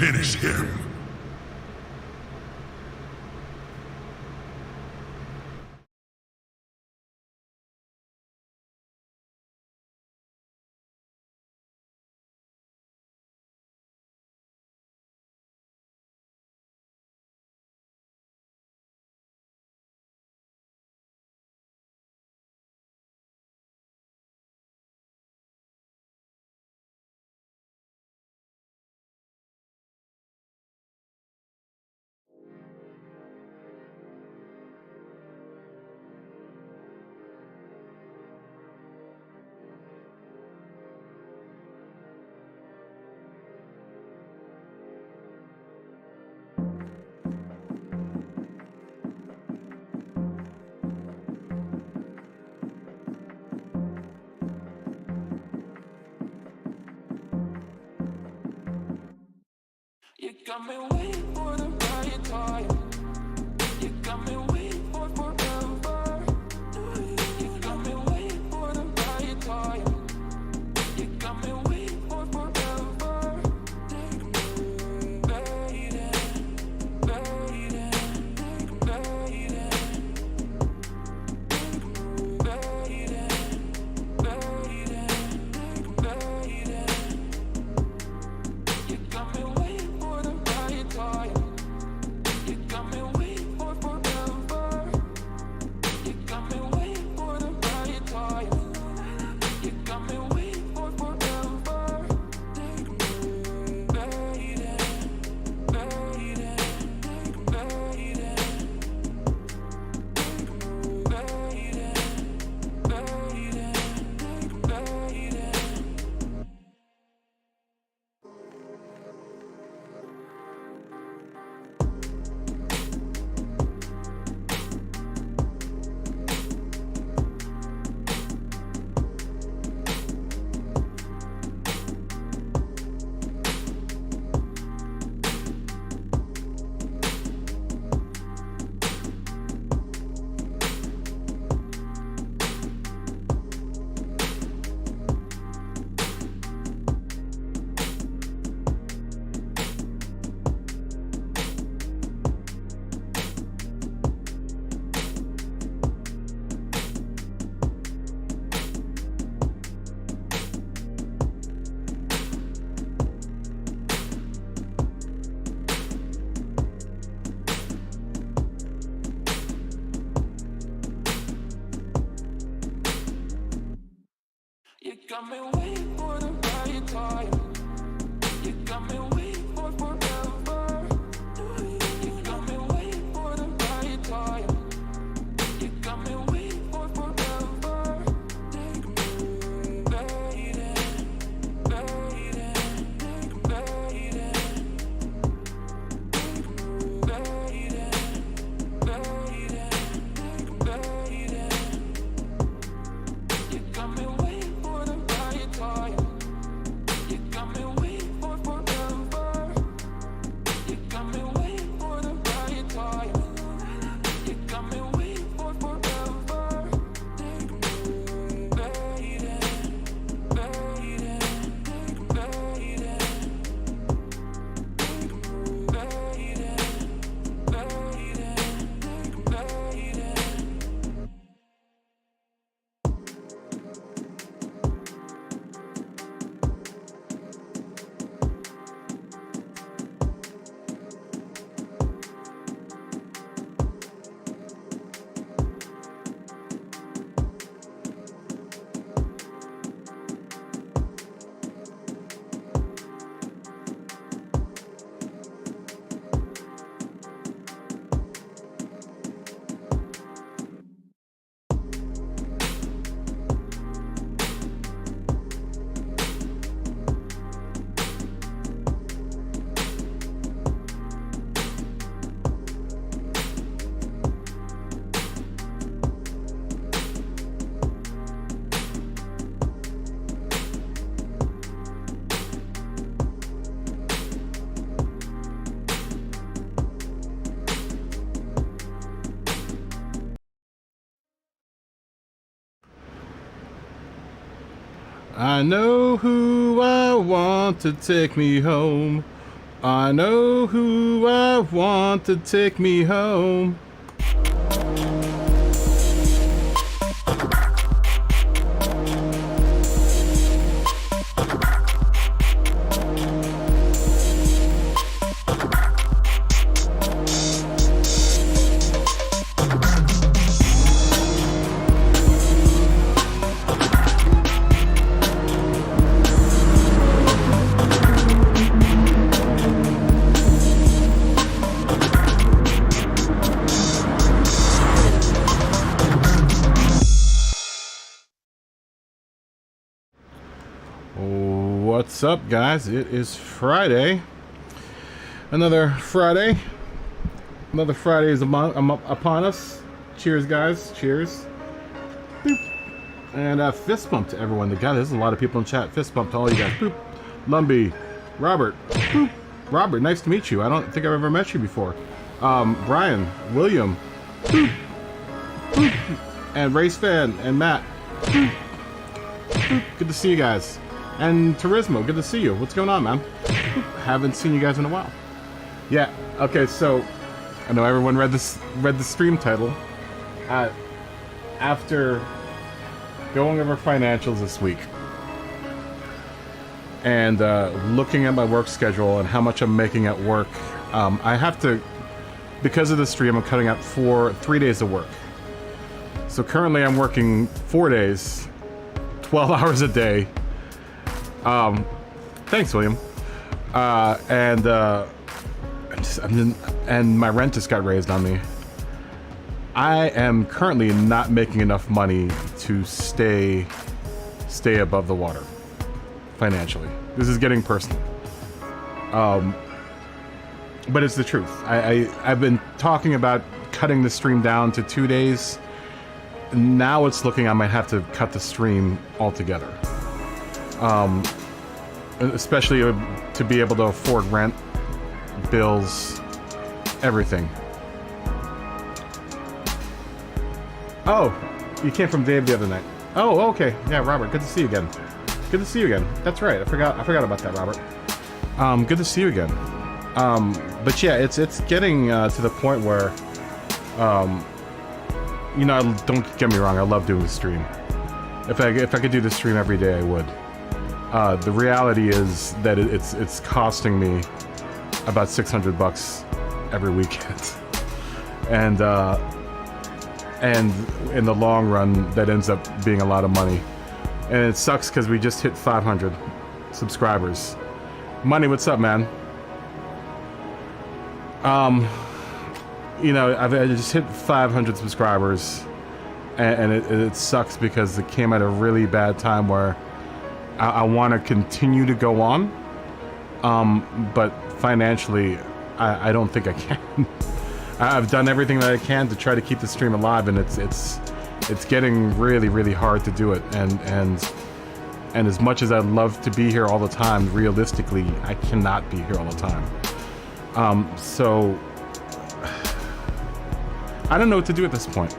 Finish him. You got me waiting for the right time. You got me waiting for forever. You got me waiting for the right time. You got me waiting for forever. Take me, baby, baby, take me, baby, you got me waiting for the right time. You got me waiting for forever. You got me waiting for the right time. You got me waiting for forever. Take me, baby, baby, take me, baby, you got me waiting for the right time. You got me waiting for forever. You got me waiting for the right time. You got me waiting for forever. Take me, baby, baby, take me, baby, baby, baby, take me, baby. You got me waiting for the right time. You got me waiting for forever. You got me waiting for the right time. You got me waiting for forever. Take me, baby, baby, take me, baby, baby, baby, take me, baby. I know who I want to take me home. I know who I want to take me home. What's up, guys? It is Friday. Another Friday is upon us. Cheers, guys. Cheers. Boop. And fist bump to everyone. God, there's a lot of people in chat. Fist bump to all you guys. Boop. Lumby. Robert. Boop. Robert, nice to meet you. I don't think I've ever met you before. Brian. William. Boop. Boop. And Race Fan. And Matt. Boop. Boop. Good to see you guys. And Tursimo, good to see you. What's going on, man? Haven't seen you guys in a while. Yeah. Okay. So, I know everyone read the stream title. After going over financials this week and looking at my work schedule and how much I'm making at work, I have to, because of the stream, I'm cutting out 3 days of work. So currently, I'm working 4 days, 12 hours a day. Thanks, William. And my rent just got raised on me. I am currently not making enough money to stay above the water financially. This is getting personal. But it's the truth. I've been talking about cutting the stream down to 2 days. Now it's looking I might have to cut the stream altogether. Especially to be able to afford rent, bills, everything. Oh, you came from Dave the other night. Oh, okay. Yeah, Robert, good to see you again. Good to see you again. That's right. I forgot about that, Robert. Good to see you again. But yeah, it's getting to the point where, you know, don't get me wrong. I love doing the stream. If I could do the stream every day, I would. The reality is that it's costing me about $600 every weekend, and in the long run, that ends up being a lot of money. And it sucks because we just hit 500 subscribers. Money, what's up, man? You know, I just hit 500 subscribers, and it sucks because it came at a really bad time where I want to continue to go on, but financially, I don't think I can. I've done everything that I can to try to keep the stream alive, and it's getting really, really hard to do it. And as much as I'd love to be here all the time, realistically, I cannot be here all the time. So I don't know what to do at this point.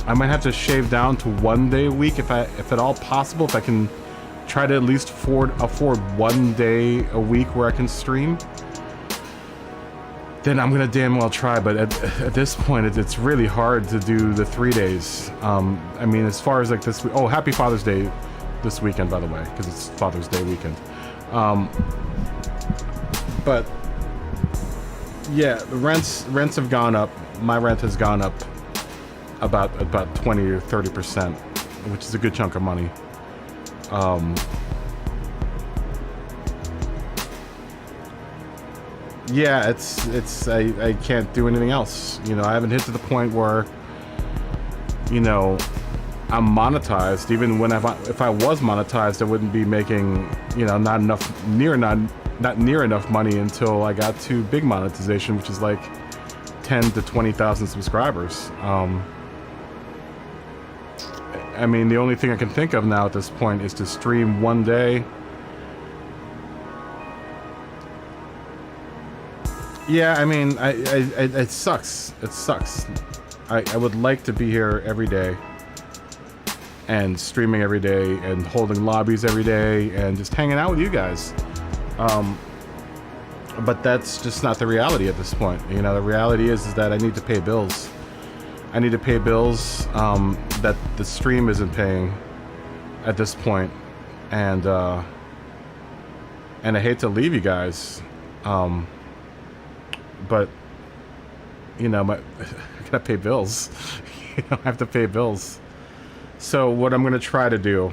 I might have to shave down to 1 day a week if at all possible. If I can try to at least afford 1 day a week where I can stream, then I'm gonna damn well try. But at this point, it's really hard to do the 3 days. I mean, as far as like this week. Oh, happy Father's Day this weekend, by the way, because it's Father's Day weekend. But yeah, the rents have gone up. My rent has gone up about 20 or 30%, which is a good chunk of money. Yeah, I can't do anything else. You know, I haven't hit to the point where, you know, I'm monetized. Even when if I was monetized, I wouldn't be making, you know, not near enough money until I got to big monetization, which is like 10 to 20,000 subscribers. I mean, the only thing I can think of now at this point is to stream 1 day. Yeah, I mean, it sucks. It sucks. I would like to be here every day and streaming every day and holding lobbies every day and just hanging out with you guys. But that's just not the reality at this point. You know, the reality is that I need to pay bills. I need to pay bills that the stream isn't paying at this point. And I hate to leave you guys. But, you know, I gotta pay bills. You know, I have to pay bills. So what I'm gonna try to do,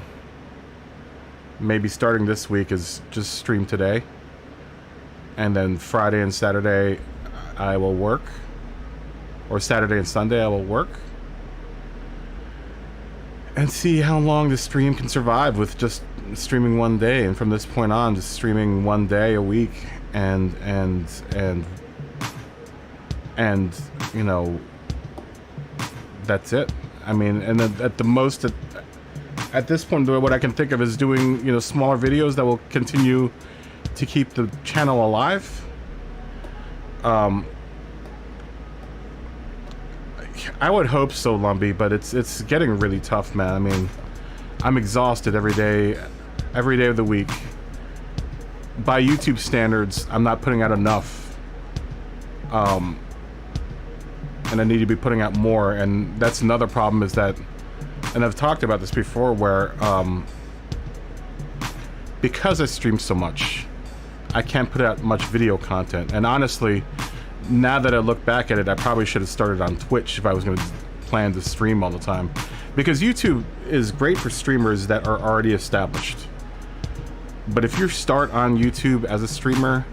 maybe starting this week, is just stream today. And then Friday and Saturday I will work. Or Saturday and Sunday I will work. And see how long the stream can survive with just streaming one day. And from this point on, just streaming one day a week. And you know, that's it. I mean, and at the most, at this point, what I can think of is doing, you know, smaller videos that will continue to keep the channel alive. I would hope so, Lumpy, but it's getting really tough, man. I mean, I'm exhausted every day of the week. By YouTube standards, I'm not putting out enough. And I need to be putting out more, and that's another problem, is that, and I've talked about this before, where because I stream so much, I can't put out much video content. And honestly, now that I look back at it, I probably should have started on Twitch if I was going to plan to stream all the time, because YouTube is great for streamers that are already established. But if you start on YouTube as a streamer,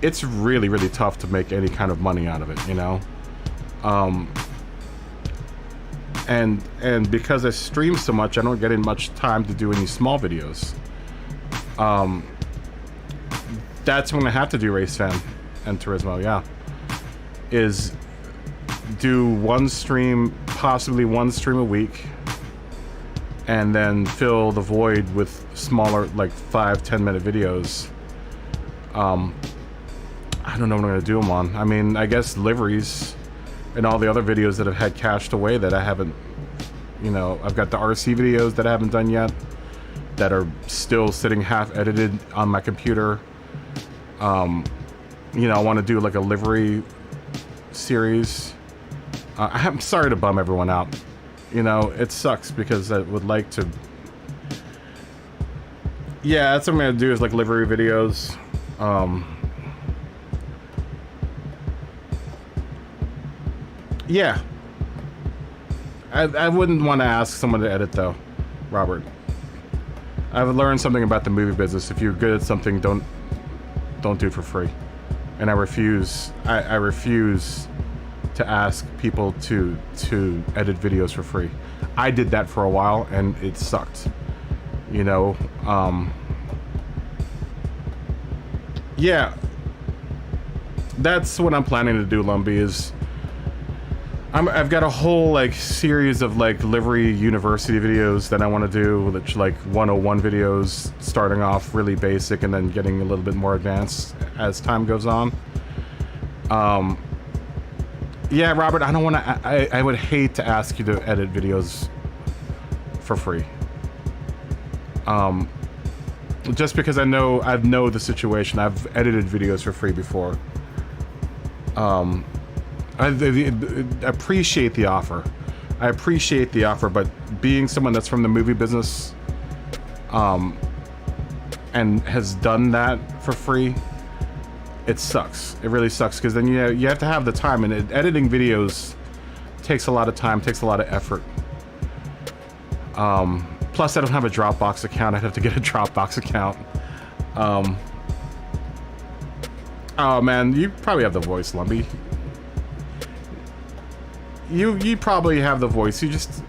it's really, really tough to make any kind of money out of it, you know? And because I stream so much, I don't get in much time to do any small videos. That's when I have to do Race Fan and Turismo, yeah. Is do one stream, possibly one stream a week, and then fill the void with smaller, like 5-10 minute videos. I don't know what I'm gonna do them on. I mean, I guess liveries and all the other videos that have had cached away that I haven't, you know, I've got the RC videos that I haven't done yet that are still sitting half edited on my computer. You know, I want to do like a livery series. I'm sorry to bum everyone out. You know, it sucks because I would like to. Yeah, that's what I'm gonna do, is like livery videos. Yeah. I wouldn't want to ask someone to edit though, Robert. I've learned something about the movie business. If you're good at something, don't do it for free. And I refuse to ask people to edit videos for free. I did that for a while and it sucked. You know, yeah. That's what I'm planning to do, Lumpy, is I've got a whole like series of like livery university videos that I want to do, which like 101 videos, starting off really basic and then getting a little bit more advanced as time goes on. Yeah, Robert, I don't want to. I would hate to ask you to edit videos for free. Just because I know the situation. I've edited videos for free before. I appreciate the offer. I appreciate the offer, but being someone that's from the movie business, and has done that for free, it sucks. It really sucks, because then you have to have the time, and editing videos takes a lot of time, takes a lot of effort. Plus, I don't have a Dropbox account. I'd have to get a Dropbox account. Oh man, you probably have the voice, Lumpy. You probably have the voice. You just,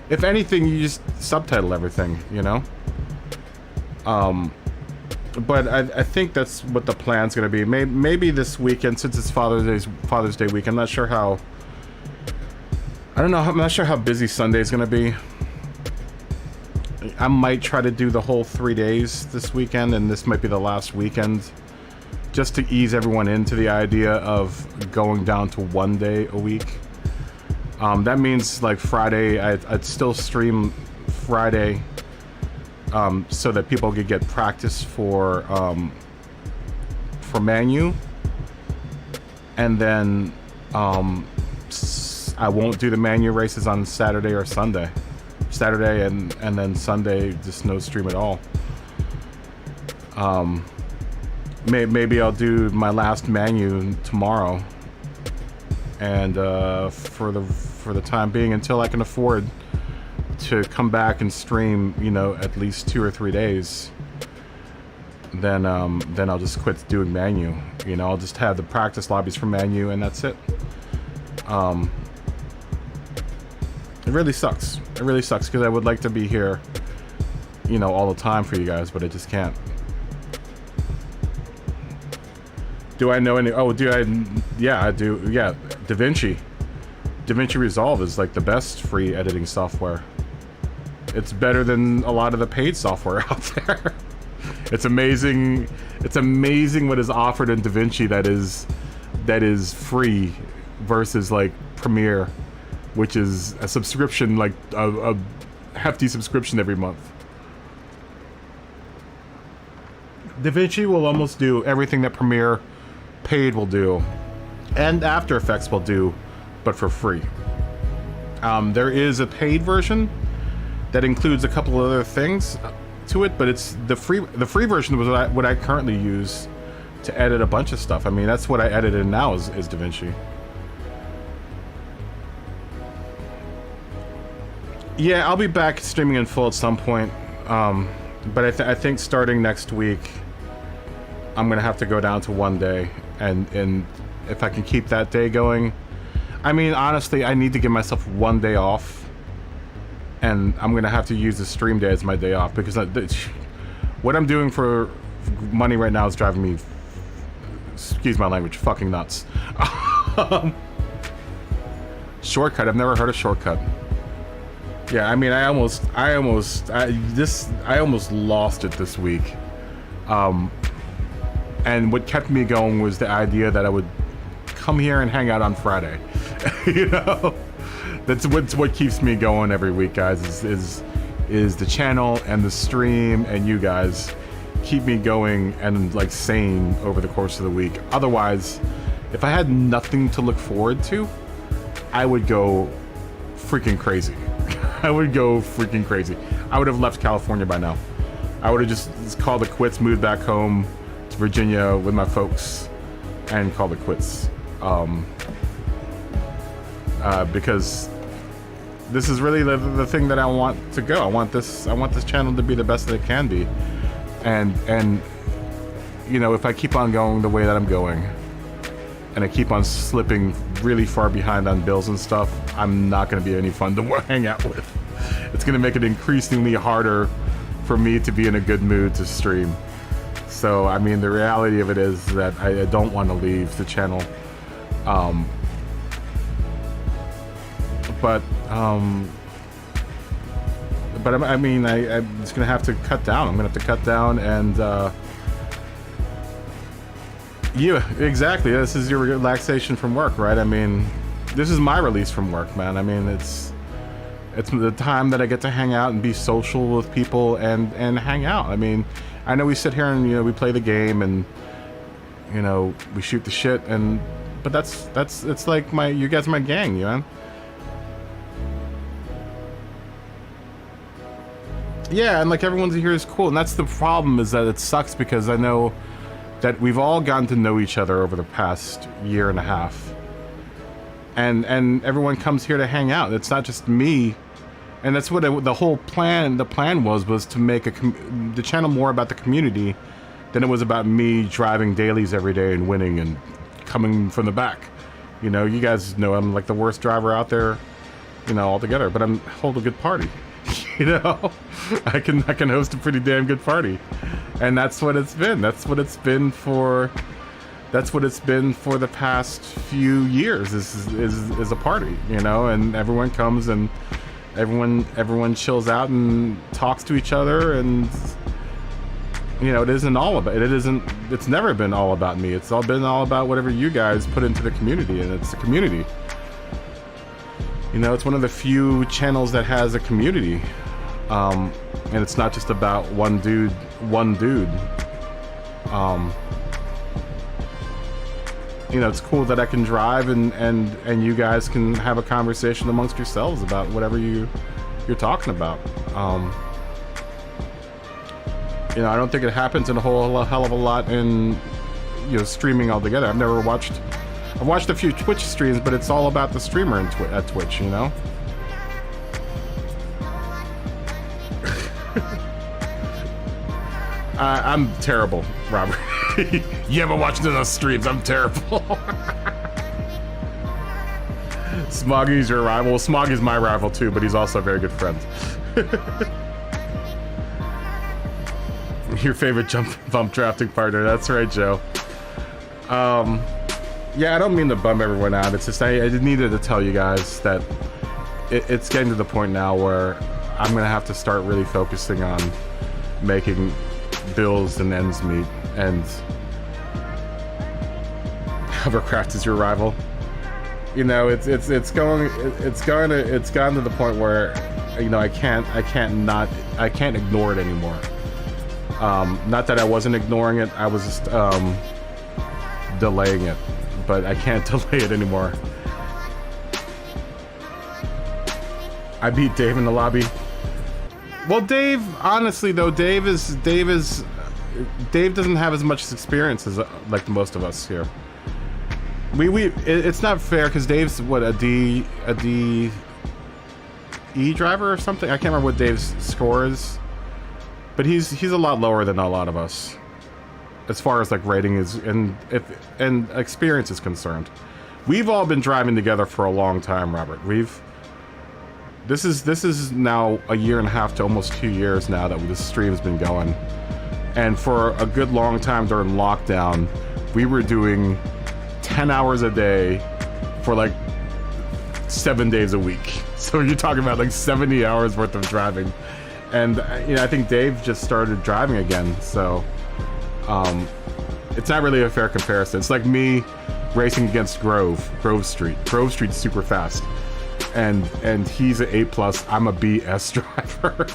if anything, you just subtitle everything, you know? But I think that's what the plan's gonna be. Maybe this weekend, since it's Father's Day week. I'm not sure how. I don't know. I'm not sure how busy Sunday's gonna be. I might try to do the whole 3 days this weekend, and this might be the last weekend, just to ease everyone into the idea of going down to 1 day a week. That means like Friday, I'd still stream Friday, so that people could get practice for for Manu, and then I won't do the Manu races on Saturday or Sunday. Saturday and then Sunday just no stream at all. Maybe I'll do my last Manu tomorrow, and for the time being, until I can afford to come back and stream, you know, at least 2 or 3 days, then I'll just quit doing Manu. You know, I'll just have the practice lobbies for Manu, and that's it. It really sucks. It really sucks, because I would like to be here, you know, all the time for you guys, but I just can't. Do I know any? Oh, do I? Yeah, I do. Yeah, DaVinci Resolve is like the best free editing software. It's better than a lot of the paid software out there. It's amazing. It's amazing what is offered in DaVinci that is free versus like Premiere, which is a subscription, like a hefty subscription every month. DaVinci will almost do everything that Premiere paid will do, and After Effects will do, but for free. There is a paid version that includes a couple of other things to it, but it's the free version was what I currently use to edit a bunch of stuff. I mean, that's what I edit in now is DaVinci. Yeah, I'll be back streaming in full at some point, but I think starting next week, I'm gonna have to go down to 1 day, and if I can keep that day going, I mean, honestly, I need to give myself 1 day off, and I'm gonna have to use the stream day as my day off, because what I'm doing for money right now is driving me, excuse my language, fucking nuts. Shortcut, I've never heard of Shortcut. Yeah, I mean, I almost lost it this week. And what kept me going was the idea that I would come here and hang out on Friday. You know, that's what keeps me going every week, guys. Is the channel and the stream and you guys keep me going and like sane over the course of the week. Otherwise, if I had nothing to look forward to, I would go freaking crazy. I would go freaking crazy. I would have left California by now. I would have just called it quits, moved back home to Virginia with my folks, and called it quits. Because this is really the thing that I want to go. I want this channel to be the best that it can be, and you know, if I keep on going the way that I'm going, and I keep on slipping really far behind on bills and stuff, I'm not going to be any fun to hang out with. It's going to make it increasingly harder for me to be in a good mood to stream. So, I mean, the reality of it is that I don't want to leave the channel. But I mean, I'm just going to have to cut down. I'm going to have to cut down and... yeah, exactly. This is your relaxation from work, right? I mean, this is my release from work, man. I mean, it's the time that I get to hang out and be social with people and hang out. I mean, I know we sit here and, you know, we play the game and, you know, we shoot the shit, but it's like you guys are my gang, you know? Yeah, and like everyone's here is cool, and that's the problem, is that it sucks because I know that we've all gotten to know each other over the past year and a half, and everyone comes here to hang out. It's not just me, and that's what the whole plan. The plan was to make the channel more about the community than it was about me driving dailies every day and winning and coming from the back. You know, you guys know I'm like the worst driver out there, you know, altogether. But I hold a good party. You know, I can host a pretty damn good party, and that's what it's been. That's what it's been for the past few years. Is a party, you know, and everyone comes and everyone chills out and talks to each other, and you know, it's never been all about me. It's been all about whatever you guys put into the community, and it's the community. You know, it's one of the few channels that has a community, and it's not just about one dude. you know, it's cool that I can drive and you guys can have a conversation amongst yourselves about whatever you're talking about. You know, I don't think it happens in a whole hell of a lot in, you know, streaming altogether. I've watched a few Twitch streams, but it's all about the streamer at Twitch, you know? I'm terrible, Robert. You haven't watched enough streams. I'm terrible. Smoggy's your rival. Well, Smoggy's my rival too, but he's also a very good friend. Your favorite bump drafting partner. That's right, Joe. Yeah, I don't mean to bum everyone out. It's just I needed to tell you guys that it's getting to the point now where I'm gonna have to start really focusing on making bills and ends meet, and Hovercraft is your rival. You know, it's gotten to the point where, you know, I can't ignore it anymore. Not that I wasn't ignoring it, I was just delaying it, but I can't delay it anymore. I beat Dave in the lobby. Well, Dave, honestly though, Dave doesn't have as much experience as like most of us here. It's not fair because Dave's what, a D E driver or something. I can't remember what Dave's score is, but he's a lot lower than a lot of us as far as like rating is and experience is concerned. We've all been driving together for a long time, Robert. This is now a year and a half to almost 2 years now that this stream's been going. And for a good long time during lockdown, we were doing 10 hours a day for like 7 days a week. So you're talking about like 70 hours worth of driving. And you know, I think Dave just started driving again. So it's not really a fair comparison. It's like me racing against Grove Street. Grove Street's super fast. And he's an A+, I'm a BS driver.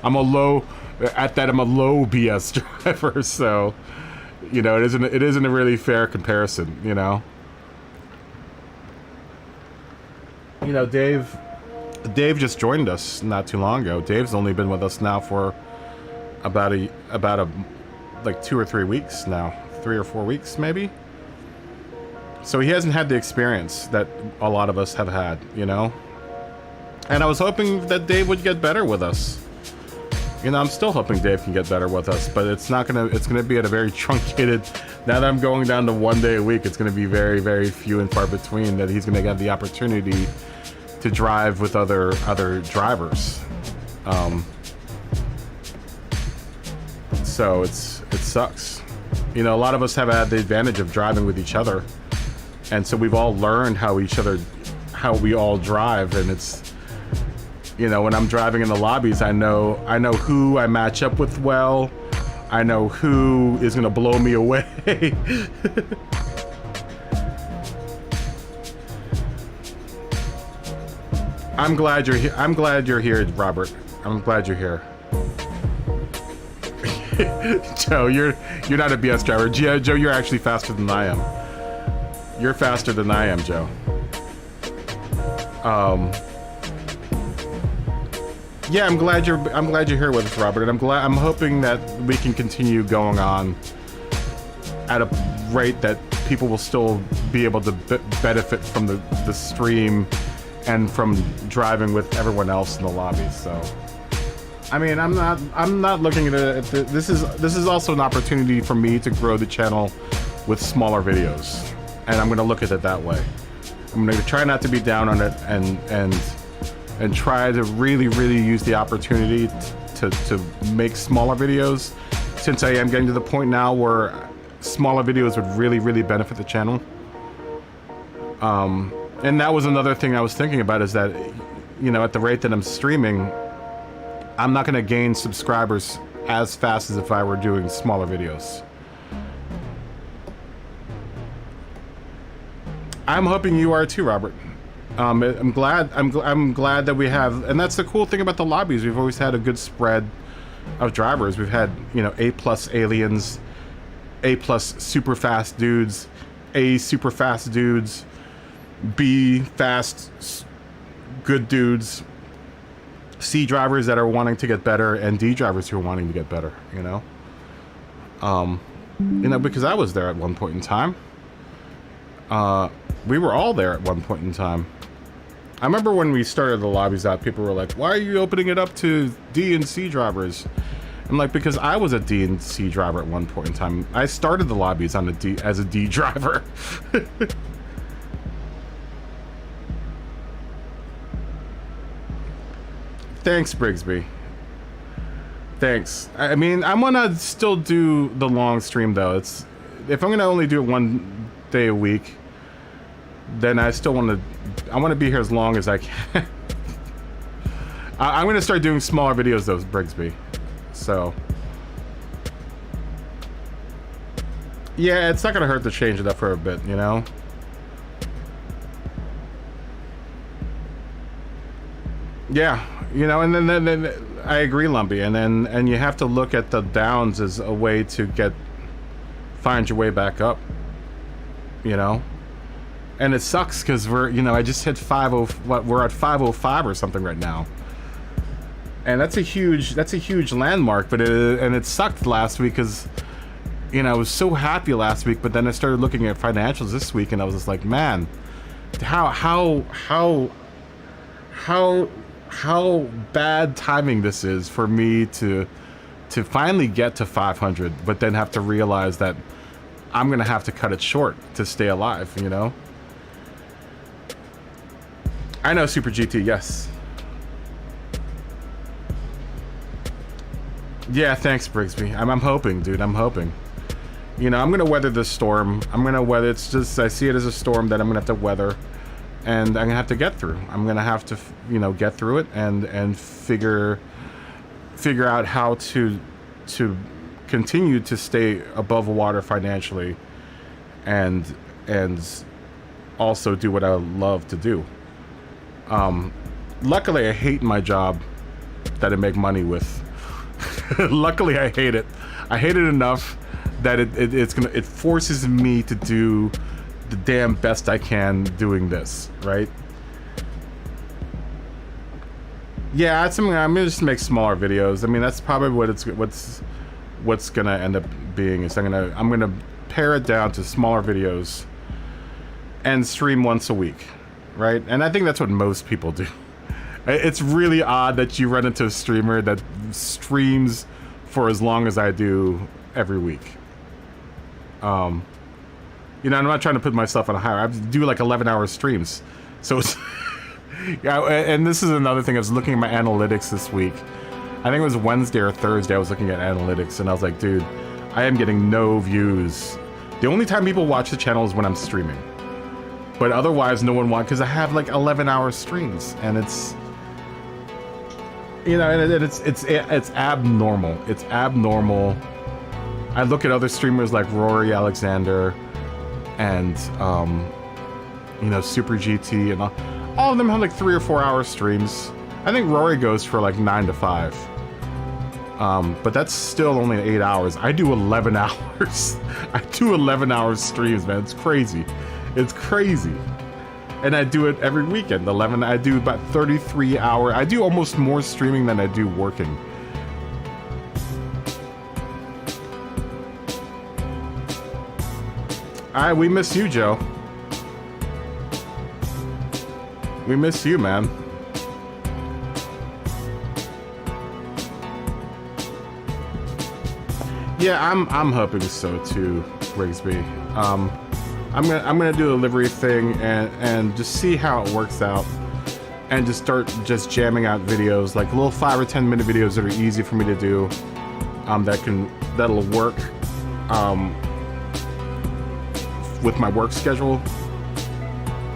I'm a low BS driver, so you know, it isn't a really fair comparison, you know. You know, Dave just joined us not too long ago. Dave's only been with us now for about like 2 or 3 weeks now. 3 or 4 weeks maybe. So he hasn't had the experience that a lot of us have had, you know? And I was hoping that Dave would get better with us. You know, I'm still hoping Dave can get better with us, but it's gonna be at a very truncated, now that I'm going down to 1 day a week, it's gonna be very, very few and far between that he's gonna get the opportunity to drive with other drivers. So it sucks. You know, a lot of us have had the advantage of driving with each other. And so we've all learned how we all drive, and it's, you know, when I'm driving in the lobbies, I know who I match up with well. I know who is gonna blow me away. I'm glad you're here. I'm glad you're here, Robert. I'm glad you're here. Joe, you're not a BS driver. Joe, you're actually faster than I am. You're faster than I am, Joe. Yeah, I'm glad you're here with us, Robert, and I'm hoping that we can continue going on at a rate that people will still be able to benefit from the stream and from driving with everyone else in the lobby. So, I mean, I'm not looking at it. This is also an opportunity for me to grow the channel with smaller videos. And I'm gonna look at it that way. I'm gonna try not to be down on it and try to really use the opportunity to make smaller videos, since I am getting to the point now where smaller videos would really benefit the channel. And that was another thing I was thinking about, is that, you know, at the rate that I'm streaming, I'm not gonna gain subscribers as fast as if I were doing smaller videos. I'm hoping you are too, Robert. I'm glad that we have, and that's the cool thing about the lobbies. We've always had a good spread of drivers. We've had, you know, A+ aliens, A+ super fast dudes, A, super fast dudes, B, fast, good dudes, C, drivers that are wanting to get better, and D, drivers who are wanting to get better, you know? Because I was there at one point in time. We were all there at one point in time. I remember when we started the lobbies out, people were like, why are you opening it up to D and C drivers? I'm like, because I was a D and C driver at one point in time. I started the lobbies on as a D driver. Thanks, Brigsby. Thanks. I mean, I'm gonna still do the long stream though. If I'm gonna only do it one day a week, then I want to be here as long as I can. I'm gonna start doing smaller videos though, Brigsby. So yeah, it's not gonna hurt to change it up for a bit, you know. Yeah, you know, and then I agree, Lumpy, and you have to look at the downs as a way to find your way back up, you know. And it sucks because I just hit we're at 505 or something right now, and that's a huge landmark. But it sucked last week because I was so happy last week, but then I started looking at financials this week, and I was just like, man, how bad timing this is for me to finally get to 500, but then have to realize that I'm gonna have to cut it short to stay alive, you know. I know, Super GT, yes. Yeah, thanks, Brigsby. I'm hoping, dude. I'm hoping. I'm gonna weather this storm. I see it as a storm that I'm gonna have to weather, and I'm gonna have to get through. I'm gonna have to, get through it and figure out how to continue to stay above water financially, and also do what I love to do. Luckily, I hate my job that I make money with. Luckily, I hate it. I hate it enough that it forces me to do the damn best I can doing this, right? Yeah, that's something I'm gonna just make smaller videos. I mean, that's probably what's gonna end up being is I'm gonna pare it down to smaller videos and stream once a week, right? And I think that's what most people do. It's really odd that you run into a streamer that streams for as long as I do every week. I'm not trying to put myself on a higher. I do like 11-hour streams, so it's yeah. And this is another thing. I was looking at my analytics this week. I think it was Wednesday or Thursday. I was looking at analytics, and I was like, dude, I am getting no views. The only time people watch the channel is when I'm streaming, but otherwise, no one watches because I have like 11-hour streams, and it's. It's abnormal. It's abnormal. I look at other streamers like Rory Alexander and Super GT, and all of them have like 3 or 4 hour streams. I think Rory goes for like 9 to 5. But that's still only 8 hours. I do 11 hours. I do 11-hour streams, man. It's crazy. It's crazy. And I do it every weekend. I do about 33 hours. I do almost more streaming than I do working. Alright, we miss you, Joe. We miss you, man. Yeah, I'm hoping so too, Brigsby. I'm gonna do a livery thing and just see how it works out, and just start just jamming out videos, like little 5 or 10 minute videos that are easy for me to do, that'll work with my work schedule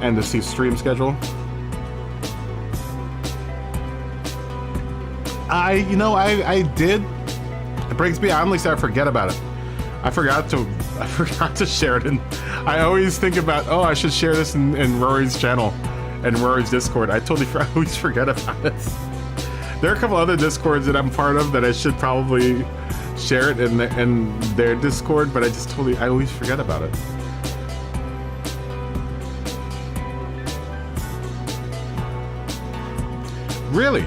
and the stream schedule. I did. Brigsby, I only said I forget about it. I forgot to share it, and I always think about, oh, I should share this in Rory's channel and Rory's Discord. I always forget about it. There are a couple other Discords that I'm part of that I should probably share it in their Discord, but I always forget about it. Really?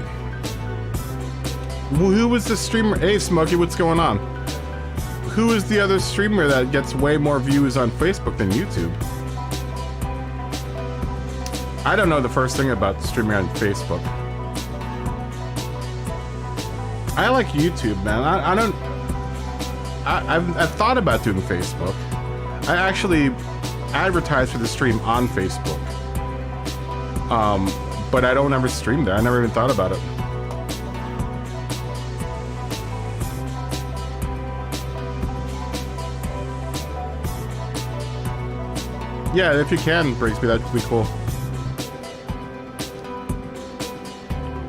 Who was the streamer? Hey, Smokey, what's going on? Who is the other streamer that gets way more views on Facebook than YouTube? I don't know the first thing about streaming on Facebook. I like YouTube, man. I've thought about doing Facebook. I actually advertise for the stream on Facebook. But I don't ever stream there. I never even thought about it. Yeah, if you can, Brigsby, that'd be cool.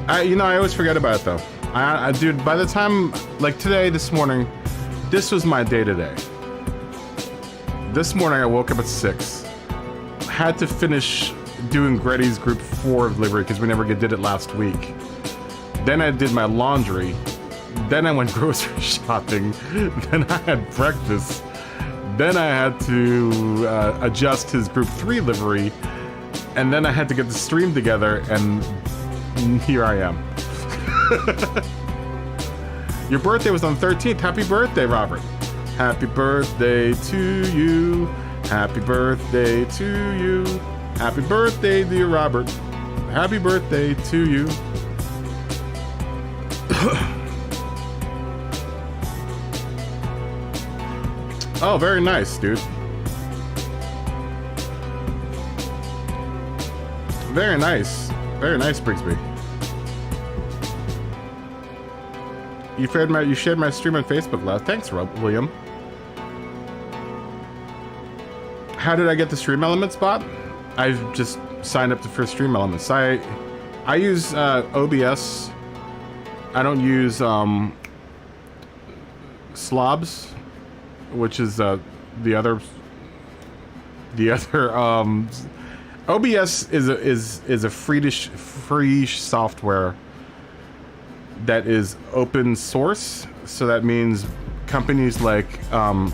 I always forget about it though. Dude, by the time, like today, this morning, this was my day today. This morning I woke up at 6. Had to finish doing Gretty's Group 4 delivery because we never did it last week. Then I did my laundry. Then I went grocery shopping. Then I had breakfast. Then I had to adjust his Group 3 livery. And then I had to get the stream together, and here I am. Your birthday was on the 13th. Happy birthday, Robert. Happy birthday to you. Happy birthday to you. Happy birthday, dear Robert. Happy birthday to you. Oh, very nice, dude. Very nice. Very nice, Brigsby. You shared my stream on Facebook last. Thanks, William. How did I get the Stream Elements bot? I've just signed up for Stream Elements. I use OBS. I don't use Slobs, which is the other OBS is a free software that is open source. So that means companies like well,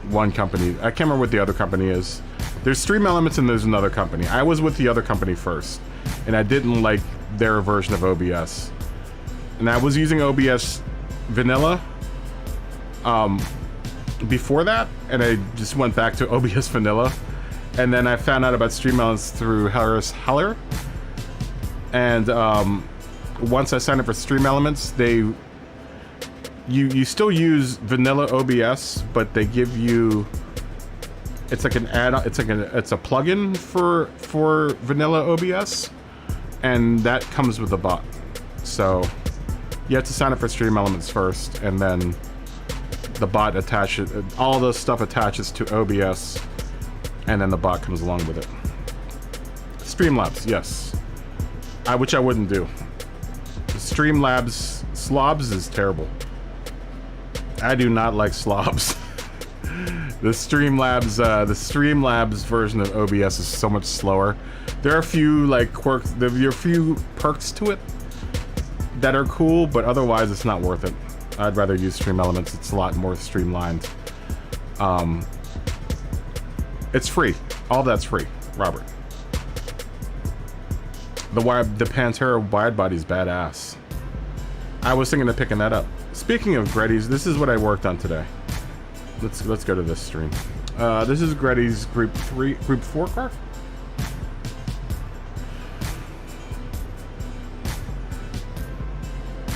one company, I can't remember what the other company is. There's Stream Elements and there's another company. I was with the other company first, and I didn't like their version of OBS. And I was using OBS Vanilla before that, and I just went back to OBS Vanilla. And then I found out about Stream Elements through Harris Heller. And once I signed up for Stream Elements, you still use Vanilla OBS, but they give you, it's like an add-on, it's a plugin for Vanilla OBS, and that comes with the bot. So you have to sign up for Stream Elements first, and then the bot attaches, all the stuff attaches to OBS, and then the bot comes along with it. Streamlabs, yes. Which I wouldn't do. The Streamlabs Slobs is terrible. I do not like Slobs. The Streamlabs version of OBS is so much slower. There are a few like quirks, there are a few perks to it that are cool, but otherwise it's not worth it. I'd rather use Stream Elements. It's a lot more streamlined. It's free. All that's free, Robert. The Pantera wide body's badass. I was thinking of picking that up. Speaking of Gretty's, this is what I worked on today. Let's go to this stream. This is Gretty's Group 4 car.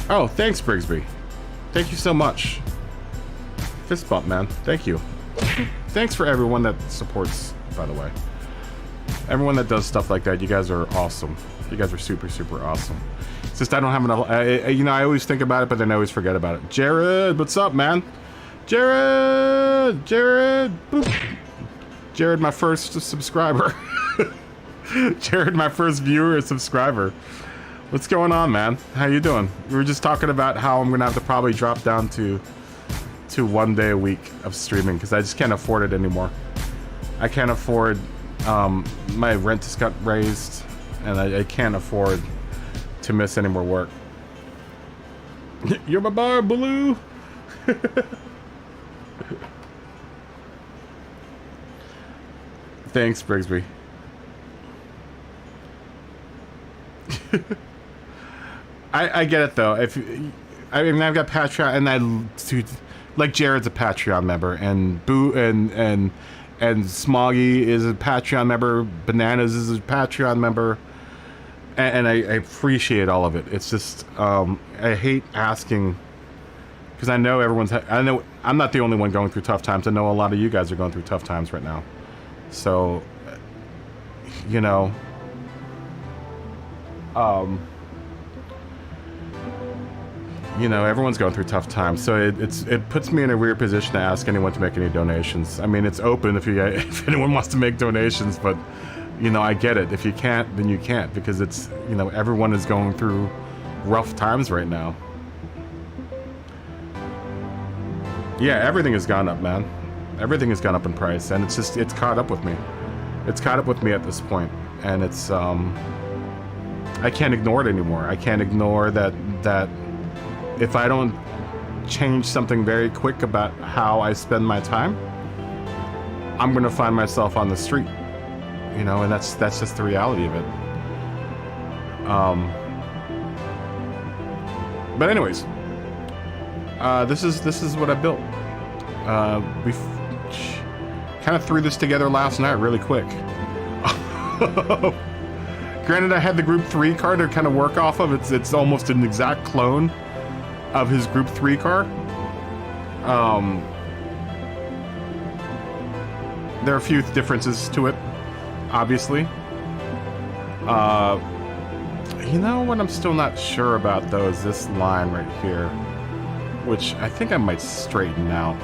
Oh, thanks, Brigsby. Thank you so much. Fist bump, man. Thank you. Thanks for everyone that supports, by the way. Everyone that does stuff like that, you guys are awesome. You guys are super, super awesome. It's just I don't have enough, you know, I always think about it, but then I always forget about it. Jared, what's up, man? Jared! Boop. Jared, my first subscriber. Jared, my first viewer and subscriber. What's going on, man? How you doing? We were just talking about how I'm gonna have to probably drop down to 1 day a week of streaming because I just can't afford it anymore. I can't afford, my rent just got raised, and I can't afford to miss any more work. You're my bar, Blue. Thanks, Brigsby. I get it though. I mean, I've got Patreon, and dude, like Jared's a Patreon member, and Boo and Smoggy is a Patreon member. Bananas is a Patreon member, and I appreciate all of it. It's just I hate asking, because I know everyone's. I know I'm not the only one going through tough times. I know a lot of you guys are going through tough times right now. So, you know, everyone's going through tough times, so it puts me in a weird position to ask anyone to make any donations. I mean, it's open if anyone wants to make donations, but I get it. If you can't, then you can't, because it's everyone is going through rough times right now. Yeah, everything has gone up, man. Everything has gone up in price, and it's caught up with me. It's caught up with me at this point, and it's I can't ignore it anymore. I can't ignore that if I don't change something very quick about how I spend my time, I'm gonna find myself on the street, and that's just the reality of it. But anyways, this is what I built. We kind of threw this together last night really quick. Granted, I had the Group 3 car to kind of work off of. It's almost an exact clone of his Group 3 car. There are a few differences to it, obviously. You know what I'm still not sure about, though, is this line right here, which I think I might straighten out.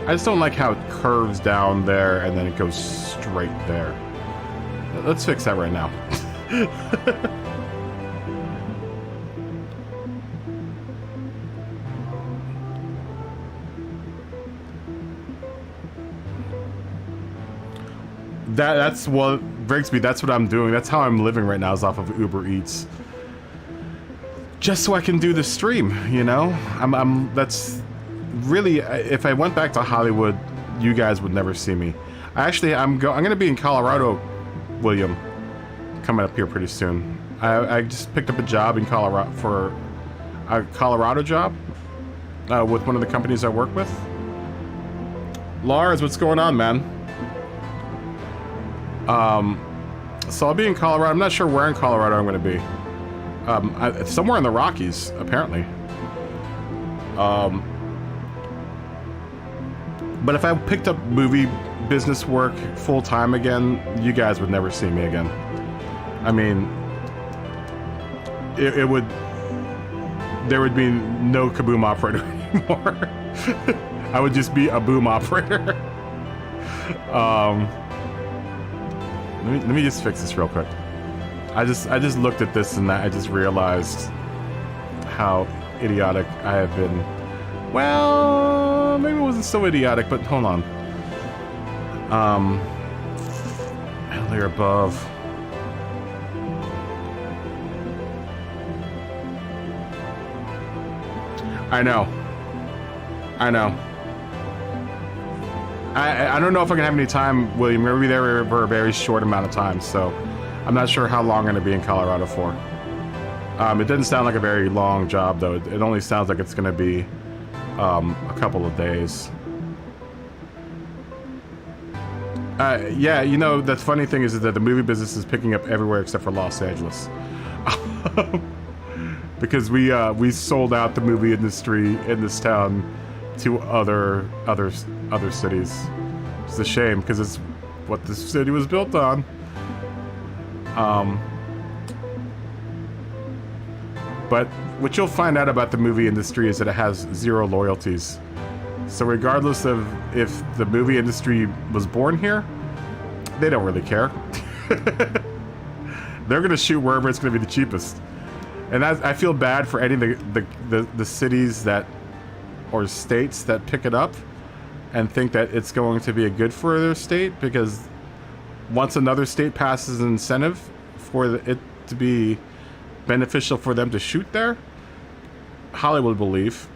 I just don't like how it curves down there and then it goes straight there. Let's fix that right now. That's what breaks me. That's what I'm doing. That's how I'm living right now, is off of Uber Eats. Just so I can do the stream, that's really, if I went back to Hollywood, you guys would never see me. I'm gonna be in Colorado, William, coming up here pretty soon. I just picked up a job in Colorado, for a Colorado job with one of the companies I work with. Lars, what's going on, man? So I'll be in Colorado. I'm not sure where in Colorado I'm going to be. Somewhere in the Rockies, apparently. But if I picked up movie business work full-time again, you guys would never see me again. I mean, there would be no Kaboom operator anymore. I would just be a boom operator. Let me just fix this real quick. I just looked at this and I just realized how idiotic I have been. Well, maybe it wasn't so idiotic, but hold on. Layer above. I know. I don't know if I'm gonna have any time, William. We're gonna be there for a very short amount of time, so I'm not sure how long I'm gonna be in Colorado for. It doesn't sound like a very long job, though. It only sounds like it's gonna be a couple of days. Yeah, the funny thing is that the movie business is picking up everywhere except for Los Angeles. Because we sold out the movie industry in this town to other cities. It's a shame, because it's what this city was built on. But what you'll find out about the movie industry is that it has zero loyalties. So regardless of if the movie industry was born here, they don't really care. They're gonna shoot wherever it's gonna be the cheapest. And I feel bad for any of the cities that, or states that pick it up and think that it's going to be a good for their state, because once another state passes an incentive for it to be beneficial for them to shoot there, Hollywood will leave.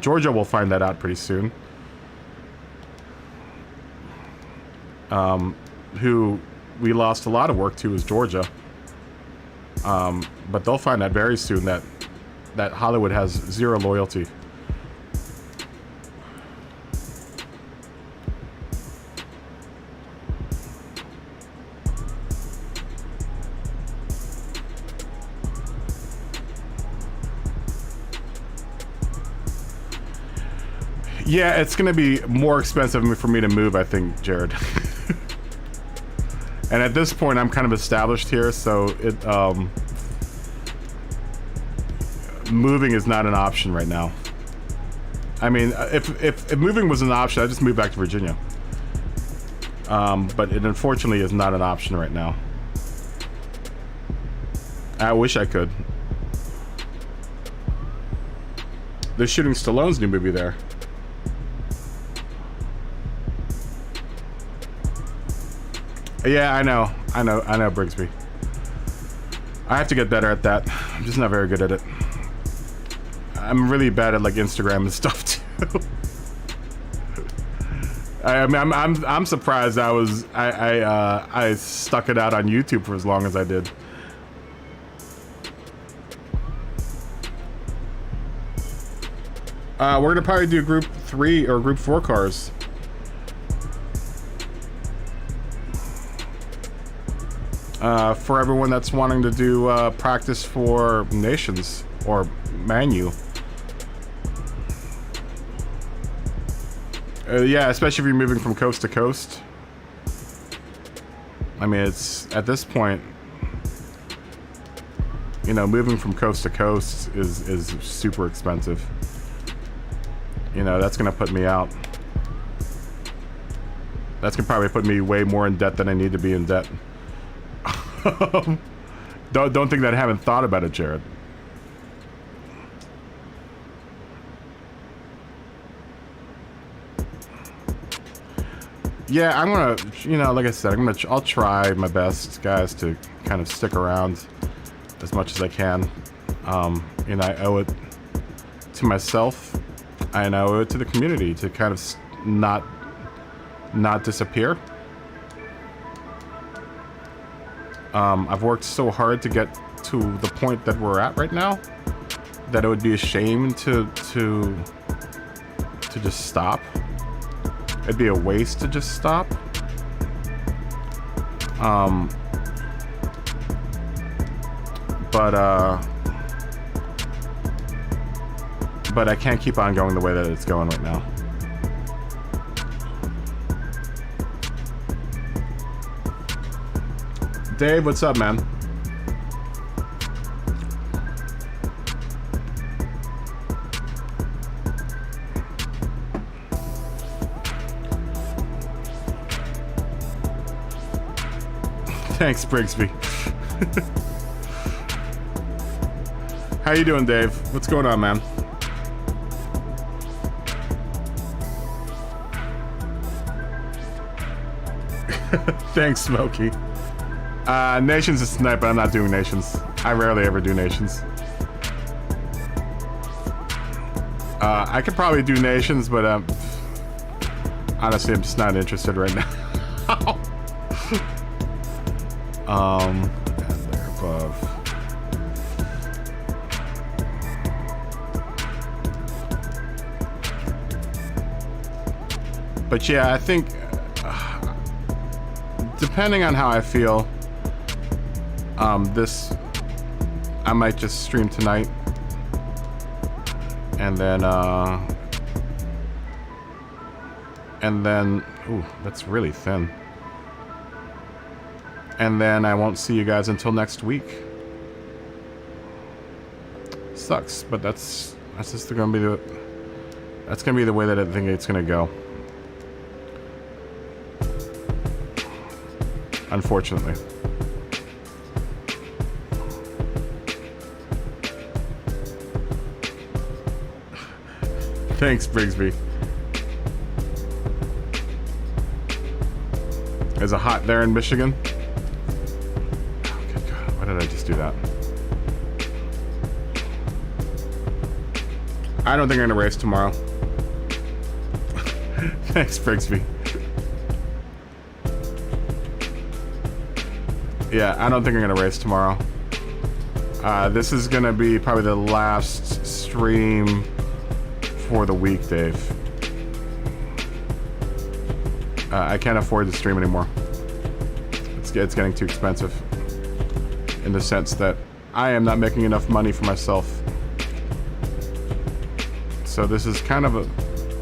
Georgia will find that out pretty soon. Who we lost a lot of work to is Georgia. But they'll find out very soon that Hollywood has zero loyalty. Yeah, it's gonna be more expensive for me to move, I think, Jared. And at this point, I'm kind of established here, so moving is not an option right now. I mean, if moving was an option, I'd just move back to Virginia. But it unfortunately is not an option right now. I wish I could. They're shooting Stallone's new movie there. Yeah, I know, Brigsby. I have to get better at that. I'm just not very good at it. I'm really bad at like Instagram and stuff too. I mean, I'm surprised I stuck it out on YouTube for as long as I did. We're gonna probably do group 3 or group 4 cars. For everyone that's wanting to do practice for Nations or Manu. Yeah, especially if you're moving from coast to coast. I mean, it's at this point, you know, moving from coast to coast is super expensive. You know, that's gonna put me out. That's gonna probably put me way more in debt than I need to be in debt. Don't think that I haven't thought about it, Jared. Yeah, I'm gonna, you know, like I said, I'll try my best, guys, to kind of stick around as much as I can. You know, I owe it to myself, and I owe it to the community to kind of not disappear. I've worked so hard to get to the point that we're at right now that it would be a shame to just stop. It'd be a waste to just stop. But I can't keep on going the way that it's going right now. Dave, what's up, man? Thanks, Brigsby. How you doing, Dave? What's going on, man? Thanks, Smokey. Nations is tonight, but I'm not doing Nations. I rarely ever do Nations. I could probably do Nations, but honestly, I'm just not interested right now. And they're above. But yeah, I think depending on how I feel, I might just stream tonight, and then ooh, that's really thin. And then I won't see you guys until next week. Sucks, but that's just gonna be the way that I think it's gonna go. Unfortunately. Thanks, Brigsby. Is it hot there in Michigan? Oh, good God. Why did I just do that? I don't think I'm gonna race tomorrow. Thanks, Brigsby. Yeah, I don't think I'm gonna race tomorrow. This is gonna be probably the last stream for the week, Dave. I can't afford to stream anymore. It's getting too expensive. In the sense that I am not making enough money for myself. So this is kind of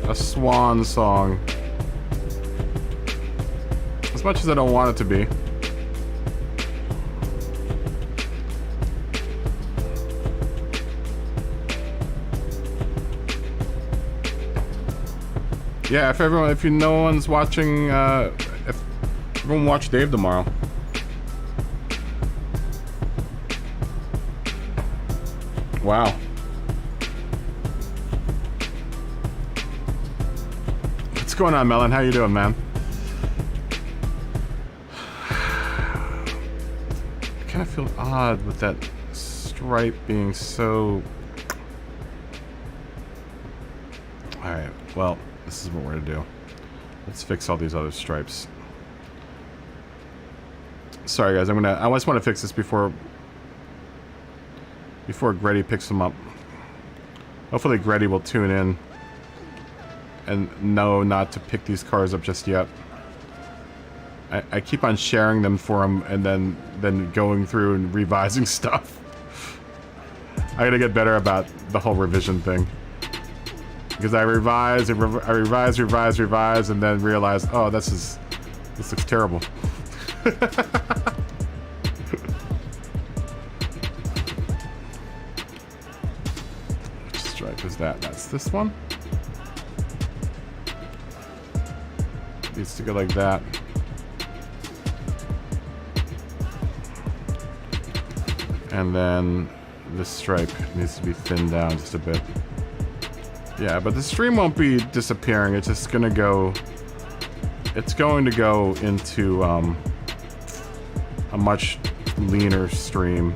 a swan song. As much as I don't want it to be. Yeah, if no one's watching, if everyone watch Dave tomorrow. Wow. What's going on, Melon? How you doing, man? I kind of feel odd with that stripe being so... Alright, well, this is what we're gonna do. Let's fix all these other stripes. Sorry, guys, I just want to fix this before Gretty picks them up. Hopefully Gretty will tune in and know not to pick these cars up just yet. I keep on sharing them for him and then going through and revising stuff. I gotta get better about the whole revision thing. Because I revise, and then realize, oh, this looks terrible. Which stripe is that? That's this one. Needs to go like that. And then this stripe needs to be thinned down just a bit. Yeah, but the stream won't be disappearing. It's just gonna go... It's going to go into a much leaner stream.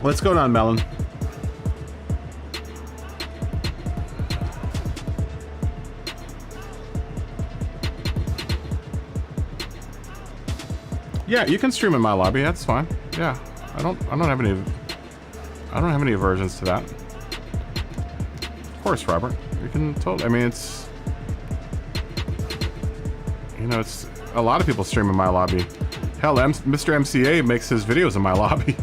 What's going on, Melon? Yeah, you can stream in my lobby. That's fine. Yeah, I don't have any aversions to that. Of course, Robert. You can totally. I mean, it's, you know, it's a lot of people stream in my lobby. Hell, Mr. MCA makes his videos in my lobby,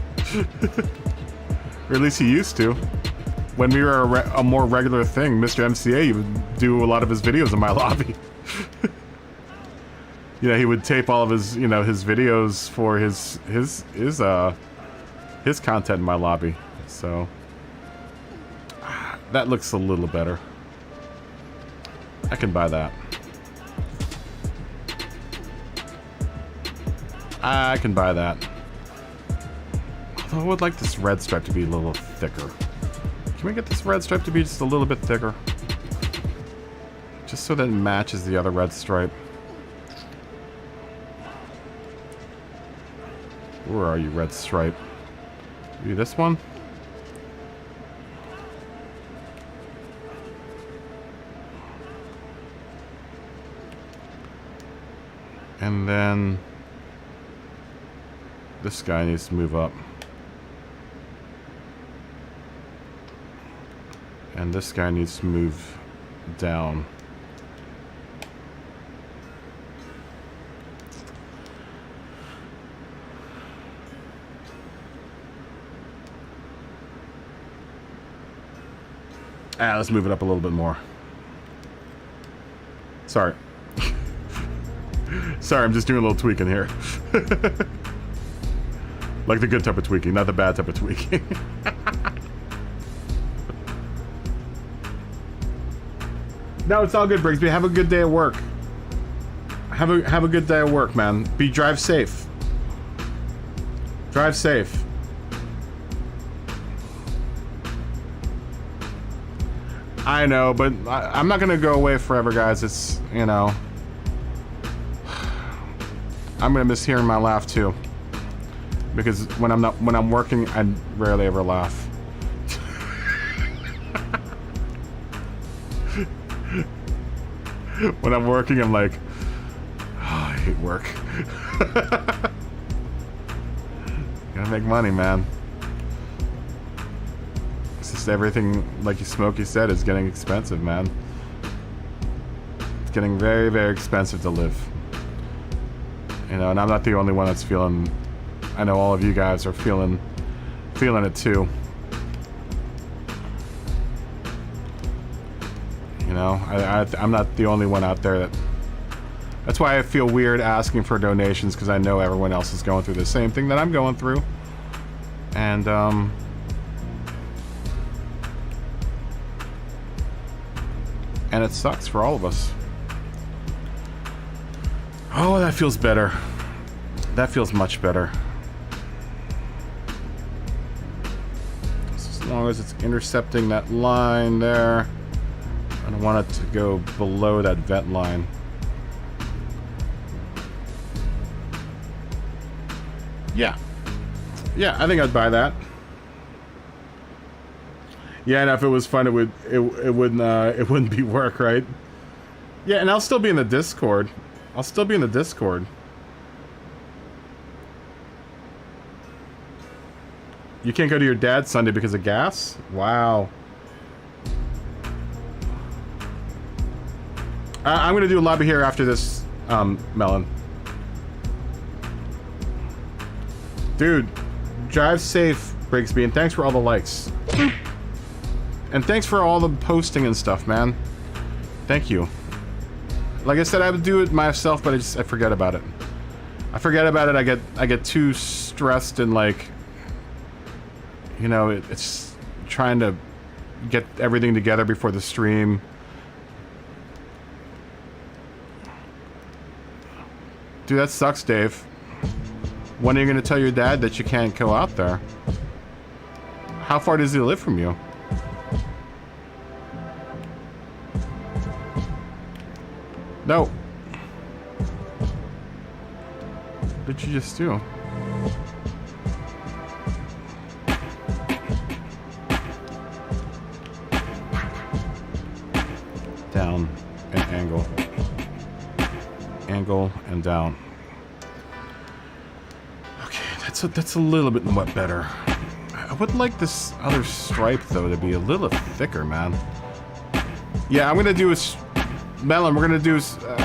or at least he used to. When we were a more regular thing, Mr. MCA would do a lot of his videos in my lobby. You know, he would tape all of his, you know, his videos for his content in my lobby. So that looks a little better. I can buy that. I can buy that. Although I would like this red stripe to be a little thicker. Can we get this red stripe to be just a little bit thicker? Just so that it matches the other red stripe. Where are you, red stripe? Maybe this one? And then this guy needs to move up. And this guy needs to move down. Let's move it up a little bit more. Sorry. Sorry, I'm just doing a little tweaking here. Like the good type of tweaking, not the bad type of tweaking. No, it's all good, Brigsby. Have a good day at work. Have a good day at work, man. Drive safe. Drive safe. I know, but I'm not gonna go away forever, guys. It's, you know, I'm gonna miss hearing my laugh too, because when I'm working, I rarely ever laugh. When I'm working, I'm like, oh, I hate work. Gotta make money, man. It's just everything, like Smokey said, is getting expensive, man. It's getting very, very expensive to live. You know, and I'm not the only one that's feeling... I know all of you guys are feeling it too. You know, I'm not the only one out there that... That's why I feel weird asking for donations, because I know everyone else is going through the same thing that I'm going through. And, and it sucks for all of us. Oh, that feels better. That feels much better. As long as it's intercepting that line there. I don't want it to go below that vent line. Yeah. Yeah, I think I'd buy that. Yeah, and if it was fun, it wouldn't be work, right? Yeah, and I'll still be in the Discord. I'll still be in the Discord. You can't go to your dad's Sunday because of gas? Wow. I'm gonna do a lobby here after this, Melon. Dude, drive safe, Brigsby, and thanks for all the likes. And thanks for all the posting and stuff, man. Thank you. Like I said, I would do it myself, but I forget about it. I forget about it. I get too stressed and like, you know, it's trying to get everything together before the stream. Dude, that sucks, Dave. When are you gonna tell your dad that you can't go out there? How far does he live from you? No. What did you just do? Down and angle. Angle and down. Okay, that's a little bit better. I would like this other stripe though to be a little thicker, man. Yeah, I'm gonna do a Melon. We're gonna do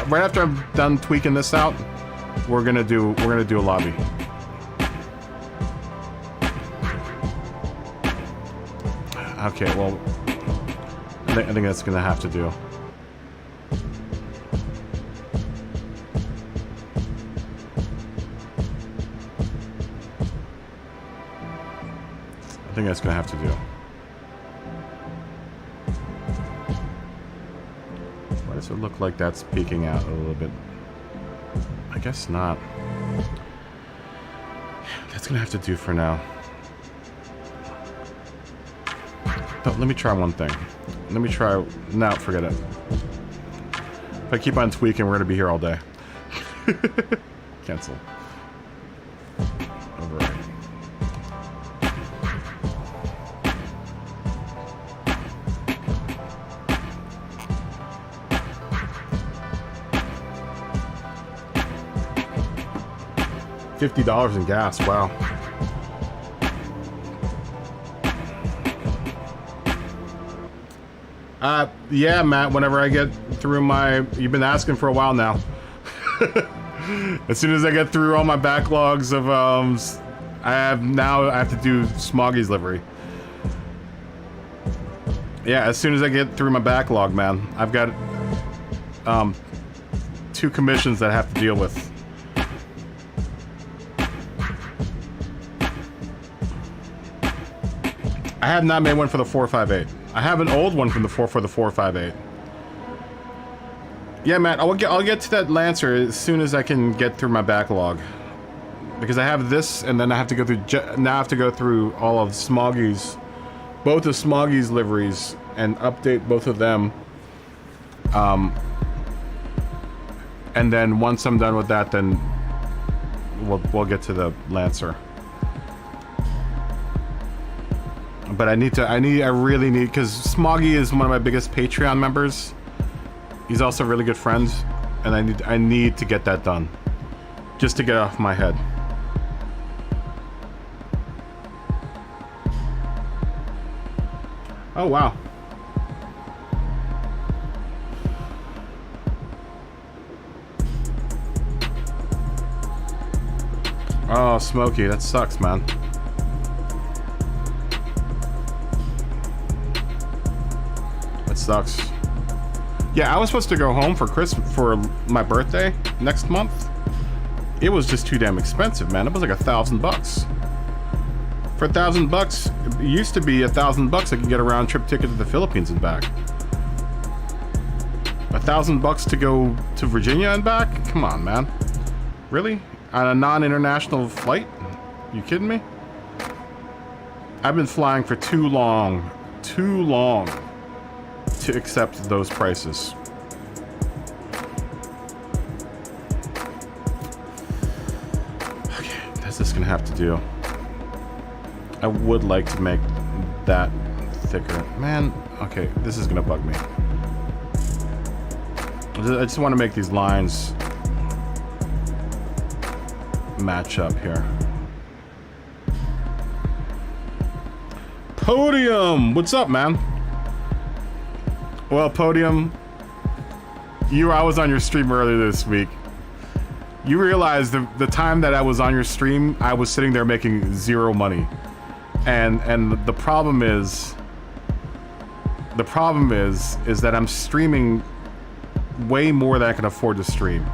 right after I'm done tweaking this out. We're gonna do a lobby. Okay, well, I think that's gonna have to do. I think that's gonna have to do. Why does it look like that's peeking out a little bit? I guess not. That's gonna have to do for now. But let me try one thing. Let me try... No, forget it. If I keep on tweaking, we're gonna be here all day. Cancel. Override. $50 in gas, wow. Yeah, Matt, whenever I get through my... You've been asking for a while now. As soon as I get through all my backlogs of, I have to do Smoggy's livery. Yeah, as soon as I get through my backlog, man. I've got, 2 commissions that I have to deal with. I have not made one for the 458. I have an old one from the 458. Yeah, Matt, I'll get to that Lancer as soon as I can get through my backlog, because I have this, and then I have to go through. Now I have to go through all of Smoggy's, both of Smoggy's liveries, and update both of them. And then once I'm done with that, then we'll get to the Lancer. But I really need, because Smoggy is one of my biggest Patreon members. He's also a really good friend, and I need to get that done, just to get off my head. Oh, wow. Oh, Smokey, that sucks, man. That sucks. Yeah, I was supposed to go home for for my birthday next month. It was just too damn expensive, man. It was like $1,000. For $1,000, it used to be $1,000 I could get a round trip ticket to the Philippines and back. $1,000 to go to Virginia and back? Come on, man. Really? On a non-international flight? You kidding me? I've been flying for too long to accept those prices. Okay, that's just gonna have to do. I would like to make that thicker. Man, okay, this is gonna bug me. I just want to make these lines match up here. Podium! What's up, man? Well, Podium, I was on your stream earlier this week. You realize the time that I was on your stream, I was sitting there making zero money. And the problem is that I'm streaming way more than I can afford to stream.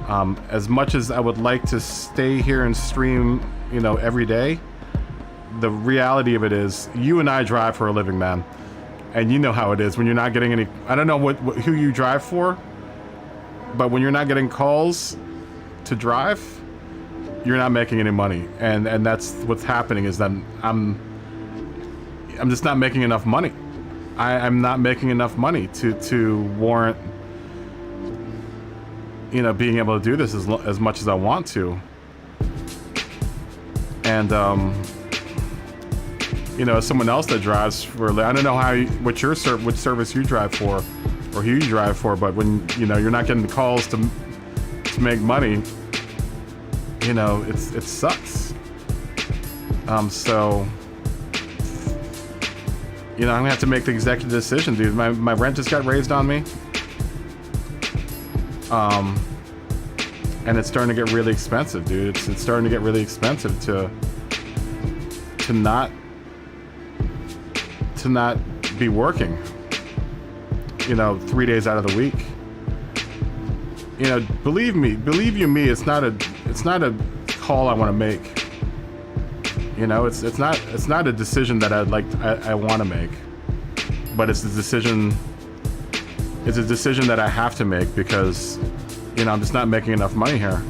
As much as I would like to stay here and stream, you know, every day, the reality of it is you and I drive for a living, man. And you know how it is when you're not getting any, I don't know who you drive for, but when you're not getting calls to drive, you're not making any money. And that's what's happening, is that I'm just not making enough money. I'm not making enough money to warrant, you know, being able to do this as much as I want to. And you know, as someone else that drives for, I don't know which service you drive for, or who you drive for, but when, you know, you're not getting the calls to make money, you know, it sucks. So, you know, I'm gonna have to make the executive decision, dude. My rent just got raised on me. And it's starting to get really expensive, dude. It's starting to get really expensive to not be working, you know, 3 days out of the week. You know, believe you me, it's not a call I want to make. You know, it's not a decision that I want to make, but it's a decision that I have to make because, you know, I'm just not making enough money here.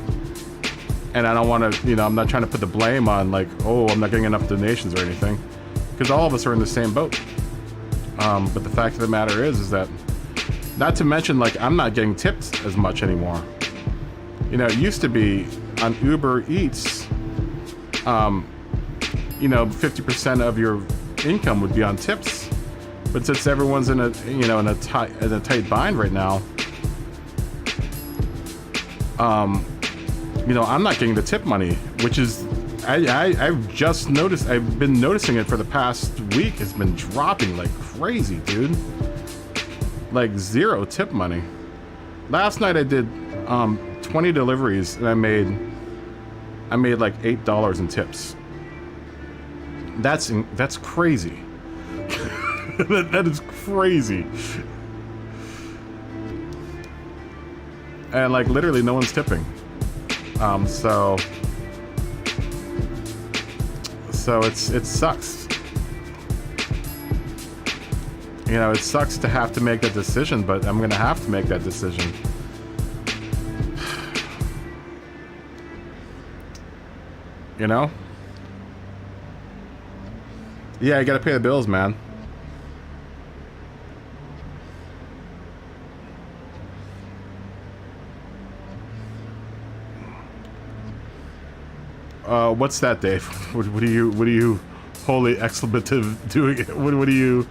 And I don't want to, you know, I'm not trying to put the blame on, like, oh, I'm not getting enough donations or anything, because all of us are in the same boat. But the fact of the matter is that, not to mention, like, I'm not getting tipped as much anymore. You know, it used to be on Uber Eats, you know, 50% of your income would be on tips. But since everyone's in a tight bind right now, you know, I'm not getting the tip money, which is, I've just noticed, I've been noticing it for the past week. It's been dropping like crazy, dude. Like zero tip money. Last night I did 20 deliveries and I made like $8 in tips. That's crazy. that is crazy. And like literally no one's tipping. So it sucks. You know, it sucks to have to make that decision, but I'm gonna have to make that decision. You know? Yeah, you gotta pay the bills, man. What's that, Dave? What are you holy expletive doing? What are you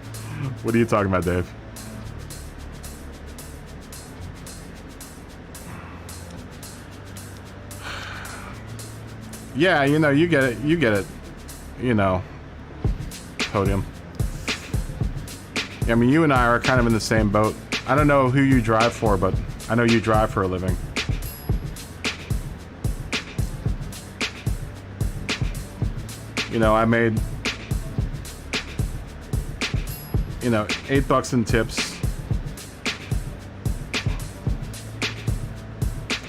talking about, Dave? Yeah, you know, you get it, you know, Podium. I mean, you and I are kind of in the same boat. I don't know who you drive for, but I know you drive for a living. You know, I made, you know, $8 in tips.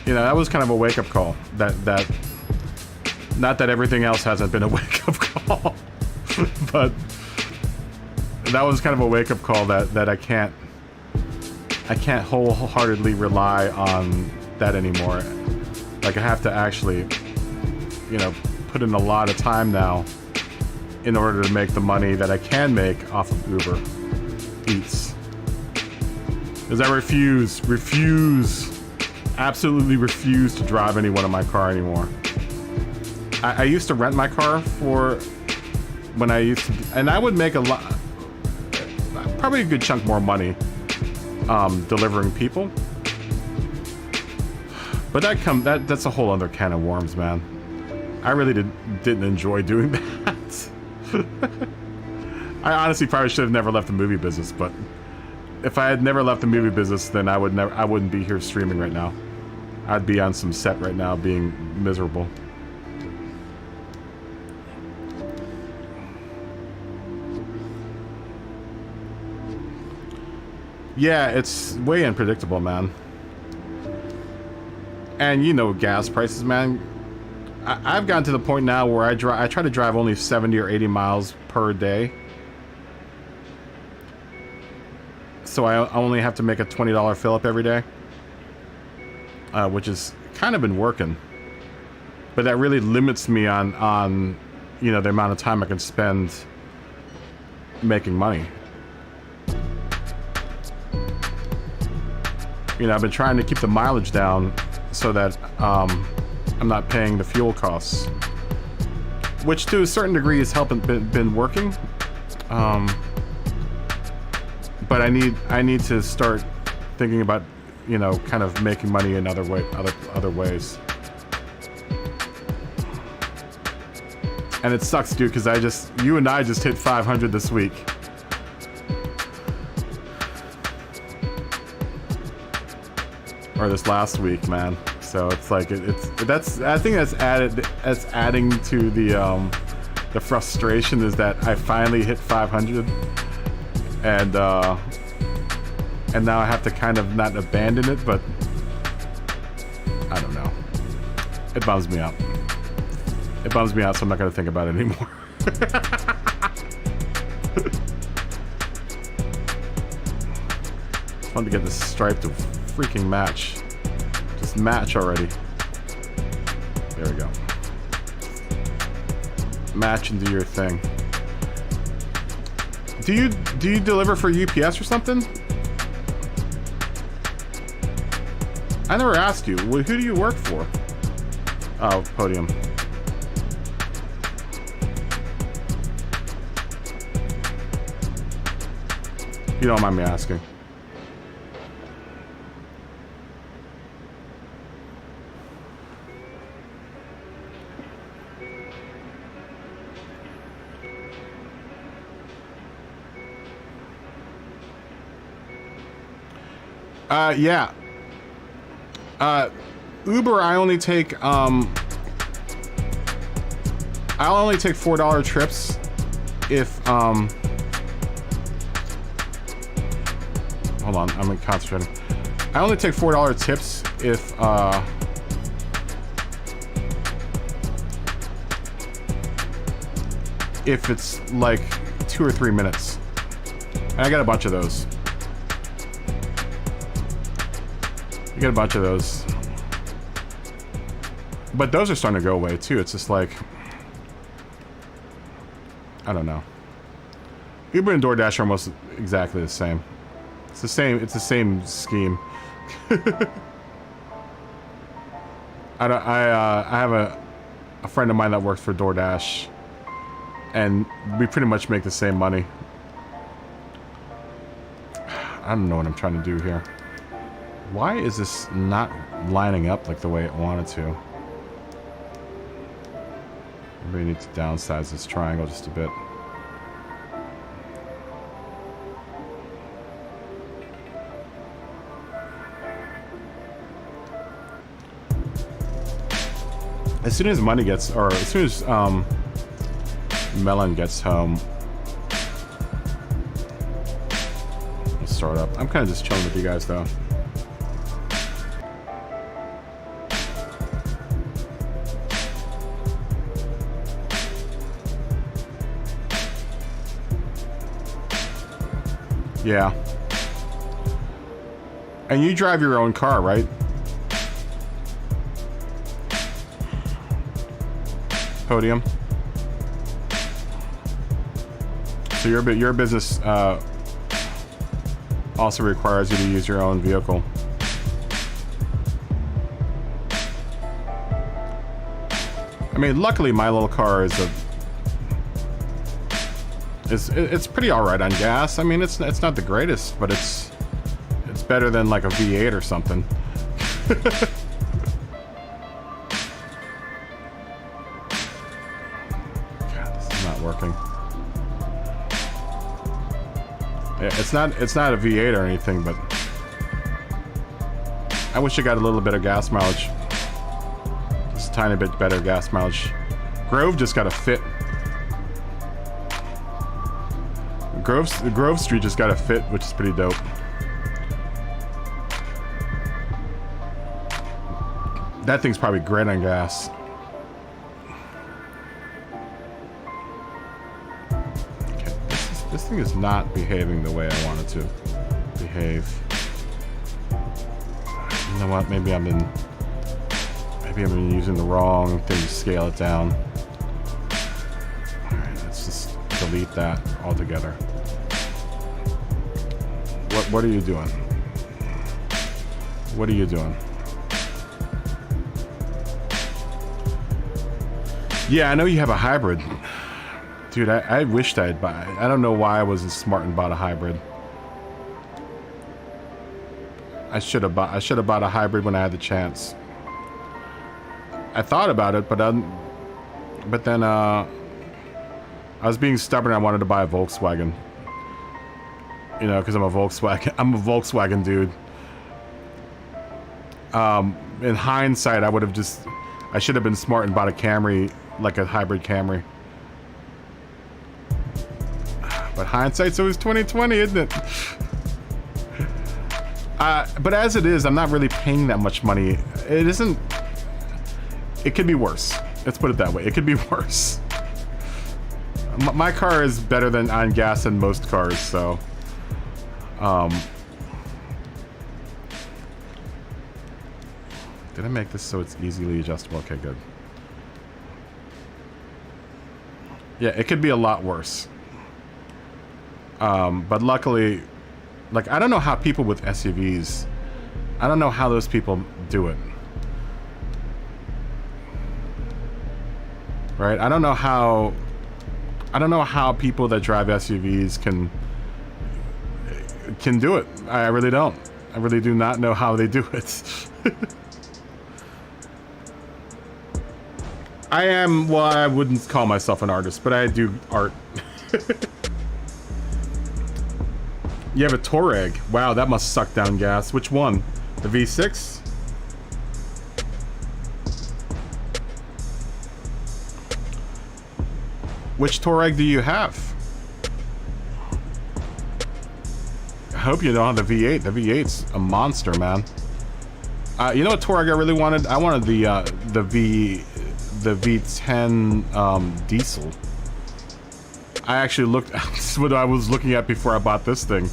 You know, that was kind of a wake-up call. That not that everything else hasn't been a wake-up call, but that was kind of a wake-up call that I can't wholeheartedly rely on that anymore. Like, I have to actually, you know, put in a lot of time now in order to make the money that I can make off of Uber Eats. Because I absolutely refuse to drive anyone in my car anymore. I used to rent my car for when I used to, and I would make a lot, probably a good chunk more money delivering people. But that's a whole other can of worms, man. I really didn't enjoy doing that. I honestly probably should have never left the movie business, but if I had never left the movie business, then I wouldn't be here streaming right now. I'd be on some set right now being miserable. Yeah, it's way unpredictable, man. And you know gas prices, man. I've gotten to the point now where I try to drive only 70 or 80 miles per day. So I only have to make a $20 fill up every day. Which has kind of been working. But that really limits me on you know, the amount of time I can spend making money. You know, I've been trying to keep the mileage down so that I'm not paying the fuel costs, which to a certain degree has been working. But I need to start thinking about, you know, kind of making money in other ways. And it sucks, dude, because you and I just hit 500 this week. Or this last week, man. So it's like I think that's adding to the frustration is that I finally hit 500, and now I have to kind of not abandon it, but I don't know. It bums me out. It bums me out, so I'm not gonna think about it anymore. It's fun to get this stripe to freaking match. Just match already. There we go. Match and do your thing. Do you deliver for UPS or something? I never asked you. Who do you work for? Oh, Podium. You don't mind me asking. Yeah. Uber, I only take $4 trips if hold on, I'm concentrating. I only take $4 tips if it's like 2 or 3 minutes. And I got a bunch of those. I got a bunch of those. But those are starting to go away too. It's just like, I don't know. Uber and DoorDash are almost exactly the same. It's the same scheme. I have a friend of mine that works for DoorDash, and we pretty much make the same money. I don't know what I'm trying to do here. Why is this not lining up like the way it wanted to? Maybe I need to downsize this triangle just a bit. As soon as money gets, or as soon as Melon gets home, let's start up. I'm kind of just chilling with you guys though. Yeah. And you drive your own car, right? Podium. So your business also requires you to use your own vehicle. I mean, luckily my little car is it's pretty all right on gas. I mean, it's not the greatest, but it's better than like a V8 or something. Working. Yeah, it's not a V8 or anything, but I wish it got a little bit of gas mileage. Just a tiny bit better gas mileage. Grove just got a fit. Grove Street just got a fit, which is pretty dope. That thing's probably great on gas. This thing is not behaving the way I want it to behave. You know what? Maybe I've been using the wrong thing to scale it down. All right, let's just delete that altogether. What are you doing? What are you doing? Yeah, I know you have a hybrid. Dude, I wished I'd buy. I don't know why I wasn't smart and bought a hybrid. I should have bought a hybrid when I had the chance. I thought about it, but then I was being stubborn. I wanted to buy a Volkswagen. You know, because I'm a Volkswagen dude. In hindsight, I should have been smart and bought a Camry, like a hybrid Camry. But hindsight's always 20/20, isn't it? But as it is, I'm not really paying that much money. It isn't. It could be worse. Let's put it that way. It could be worse. My car is better than on gas than most cars, so. Did I make this so it's easily adjustable? Okay, good. Yeah, it could be a lot worse. But luckily, like, I don't know how people with SUVs, I don't know how those people do it. Right? I don't know how people that drive SUVs can do it. I really don't. I really do not know how they do it. Well, I wouldn't call myself an artist, but I do art. You have a Touareg. Wow, that must suck down gas. Which one? The V6? Which Touareg do you have? I hope you don't have the V8. The V8's a monster, man. You know what Touareg I really wanted? I wanted the V10 diesel. I actually looked. This is what I was looking at before I bought this thing.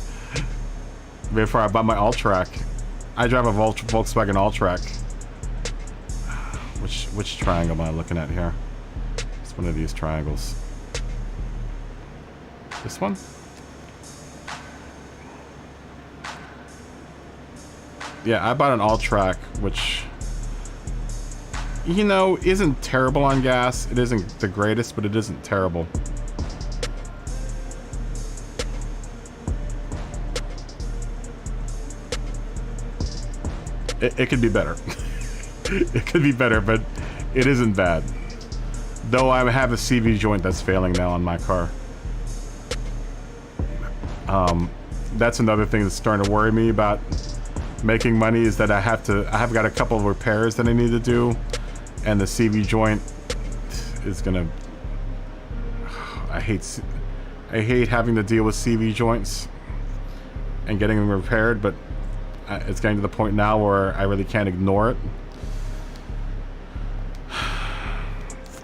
Before I bought my Alltrack. I drive a Volkswagen Alltrack. Which triangle am I looking at here? It's one of these triangles. This one? Yeah, I bought an Alltrack, which, you know, isn't terrible on gas. It isn't the greatest, but it isn't terrible. It could be better. It could be better, but it isn't bad. Though I have a CV joint that's failing now on my car. That's another thing that's starting to worry me about making money, is that I have got a couple of repairs that I need to do, and the CV joint is gonna. I hate having to deal with CV joints and getting them repaired, but it's getting to the point now where I really can't ignore it.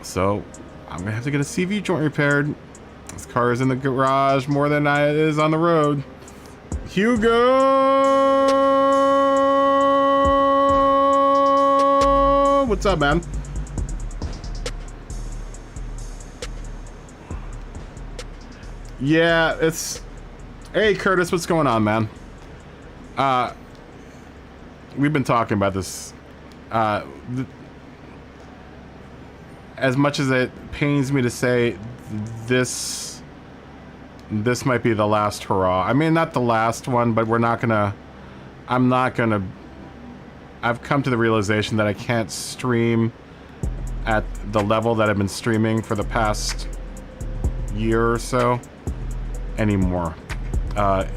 So I'm gonna have to get a CV joint repaired. This car is in the garage more than it is on the road. Hugo! What's up, man? Yeah, it's... Hey, Curtis, what's going on, man? We've been talking about this. As much as it pains me to say, this might be the last hurrah. I mean, not the last one, but we're not gonna... I'm not gonna... I've come to the realization that I can't stream at the level that I've been streaming for the past year or so anymore. I've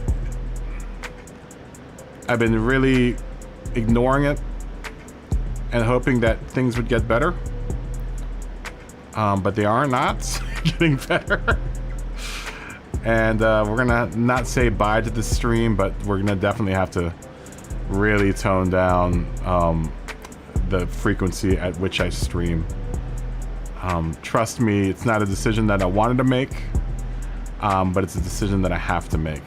been really ignoring it and hoping that things would get better. But they are not getting better. And we're gonna not say bye to the stream, but we're gonna definitely have to really tone down the frequency at which I stream. Trust me, it's not a decision that I wanted to make, but it's a decision that I have to make.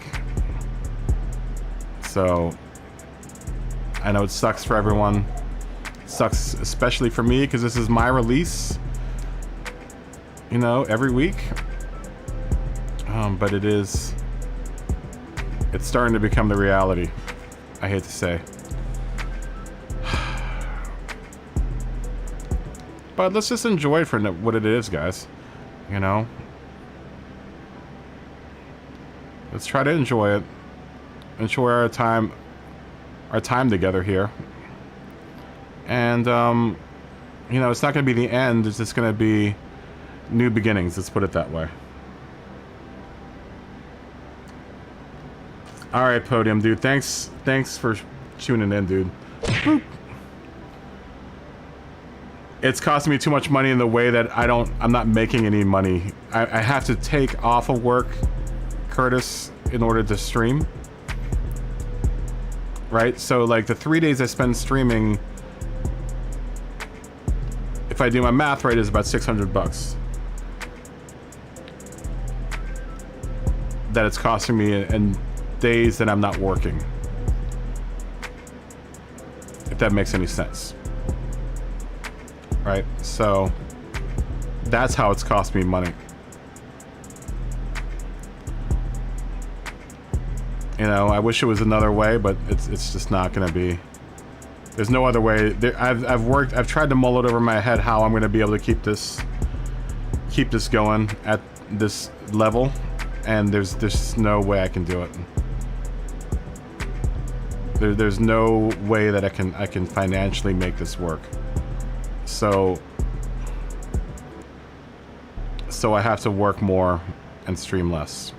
So I know it sucks for everyone. It sucks especially for me because this is my release, you know, every week. But it's starting to become the reality, I hate to say. But let's just enjoy it for what it is, guys. You know? Let's try to enjoy it. Enjoy our time together here. And, you know, it's not going to be the end. It's just going to be new beginnings. Let's put it that way. All right, Podium, dude. Thanks for tuning in, dude. Boop. It's costing me too much money in the way that I'm not making any money. I have to take off of work, Curtis, in order to stream. Right? So, like, the 3 days I spend streaming, if I do my math right, is about $600 that it's costing me in days that I'm not working. If that makes any sense. Right? So that's how it's cost me money. You know, I wish it was another way, but it's just not gonna be. There's no other way. I've tried to mull it over my head how I'm gonna be able to keep this going at this level, and there's no way I can do it. There's no way that I can financially make this work. So I have to work more and stream less.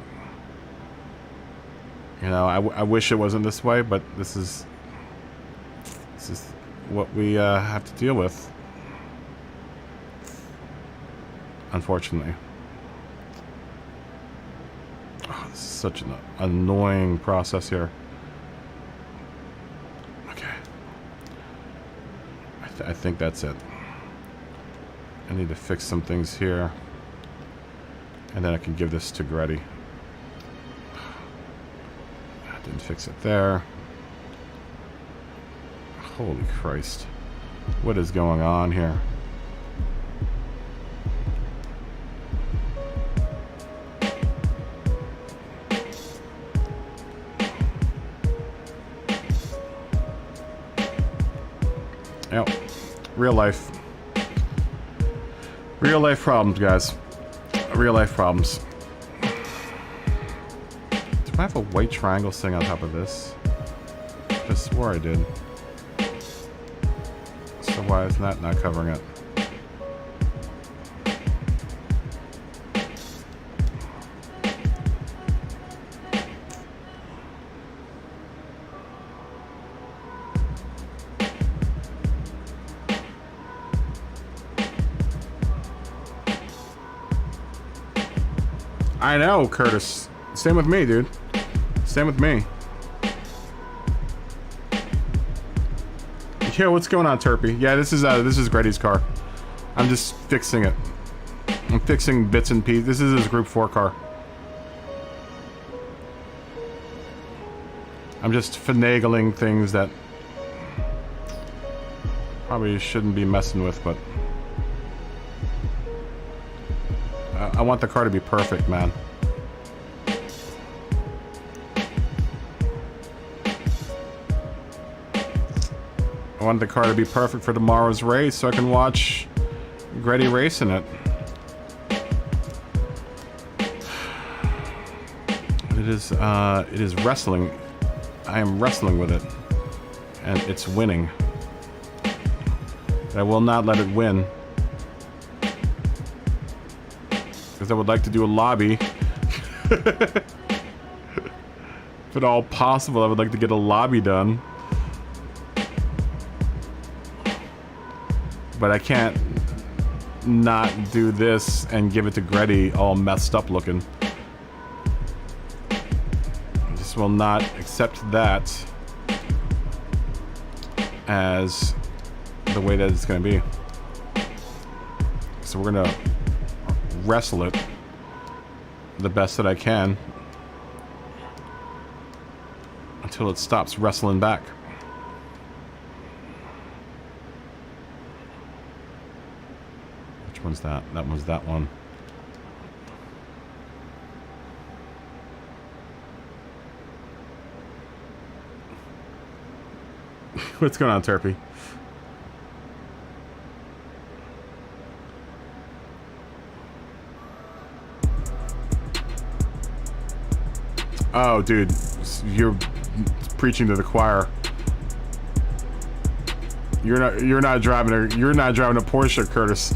You know, I wish it wasn't this way, but this is what we have to deal with, unfortunately. Oh, this is such an annoying process here. Okay. I think that's it. I need to fix some things here, and then I can give this to Gretty. I didn't fix it there. Holy Christ. What is going on here? Yep. Real life. Real life problems, guys. Real life problems. Do I have a white triangle sitting on top of this? I swore I did. So why is that not covering it? I know, Curtis. Same with me, dude. Same with me. Yo, what's going on, Turpy? Yeah, this is Gretty's car. I'm just fixing it. I'm fixing bits and pieces. This is his Group 4 car. I'm just finagling things that probably shouldn't be messing with, but I want the car to be perfect, man. I want the car to be perfect for tomorrow's race so I can watch Gretty racing it. It is wrestling. I am wrestling with it. And it's winning. I will not let it win. Because I would like to do a lobby. If at all possible, I would like to get a lobby done. But I can't not do this and give it to Gretty all messed up looking. I just will not accept that as the way that it's going to be. So we're going to wrestle it the best that I can until it stops wrestling back. Which one's that? That one's that one. What's going on, Turpy? Oh, dude, you're preaching to the choir. You're not driving a Porsche, Curtis.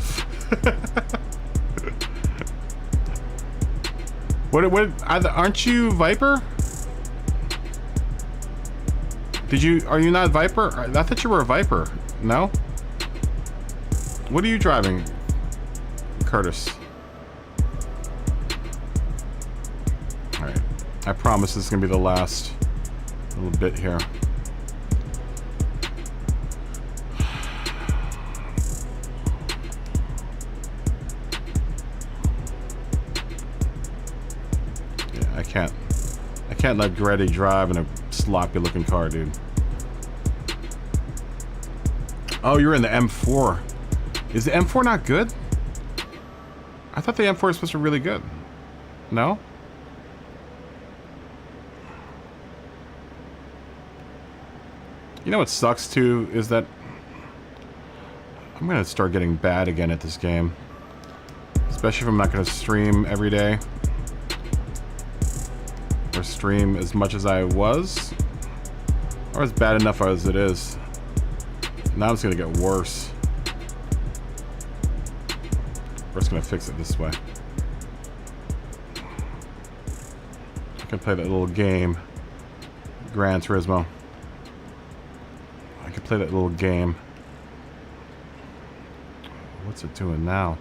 What aren't you Viper? Are you not Viper? I thought you were a Viper. No? What are you driving, Curtis? Alright. I promise this is gonna be the last little bit here. Yeah, I can't let Gretty drive in a sloppy looking car, dude. Oh, you're in the M4. Is the M4 not good? I thought the M4 was supposed to be really good. No? You know what sucks too is that I'm gonna start getting bad again at this game. Especially if I'm not gonna stream every day. Or stream as much as I was. Or as bad enough as it is. Now it's gonna get worse. We're just gonna fix it this way. I can play that little game. Gran Turismo. I can play that little game. What's it doing now?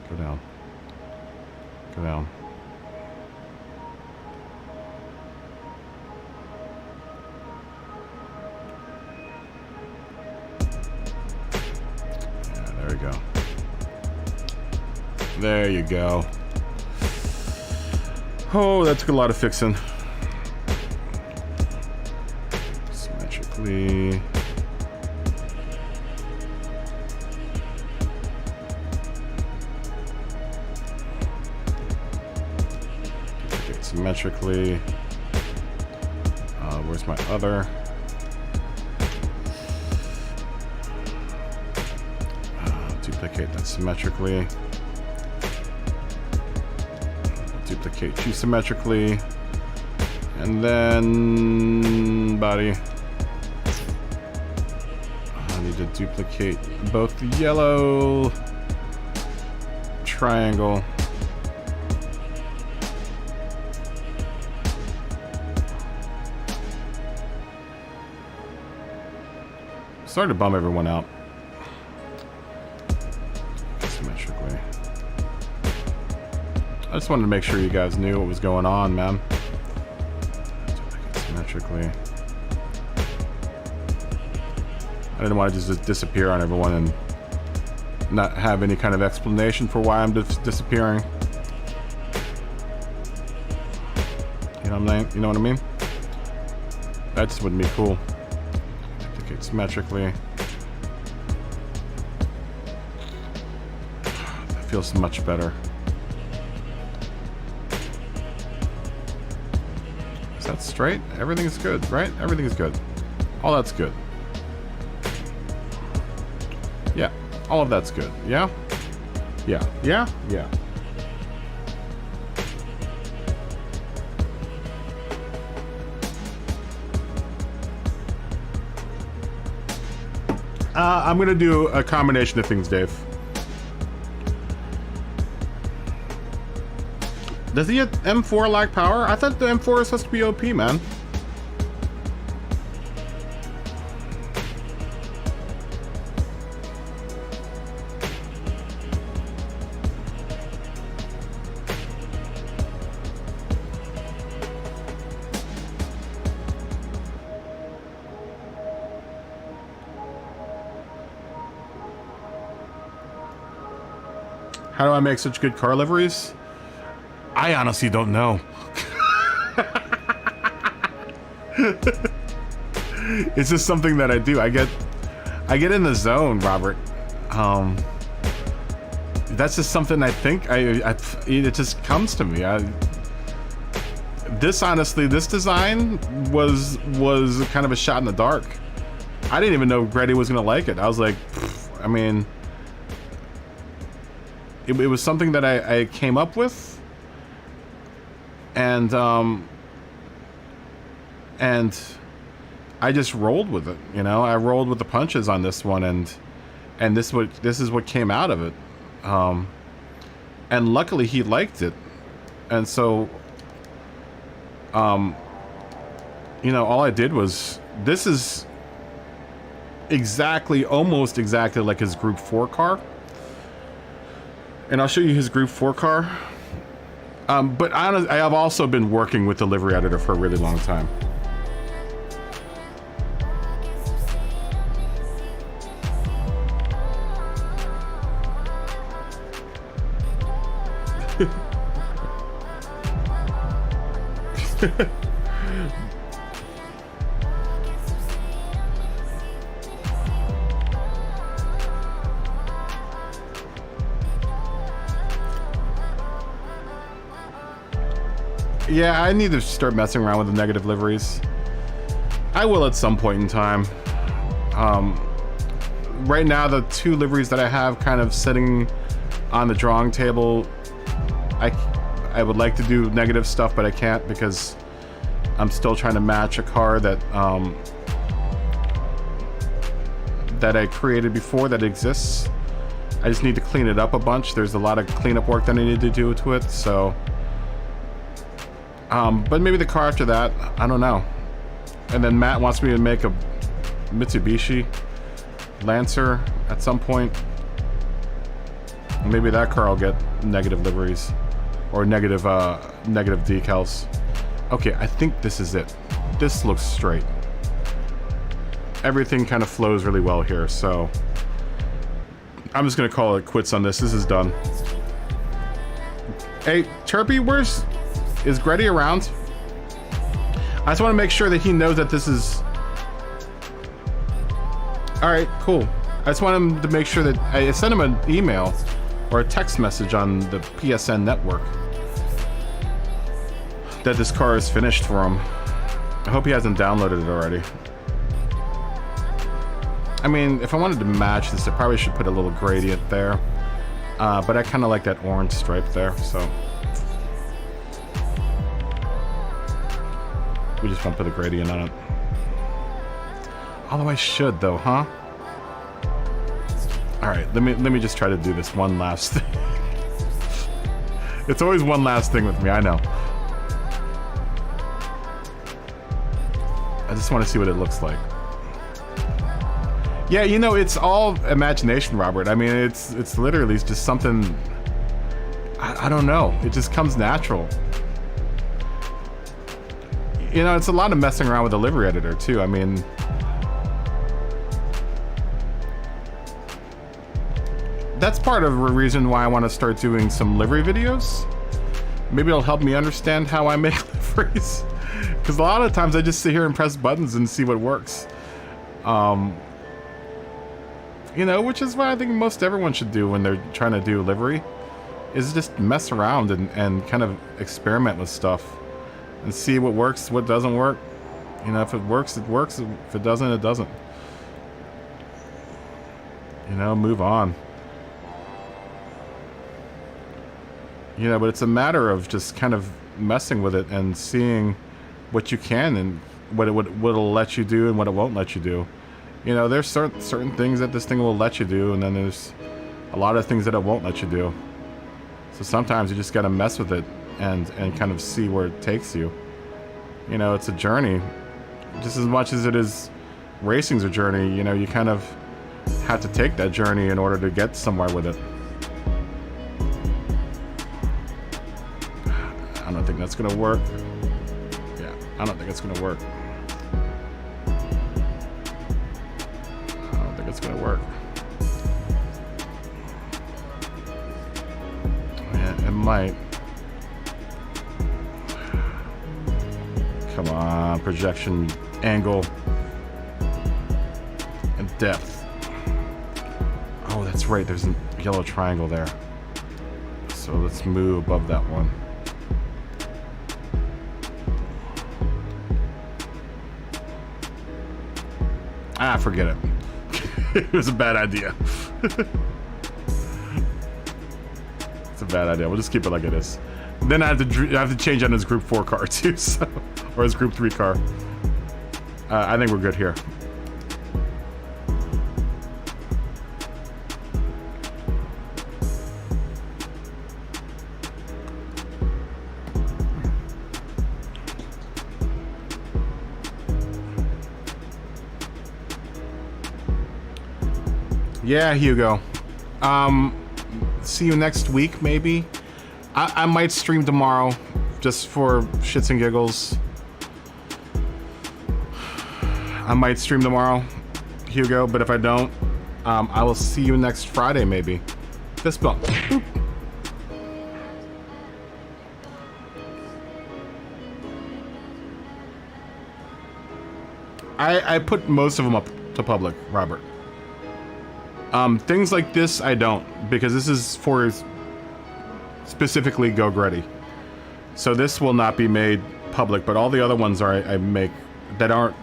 Go down. Go down. Yeah, there we go. There you go. Oh, that took a lot of fixing. Symmetrically. Symmetrically. Where's my other? Duplicate that symmetrically. Duplicate you symmetrically. And then body. I need to duplicate both the yellow triangle. Starting to bum everyone out. symmetrically. I just wanted to make sure you guys knew what was going on, man. Symmetrically. I didn't want to just disappear on everyone and not have any kind of explanation for why I'm disappearing. You know what I mean? You know what I mean? That just wouldn't be cool. Duplicate symmetrically. That feels much better. Is that straight? Everything's good, right? Everything's good. All that's good. Yeah, all of that's good. Yeah? Yeah. Yeah? Yeah. I'm gonna do a combination of things, Dave. Does the M4 lack power? I thought the M4 is supposed to be OP, man. How do I make such good car liveries? I honestly don't know. It's just something that I do. I get in the zone, Robert. That's just something I think it just comes to me. This design was kind of a shot in the dark. I didn't even know Grady was gonna like it. I was like, I mean, it was something that I came up with. And I just rolled with it, you know. I rolled with the punches on this one, and this is what came out of it. And luckily he liked it, and so you know, all I did was, this is almost exactly like his Group 4 car, and I'll show you his Group 4 car. But I have also been working with the livery editor for a really long time. Yeah, I need to start messing around with the negative liveries. I will at some point in time. Right now, the two liveries that I have kind of sitting on the drawing table, I would like to do negative stuff, but I can't because I'm still trying to match a car that that I created before that exists. I just need to clean it up a bunch. There's a lot of cleanup work that I need to do to it, so... but maybe the car after that, I don't know. And then Matt wants me to make a Mitsubishi Lancer at some point. Maybe that car will get negative liveries or negative decals. Okay, I think this is it. This looks straight. Everything kind of flows really well here, so I'm just gonna call it quits on this. This is done. Hey, Chirpy, is Grady around? I just want to make sure that he knows that this is... Alright, cool. I just want him to make sure that... I sent him an email or a text message on the PSN network that this car is finished for him. I hope he hasn't downloaded it already. I mean, if I wanted to match this, I probably should put a little gradient there. But I kind of like that orange stripe there, so... We just won't put a gradient on it. Although I should, though, huh? All right, let me just try to do this one last thing. It's always one last thing with me, I know. I just want to see what it looks like. Yeah, you know, it's all imagination, Robert. I mean, it's literally just something. I don't know. It just comes natural. You know, it's a lot of messing around with the livery editor too. I mean, that's part of the reason why I want to start doing some livery videos. Maybe it'll help me understand how I make liveries. Because a lot of times I just sit here and press buttons and see what works. You know, which is what I think most everyone should do when they're trying to do livery. Is just mess around and kind of experiment with stuff. And see what works, what doesn't work. You know, if it works, it works. If it doesn't, it doesn't. You know, move on. You know, but it's a matter of just kind of messing with it and seeing what you can and what it'll let you do and what it won't let you do. You know, there's certain things that this thing will let you do, and then there's a lot of things that it won't let you do. So sometimes you just gotta mess with it and kind of see where it takes you. You know, it's a journey. Just as much as it is racing's a journey, you know, you kind of have to take that journey in order to get somewhere with it. I don't think that's gonna work. Yeah, I don't think it's gonna work. I don't think it's gonna work. Yeah, it might. Come on, projection, angle, and depth. Oh, that's right, there's a yellow triangle there. So let's move above that one. Ah, forget it. It was a bad idea. It's a bad idea. We'll just keep it like it is. Then I have to change on his Group 4 car too, so, or his Group 3 car. I think we're good here. Yeah, Hugo. See you next week, maybe. I might stream tomorrow, just for shits and giggles. I might stream tomorrow, Hugo, but if I don't, I will see you next Friday, maybe. Fist bump. Boop. I put most of them up to public, Robert. Things like this, I don't, because this is for specifically Go Gretty. So this will not be made public, but all the other ones I make that aren't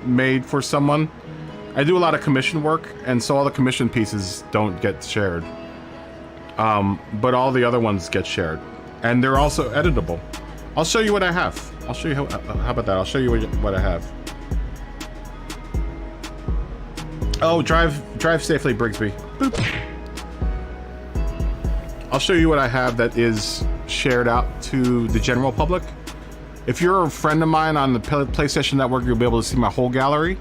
made for someone. I do a lot of commission work, and so all the commission pieces don't get shared. But all the other ones get shared. And they're also editable. I'll show you what I have. I'll show you how about that? I'll show you what I have. Oh, drive safely, Brigsby. Boop. I'll show you what I have that is shared out to the general public. If you're a friend of mine on the PlayStation Network, you'll be able to see my whole gallery.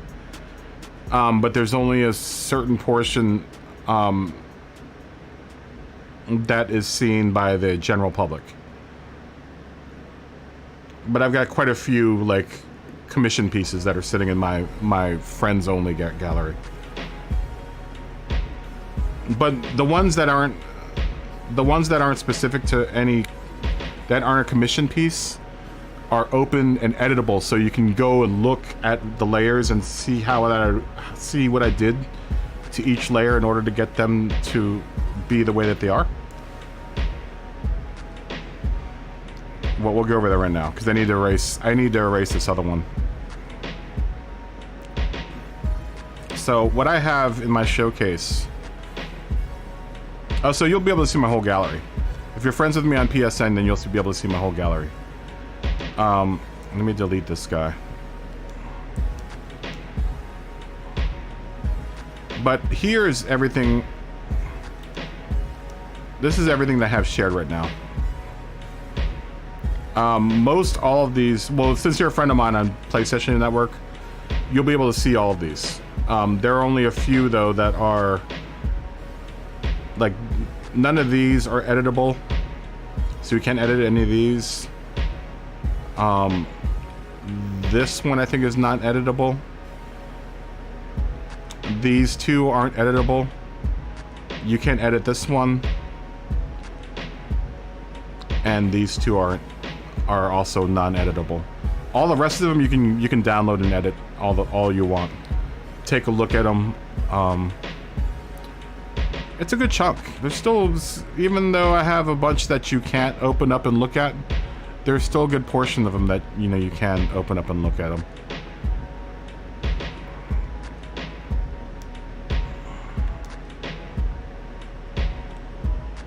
But there's only a certain portion that is seen by the general public. But I've got quite a few like commission pieces that are sitting in my friends only gallery. But the ones that aren't specific to any, that aren't a commission piece, are open and editable, so you can go and look at the layers and see see what I did to each layer in order to get them to be the way that they are. Well, we'll go over there right now because I need to erase this other one. So what I have in my showcase. Oh, so you'll be able to see my whole gallery. If you're friends with me on PSN, then you'll be able to see my whole gallery. Let me delete this guy. But here's everything. This is everything that I have shared right now. Most all of these, well, since you're a friend of mine on PlayStation Network, you'll be able to see all of these. There are only a few though that are like none of these are editable, so you can't edit any of these. This one I think is not editable. These two aren't editable. You can't edit this one, and these two are also non-editable. All the rest of them you can download and edit all you want. Take a look at them. It's a good chunk. There's still, even though I have a bunch that you can't open up and look at, there's still a good portion of them that you can open up and look at them.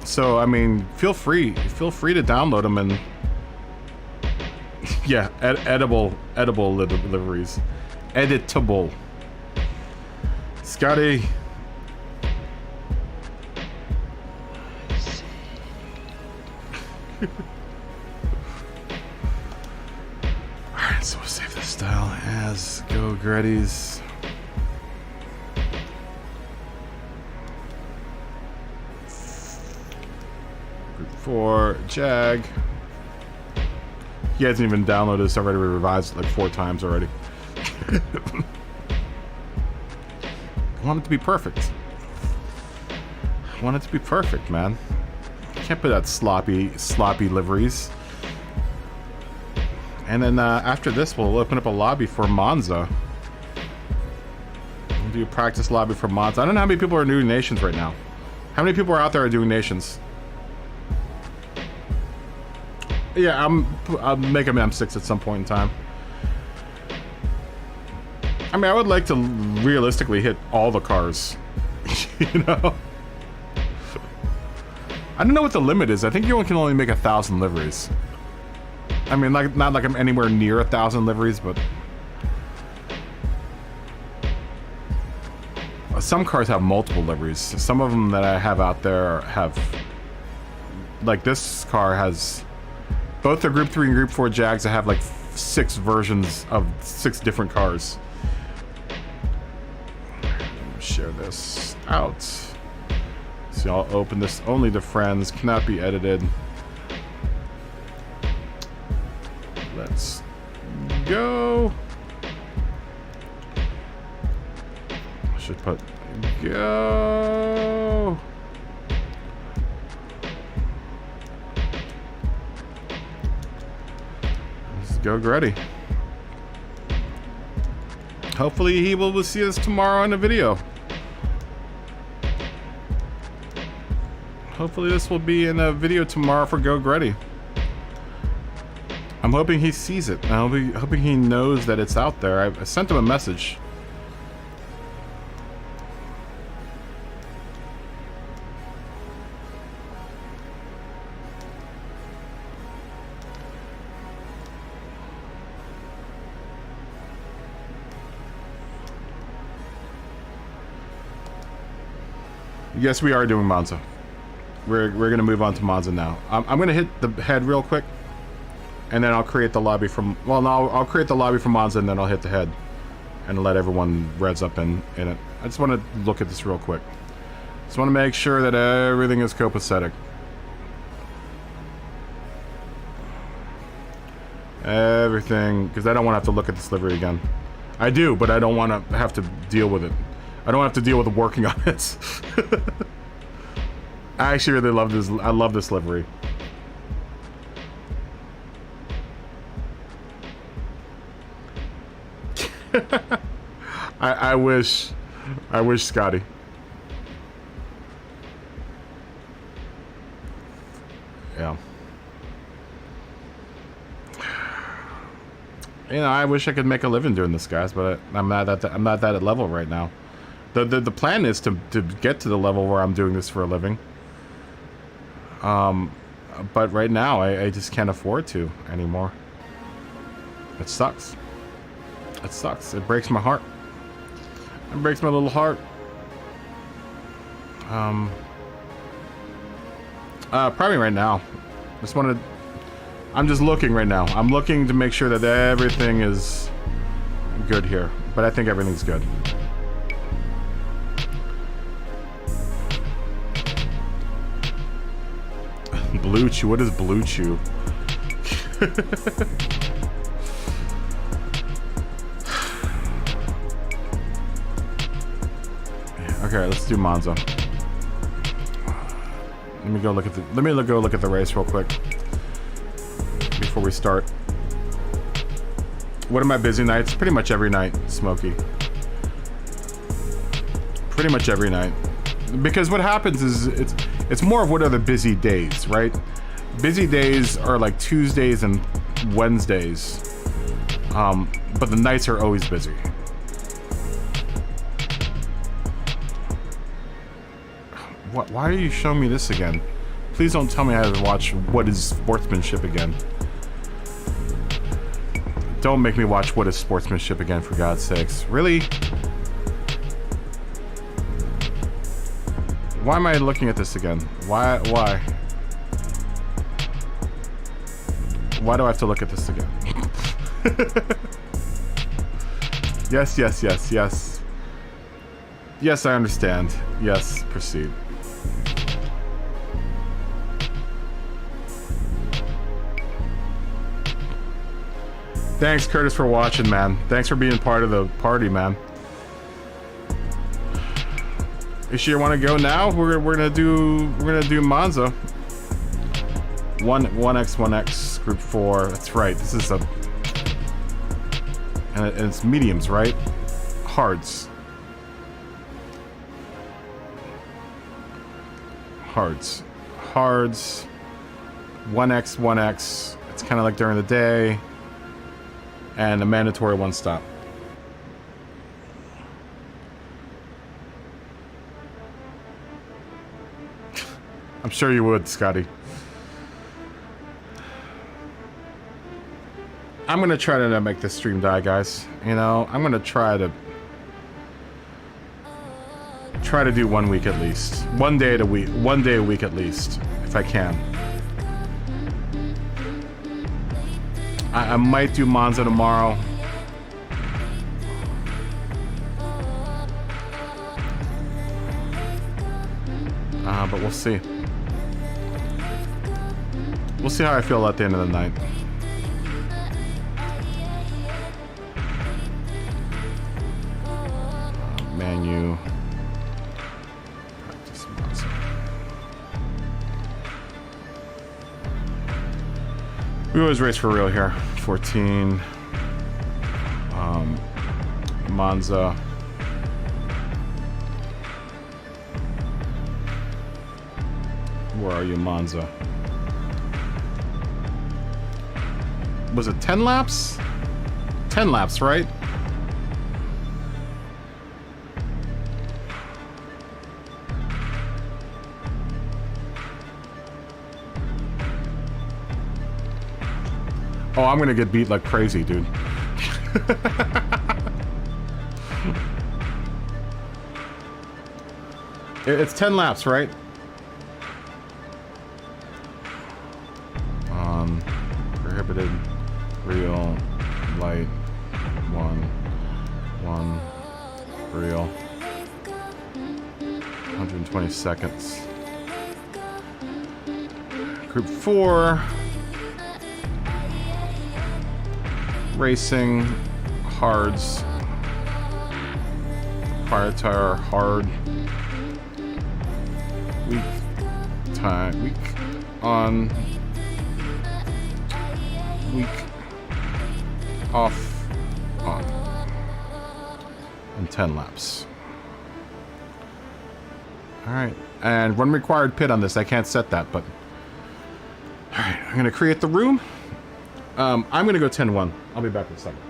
So I mean, feel free to download them and yeah, edible liveries, editable. Scotty. Alright, so we'll save this style as Go Gretty's. Group 4 Jag. He hasn't even downloaded this already. We revised it like 4 times already. I want it to be perfect. I want it to be perfect, man. Can't put out sloppy liveries. And then after this, we'll open up a lobby for Monza. We'll do a practice lobby for Monza. I don't know how many people are doing nations right now. How many people are out there are doing nations? Yeah, I'll make them M6 at some point in time. I mean, I would like to realistically hit all the cars. You know? I don't know what the limit is. I think you can only make 1,000 liveries. I mean, like, not like I'm anywhere near 1,000 liveries, but some cars have multiple liveries. Some of them that I have out there have, like this car has both the Group 3 and Group 4 Jags that have like 6 versions of 6 different cars. Share this out. So I'll open this only to friends, cannot be edited. Let's go. I should put go. Let's go, Gretty. Hopefully he will see us tomorrow in a video. Hopefully this will be in a video tomorrow for Go Gretty. I'm hoping he sees it. I'll be hoping he knows that it's out there. I sent him a message. Yes, we are doing Monza. We're gonna move on to Monza now. I'm gonna hit the head real quick, and then I'll create the lobby from. Well, no, I'll create the lobby from Monza, and then I'll hit the head, and let everyone res up in it. I just want to look at this real quick. Just want to make sure that everything is copacetic. Everything, because I don't want to have to look at this livery again. I do, but I don't want to have to deal with it. I don't have to deal with working on it. I actually really love this. I love this livery. I wish Scotty. Yeah. You know, I wish I could make a living doing this, guys, but I'm not that level right now. The plan is to get to the level where I'm doing this for a living. But right now I just can't afford to anymore. It sucks. It sucks. It breaks my heart. It breaks my little heart. Probably right now. I'm just looking right now. I'm looking to make sure that everything is good here. but I think everything's good. Blue Chew, what is Blue Chew? Okay, let's do Monza. Let me go look at the race real quick before we start. What are my busy nights? Pretty much every night, Smokey. Pretty much every night. Because what happens is it's more of what are the busy days, right? Busy days are like Tuesdays and Wednesdays. But the nights are always busy. Why are you showing me this again? Please don't tell me I have to watch What is Sportsmanship again. Don't make me watch What is Sportsmanship again, for God's sakes. Really? Why am I looking at this again? Why? Why do I have to look at this again? Yes. Yes, I understand. Yes, proceed. Thanks, Curtis, for watching, man. Thanks for being part of the party, man. You sure you want to go now? We're gonna do Monza. 1x group 4. That's right. This is a and it's mediums, right? Hards. 1x. It's kind of like during the day. And a mandatory one stop. I'm sure you would, Scotty. I'm gonna try to not make this stream die, guys. You know, I'm gonna try to do 1 week at least. 1 day a week at least, if I can. I might do Monza tomorrow. But we'll see. We'll see how I feel at the end of the night. Menu. Practice Monza. We always race for real here. 14. Monza. Where are you, Monza? Was it 10 laps? 10 laps, right? Oh, I'm gonna get beat like crazy, dude. It's 10 laps, right? Prohibited, real, light, 1, real. 120 seconds. Group 4. Racing, hards. Fire tire, hard. Week on. Week off, on. And 10 laps. Alright, and one required pit on this. I can't set that, but... Alright, I'm gonna create the room. I'm gonna go 10-1. I'll be back in a second.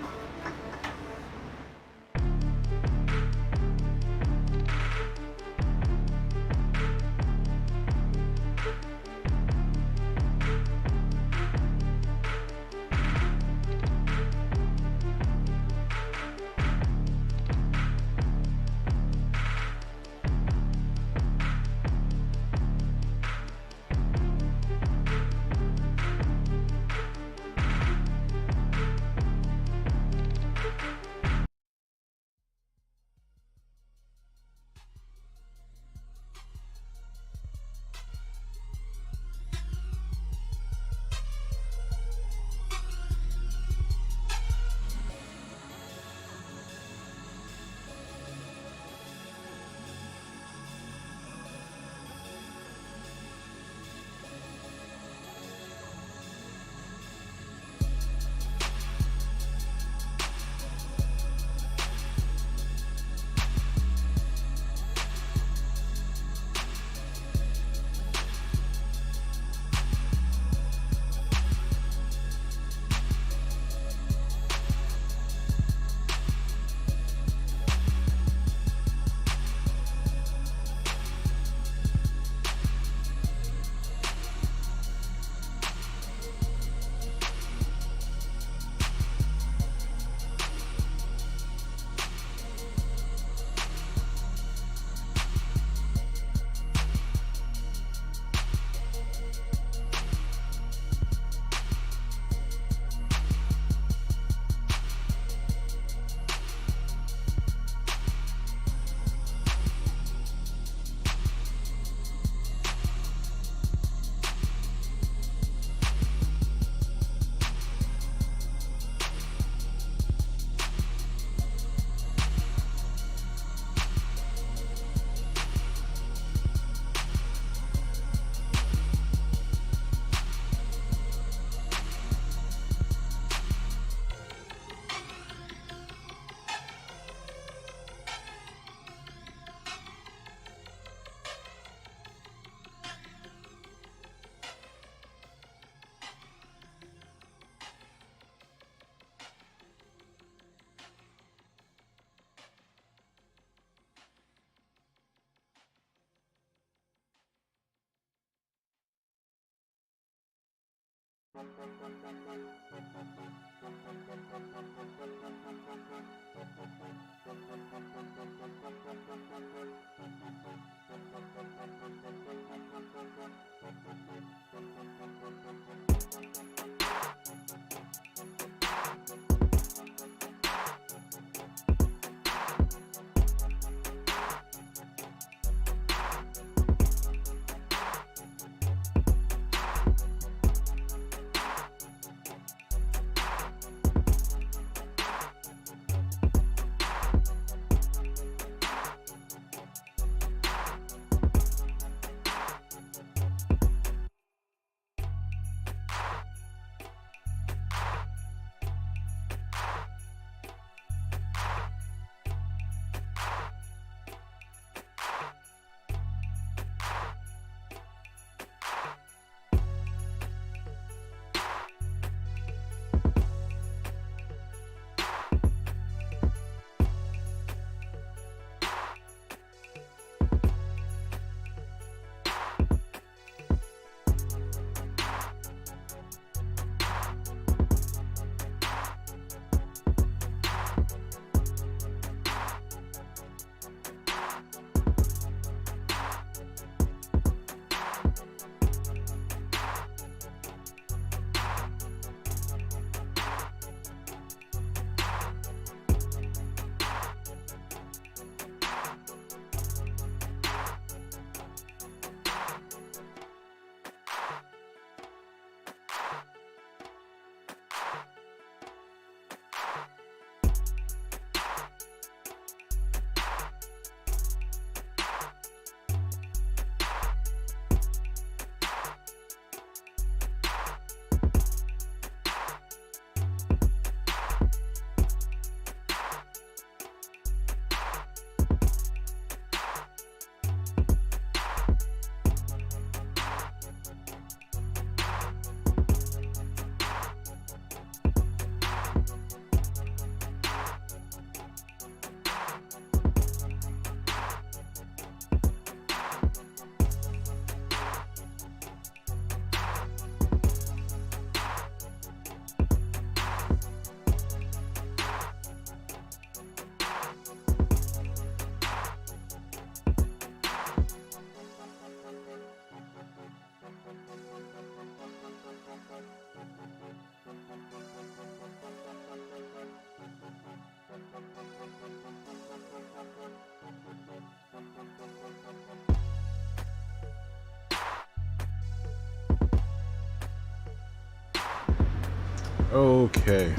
Okay.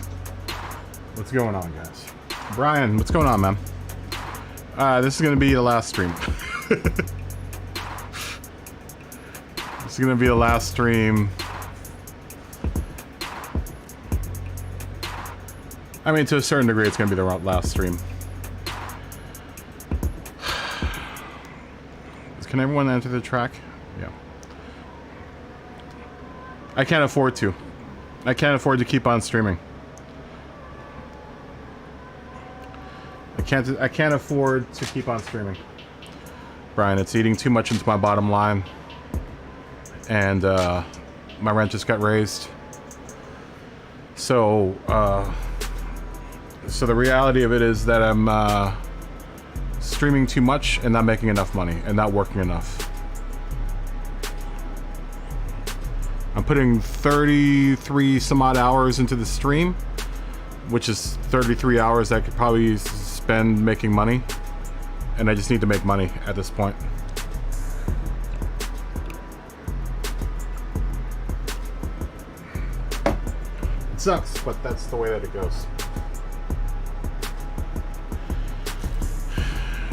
What's going on, guys? Brian, what's going on, man? This is gonna be the last stream. This is gonna be the last stream. I mean, to a certain degree, it's gonna be the last stream. Can everyone enter the track? Yeah. I can't afford to. I can't afford to keep on streaming. I can't afford to keep on streaming. Brian, it's eating too much into my bottom line. And my rent just got raised. So so the reality of it is that I'm streaming too much and not making enough money and not working enough. I'm putting 33 some odd hours into the stream, which is 33 hours I could probably spend making money, and I just need to make money at this point. It sucks, but that's the way that it goes.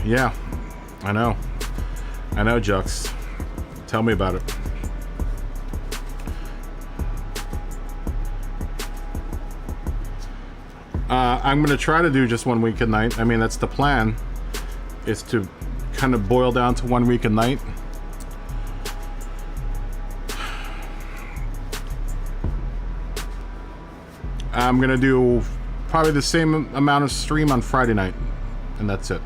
Yeah, I know, Jux. Tell me about it. I'm gonna try to do just 1 week a night. I mean, that's the plan, is to kind of boil down to 1 week a night. I'm gonna do probably the same amount of stream on Friday night, and that's it.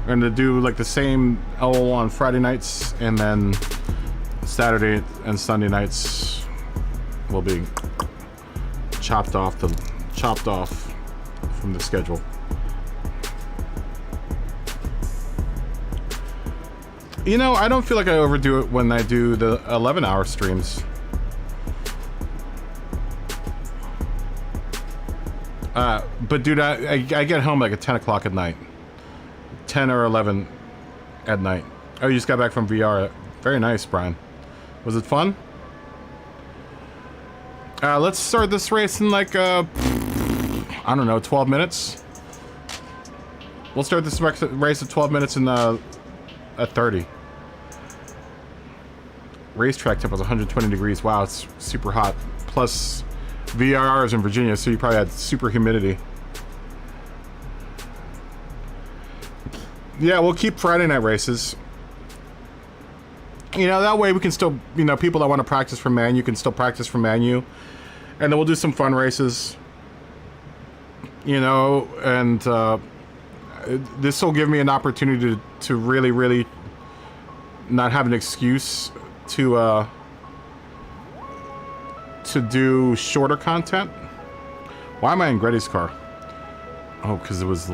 I'm gonna do like the same LOL on Friday nights, and then Saturday and Sunday nights will be chopped off from the schedule. You know, I don't feel like I overdo it when I do the 11-hour streams. But dude, I get home like at 10 o'clock at night. 10 or 11 at night. Oh, you just got back from VR. Very nice, Brian. Was it fun? Let's start this race in like, I don't know, 12 minutes? We'll start this race at 12 minutes in, at 30. Racetrack temp was 120 degrees. Wow, it's super hot. Plus, VRR is in Virginia, so you probably had super humidity. Yeah, we'll keep Friday night races. You know, that way we can still, you know, people that want to practice for Manu can still practice for Manu. And then we'll do some fun races. You know, and this will give me an opportunity to really, really not have an excuse to do shorter content. Why am I in Gretty's car? Oh, because it was...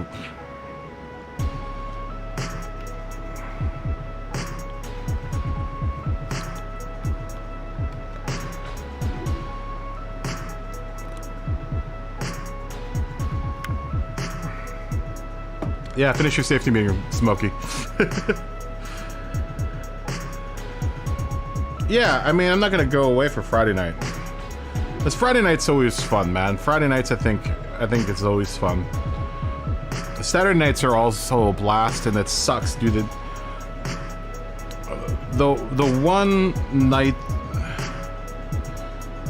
Yeah, finish your safety meeting, Smokey. Yeah, I mean, I'm not gonna go away for Friday night. Because Friday night's always fun, man. Friday nights, I think it's always fun. Saturday nights are also a blast, and it sucks, dude. The one night,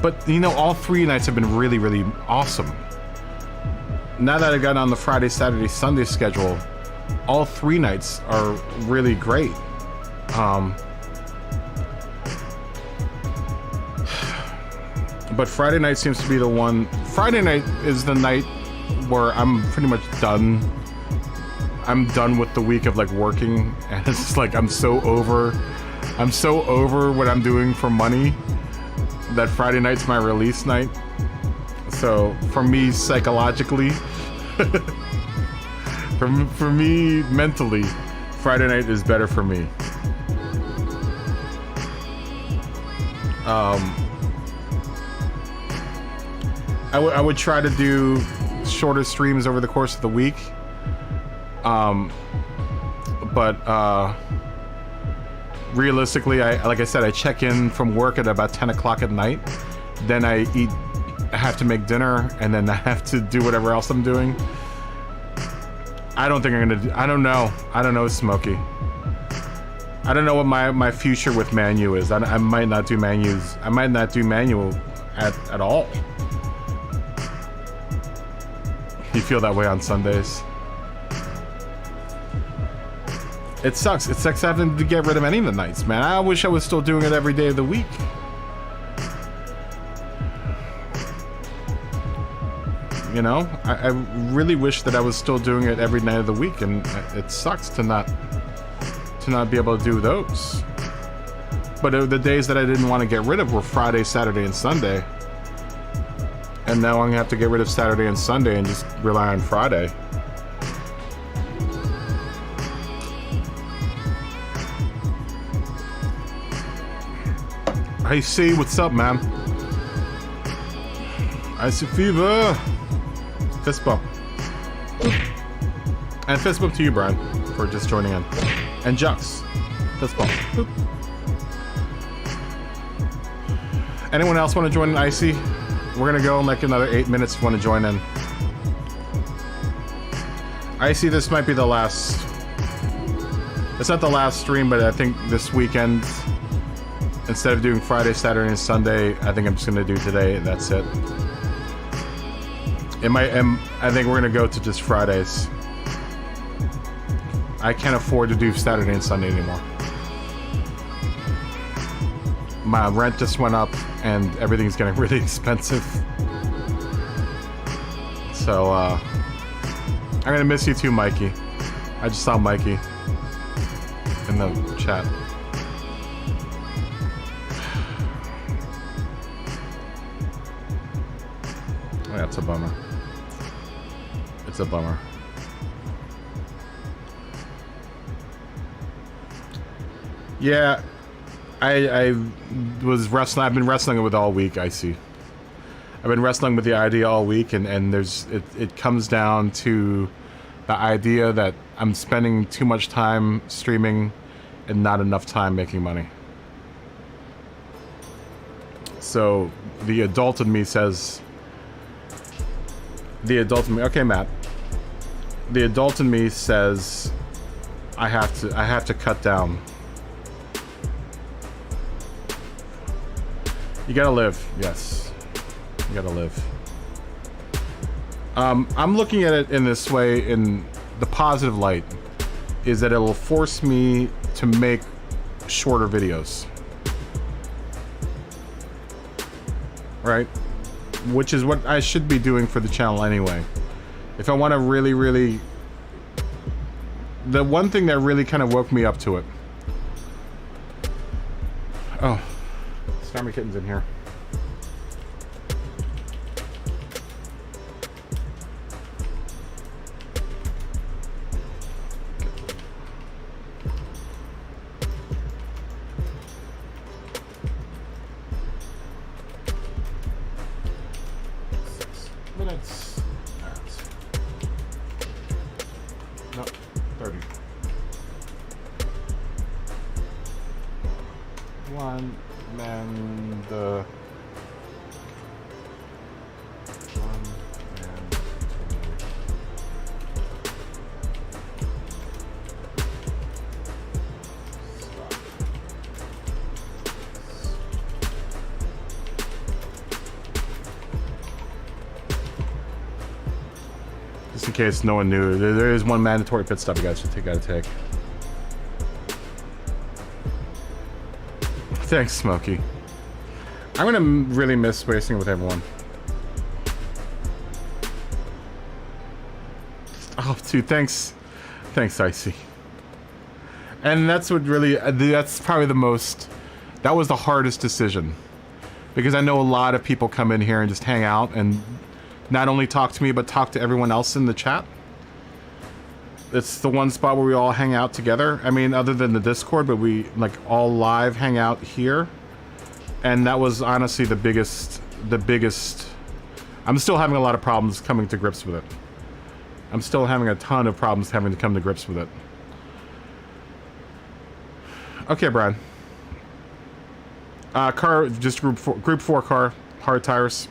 but you know, all 3 nights have been really, really awesome. Now that I got on the Friday, Saturday, Sunday schedule, all 3 nights are really great. But Friday night seems to be the one. Friday night is the night where I'm pretty much done. I'm done with the week of like working, and it's just like I'm so over what I'm doing for money that Friday night's my release night. So for me psychologically, for me mentally, Friday night is better for me. I would try to do shorter streams over the course of the week. But realistically, like I said, I check in from work at about 10 o'clock at night. Then I have to make dinner, and then I have to do whatever else I'm doing. I don't think I'm gonna I don't know, Smokey. I don't know what my future with Manu is. I might not do Manus. I might not do Manu at all. You feel that way on Sundays? It sucks. It sucks having to get rid of any of the nights, man. I wish I was still doing it every day of the week. You know, I really wish that I was still doing it every night of the week, and it sucks to not be able to do those. But the days that I didn't want to get rid of were Friday, Saturday, and Sunday. And now I'm gonna have to get rid of Saturday and Sunday and just rely on Friday. Hey C, what's up, man? Icy Fever! Fist bump. And fist bump to you, Brian, for just joining in. And Jux. Fist bump. Boop. Anyone else want to join in Icy? We're gonna go in like another 8 minutes if you want to join in. Icy, this might be the last... It's not the last stream, but I think this weekend, instead of doing Friday, Saturday, and Sunday, I think I'm just gonna do today, that's it. I think we're gonna go to just Fridays. I can't afford to do Saturday and Sunday anymore. My rent just went up and everything's getting really expensive. So, I'm gonna miss you too, Mikey. I just saw Mikey in the chat. it's a bummer. It's a bummer. Yeah, I was wrestling. I've been wrestling with all week. I see. I've been wrestling with the idea all week, and it comes down to the idea that I'm spending too much time streaming and not enough time making money. So the adult in me says, okay, Matt. The adult in me says, I have to cut down. You gotta live, yes. You gotta live. I'm looking at it in this way, in the positive light, is that it'll force me to make shorter videos. Right? Which is what I should be doing for the channel anyway. If I want to really... The one thing that really kind of woke me up to it. Oh. Stormy Kitten's in here. In case no one knew, there is one mandatory pit stop you guys gotta take. Thanks, Smokey. I'm gonna really miss racing with everyone. Oh, dude, thanks, Icy. And that's what really, that's probably the most, that was the hardest decision. Because I know a lot of people come in here and just hang out and not only talk to me, but talk to everyone else in the chat. It's the one spot where we all hang out together. I mean, other than the Discord, but we, like, all live hang out here. And that was honestly the biggest... I'm still having a lot of problems coming to grips with it. I'm still having a ton of problems having to come to grips with it. Okay, Brian. Car, just group 4 car, hard tires.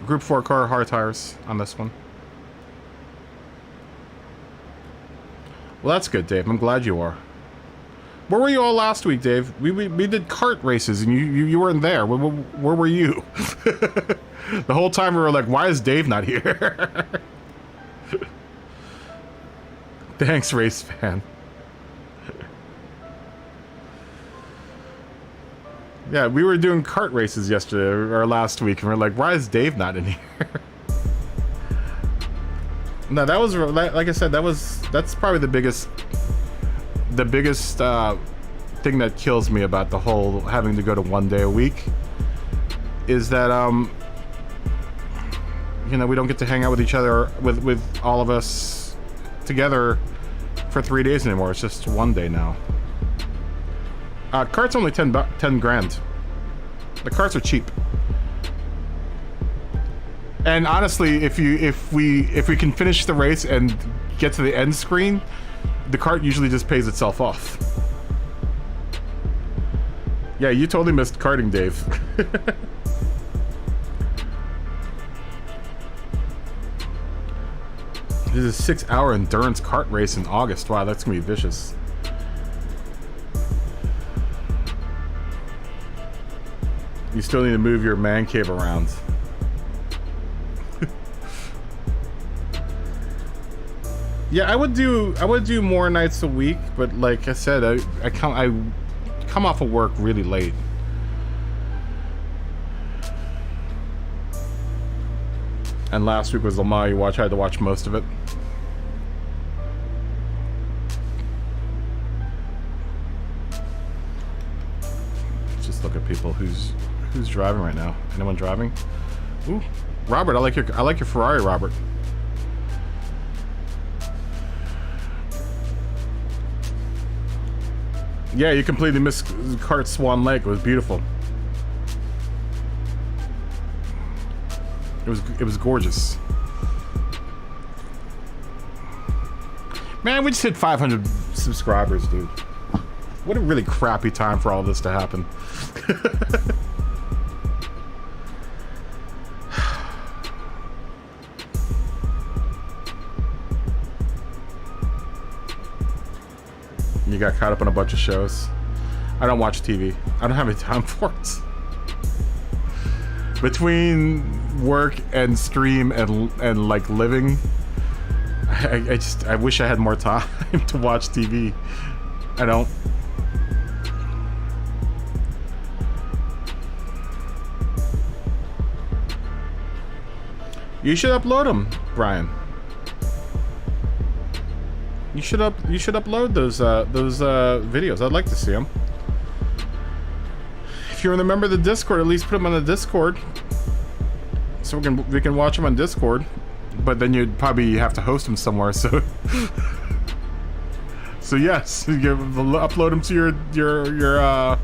Group 4 car, hard tires on this one. Well, that's good, Dave. I'm glad you are. Where were you all last week, Dave? We did kart races, and you weren't there. Where were you? The whole time we were like, why is Dave not here? Thanks, race fan. Yeah, we were doing kart races yesterday, or last week, and we're like, why is Dave not in here? No, that was, like I said, that's probably the biggest thing that kills me about the whole having to go to 1 day a week, is that, you know, we don't get to hang out with each other, with all of us together for 3 days anymore. It's just 1 day now. Cart's only 10 grand. The carts are cheap. And honestly, if we can finish the race and get to the end screen, the cart usually just pays itself off. Yeah, you totally missed karting, Dave. There's a 6-hour endurance kart race in August. Wow, that's gonna be vicious. You still need to move your man cave around. Yeah, I would do more nights a week, but like I said, I come off of work really late. And last week was Le Mans. I had to watch most of it. Let's look at people. Who's driving right now? Anyone driving? Ooh, Robert, I like your Ferrari, Robert. Yeah, you completely missed Cart Swan Lake. It was beautiful. It was gorgeous. Man, we just hit 500 subscribers, dude. What a really crappy time for all this to happen. You got caught up on a bunch of shows. I don't watch TV. I don't have any time for it. Between work and stream and like living, I wish I had more time to watch TV. I don't. You should upload them, Brian. You should upload those videos. I'd like to see them. If you're a member of the Discord, at least put them on the Discord, so we can watch them on Discord. But then you'd probably have to host them somewhere. So so yes, you upload them to your. Oh,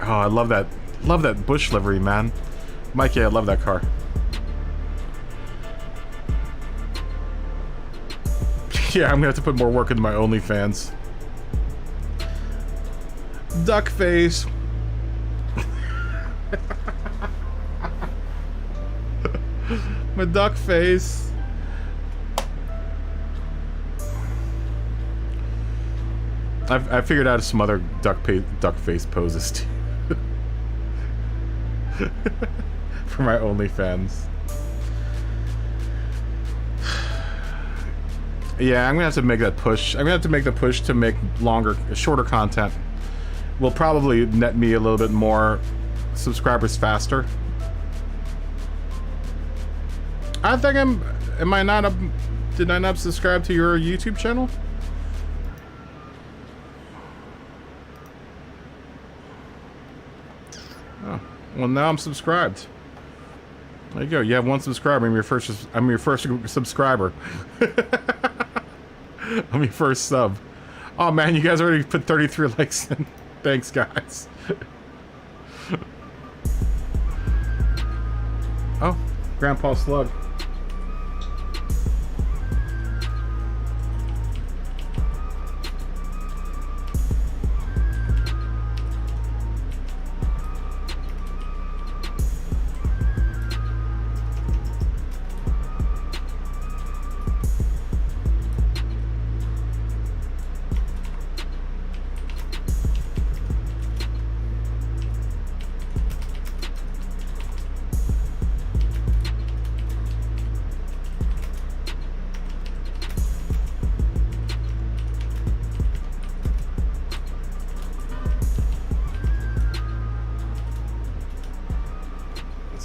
I love that Bush livery, man. Mikey, I love that car. Yeah, I'm gonna have to put more work into my OnlyFans. Duck face. My duck face. I figured out some other duck face poses too. For my OnlyFans. Yeah, I'm gonna have to make that push. I'm gonna have to make the push to make shorter content. Will probably net me a little bit more subscribers faster. I think am I not did I not subscribe to your YouTube channel? Oh, well now I'm subscribed. There you go. You have one subscriber. I'm your first subscriber. I'm your first sub. Oh man, you guys already put 33 likes in. Thanks, guys. Oh, Grandpa Slug.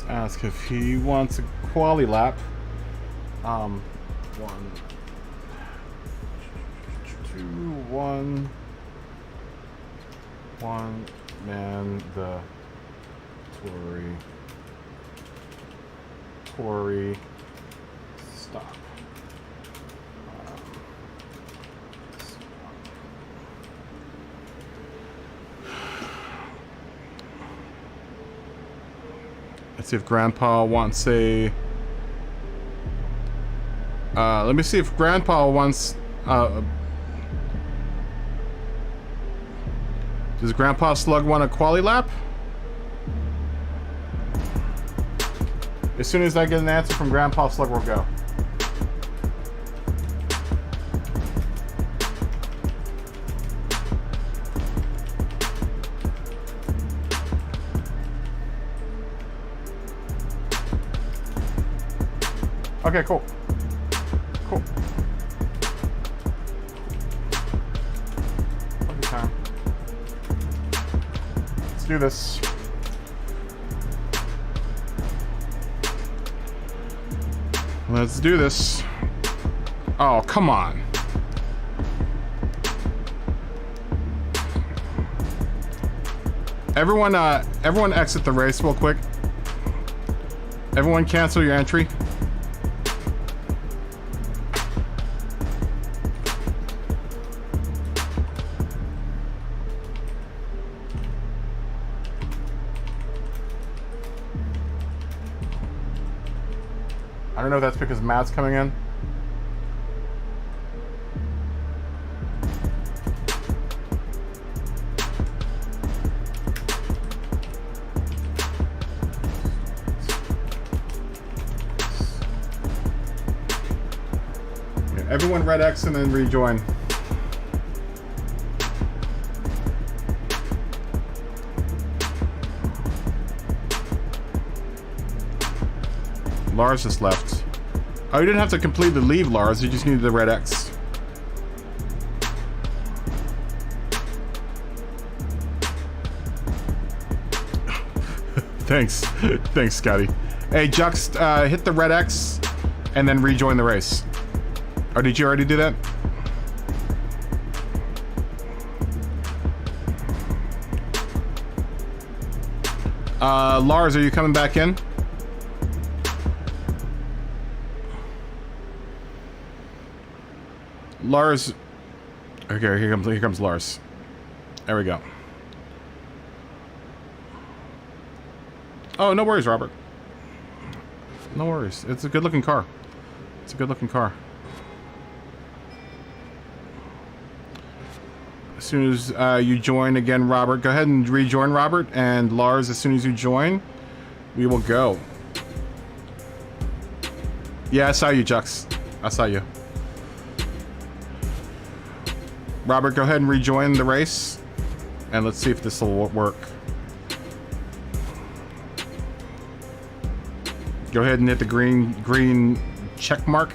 Ask if he wants a quali lap. 1, 2, 1, 1, man, the Tory, stop. Let's see if Grandpa wants a... let me see if Grandpa wants... does Grandpa Slug want a quali lap? As soon as I get an answer from Grandpa Slug, we'll go. Okay, cool. Cool. Plenty of time. Let's do this. Let's do this. Oh, come on. Everyone exit the race real quick. Everyone cancel your entry. I don't know if that's because Matt's coming in. Everyone red X and then rejoin. Lars just left. Oh, you didn't have to completely leave, Lars. You just needed the red X. Thanks. Thanks, Scotty. Hey, Jux, hit the red X and then rejoin the race. Or did you already do that? Lars, are you coming back in? Lars. Okay, here comes Lars. There we go. Oh, no worries, Robert. No worries. It's a good-looking car. It's a good-looking car. As soon as you join again, Robert, go ahead and rejoin Robert, and Lars, as soon as you join, we will go. Yeah, I saw you, Jux. I saw you. Robert, go ahead and rejoin the race, and let's see if this will work. Go ahead and hit the green check mark.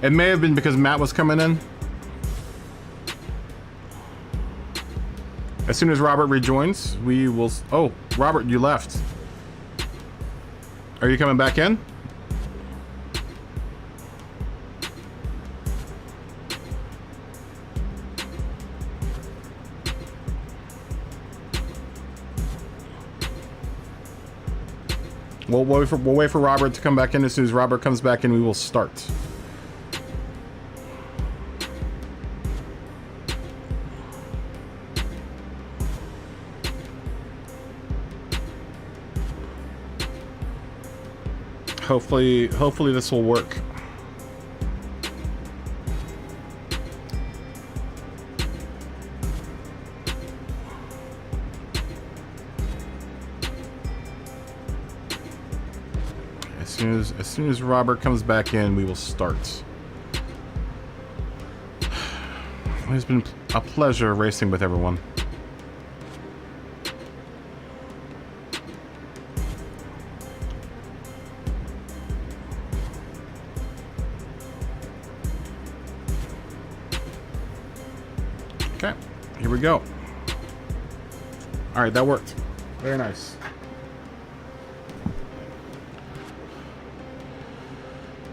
It may have been because Matt was coming in. As soon as Robert rejoins, we will... Oh, Robert, you left. Are you coming back in? We'll wait for Robert to come back in. As soon as Robert comes back in, we will start. Hopefully this will work. As soon as Robert comes back in, we will start. It's been a pleasure racing with everyone. Okay, here we go. All right, that worked. Very nice.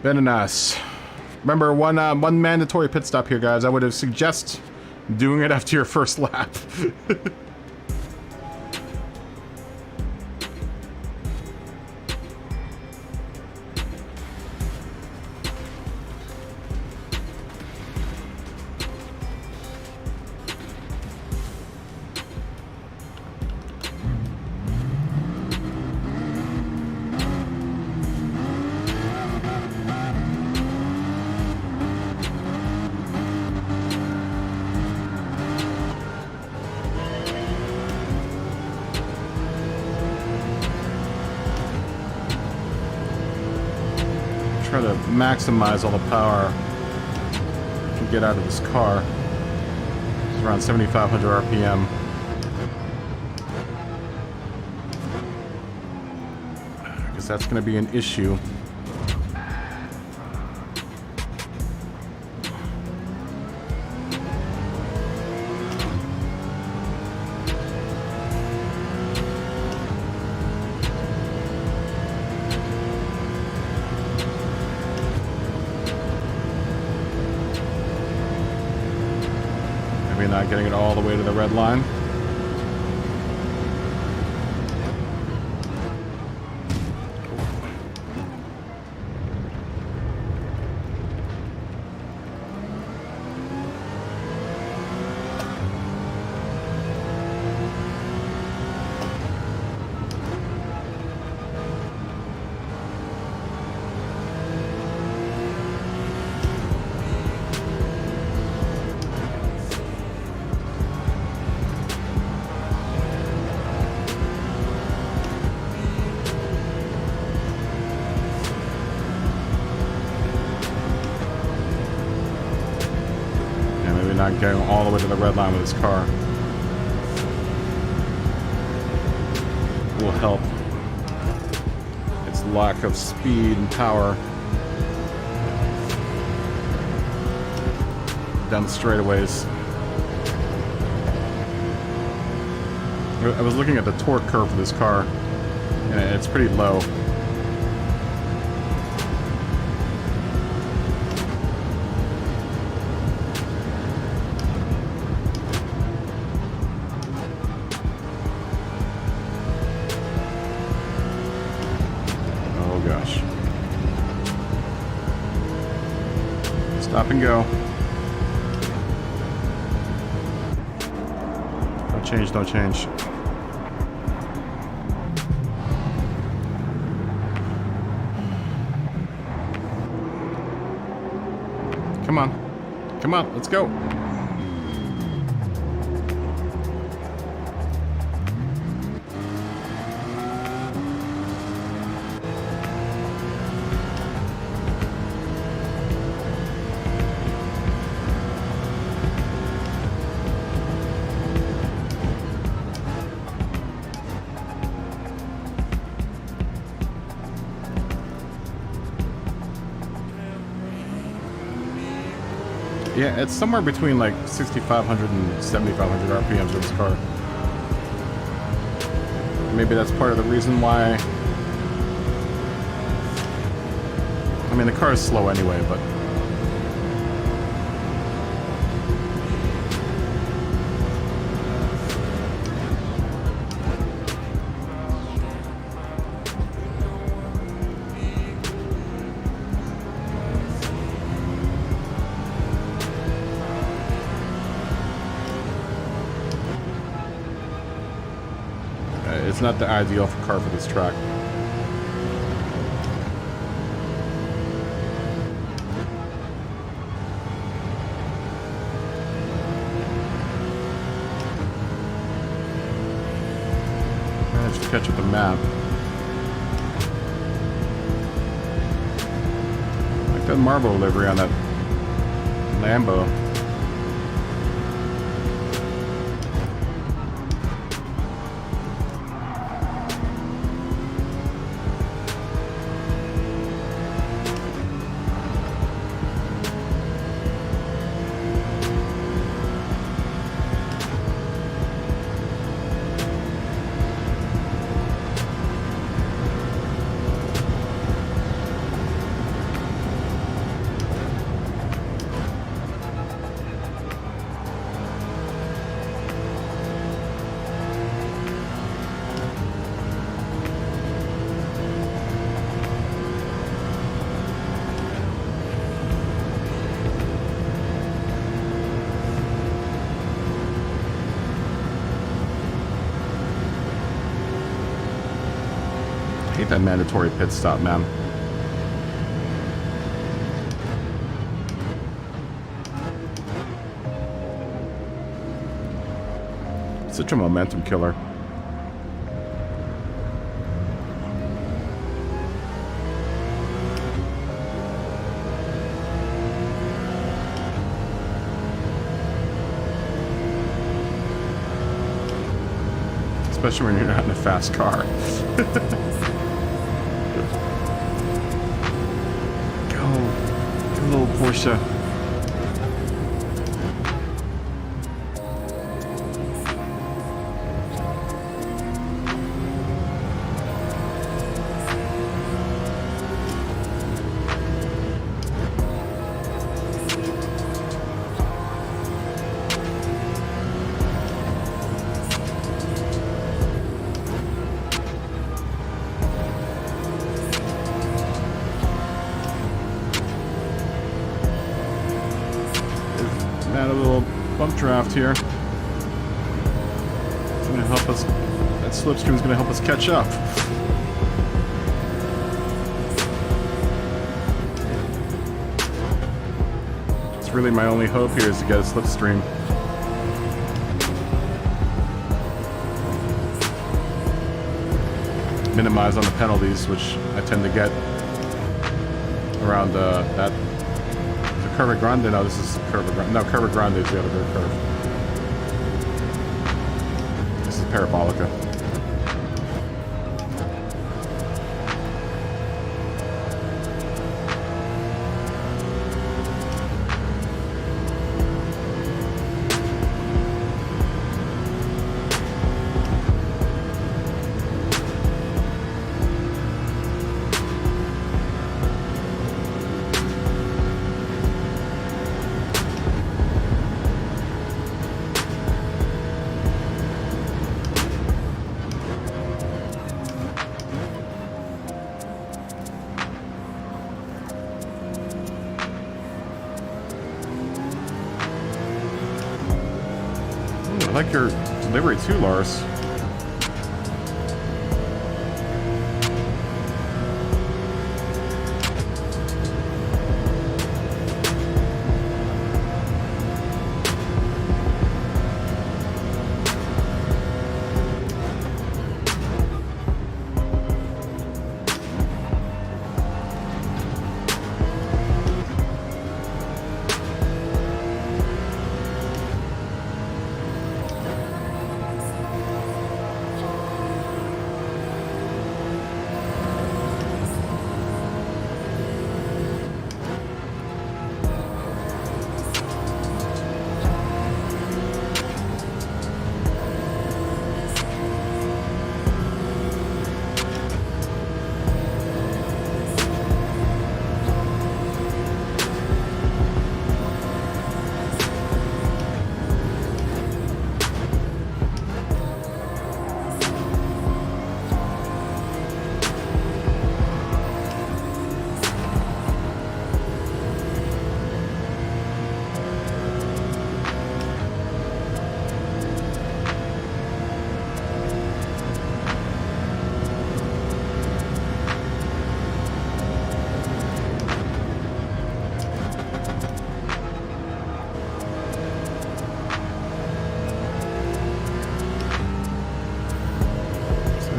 Very nice. Remember, one mandatory pit stop here, guys. I would have suggest doing it after your first lap. Try to maximize all the power I can get out of this car. It's around 7,500 RPM. I guess that's going to be an issue. Maybe not getting it all the way to the red line. Not going all the way to the red line with his car will help. Its lack of speed and power down the straightaways. I was looking at the torque curve for this car, and it's pretty low. Stop and go. No change, no change. Come on. Come on, let's go. Yeah, it's somewhere between like 6,500 and 7,500 RPMs with this car. Maybe that's part of the reason why. I mean, the car is slow anyway, but it's not the ideal car for this track. Managed to catch up the map. I like that marble livery on that Lambo. I hate that mandatory pit stop, man. Such a momentum killer. Especially when you're not in a fast car. Go, little Porsche. little bump draft here. It's going to help us. That slipstream is going to help us catch up. It's really my only hope here is to get a slipstream. Minimize on the penalties, which I tend to get around that. The Curva Grande? No, this is Curva Grande. No, Curva Grande is the other curve. This is Parabolica. I like your delivery too, Lars.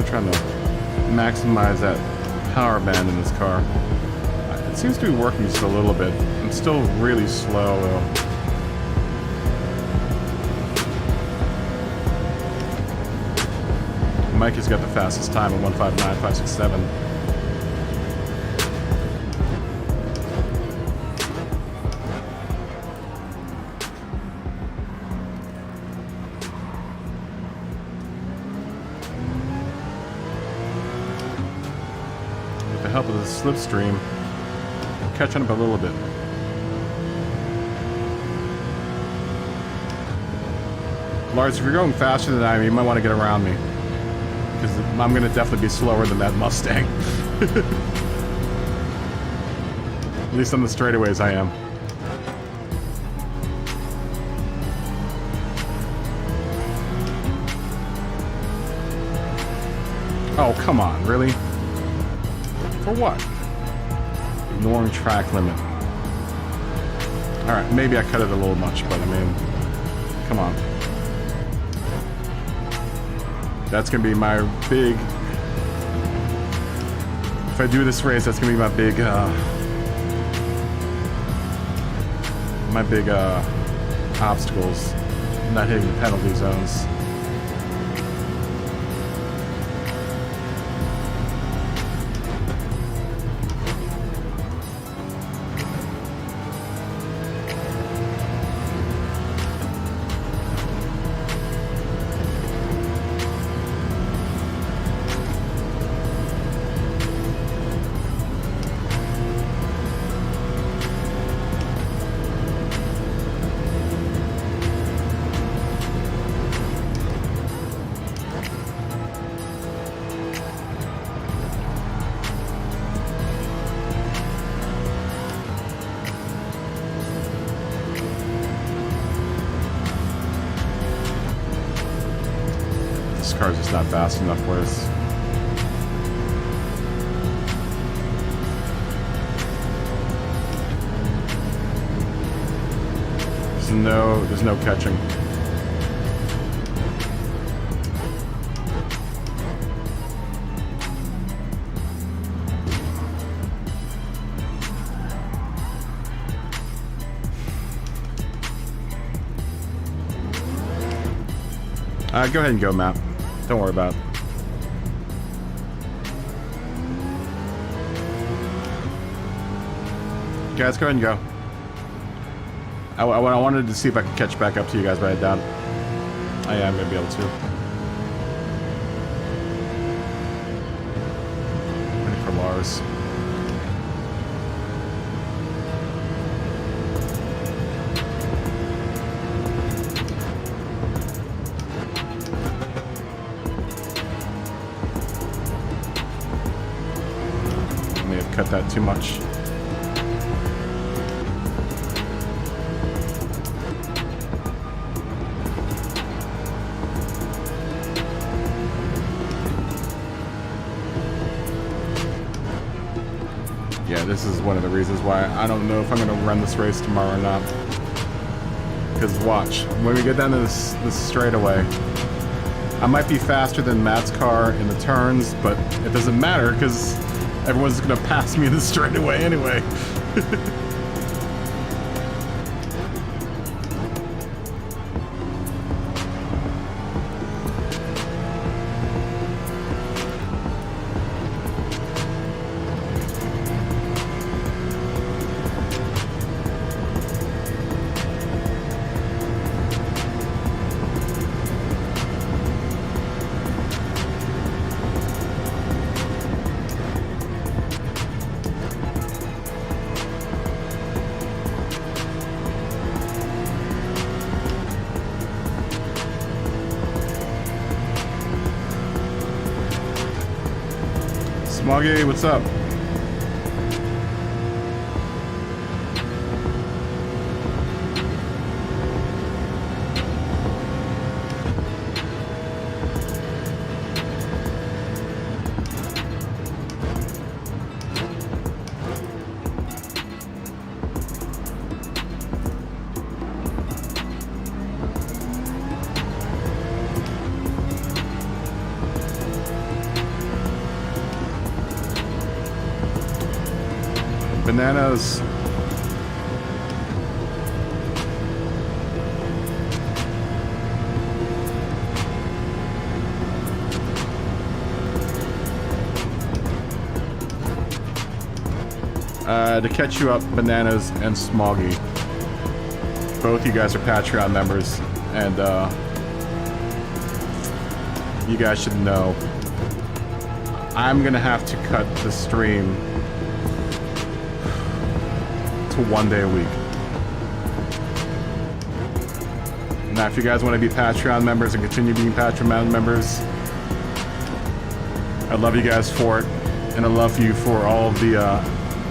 Trying to maximize that power band in this car. It seems to be working just a little bit. I'm still really slow though. Mike has got the fastest time at 1:59.567. Help with the slipstream, catching up a little bit. Lars, if you're going faster than I am, you might want to get around me, because I'm going to definitely be slower than that Mustang. At least on the straightaways I am. Oh, come on, really? For what? Ignoring track limit. Alright, maybe I cut it a little much, but I mean, come on. That's gonna be my big... If I do this race, that's gonna be my big, obstacles. Not hitting the penalty zones. car's just not fast enough for us. There's no catching. Go ahead and go, Matt. Don't worry about it. Guys, go ahead and go. I wanted to see if I could catch back up to you guys, but I doubt I am going to be able to. Waiting for Lars. I may have cut that too much. Yeah, this is one of the reasons why I don't know if I'm going to run this race tomorrow or not. Because watch, when we get down to this straightaway, I might be faster than Matt's car in the turns, but it doesn't matter because everyone's going to pass me in the straightaway anyway. Smoggy, what's up? Bananas. To catch you up, Bananas and Smoggy. Both you guys are Patreon members, and you guys should know I'm gonna have to cut the stream to 1 day a week. Now, if you guys want to be Patreon members and continue being Patreon members, I love you guys for it, and I love you for all of the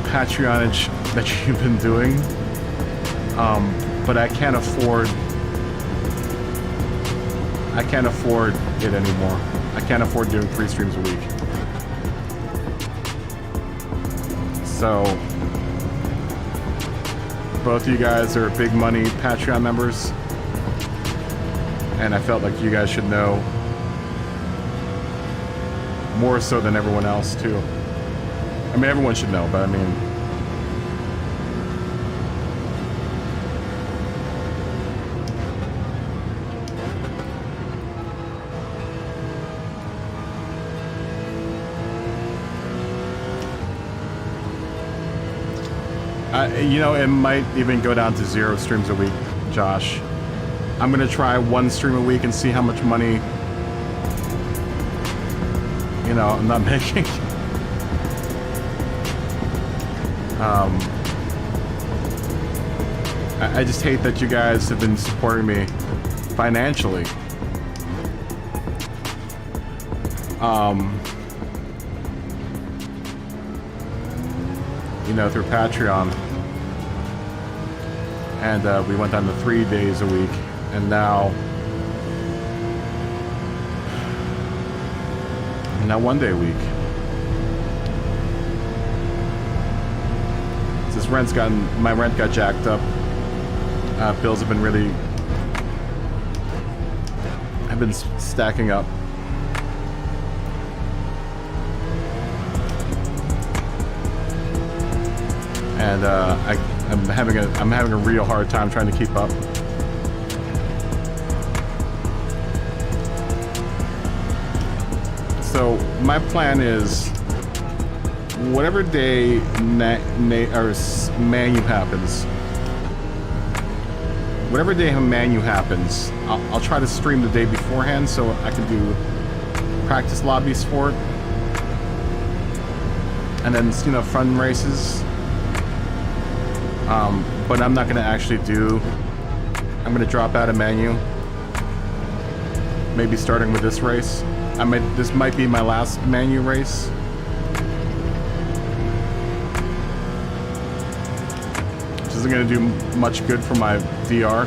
Patreonage that you've been doing. But I can't afford it anymore. I can't afford doing 3 streams a week. So both of you guys are big money Patreon members, and I felt like you guys should know more so than everyone else too. I mean, everyone should know, but I mean, you know, it might even go down to 0 streams a week, Josh. I'm gonna try 1 stream a week and see how much money, you know, I'm not making. I just hate that you guys have been supporting me financially. You know, through Patreon. And we went down to 3 days a week, and now Now 1 day a week. Since my rent got jacked up. Bills have been stacking up. And I'm having a real hard time trying to keep up. So my plan is, whatever day Manu happens, whatever day Manu happens, I'll try to stream the day beforehand so I can do practice lobbies for it, and then fun races. But I'm not gonna actually do. I'm gonna drop out of Manu. Maybe starting with this race. This might be my last Manu race. Which isn't gonna do much good for my VR.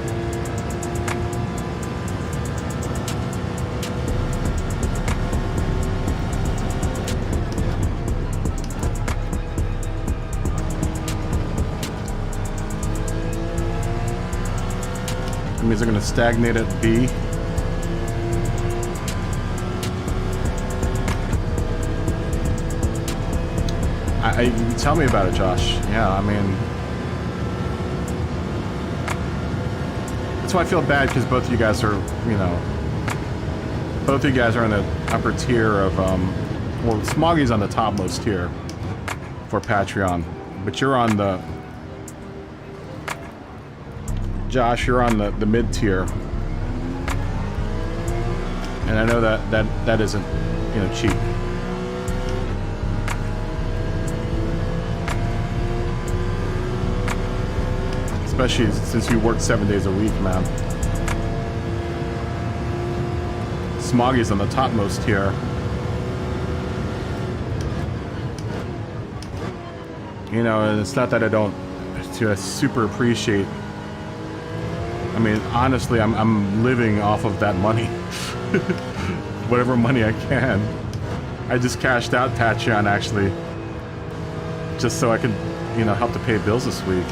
That means they're gonna stagnate at B. Tell me about it, Josh. Yeah, I mean, that's why I feel bad, because both of you guys are, both of you guys are in the upper tier of, well, Smoggy's on the topmost tier for Patreon, but you're on the, Josh, you're on the mid tier, and I know that isn't, cheap. Especially since you work 7 days a week, man. Smoggy's on the topmost tier. And it's not that I don't super appreciate. I mean, honestly, I'm living off of that money. Whatever money I can. I just cashed out Patreon, actually, just so I could, help to pay bills this week.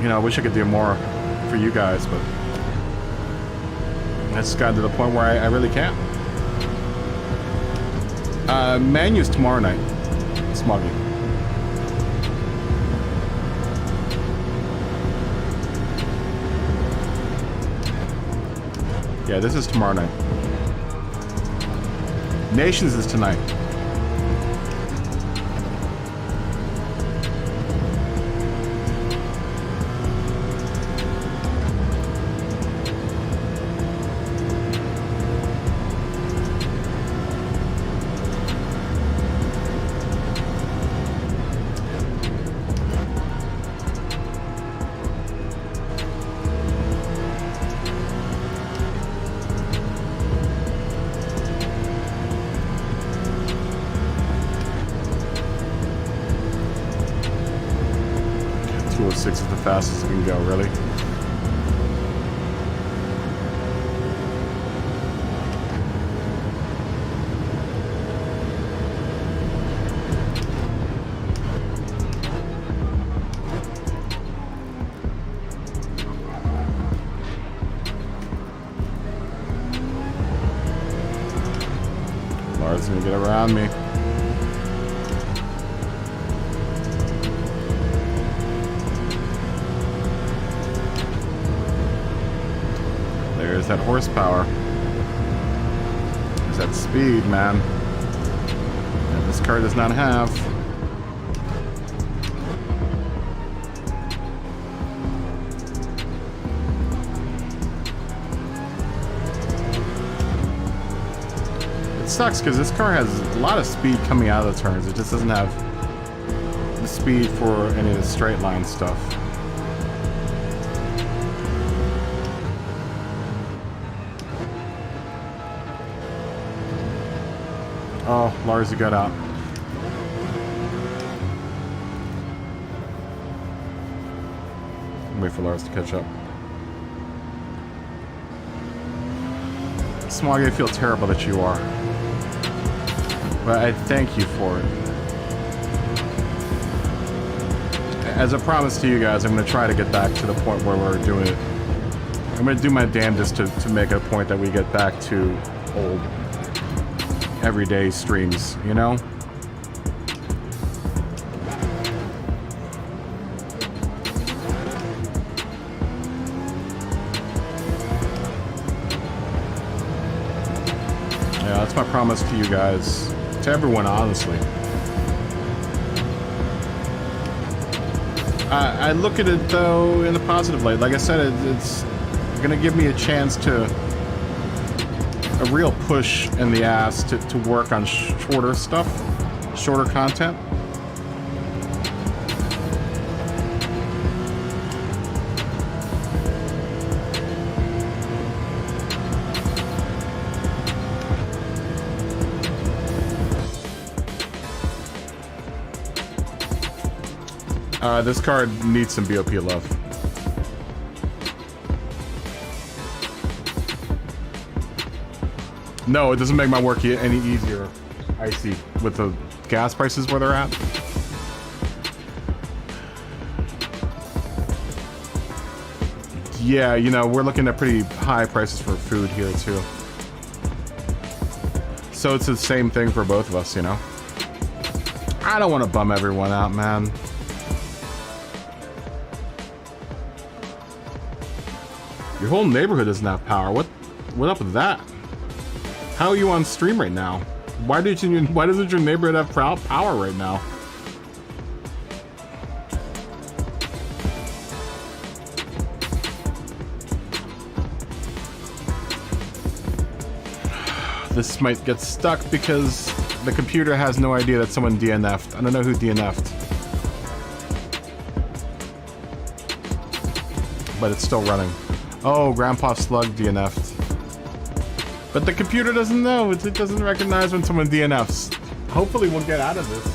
I wish I could do more for you guys, but it's gotten to the point where I really can't. Manu's tomorrow night. Smoggy. Yeah, this is tomorrow night. Nations is tonight. Is the fastest it can go, really. Lars is gonna get around me. There's that horsepower. There's that speed, man, that this car does not have. It sucks because this car has a lot of speed coming out of the turns. It just doesn't have the speed for any of the straight line stuff. Oh, Lars, you got out. Wait for Lars to catch up. Smog, I feel terrible that you are. But I thank you for it. As a promise to you guys, I'm going to try to get back to the point where we're doing it. I'm going to do my damnedest to make it a point that we get back to old everyday streams, you know? Yeah, that's my promise to you guys. To everyone, honestly. I look at it, though, in a positive light. Like I said, it's gonna give me a chance to... a real push in the ass to work on shorter stuff. Shorter content. This card needs some BOP love. No, it doesn't make my work any easier, Icy, with the gas prices where they're at. Yeah, you know, we're looking at pretty high prices for food here, too. So it's the same thing for both of us, you know? I don't want to bum everyone out, man. Your whole neighborhood doesn't have power. What up with that? How are you on stream right now? Why doesn't your neighborhood have power right now? This might get stuck because the computer has no idea that someone DNF'd. I don't know who DNF'd. But it's still running. Oh, Grandpa Slug DNF'd. But the computer doesn't know. It doesn't recognize when someone DNFs. Hopefully we'll get out of this.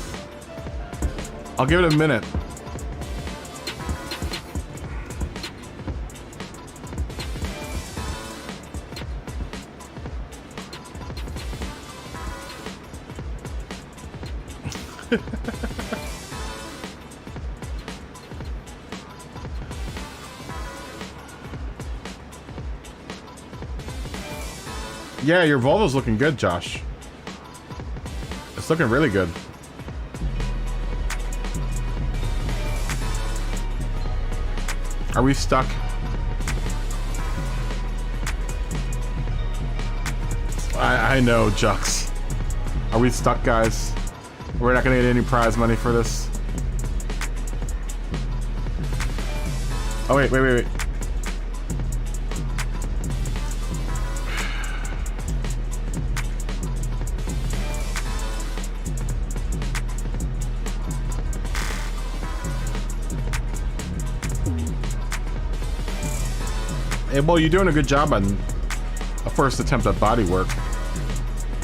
I'll give it a minute. Yeah, your Volvo's looking good, Josh. It's looking really good. Are we stuck? I know, Jux. Are we stuck, guys? We're not gonna get any prize money for this. Oh, wait. Hey, well, you're doing a good job on a first attempt at body work,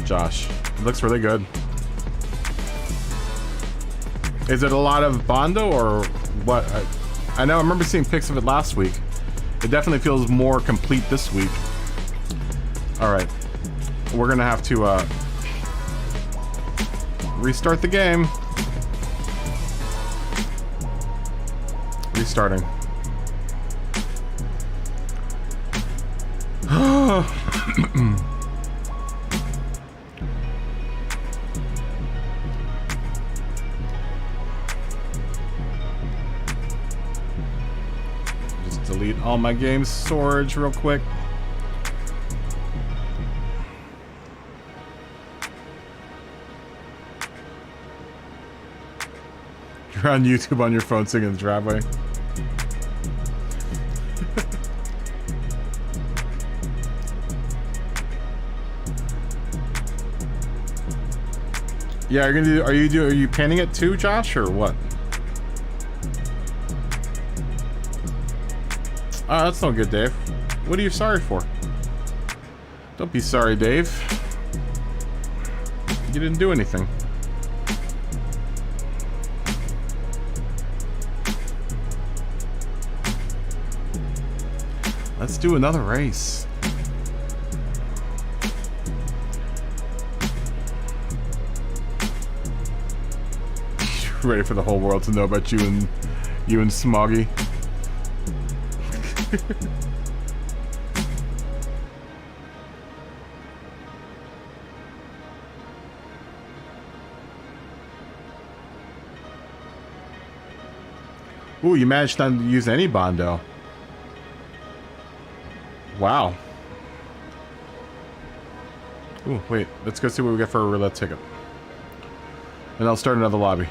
Josh. It looks really good. Is it a lot of Bondo or what? I know I remember seeing pics of it last week. It definitely feels more complete this week. Alright. We're gonna have to restart the game. Restarting. Just delete all my game storage real quick. You're on YouTube on your phone singing in the driveway. Yeah, are you panning it too, Josh, or what? Oh, that's no good, Dave. What are you sorry for? Don't be sorry, Dave. You didn't do anything. Let's do another race. Ready for the whole world to know about you and Smoggy. Ooh, you managed not to use any Bondo. Wow. Ooh, wait. Let's go see what we get for a roulette ticket. And I'll start another lobby.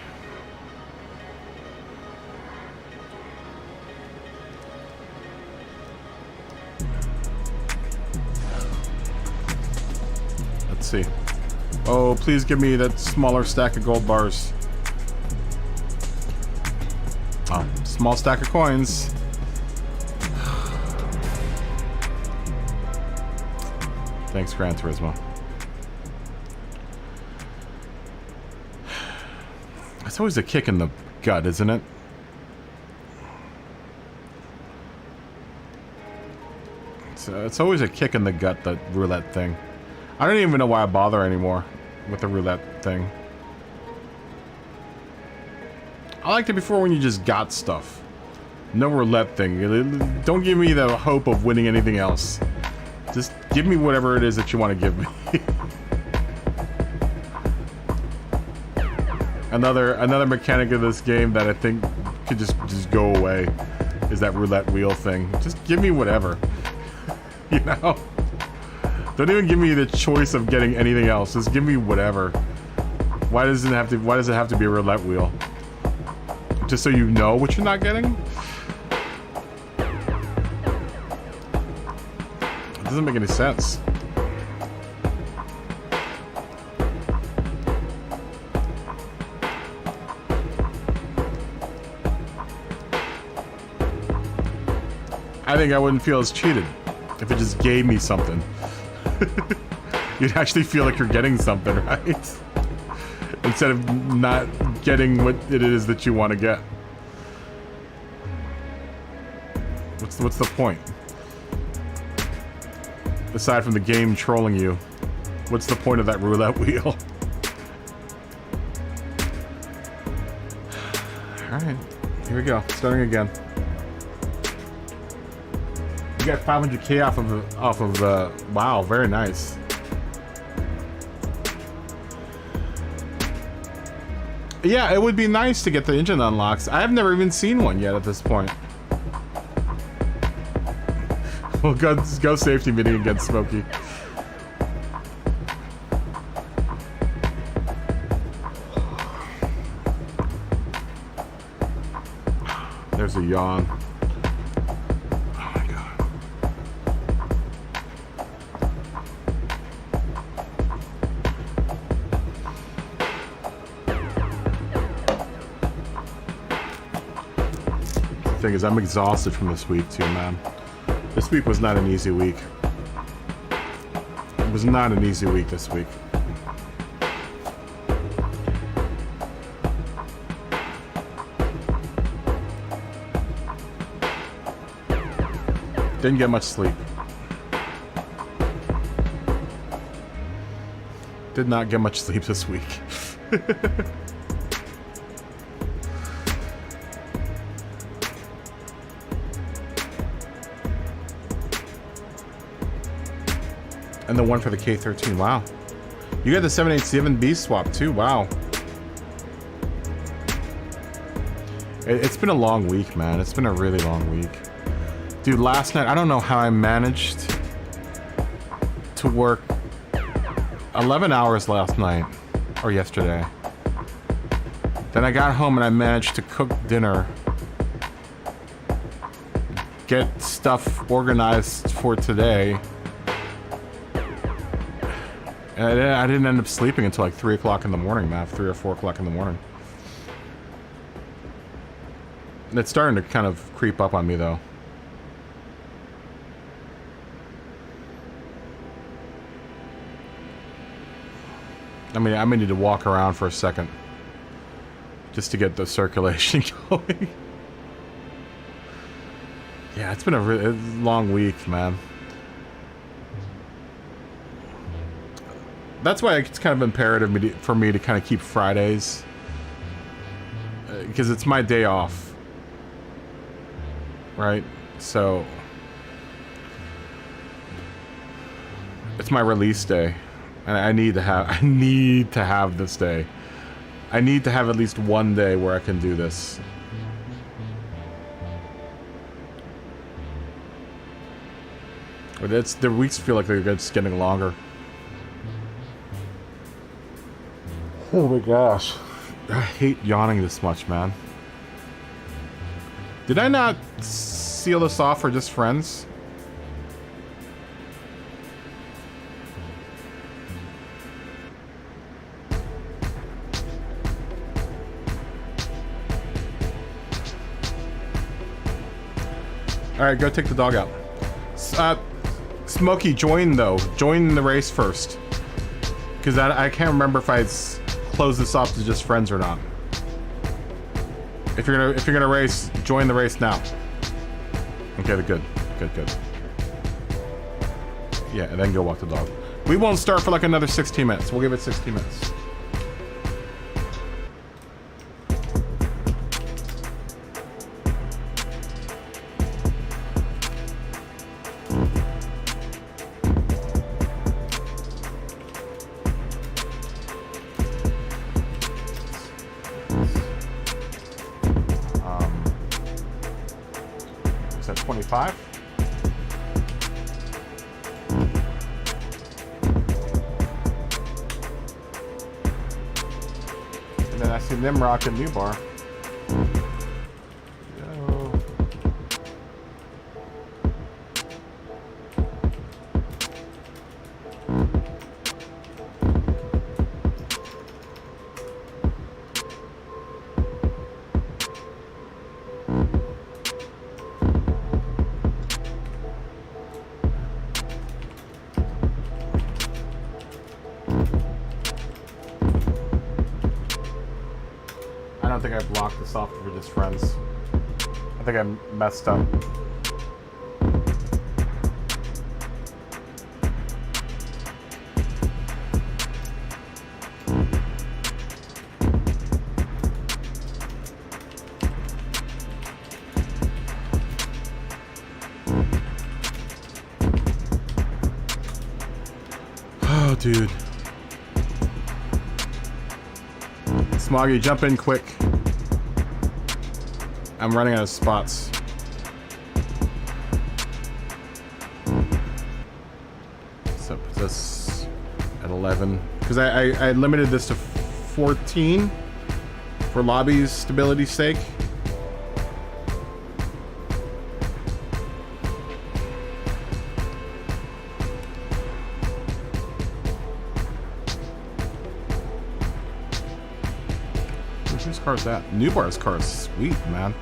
Let's see. Oh, please give me that smaller stack of gold bars. Oh, small stack of coins. Thanks, Gran Turismo. It's always a kick in the gut, isn't it? It's always a kick in the gut, that roulette thing. I don't even know why I bother anymore with the roulette thing. I liked it before when you just got stuff. No roulette thing. Don't give me the hope of winning anything else. Just give me whatever it is that you want to give me. Another mechanic of this game that I think could just go away is that roulette wheel thing. Just give me whatever. You know? Don't even give me the choice of getting anything else. Just give me whatever. Why does it have to be a roulette wheel? Just so you know what you're not getting? It doesn't make any sense. I think I wouldn't feel as cheated if it just gave me something. You'd actually feel like you're getting something, right? Instead of not getting what it is that you want to get. What's the point? Aside from the game trolling you, what's the point of that roulette wheel? Alright, here we go. Starting again. You got 500k off of wow, very nice. Yeah, it would be nice to get the engine unlocks. I've never even seen one yet at this point. Well, go safety meeting against Smokey. There's a yawn. Oh my god. The thing is, I'm exhausted from this week too, man. This week was not an easy week. It was not an easy week this week. Didn't get much sleep. Did not get much sleep this week. And the one for the K13. Wow. You got the 787B swap too. Wow. It's been a long week, man. It's been a really long week. Dude, last night, I don't know how I managed to work 11 hours last night. Or yesterday. Then I got home and I managed to cook dinner. Get stuff organized for today. And I didn't end up sleeping until like 3 o'clock in the morning, man. 3 or 4 o'clock in the morning. And it's starting to kind of creep up on me, though. I mean, I may need to walk around for a second. Just to get the circulation going. Yeah, it's been a really long week, man. That's why it's kind of imperative for me to kind of keep Fridays because it's my day off, right? So it's my release day, and I need to have this day. I need to have at least one day where I can do this. But the weeks feel like they're just getting longer. Oh my gosh. I hate yawning this much, man. Did I not seal this off for just friends? Alright, go take the dog out. Smokey, join though. Join the race first. Because I can't remember if I close this off to just friends or not. If you're gonna race, join the race now. Okay, good. Yeah, and then go walk the dog. We won't start for like another 16 minutes. We'll give it 16 minutes. Is that 25? And then I see Nimrock and New Bar. Yo. I don't think I blocked this off for just friends. I think I messed up. Oh, dude. Smoggy, jump in quick. I'm running out of spots. So put this at 11. Because I limited this to 14 for lobby's stability's sake. Whose car is that? New Bar's car is sweet, man.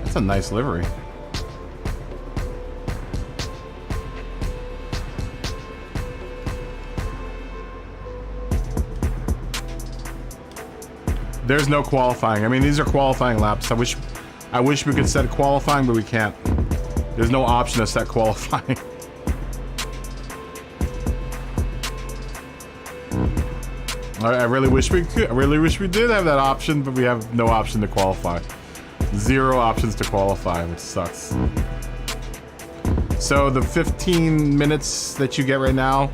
That's a nice livery. There's no qualifying. I mean, these are qualifying laps. I wish we could set qualifying, but we can't. There's no option to set qualifying. I really wish we could. I really wish we did have that option, but we have no option to qualify. 0 options to qualify, which sucks. So the 15 minutes that you get right now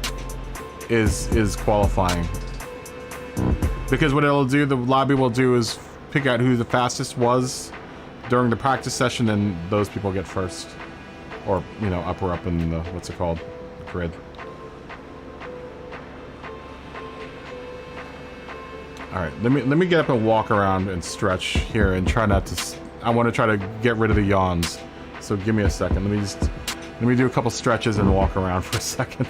is qualifying. Because what it'll do, the lobby will do is pick out who the fastest was during the practice session, and those people get first. Or, you know, upper up in the, what's it called? Grid. Alright, let me get up and walk around and stretch here and try not to... I want to try to get rid of the yawns. So give me a second. Let me do a couple stretches and walk around for a second.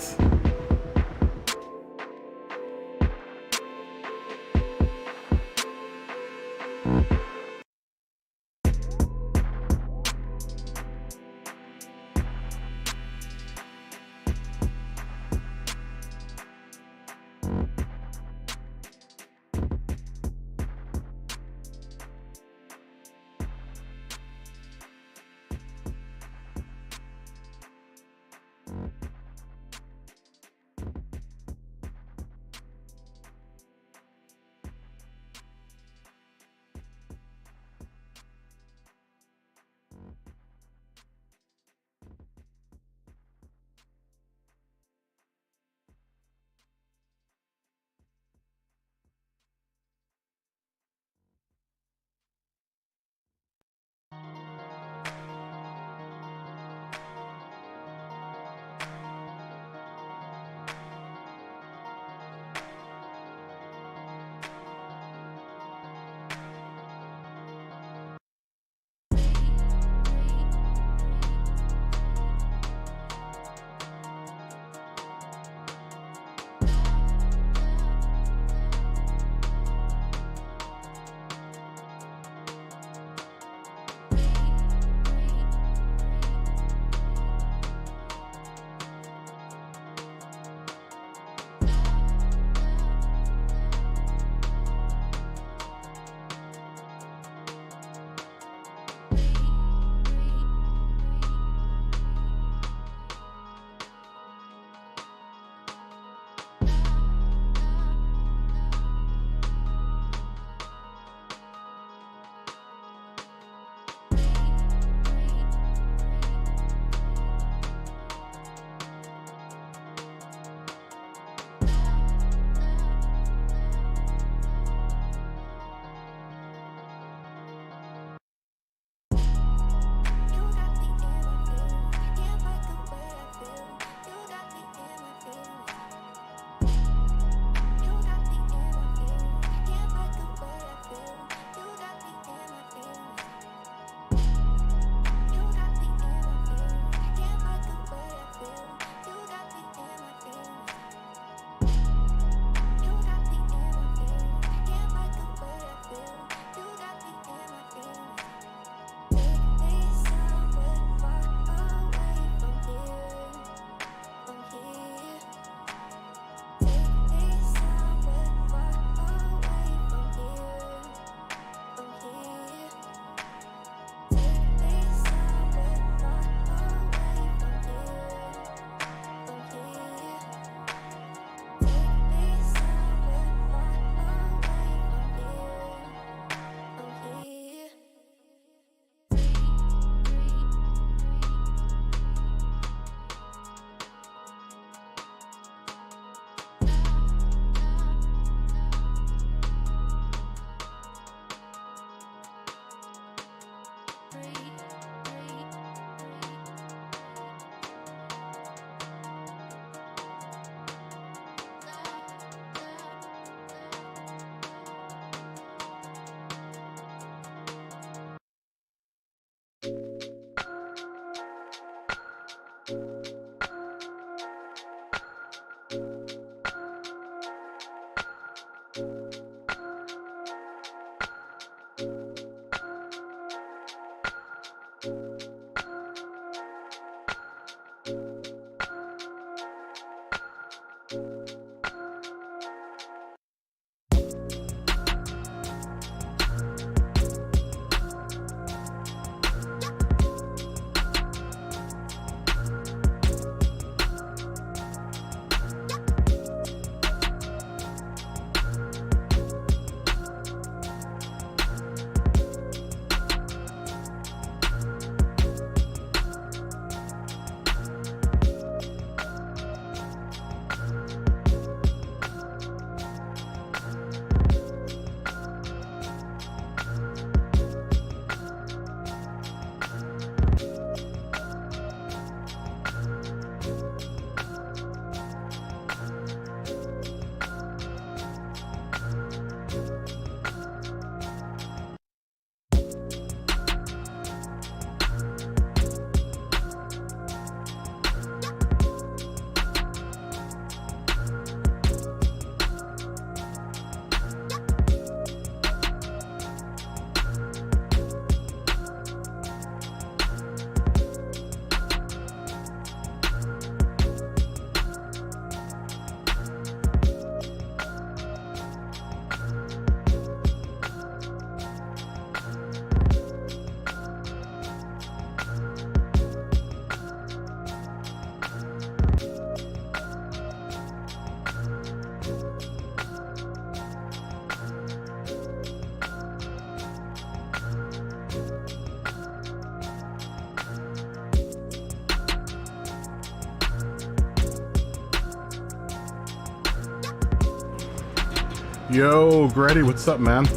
Yo, Gretty, what's up, man?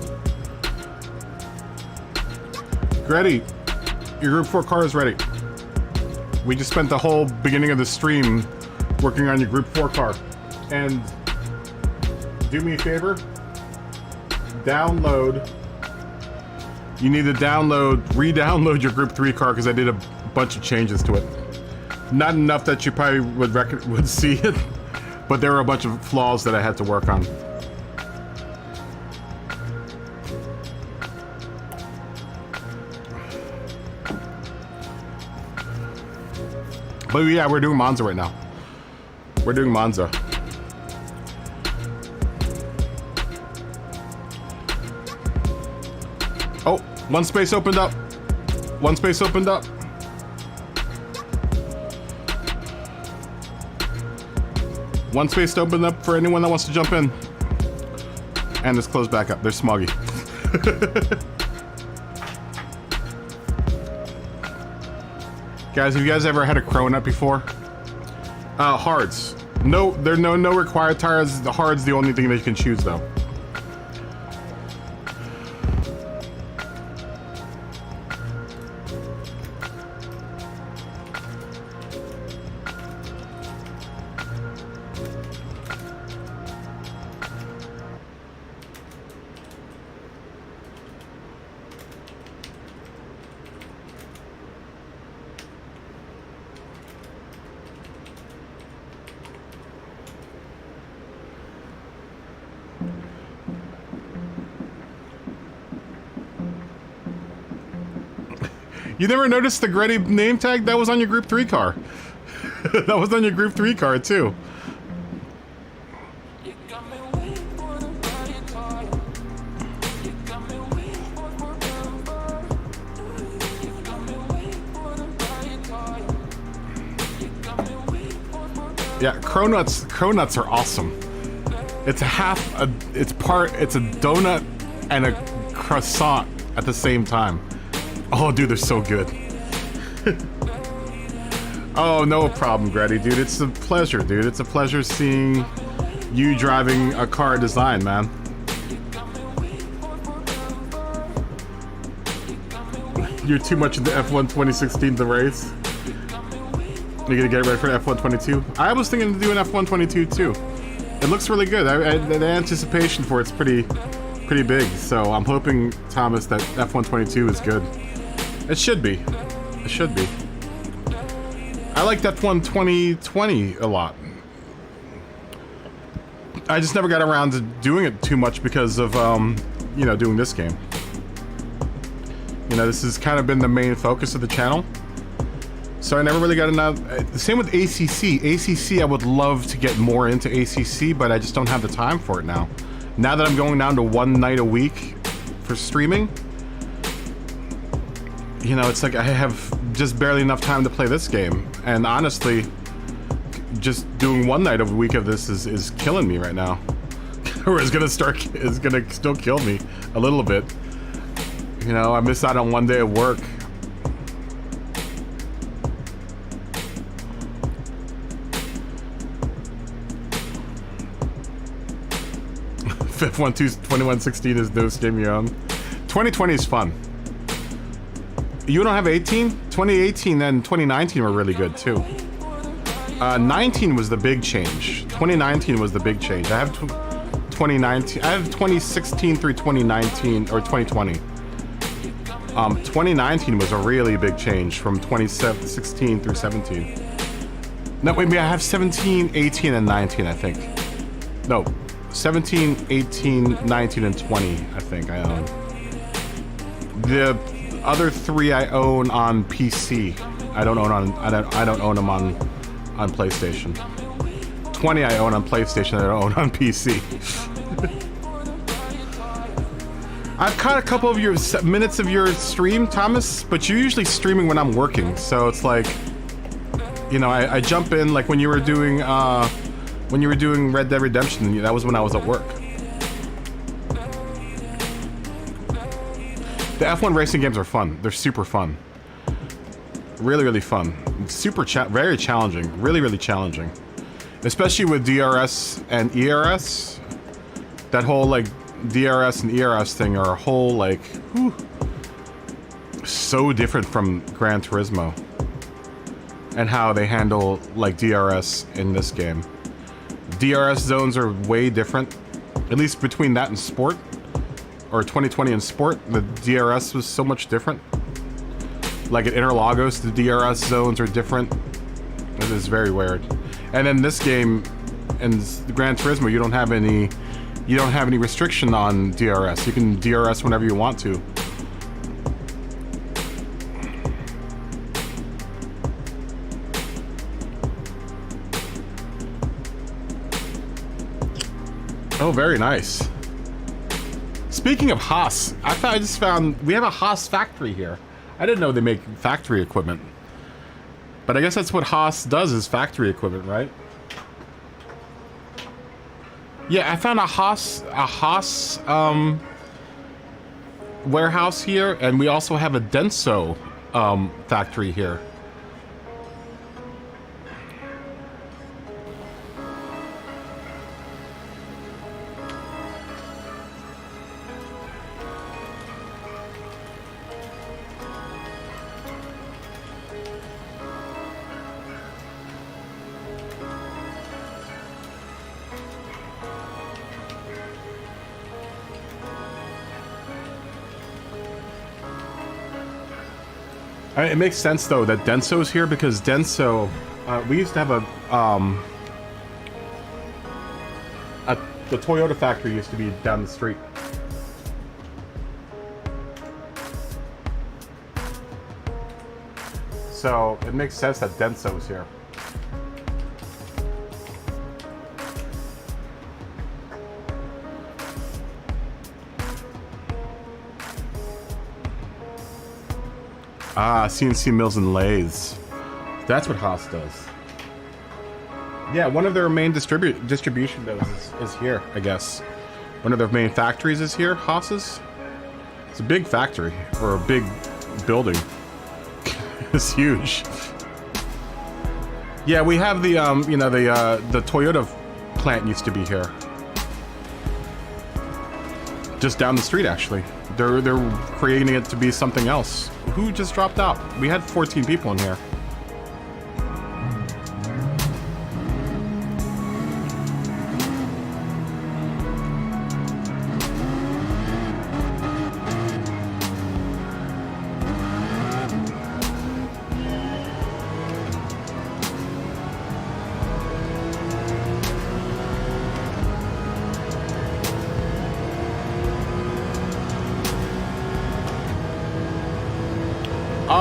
Gretty, your Group 4 car is ready. We just spent the whole beginning of the stream working on your Group 4 car. And do me a favor, download. You need to re-download your Group 3 car because I did a bunch of changes to it. Not enough that you probably would see it, but there were a bunch of flaws that I had to work on. But yeah, we're doing Monza right now. We're doing Monza. Oh, one space opened up. One space opened up. One space opened up for anyone that wants to jump in. And it's closed back up. There's Smoggy. Guys, have you guys ever had a cronut before? Hards. No, there are no required tires. The hard's the only thing that you can choose, though. You never noticed the Gretty name tag? That was on your Group 3 car. That was on your Group 3 car, too. Yeah, cronuts are awesome. It's it's a donut and a croissant at the same time. Oh, dude, they're so good. Oh, no problem, Gretty, dude. It's a pleasure, dude. It's a pleasure seeing you driving a car design, man. You're too much into F1 2016, the race. You're gonna get ready for F1 22? I was thinking of doing F1 22 too. It looks really good. The anticipation for it's pretty big. So I'm hoping, Thomas, that F1 22 is good. It should be. It should be. I like F1 2020 a lot. I just never got around to doing it too much because of, you know, doing this game. You know, this has kind of been the main focus of the channel. So I never really got enough. The same with ACC. ACC, I would love to get more into ACC, but I just don't have the time for it now. Now that I'm going down to one night a week for streaming, you know, it's like I have just barely enough time to play this game. And honestly, just doing one night a week of this is killing me right now. Or it's gonna still kill me a little bit. You know, I miss out on one day of work. F1 2116 is no game you're on. 2020 is fun. You don't have 18? 2018 and 2019 were really good too. 19 was the big change. 2019 was the big change. I have 2019. I have 2016 through 2019 or 2020. 2019 was a really big change from 2016 through 17. No, wait, I have 17, 18, and 19, I think. No, 17, 18, 19, and 20, I think I own. The other three I own on PC. I don't own them on PlayStation. 20 I own on PlayStation. I don't own on PC. I've caught a couple of your minutes of your stream, Thomas, but you're usually streaming when I'm working, so it's like, you know, I jump in like when you were doing Red Dead Redemption. That was when I was at work. The F1 racing games are fun. They're super fun. Really, really fun. Very challenging. Really, really challenging. Especially with DRS and ERS. That whole like DRS and ERS thing are a whole like whew, so different from Gran Turismo and how they handle like DRS in this game. DRS zones are way different, at least between that and Sport, or 2020 and Sport. The DRS was so much different. Like at Interlagos, the DRS zones are different. It is very weird. And in this game, in Gran Turismo, you don't have any restriction on DRS. You can DRS whenever you want to. Oh, very nice. Speaking of Haas, I just found we have a Haas factory here. I didn't know they make factory equipment. But I guess that's what Haas does, is factory equipment, right? Yeah, I found a Haas warehouse here, and we also have a Denso factory here. It makes sense though that Denso's here, because Denso, we used to have the Toyota factory used to be down the street. So it makes sense that Denso's here. Ah, CNC mills and lathes. That's what Haas does. Yeah, one of their main distribution though is here, I guess. One of their main factories is here, Haas's. It's a big factory, or a big building. It's huge. Yeah, we have the you know, the Toyota plant used to be here. Just down the street, actually. They're creating it to be something else. Who just dropped out? We had 14 people in here.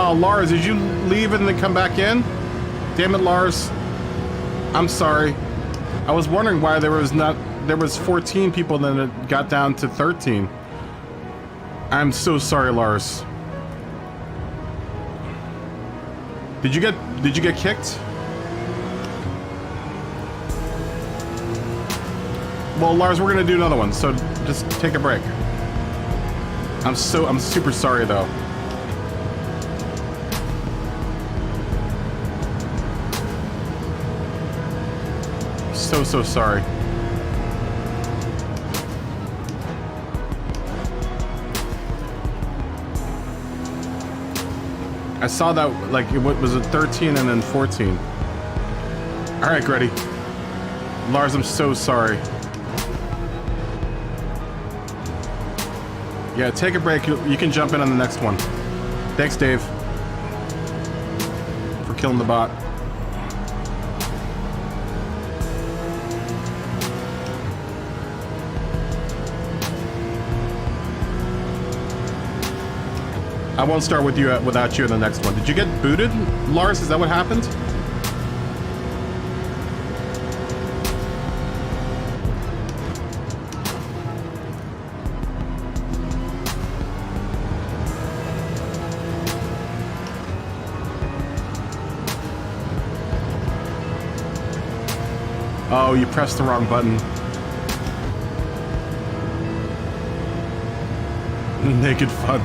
Lars, did you leave and then come back in? Damn it, Lars. I'm sorry. I was wondering why there was 14 people, then it got down to 13. I'm so sorry, Lars. Did you get kicked? Well, Lars, we're gonna do another one, so just take a break. I'm super sorry though. So sorry. I saw that, like, it was a 13 and then 14. All right, Gretty. Lars, I'm so sorry. Yeah, take a break. You can jump in on the next one. Thanks, Dave, for killing the bot. I won't start with you without you in the next one. Did you get booted, Lars? Is that what happened? Oh, you pressed the wrong button. Naked fun.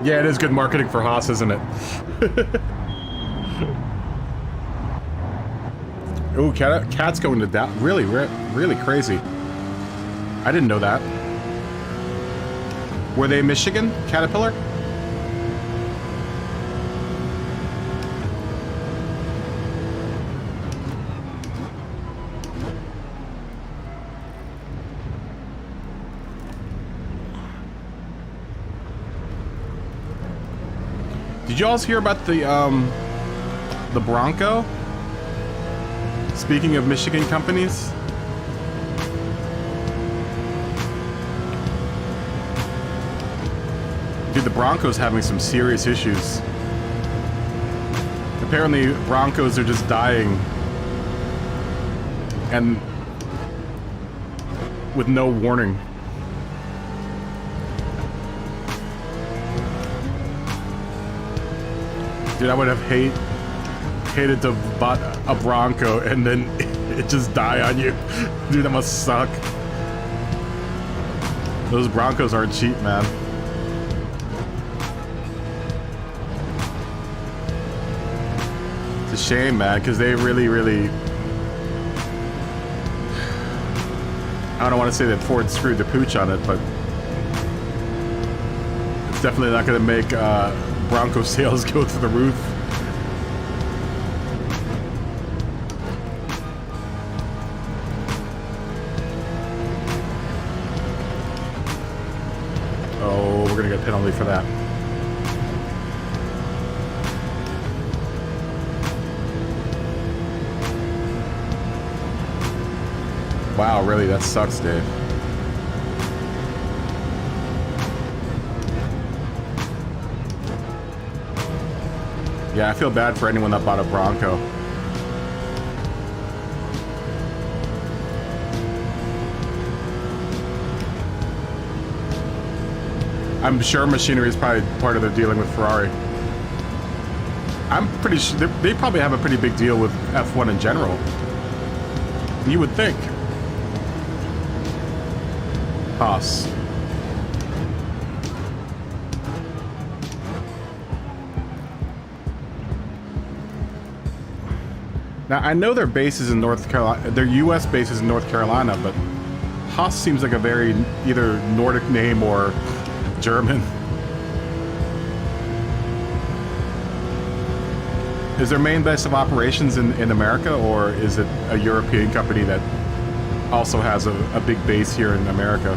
Yeah, it is good marketing for Haas, isn't it? Ooh, cat's going to that. Really, really crazy. I didn't know that. Were they Michigan? Caterpillar? Did you all hear about the Bronco? Speaking of Michigan companies. Dude, the Bronco's having some serious issues. Apparently, Broncos are just dying. And with no warning. Dude, I would have hated to buy a Bronco and then it just die on you. Dude, that must suck. Those Broncos aren't cheap, man. It's a shame, man, because they really... I don't want to say that Ford screwed the pooch on it, but it's definitely not going to make Bronco sales go through the roof. Oh, we're gonna get a penalty for that. Wow, really? That sucks, Dave. Yeah, I feel bad for anyone that bought a Bronco. I'm sure machinery is probably part of their dealing with Ferrari. I'm pretty sure they probably have a pretty big deal with F1 in general. You would think. Haas. Now, I know their base is in North Carolina, their U.S. base is in North Carolina, but Haas seems like a very either Nordic name or German. Is their main base of operations in America, or is it a European company that also has a big base here in America?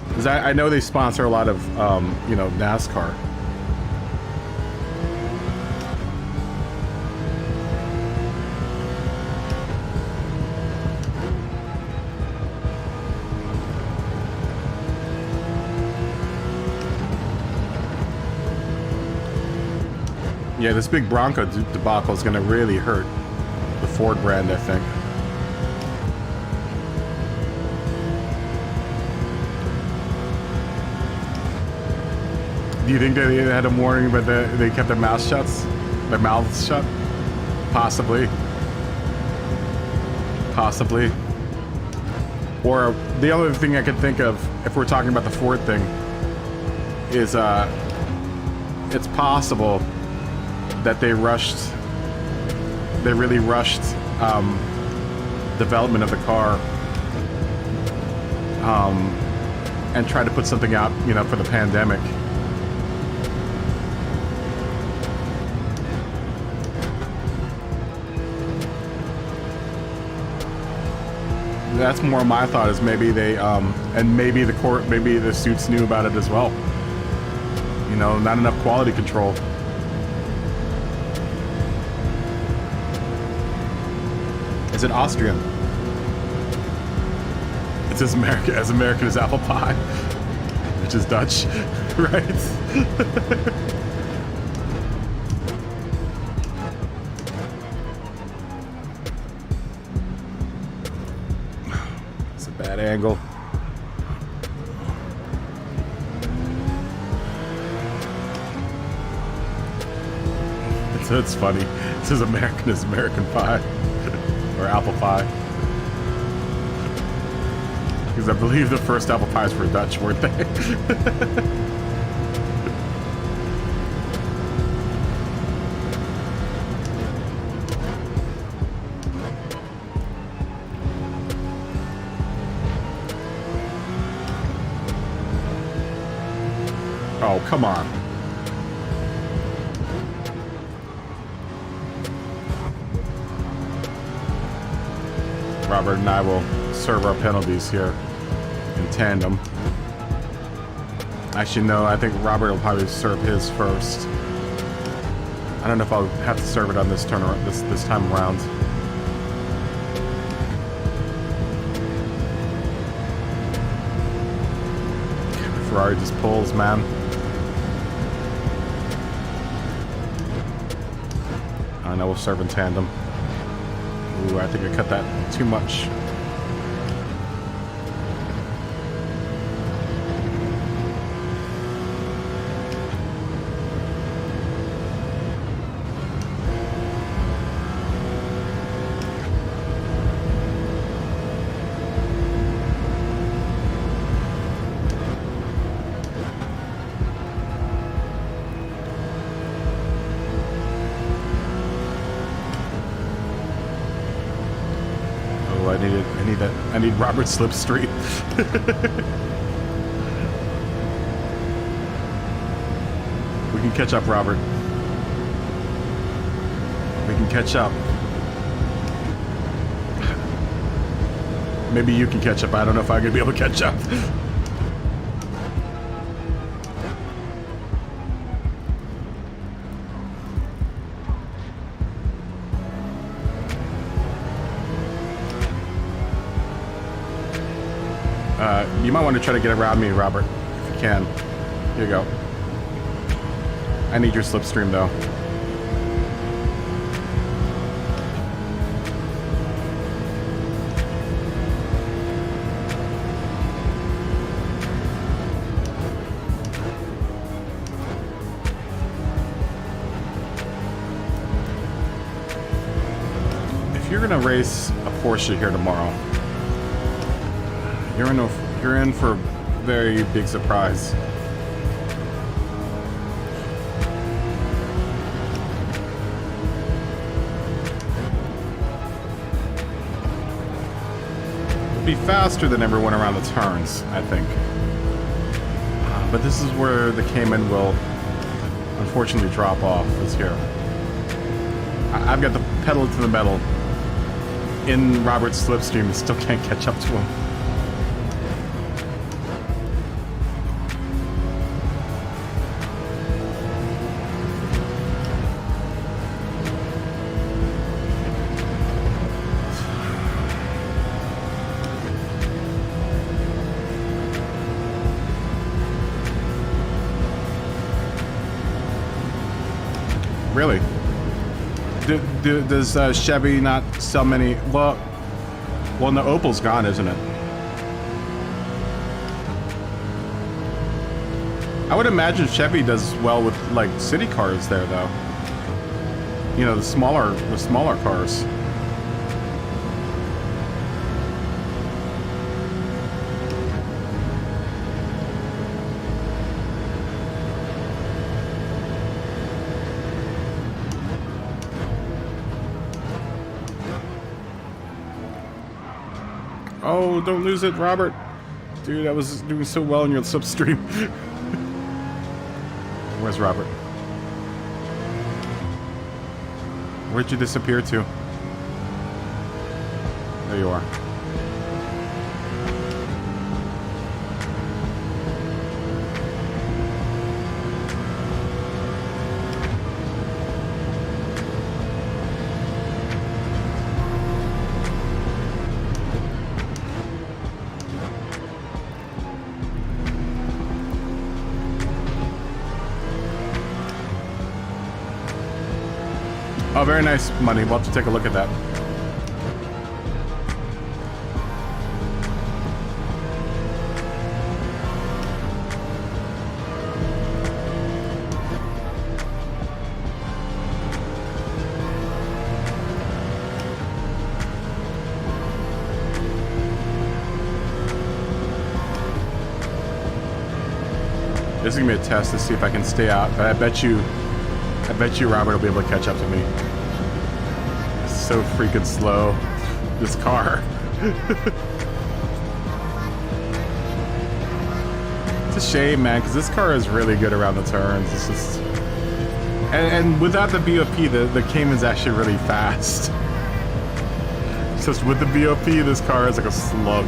Because I know they sponsor a lot of, you know, NASCAR. Yeah, this big Bronco debacle is going to really hurt the Ford brand, I think. Do you think they had a warning, but they kept their mouths shut? Their mouths shut? Possibly. Possibly. Or the other thing I could think of, if we're talking about the Ford thing, is it's possible that they really rushed development of the car and tried to put something out, you know, for the pandemic. That's more my thought, is maybe they and maybe the suits knew about it as well. You know, not enough quality control. Is it Austrian? It's as American as apple pie, which is Dutch, right? It's a bad angle. It's funny. It's as American as American pie. Or apple pie. Because I believe the first apple pies were Dutch, weren't they? Oh, come on. Robert and I will serve our penalties here in tandem. Actually, no, I think Robert will probably serve his first. I don't know if I'll have to serve it on this turn this time around. Ferrari just pulls, man. I know we'll serve in tandem. Ooh, I think I cut that too much. I need Robert's slipstream. We can catch up, Robert. We can catch up. Maybe you can catch up. I don't know if I'm gonna be able to catch up. You might want to try to get around me, Robert, if you can. Here you go. I need your slipstream, though. If you're gonna race a Porsche here tomorrow, you're in for a very big surprise. It'll be faster than everyone around the turns, I think. But this is where the Cayman will unfortunately drop off, is here. I've got the pedal to the metal in Robert's slipstream and still can't catch up to him. Really? Does Chevy not sell many? Well, no, Opel's gone, isn't it? I would imagine Chevy does well with like city cars there, though. You know, the smaller cars. Oh, don't lose it, Robert. Dude, I was doing so well in your slipstream. Where's Robert? Where'd you disappear to? There you are. Oh, very nice, Money. We'll have to take a look at that. This is gonna be a test to see if I can stay out, but I bet you Robert will be able to catch up to me. It's so freaking slow, this car. It's a shame, man, because this car is really good around the turns. It's just, and without the BOP, the Cayman's actually really fast. It's just with the BOP, this car is like a slug.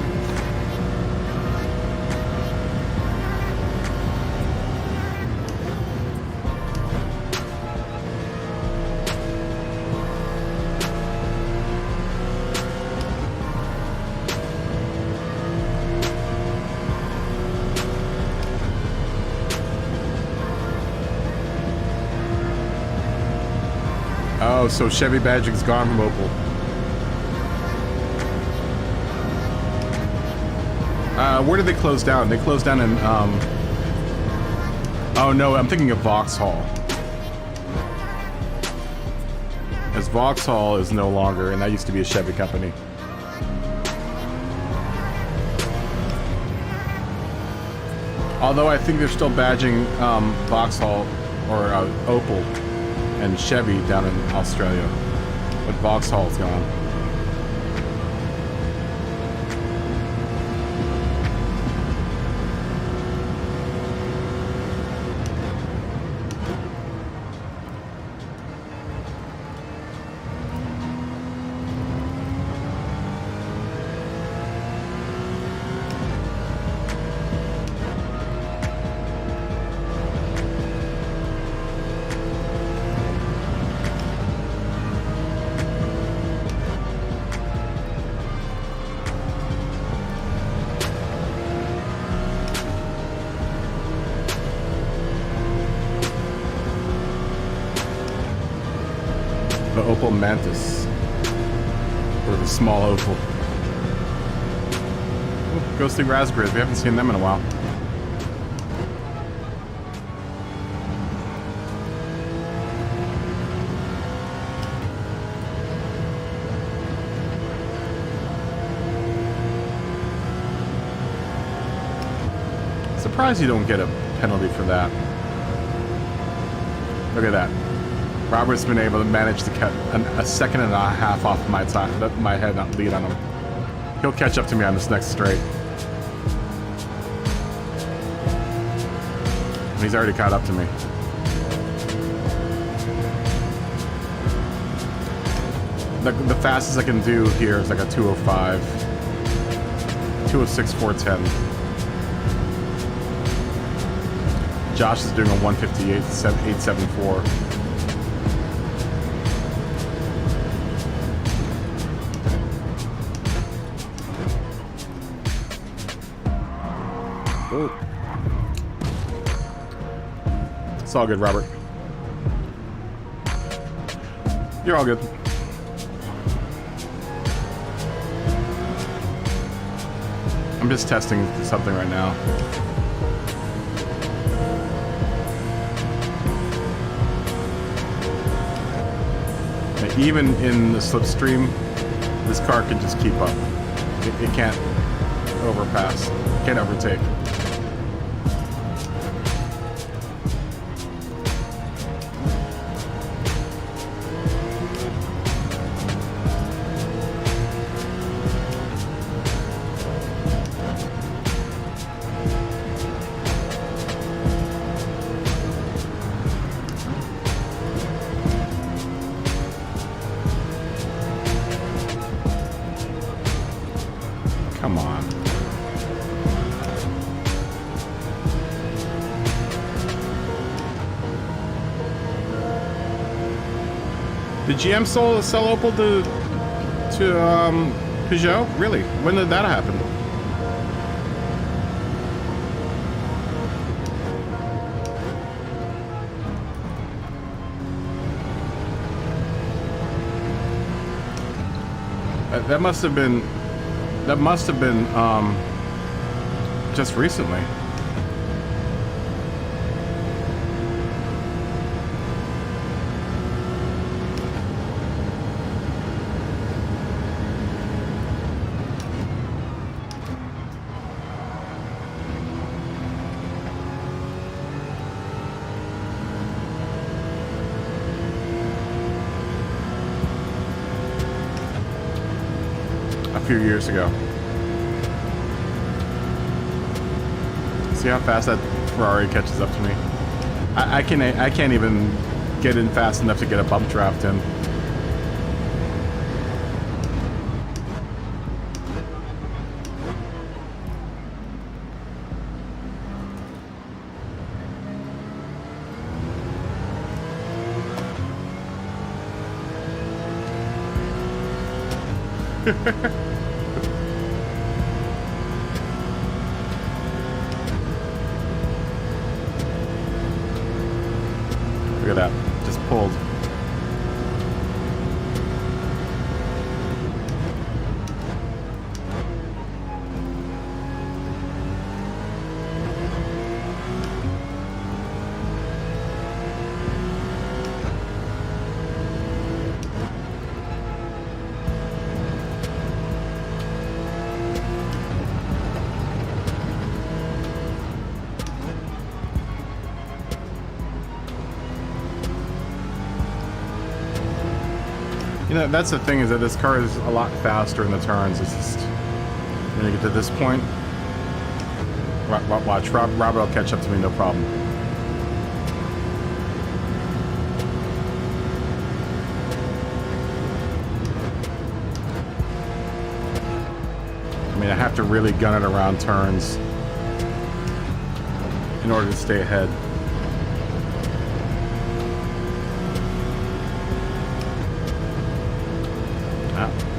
Oh, so Chevy badging's gone from Opel. Where did they close down? They closed down in, oh no, I'm thinking of Vauxhall. As Vauxhall is no longer, and that used to be a Chevy company. Although I think they're still badging Vauxhall or Opel and Chevy down in Australia, but Vauxhall's gone. The Opel Mantis, or the small Opel. Ooh, Ghostly Raspberries, we haven't seen them in a while. Surprised you don't get a penalty for that. Look at that. Robert's been able to manage to cut a second and a half off my time, my head lead on him. He'll catch up to me on this next straight. He's already caught up to me. The fastest I can do here is like a 205. 206, 410. Josh is doing a 158, 874. Ooh. It's all good, Robert. You're all good. I'm just testing something right now. Even in the slipstream, this car can just keep up. It can't overpass, can't overtake. Come on. Did GM sell Opel to Peugeot? Really? When did that happen? That must have been just recently. a few years ago. See how fast that Ferrari catches up to me. I can't even get in fast enough to get a bump draft in. Look at that. Just pulled. You know, that's the thing, is that this car is a lot faster in the turns. It's just, when you get to this point, watch, Robert will catch up to me, no problem. I mean, I have to really gun it around turns in order to stay ahead.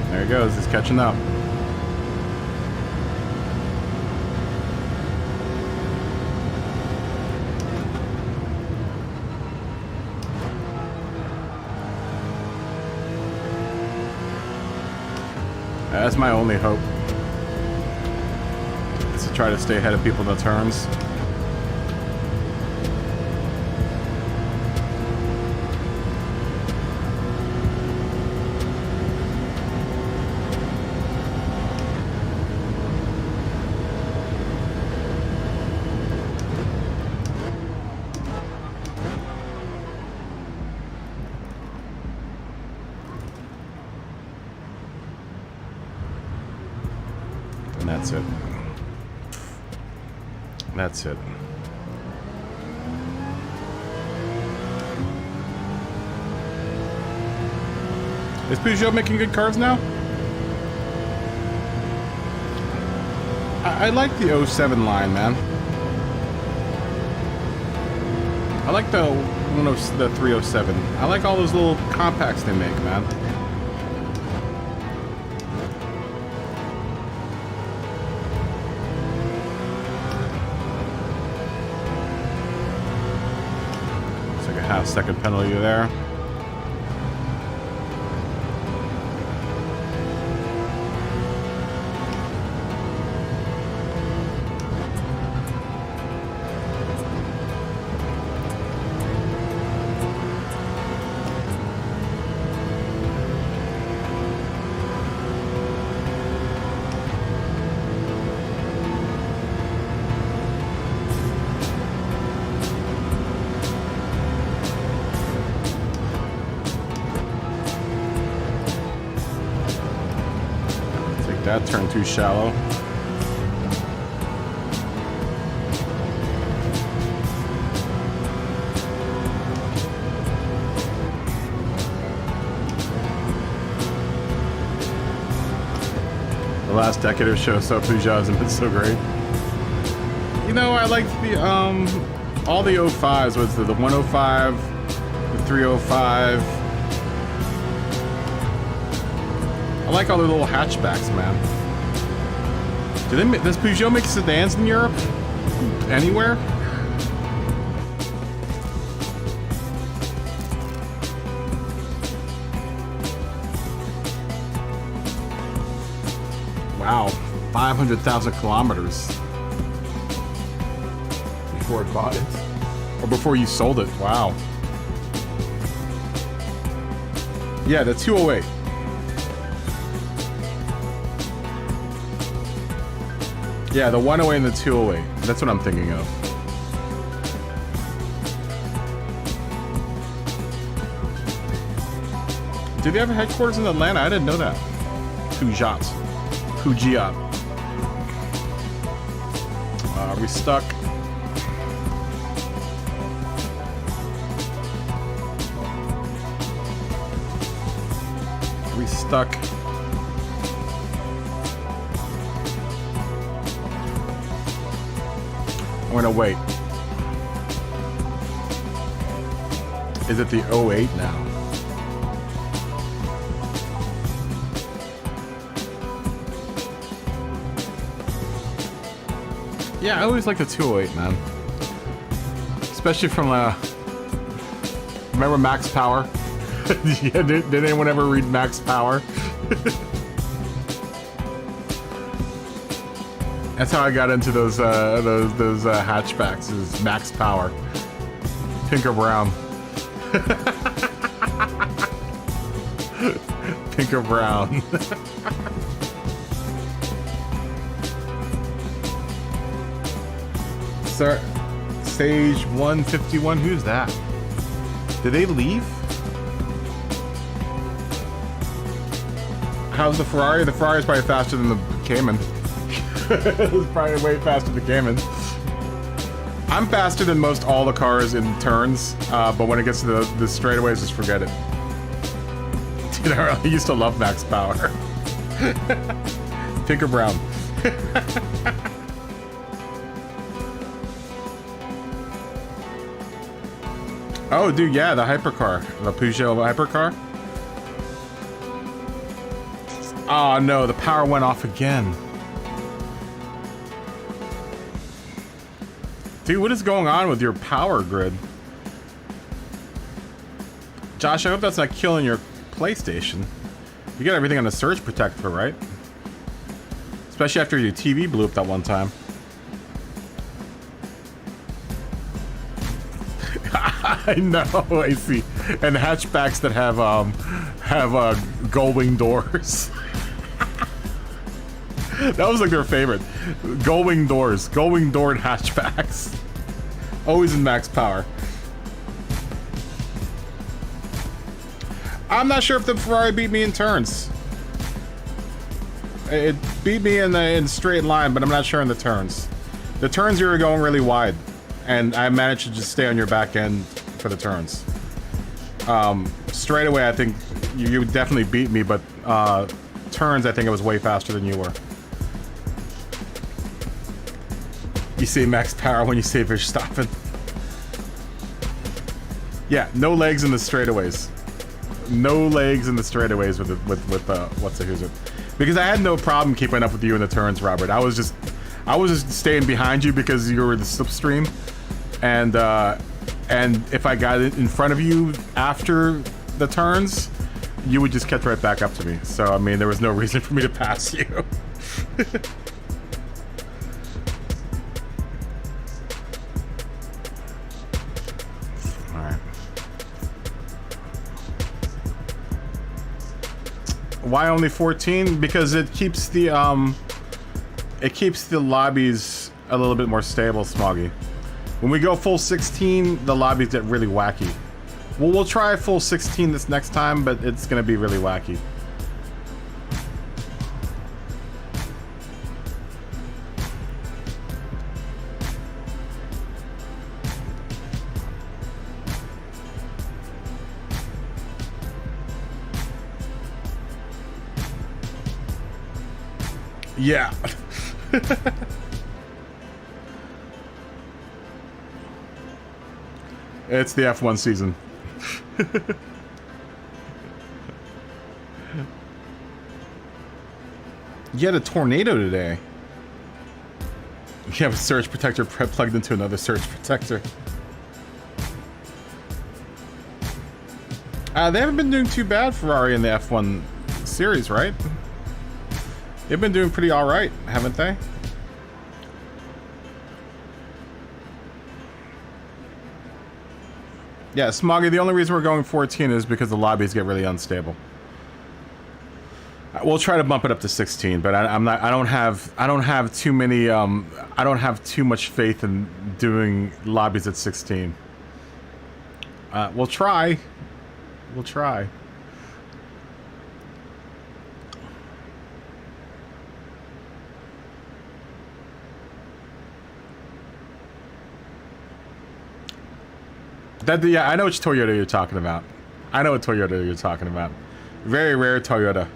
There he goes, he's catching up. That's my only hope, is to try to stay ahead of people in the turns. That's it. That's it. Is Peugeot making good cars now? I like the 07 line, man. I like the 307. I like all those little compacts they make, man. Half-second penalty there. That turned too shallow. The last decade or so Peugeot hasn't been so great. You know, I liked the all the 05s. Was the 105, the 305. I like all the little hatchbacks, man. Does Peugeot make sedans in Europe? Anywhere? Wow, 500,000 kilometers before it bought it, or before you sold it. Wow. Yeah, the 208. Yeah, the 108 and the 208. That's what I'm thinking of. Do they have a headquarters in Atlanta? I didn't know that. Peugeot. Puglia. Are we stuck? Are we stuck? I'm gonna wait. Is it the 08 now? Yeah, I always like the 208, man. Especially from, remember Max Power? Yeah, did anyone ever read Max Power? That's how I got into those hatchbacks, is Max Power. Pink or brown. Pink or brown. Sir, stage 151, who's that? Did they leave? How's the Ferrari? The Ferrari's probably faster than the Cayman. It's probably way faster than the Cayman. I'm faster than most all the cars in turns, but when it gets to the straightaways, just forget it. Dude, I really used to love Max Power. Pink or brown? Oh, dude, yeah, the hypercar. The Peugeot hypercar. Oh, no, the power went off again. Dude, what is going on with your power grid? Josh, I hope that's not killing your PlayStation. You got everything on a surge protector, right? Especially after your TV blew up that one time. I know, I see. And hatchbacks that have gull-wing doors. That was like their favorite. Gull-wing doors. Gull-wing doored hatchbacks. Always in Max Power. I'm not sure if the Ferrari beat me in turns. It beat me in straight line, but I'm not sure in the turns. The turns you were going really wide, and I managed to just stay on your back end for the turns. Straight away, I think you definitely beat me, but turns, I think I was way faster than you were. You say Max Power when you say Verstappen. Yeah, no legs in the straightaways. No legs in the straightaways with what's it? Because I had no problem keeping up with you in the turns, Robert. I was just staying behind you because you were the slipstream, and if I got it in front of you after the turns, you would just catch right back up to me. So I mean, there was no reason for me to pass you. Why only 14? Because it keeps the lobbies a little bit more stable, Smoggy. When we go full 16, the lobbies get really wacky. Well, we'll try full 16 this next time, but it's gonna be really wacky. Yeah. It's the F1 season. You had a tornado today. You have a surge protector plugged into another surge protector. They haven't been doing too bad, Ferrari, in the F1 series, right? They've been doing pretty alright, haven't they? Yeah, Smoggy, the only reason we're going 14 is because the lobbies get really unstable. We'll try to bump it up to 16, but I don't have too many, I don't have too much faith in doing lobbies at 16. We'll try. We'll try. Yeah, I know which Toyota you're talking about. I know what Toyota you're talking about. Very rare Toyota.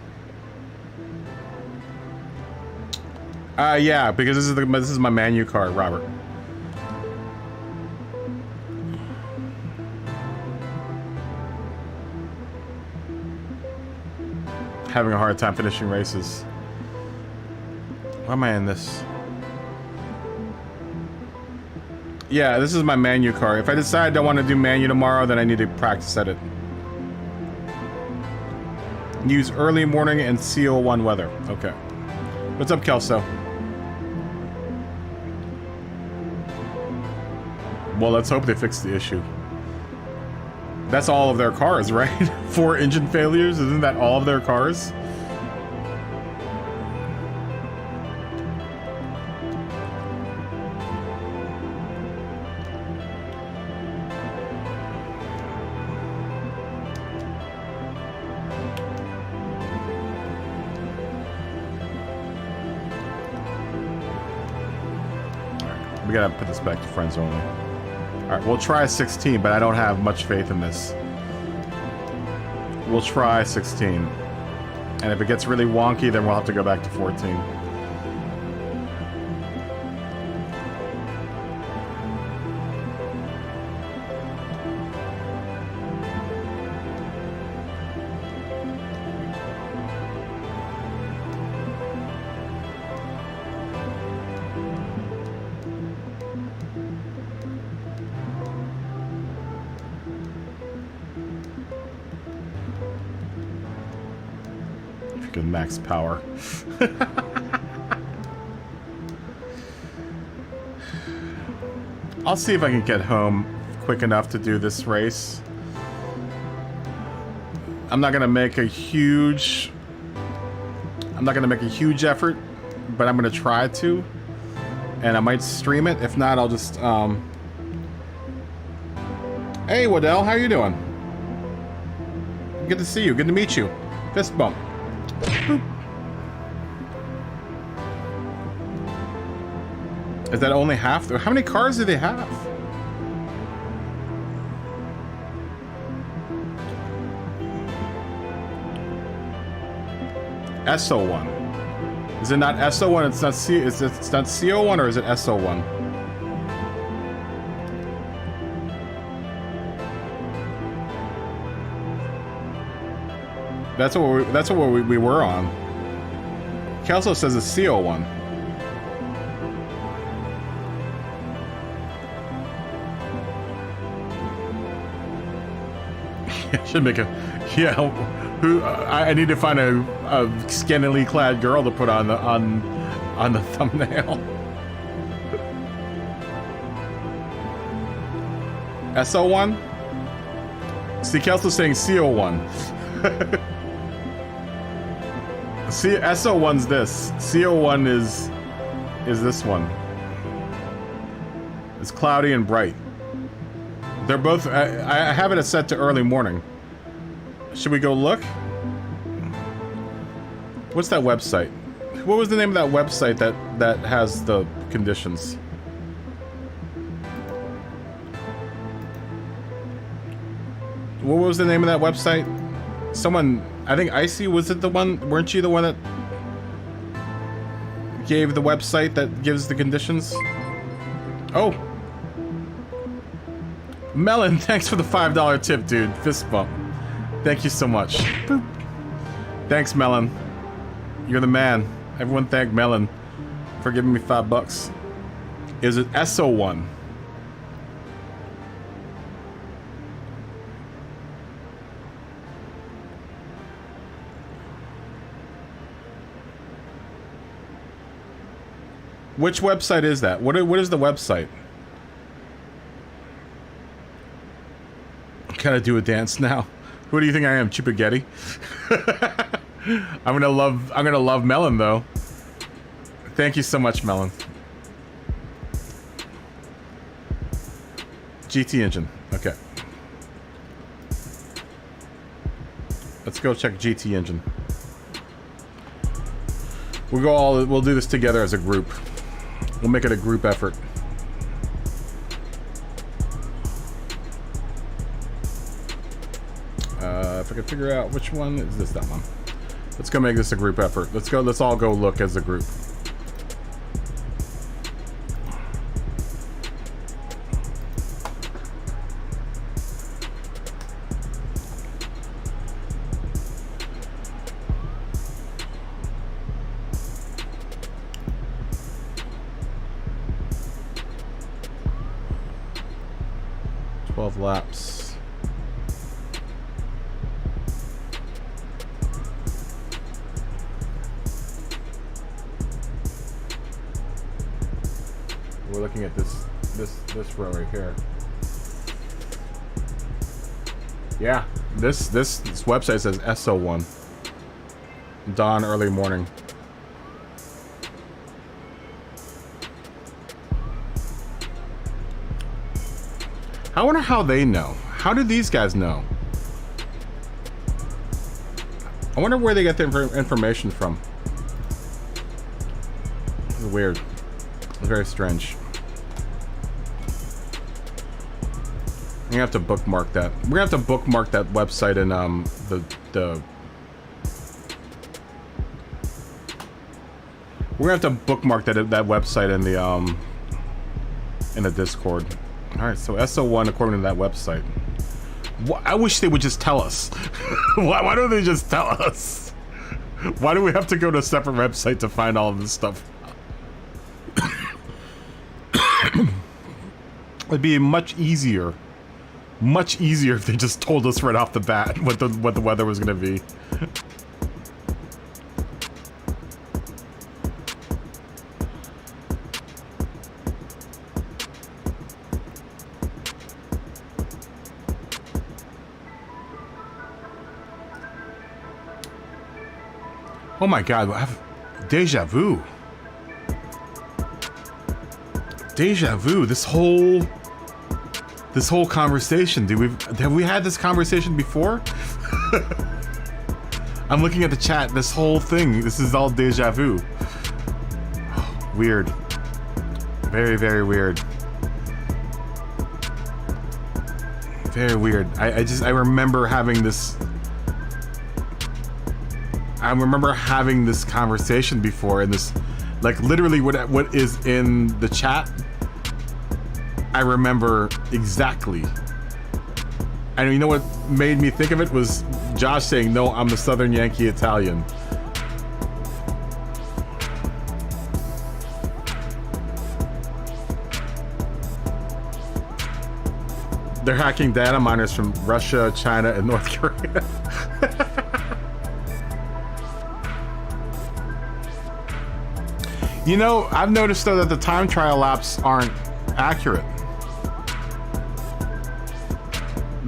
Yeah, because this is my manu car, Robert. Having a hard time finishing races. Why am I in this? Yeah, this is my manu car. If I decide I don't want to do manu tomorrow, then I need to practice at it. Use early morning and CO1 weather. Okay. What's up, Kelso? Well, let's hope they fix the issue. That's all of their cars, right? 4 engine failures? Isn't that all of their cars? We gotta put this back to friends only. Alright, we'll try 16, but I don't have much faith in this. We'll try 16. And if it gets really wonky, then we'll have to go back to 14. Max power. I'll see if I can get home quick enough to do this race. I'm not gonna make a huge effort, but I'm gonna try to, and I might stream it. If not, I'll just Hey Waddell, how you doing? Good to see you. Good to meet you. Fist bump. Boop. Is that only half? How many cars do they have? SO1. Is it not SO1? It's not C. It's not CO1, or is it SO1? That's what we were on. Kelso says it's CO1. I should make a I need to find a scantily clad girl to put on the thumbnail. SO1? See, Kelso's saying CO1. See, SO1's this. CO1 is this one. It's cloudy and bright. They're both. I have it set to early morning. Should we go look? What's that website? What was the name of that website that has the conditions? What was the name of that website? Someone, I think Icy, was it the one? Weren't you the one that gave the website that gives the conditions? Oh. Melon, thanks for the $5 tip, dude. Fist bump. Thank you so much. Boop. Thanks, Melon. You're the man. Everyone thank Melon for giving me $5. Is it SO1? Which website is that? What is the website? Can I do a dance now? Who do you think I am, Chupagetti? I'm gonna love Melon though. Thank you so much, Melon. GT engine. Okay. Let's go check GT engine. We'll do this together as a group. We'll make it a group effort. I can figure out which one is this. That one. Let's go make this a group effort. Let's go. Let's all go look as a group. Laps. We're looking at this row right here. Yeah, this website says SO1. Dawn, early morning. I wonder how they know. How do these guys know? I wonder where they get their information from. This is weird. It's very strange. I'm gonna have to bookmark that. We're gonna have to bookmark that website in We're gonna have to bookmark that website in the Discord. Alright, so SO1 according to that website. I wish they would just tell us. Why don't they just tell us? Why do we have to go to a separate website to find all of this stuff? It'd be much easier if they just told us right off the bat what the weather was gonna be. Oh my god, I have deja vu. Deja vu. This whole conversation, have we had this conversation before? I'm looking at the chat. This whole thing. This is all deja vu. Weird. Very, very weird. Very weird. I remember having this. I remember having this conversation before, and this, like, literally what is in the chat, I remember exactly. And you know what made me think of it was Josh saying, "No, I'm the Southern Yankee Italian." They're hacking data miners from Russia, China, and North Korea. You know, I've noticed though that the time trial laps aren't accurate.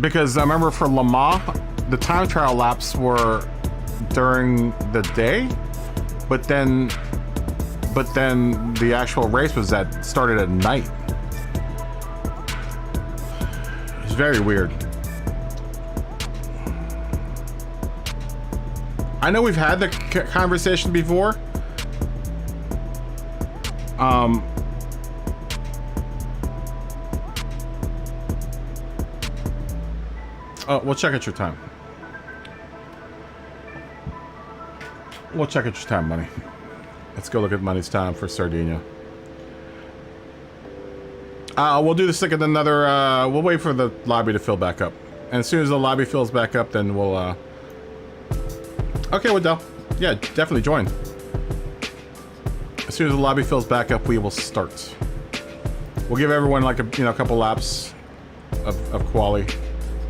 Because I remember for Le Mans, the time trial laps were during the day, but then the actual race started at night. It's very weird. I know we've had the conversation before. Oh, we'll check at your time. We'll check at your time, Money. Let's go look at Money's time for Sardinia. We'll do this like at another, we'll wait for the lobby to fill back up. And as soon as the lobby fills back up, then we'll, okay, Waddell. Yeah, definitely join. As soon as the lobby fills back up, we will start. We'll give everyone like a couple laps of quali,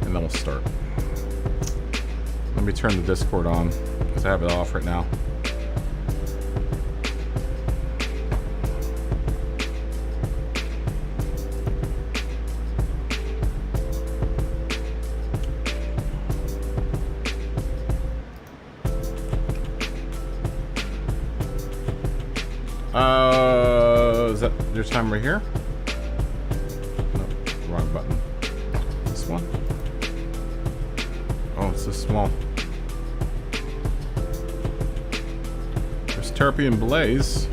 and then we'll start. Let me turn the Discord on because I have it off right now. Is that your time right here? No, wrong button. This one? Oh, it's so small. There's Terpian Blaze.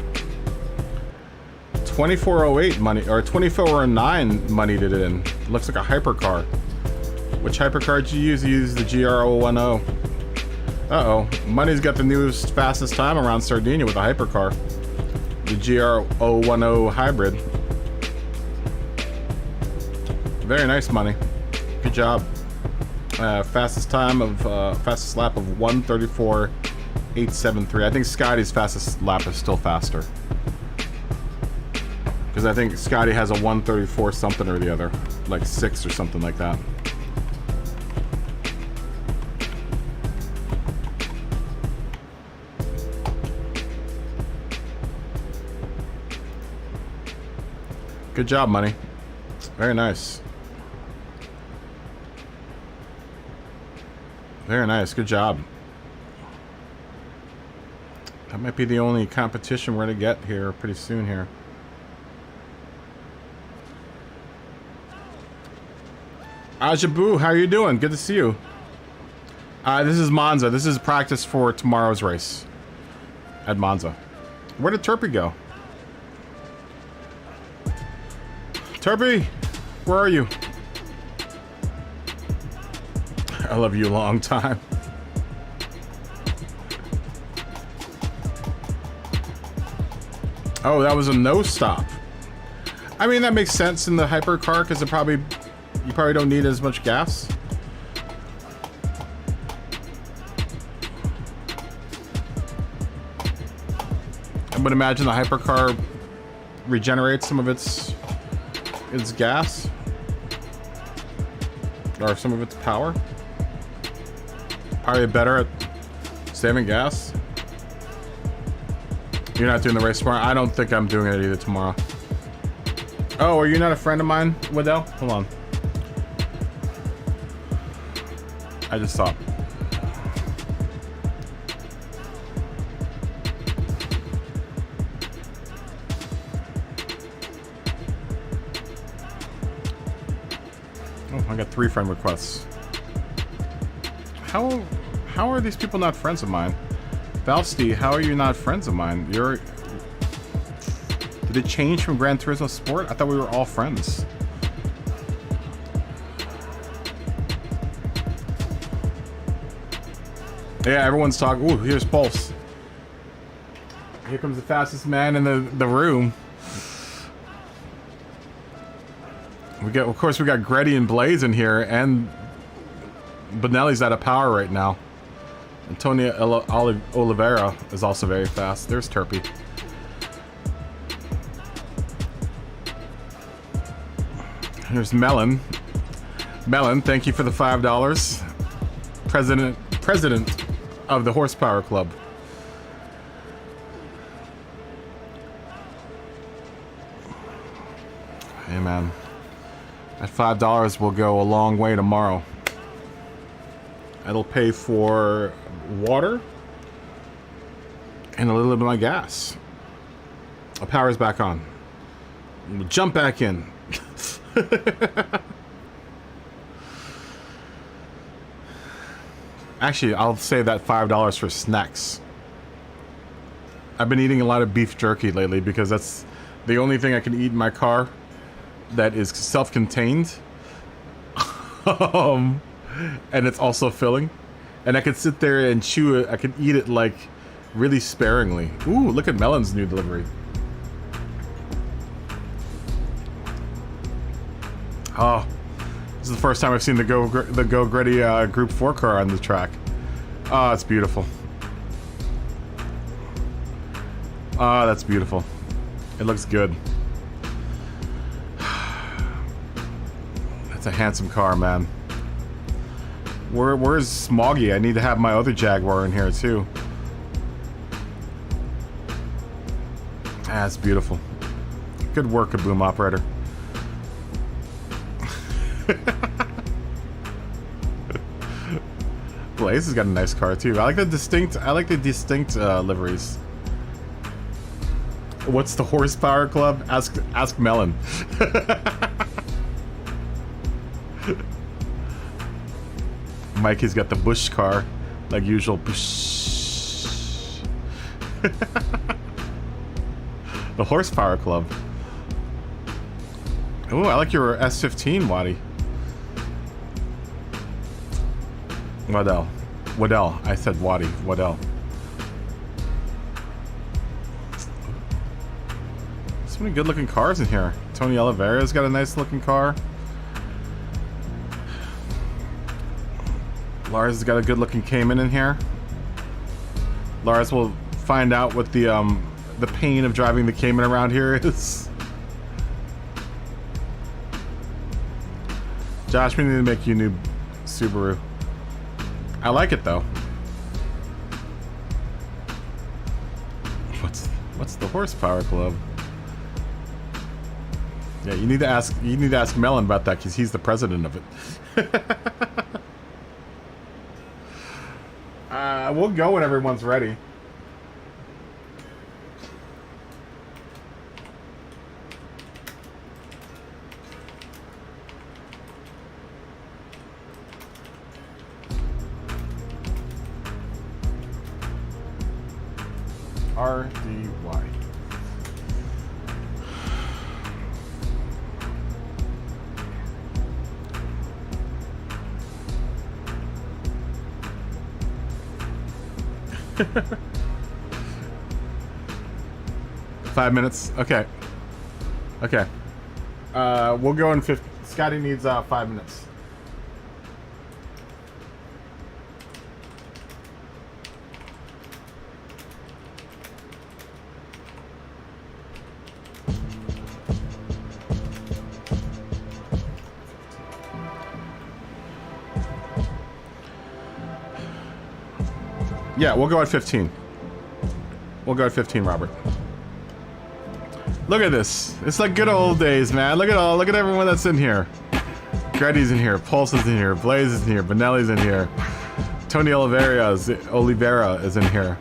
2408 money, or 2409 money did it in. Looks like a hypercar. Which hypercar did you use? You used the GR010. Uh-oh. Money's got the newest, fastest time around Sardinia with a hypercar. The GR010 hybrid. Very nice, Money. Good job. Fastest lap of 1:34.873. I think Scotty's fastest lap is still faster. Because I think Scotty has a 1:34 something or the other. Like 6 or something like that. Good job, Money. Very nice. Very nice. Good job. That might be the only competition we're going to get here pretty soon here. Ajabu, how are you doing? Good to see you. This is Monza. This is practice for tomorrow's race at Monza. Where did Turpy go? Turpy, where are you? I love you a long time. Oh, that was a no stop. I mean, that makes sense in the hypercar because you probably don't need as much gas. I would imagine the hypercar regenerates some of its gas or some of its power. Probably better at saving gas. You're not doing the race tomorrow? I don't think I'm doing it either tomorrow. Oh, are you not a friend of mine, Waddell? Hold on. I just saw. Oh, I got 3 friend requests. How are these people not friends of mine? Valsty, how are you not friends of mine? Did it change from Gran Turismo Sport? I thought we were all friends. Yeah, everyone's talking. Ooh, here's Pulse. Here comes the fastest man in the room. Of course, we got Greddy and Blaze in here, and Bonelli's out of power right now. Antonia Oliveira is also very fast. There's Turpy. Here's Melon. Melon, thank you for the $5. President of the Horsepower Club. Hey man, that $5 will go a long way tomorrow. It'll pay for water and a little bit of my gas. The power's back on. We'll jump back in. Actually, I'll save that $5 for snacks. I've been eating a lot of beef jerky lately because that's the only thing I can eat in my car that is self-contained. And it's also filling. And I could sit there and chew it. I could eat it like really sparingly. Ooh, look at Melon's new delivery. Oh, this is the first time I've seen the Go Greddy Group 4 car on the track. Oh, it's beautiful. Oh, that's beautiful. It looks good. That's a handsome car, man. Where's Smoggy? I need to have my other Jaguar in here too. Ah, that's beautiful. Good work, Kaboom Operator. Blaze has got a nice car too. I like the distinct liveries. What's the Horsepower Club? Ask Melon. Mikey's got the Bush car, like usual. Bush. The Horsepower Club. Oh, I like your S15, Waddy. Waddell. Waddell. I said Waddy. Waddell. So many good looking cars in here. Tony Oliveira's got a nice looking car. Lars has got a good looking Cayman in here. Lars will find out what the pain of driving the Cayman around here is. Josh, we need to make you a new Subaru. I like it though. What's the horsepower club? Yeah, you need to ask Melon about that because he's the president of it. We'll go when everyone's ready. RDY. Five minutes. Okay. Okay. We'll go in 50. Scotty needs 5 minutes. Yeah, we'll go at 15. We'll go at 15, Robert. Look at this. It's like good old days, man. Look at everyone that's in here. Gretty's in here, Pulse is in here, Blaze is in here, Benelli's in here. Tony Oliveira is in here.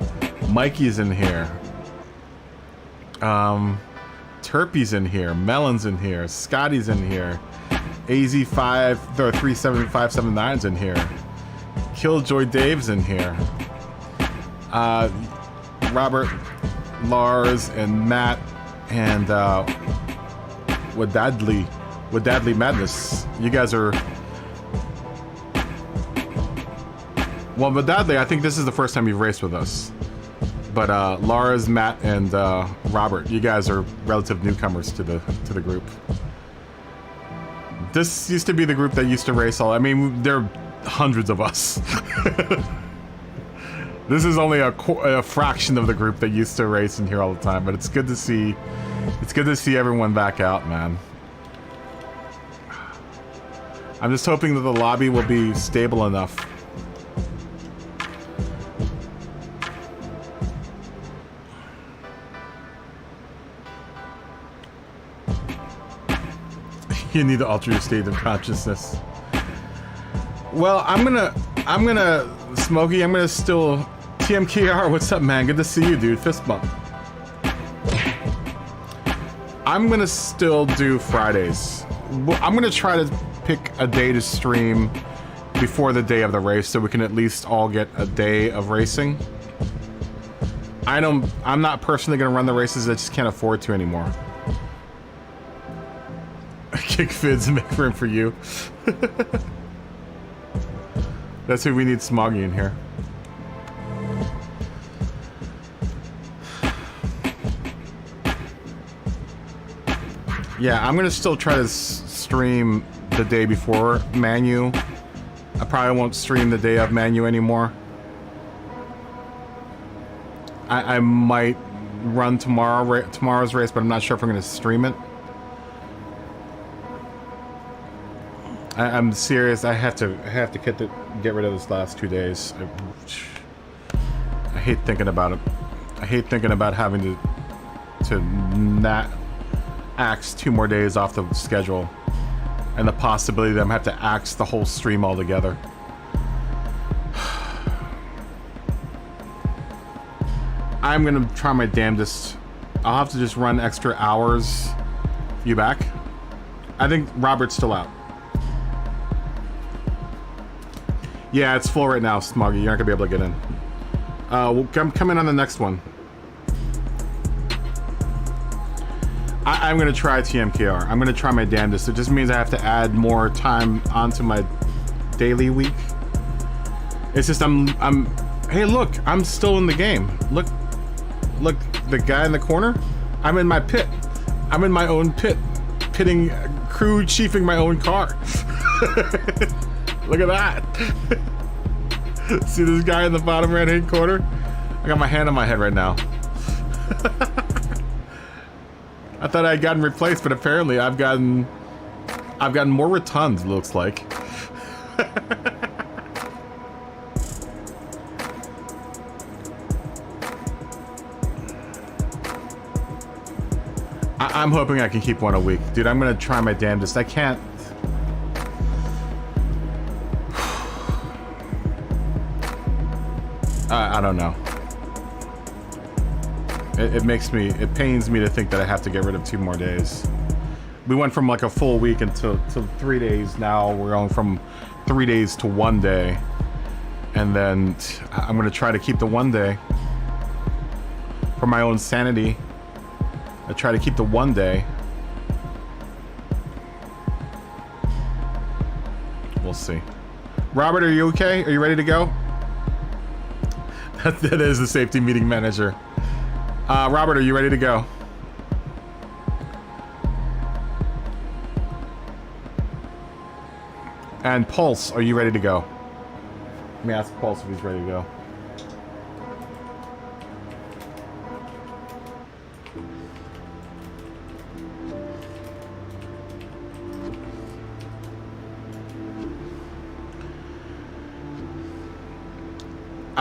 Mikey's in here. Terpy's in here, Melon's in here, Scotty's in here. AZ5 or 37579's in here. Killjoy Dave's in here. Robert, Lars, and Matt, and Wadadley Madness. You guys are... Well, Wadadley, I think this is the first time you've raced with us. But Lars, Matt, and Robert, you guys are relative newcomers to the group. This used to be the group that used to race all... I mean, there are hundreds of us. This is only a fraction of the group that used to race in here all the time, but it's good to see. It's good to see everyone back out, man. I'm just hoping that the lobby will be stable enough. You need to alter your state of consciousness. Well, I'm gonna, Smokey, I'm gonna still... TMKR, what's up, man? Good to see you, dude. Fist bump. I'm gonna still do Fridays. I'm gonna try to pick a day to stream before the day of the race so we can at least all get a day of racing. I'm not personally gonna run the races, I just can't afford to anymore. Kick Fids and make room for you. That's who we need. Smoggy in here. Yeah, I'm gonna still try to stream the day before Manu. I probably won't stream the day of Manu anymore. I might run tomorrow's race, but I'm not sure if I'm gonna stream it. I'm serious. I have to get rid of this last 2 days. I hate thinking about it. I hate thinking about having to not axe 2 more days off the schedule, and the possibility that I'm gonna have to axe the whole stream altogether. I'm gonna try my damnedest. I'll have to just run extra hours. You back? I think Robert's still out. Yeah, it's full right now, Smoggy. You're not gonna be able to get in. We'll come in on the next one. I'm gonna try TMKR. I'm gonna try my damnedest. It just means I have to add more time onto my daily week. It's just I'm. Hey, look, I'm still in the game. Look, the guy in the corner. I'm in my pit. I'm in my own pit, crew chiefing my own car. Look at that. See this guy in the bottom right-hand corner? I got my hand on my head right now. I thought I had gotten replaced, but apparently I've gotten more rotunds, looks like. I'm hoping I can keep one a week. Dude, I'm gonna try my damnedest. I can't... I don't know. It pains me to think that I have to get rid of 2 more days. We went from like a full week to 3 days. Now we're going from 3 days to 1 day. And then I'm gonna try to keep the 1 day. For my own sanity. I try to keep the 1 day. We'll see. Robert, are you okay? Are you ready to go? That is the safety meeting manager. Robert, are you ready to go? And Pulse, are you ready to go? Let me ask Pulse if he's ready to go.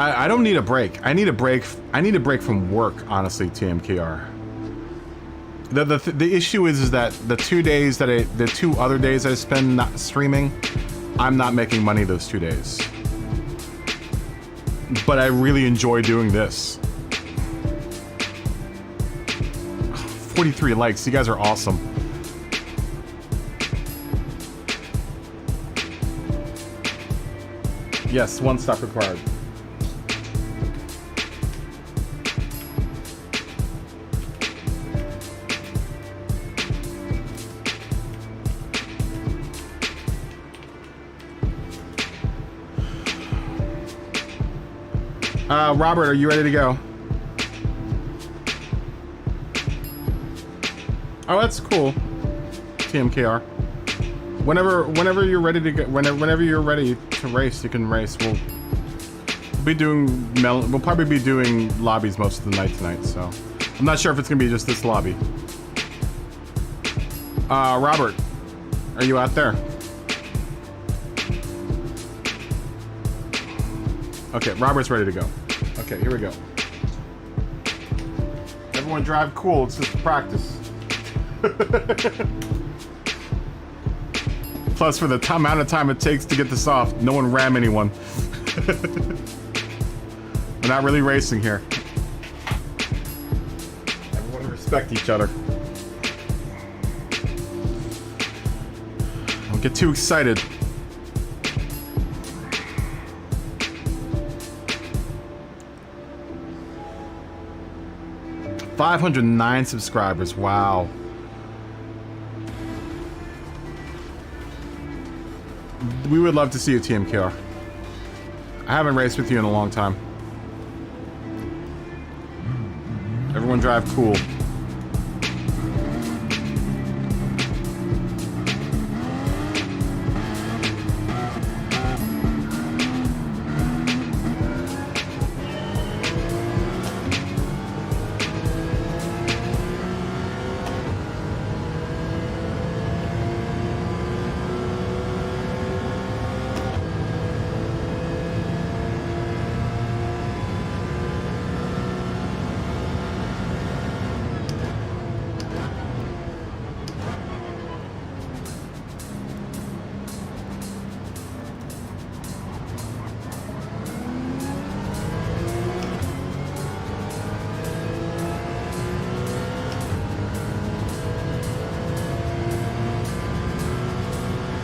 I don't need a break. I need a break from work, honestly, TMKR. The issue is that the 2 days that the 2 other days I spend not streaming, I'm not making money those 2 days. But I really enjoy doing this. 43 likes, you guys are awesome. Yes, 1 stop required. Robert, are you ready to go? Oh, that's cool. TMKR. Whenever you're ready to go, whenever you're ready to race, you can race. We'll probably be doing lobbies most of the night tonight, so I'm not sure if it's gonna be just this lobby. Robert, are you out there? Okay, Robert's ready to go. Okay, here we go. Everyone drive cool, it's just practice. Plus, for the amount of time it takes to get this off, no one ram anyone. We're not really racing here. Everyone respect each other. Don't get too excited. $509 subscribers, wow. We would love to see you, TMKR. I haven't raced with you in a long time. Everyone drive cool.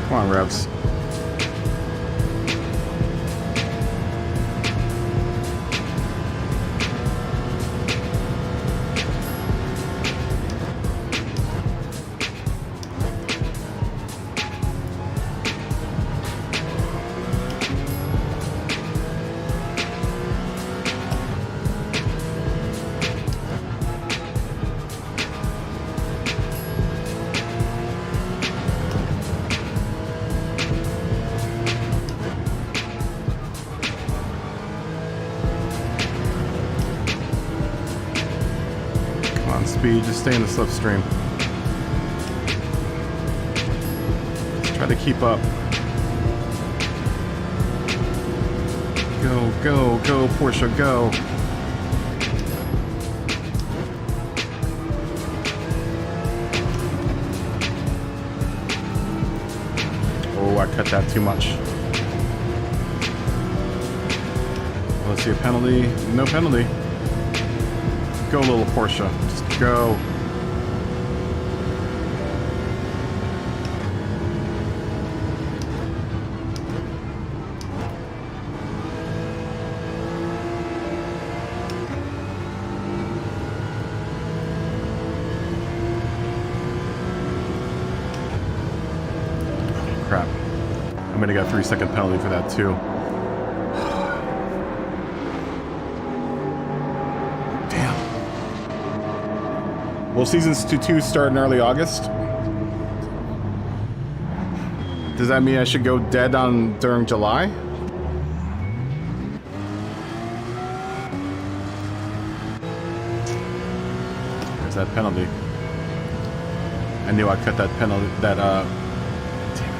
Come on, Revs. the speed, just stay in the slipstream. Try to keep up. Go, go, go, Porsche, go. Oh, I cut that too much. Let's see a penalty. No penalty. Go, little Porsche. Just go. Crap. I'm gonna get a 3-second penalty for that too. Damn. Will seasons 2 start in early August? Does that mean I should go dead during July? There's that penalty. I knew I cut that penalty. Damn,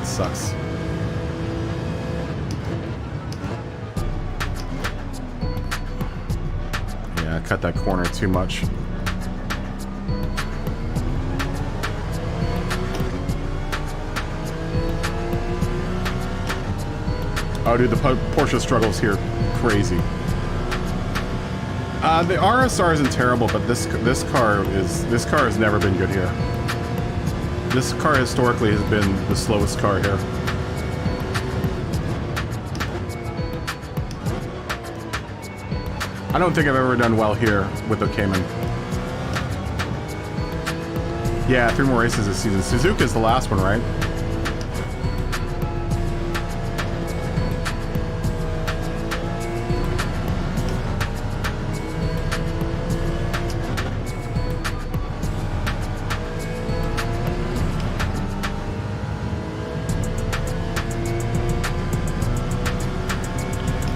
it sucks. Yeah, I cut that corner too much. Oh, dude, the Porsche struggles here, crazy. The RSR isn't terrible, but this car has never been good here. This car historically has been the slowest car here. I don't think I've ever done well here with the Cayman. Yeah, 3 more races this season. Suzuka's the last one, right?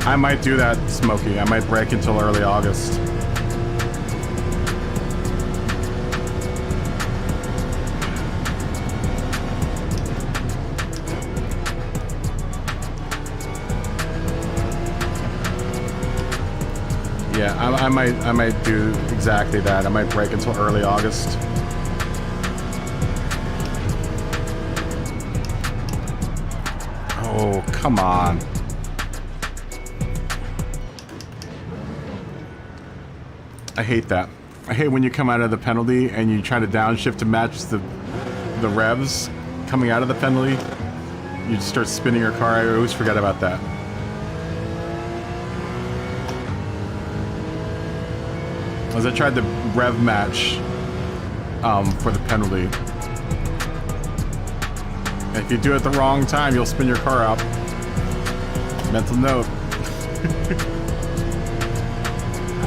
I might do that, Smokey. I might break until early August. Yeah, I might do exactly that. I might break until early August. Oh, come on. I hate that. I hate when you come out of the penalty and you try to downshift to match the revs coming out of the penalty. You just start spinning your car. I always forget about that. As I tried to rev match for the penalty. If you do it the wrong time, you'll spin your car out. Mental note.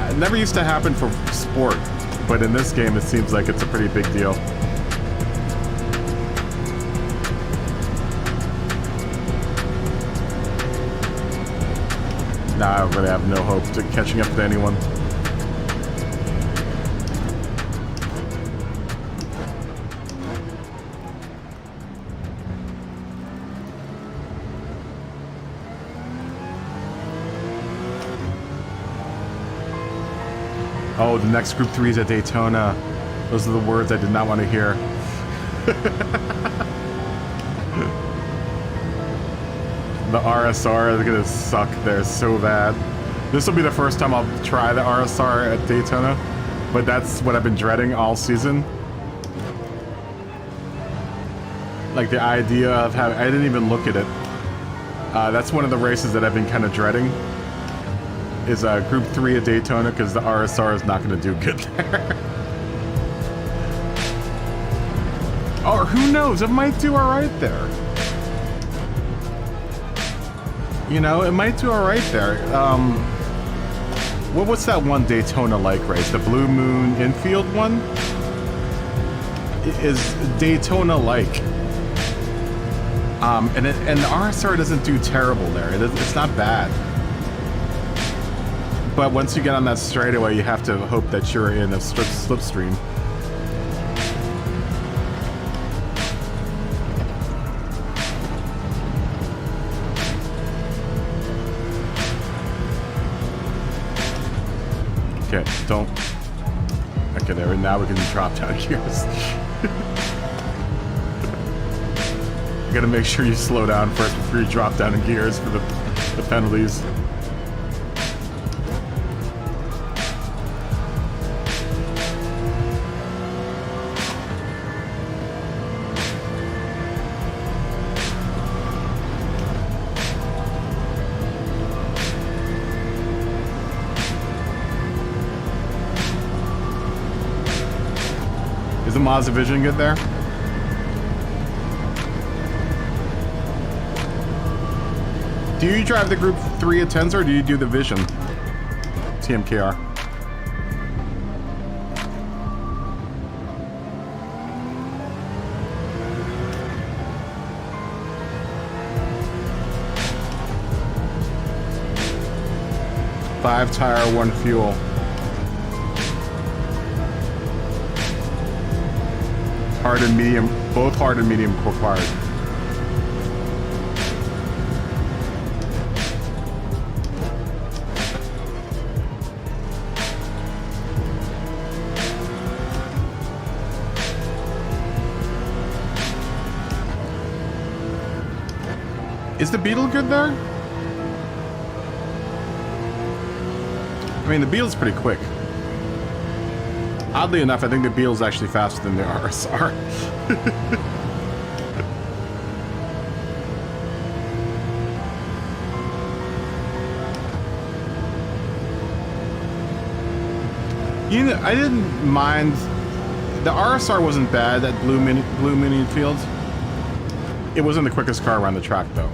It never used to happen for sport, but in this game it seems like it's a pretty big deal. Nah, I really have no hope to catching up to anyone. Oh, the next Group 3 is at Daytona. Those are the words I did not want to hear. The RSR is gonna suck there so bad. This will be the first time I'll try the RSR at Daytona, but that's what I've been dreading all season. Like the idea of having, I didn't even look at it. That's one of the races that I've been kind of dreading. Is Group 3 at Daytona, because the RSR is not going to do good there. Or who knows, it might do alright there. You know, it might do alright there. What's that one Daytona-like race? The Blue Moon infield one? It is Daytona-like. And the RSR doesn't do terrible there. It's not bad. But once you get on that straightaway, you have to hope that you're in a slipstream. Okay, don't. Okay, there. Now we can drop down gears. You gotta make sure you slow down first before you drop down in gears for the penalties. Is the Mazda Vision good there? Do you drive the Group 3 Atenza or do you do the Vision? TMKR. Five tire, one fuel. Hard and medium, both hard and medium required. Is the Beetle good there? I mean, the Beetle's pretty quick. Oddly enough, I think the Beetle's actually faster than the RSR. You know, I didn't mind. The RSR wasn't bad, that blue mini field. It wasn't the quickest car around the track, though.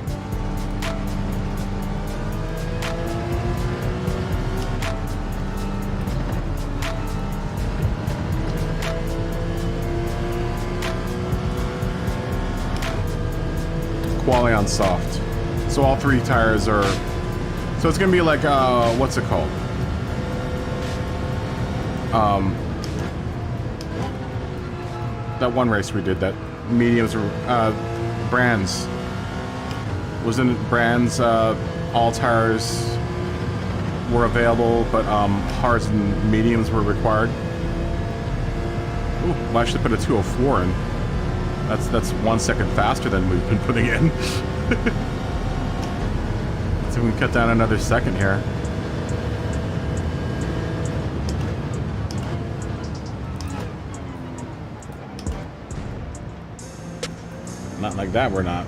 Quali on soft. So all three tires are... So it's gonna be like, what's it called? That one race we did, that mediums were, brands. Wasn't it brands, all tires were available, but hards and mediums were required? Ooh, well, I should put a 204 in. That's 1 second faster than we've been putting in. So we can cut down another second here. Not like that, we're not.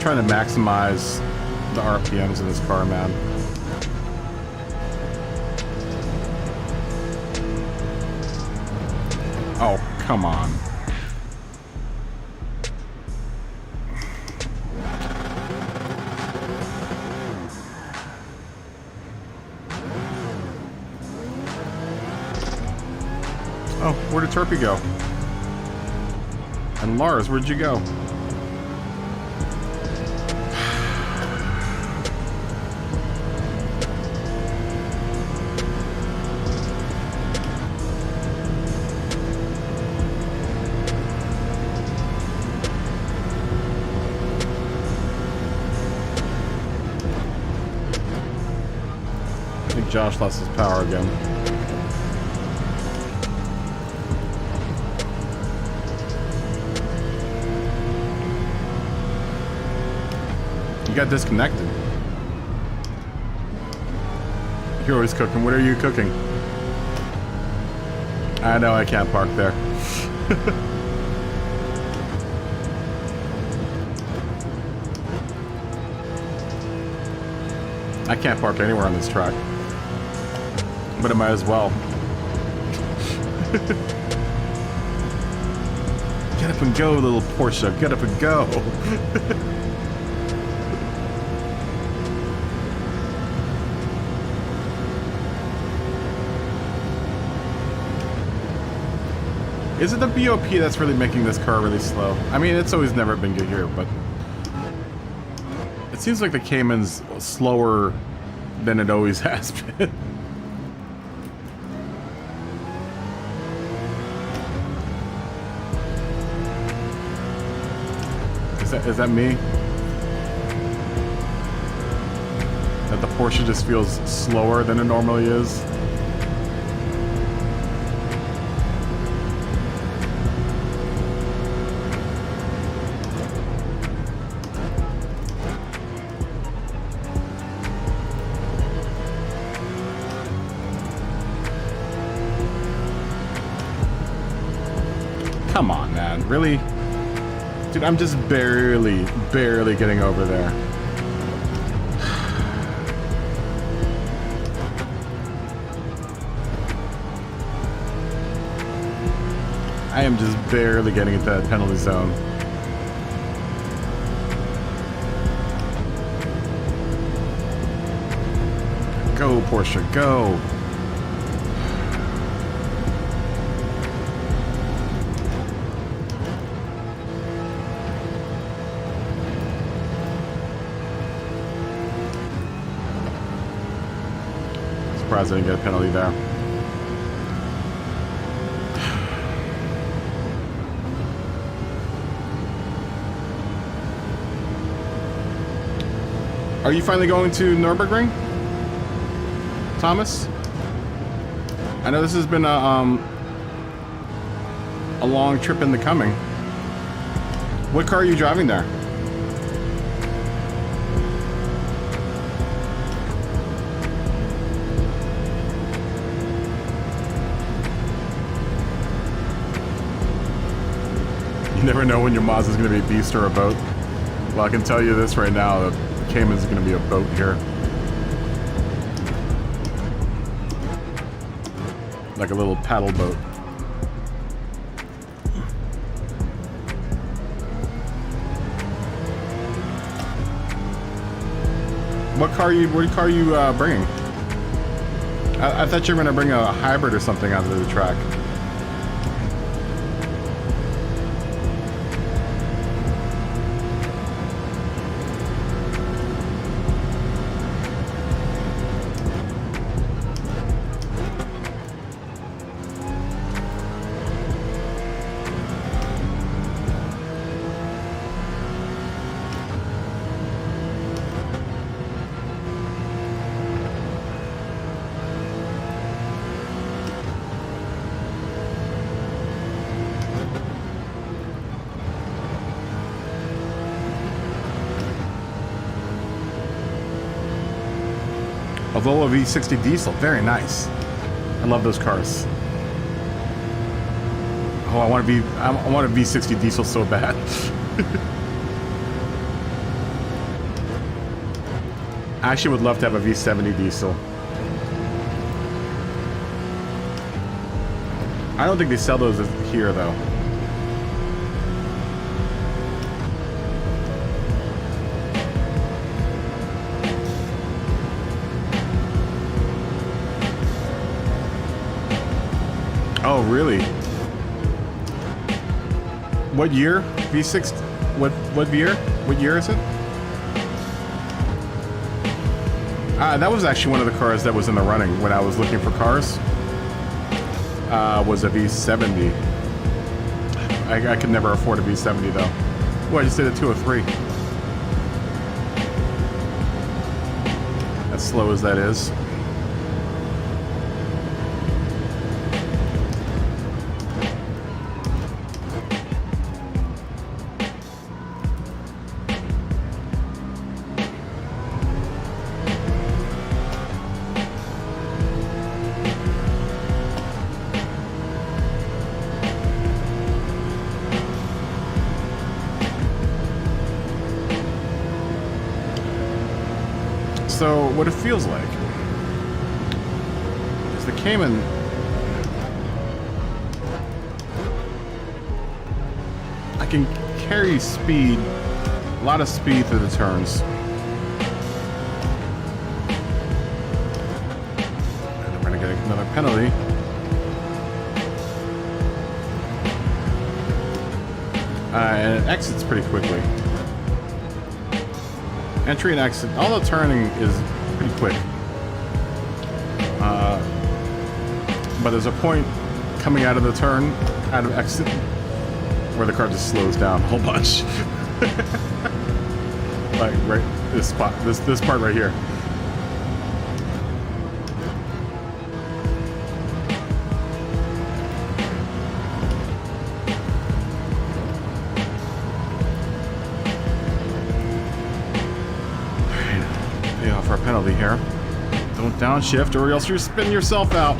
Trying to maximize the RPMs in this car, man. Oh, come on. Oh, where did Turpy go? And Lars, where'd you go? Josh lost his power again. You got disconnected. You're always cooking. What are you cooking? I know I can't park there. I can't park anywhere on this track. But it might as well. Get up and go, little Porsche. Get up and go. Is it the BOP that's really making this car really slow? I mean, it's always never been good here, but it seems like the Cayman's slower than it always has been. Is that me? That the Porsche just feels slower than it normally is? Come on, man. Really? Dude, I'm just barely getting over there. I am just barely getting into that penalty zone. Go, Porsche, go. Surprised I didn't get a penalty there. Are you finally going to Nürburgring, Thomas? I know this has been a long trip in the coming. What car are you driving there? You never know when your Mazda's going to be a beast or a boat. Well, I can tell you this right now, the Cayman's going to be a boat here. Like a little paddle boat. What car are you bringing? I thought you were going to bring a hybrid or something onto the track. A Volvo V60 diesel, very nice. I love those cars. Oh, I want a V60 diesel so bad. I actually would love to have a V70 diesel. I don't think they sell those here though. Oh, really? What year? V6? What year? What year is it? That was actually one of the cars that was in the running when I was looking for cars. Was a V70. I could never afford a V70 though. Oh, I just did a 203. As slow as that is. So, what it feels like is the Cayman I can carry speed, a lot of speed through the turns. And we're gonna get another penalty. And it exits pretty quickly. Entry and exit, all the turning is pretty quick. But there's a point coming out of the turn, out of exit, where the car just slows down a whole bunch. Like right this spot, this part right here. Pay off our penalty here. Don't downshift or else you spin yourself out.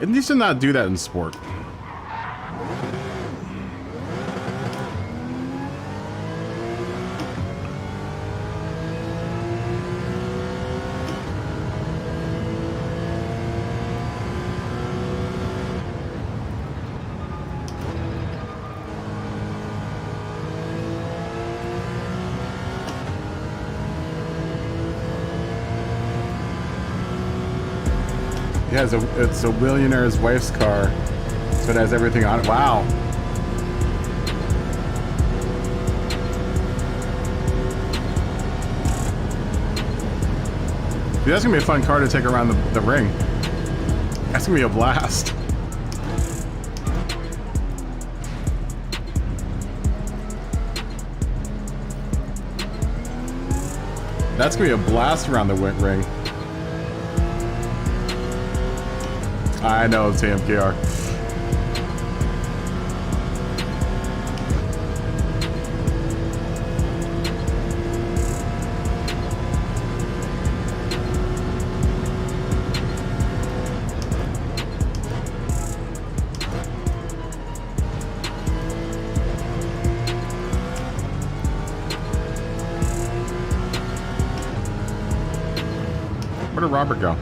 It needs to not do that in sport. Yeah, it's a billionaire's wife's car, so it has everything on it. Wow. Dude, that's gonna be a fun car to take around the ring. That's gonna be a blast. That's gonna be a blast around the ring. I know, TMKR. Where did Robert go?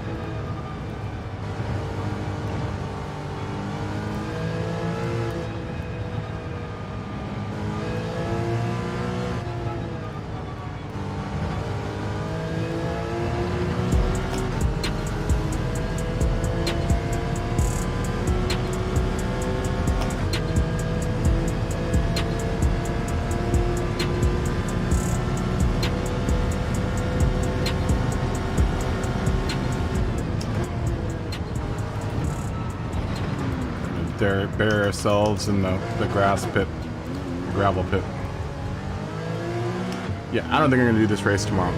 Bury ourselves in the grass pit, the gravel pit. Yeah, I don't think I'm gonna do this race tomorrow.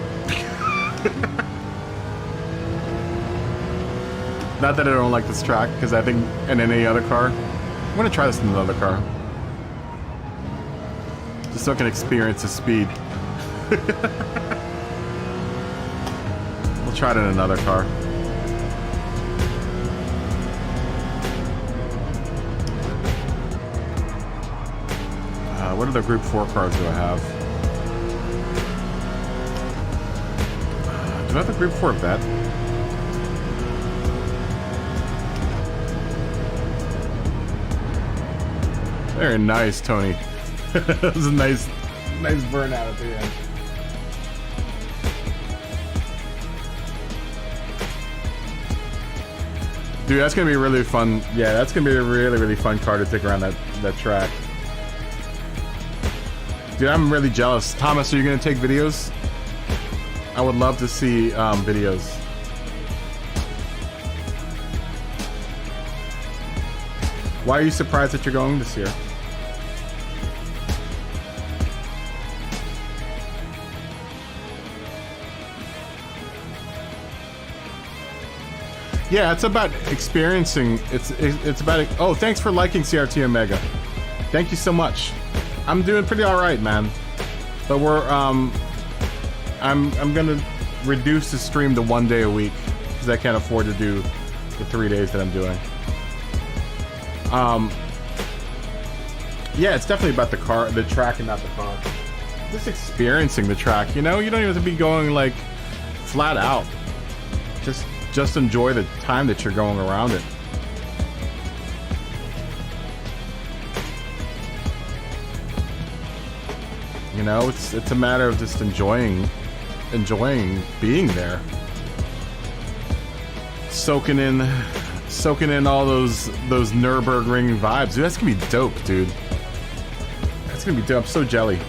Not that I don't like this track, because I think in any other car, I'm gonna try this in another car, just so I can experience the speed. We'll try it in another car. What other Group 4 cars do I have? Do I have a Group 4 vet? Very nice, Tony. That was a nice burnout at the end. Dude, that's gonna be really fun. Yeah, that's gonna be a really fun car to take around that track. Dude, I'm really jealous. Thomas, are you gonna take videos? I would love to see videos. Why are you surprised that you're going this year? Yeah, it's about experiencing. It's about. Oh, thanks for liking CRT Omega. Thank you so much. I'm doing pretty all right, man. But we're I'm gonna reduce the stream to 1 day a week because I can't afford to do the 3 days that I'm doing. Yeah, it's definitely about the track, and not the car. Just experiencing the track, you know. You don't even have to be going like flat out. Just enjoy the time that you're going around it. You know, it's a matter of just enjoying enjoying being there. Soaking in all those Nürburgring vibes. Dude, that's gonna be dope, dude. That's gonna be dope. I'm so jelly.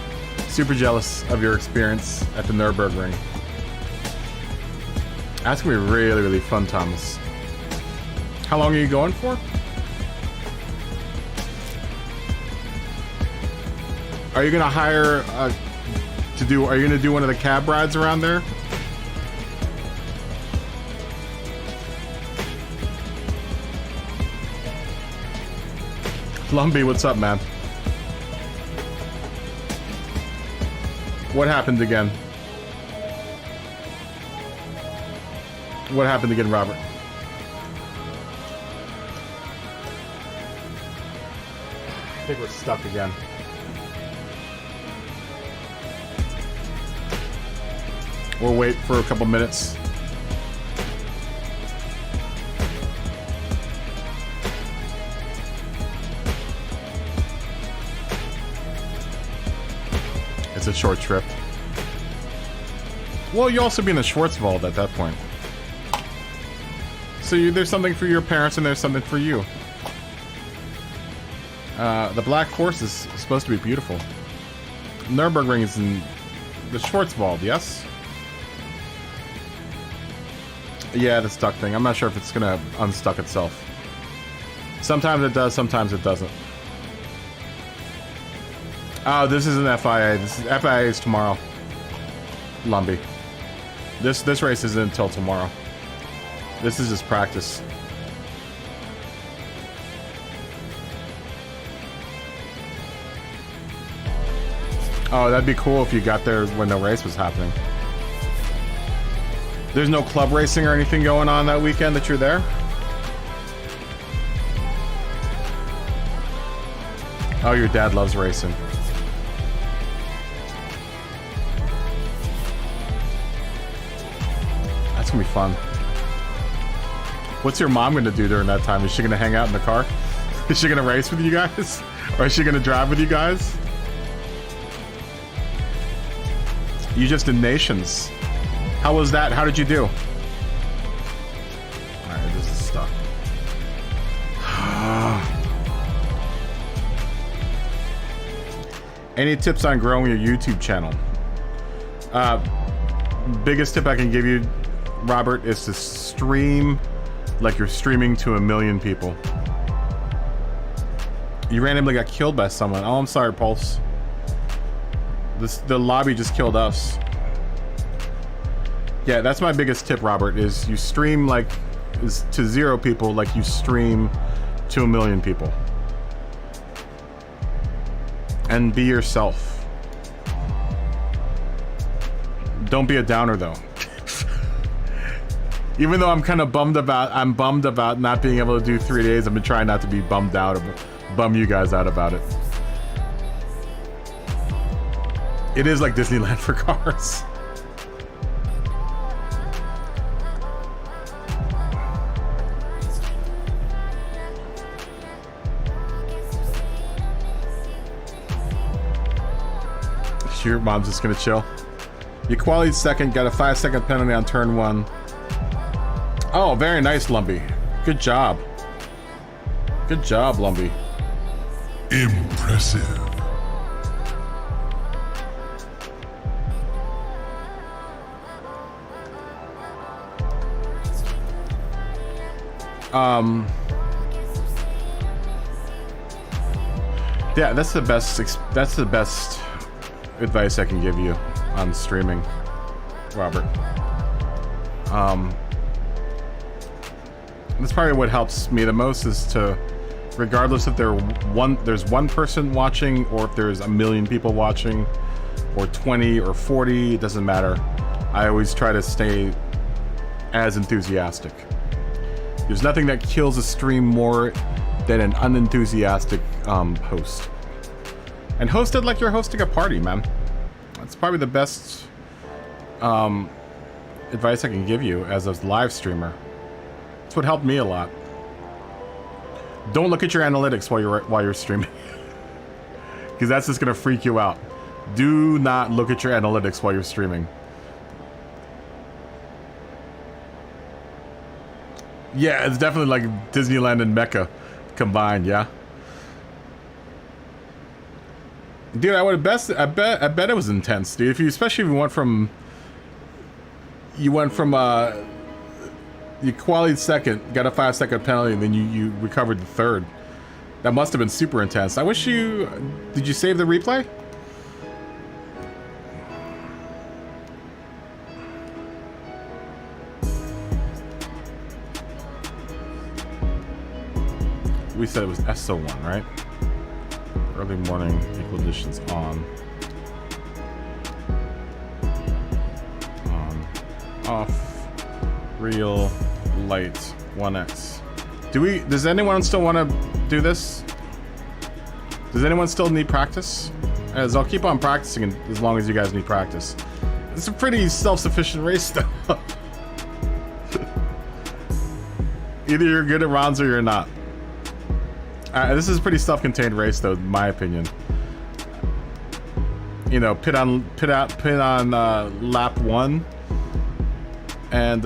Super jealous of your experience at the Nürburgring. That's gonna be really, really fun, Thomas. How long are you going for? Are you gonna hire are you gonna do one of the cab rides around there? Lumpy, what's up, man? What happened again? What happened again, Robert? I think we're stuck again. We'll wait for a couple minutes. It's a short trip. Well, you also be in the Schwarzwald at that point. So there's something for your parents and there's something for you. The Black Horse is supposed to be beautiful. Nürburgring is in the Schwarzwald, yes? Yeah, the stuck thing. I'm not sure if it's gonna unstuck itself. Sometimes it does, sometimes it doesn't. Oh, this isn't FIA. FIA is tomorrow. Lumpy. This race isn't until tomorrow. This is just practice. Oh, that'd be cool if you got there when the race was happening. There's no club racing or anything going on that weekend that you're there? Oh, your dad loves racing. That's gonna be fun. What's your mom gonna do during that time? Is she gonna hang out in the car? Is she gonna race with you guys? Or is she gonna drive with you guys? You just did Nations. How was that? How did you do? Alright, this is stuck. Any tips on growing your YouTube channel? Biggest tip I can give you, Robert, is to stream like you're streaming to 1 million people. You randomly got killed by someone. Oh, I'm sorry, Pulse. The lobby just killed us. Yeah, that's my biggest tip, Robert, is you stream to 0 people like you stream to 1 million people. And be yourself. Don't be a downer, though. Even though I'm kind of bummed about not being able to do 3 days, I've been trying not to be bummed out or bum you guys out about it. It is like Disneyland for cars. Your mom's just gonna chill. You qualified second, got a 5-second penalty on turn 1. Oh, very nice, Lumpy. Good job. Good job, Lumpy. Impressive. Yeah, that's the best advice I can give you on streaming, Robert. That's probably what helps me the most, is to, regardless if there's one person watching or if there's 1 million people watching or 20 or 40, it doesn't matter. I always try to stay as enthusiastic. There's nothing that kills a stream more than an unenthusiastic host. And host it like you're hosting a party, man. That's probably the best advice I can give you as a live streamer. That's what helped me a lot. Don't look at your analytics while you're streaming, because that's just gonna freak you out. Do not look at your analytics while you're streaming. Yeah, it's definitely like Disneyland and Mecca combined, yeah. Dude, I bet it was intense, dude. Especially if you went from you qualified second, got a 5-second penalty, and then you recovered the third. That must have been super intense. I wish you... Did you save the replay? We said it was SO1, right? Early morning, equal conditions on. On. Off. Real. Light. 1x. Does anyone still want to do this? Does anyone still need practice? As I'll keep on practicing as long as you guys need practice. It's a pretty self-sufficient race though. Either you're good at rounds or you're not. This is a pretty self-contained race though, in my opinion. You know, pit on lap 1. And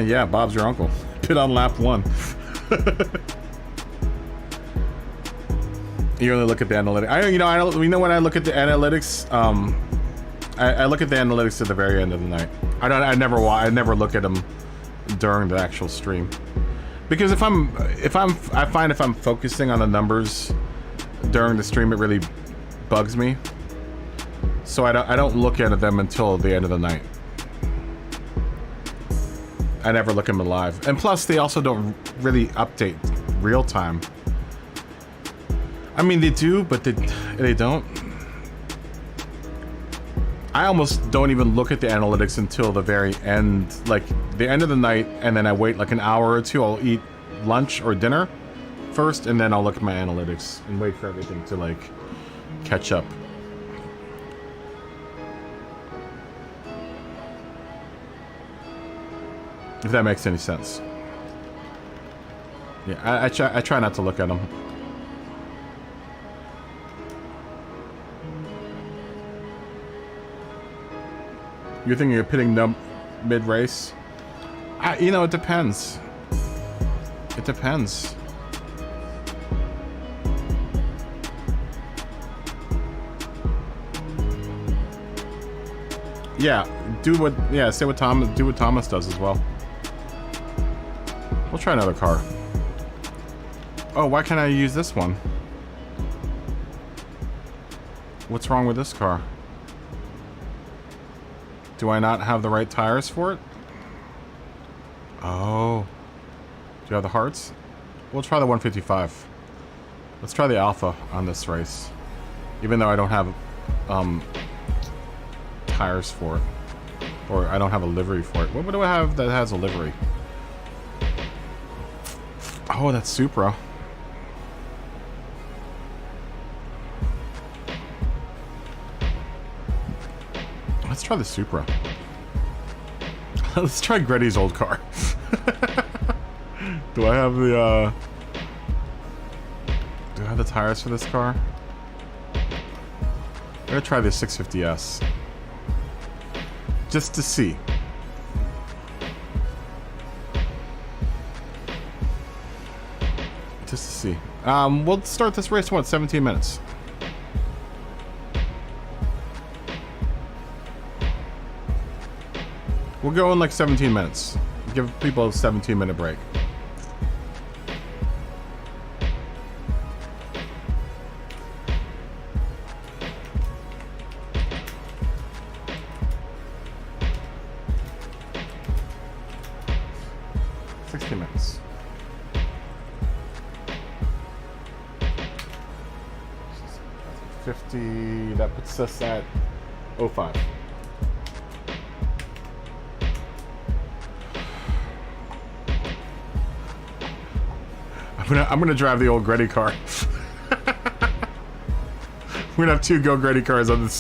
yeah, Bob's your uncle. Pit on lap 1. You only look at the analytics. You know when I look at the analytics, I look at the analytics at the very end of the night. I never look at them during the actual stream, because I find if I'm focusing on the numbers during the stream, it really bugs me. So I don't look at them until the end of the night. I never look at them live. And plus, they also don't really update real time. I mean, they do, but they don't. I almost don't even look at the analytics until the very end, like the end of the night, and then I wait like an hour or two. I'll eat lunch or dinner first, and then I'll look at my analytics and wait for everything to like catch up. If that makes any sense. Yeah, I try not to look at them. You're thinking of pitting mid-race? You know, it depends. It depends. Yeah, do what Thomas does as well. We'll try another car. Oh, why can't I use this one? What's wrong with this car? Do I not have the right tires for it? Oh. Do you have the hearts? We'll try the 155. Let's try the Alpha on this race. Even though I don't have tires for it. Or I don't have a livery for it. What do I have that has a livery? Oh, that's Supra. Let's try the Supra. Let's try Gretty's old car. Do I have the tires for this car? I'm gonna try the 650S. Just to see. Just to see. We'll start this race in what, 17 minutes? We'll go in like 17 minutes. Give people a 17-minute break. Minutes. 50, that puts us at 05. I'm gonna drive the old Gretty car. We're gonna have two Go Gretty cars on the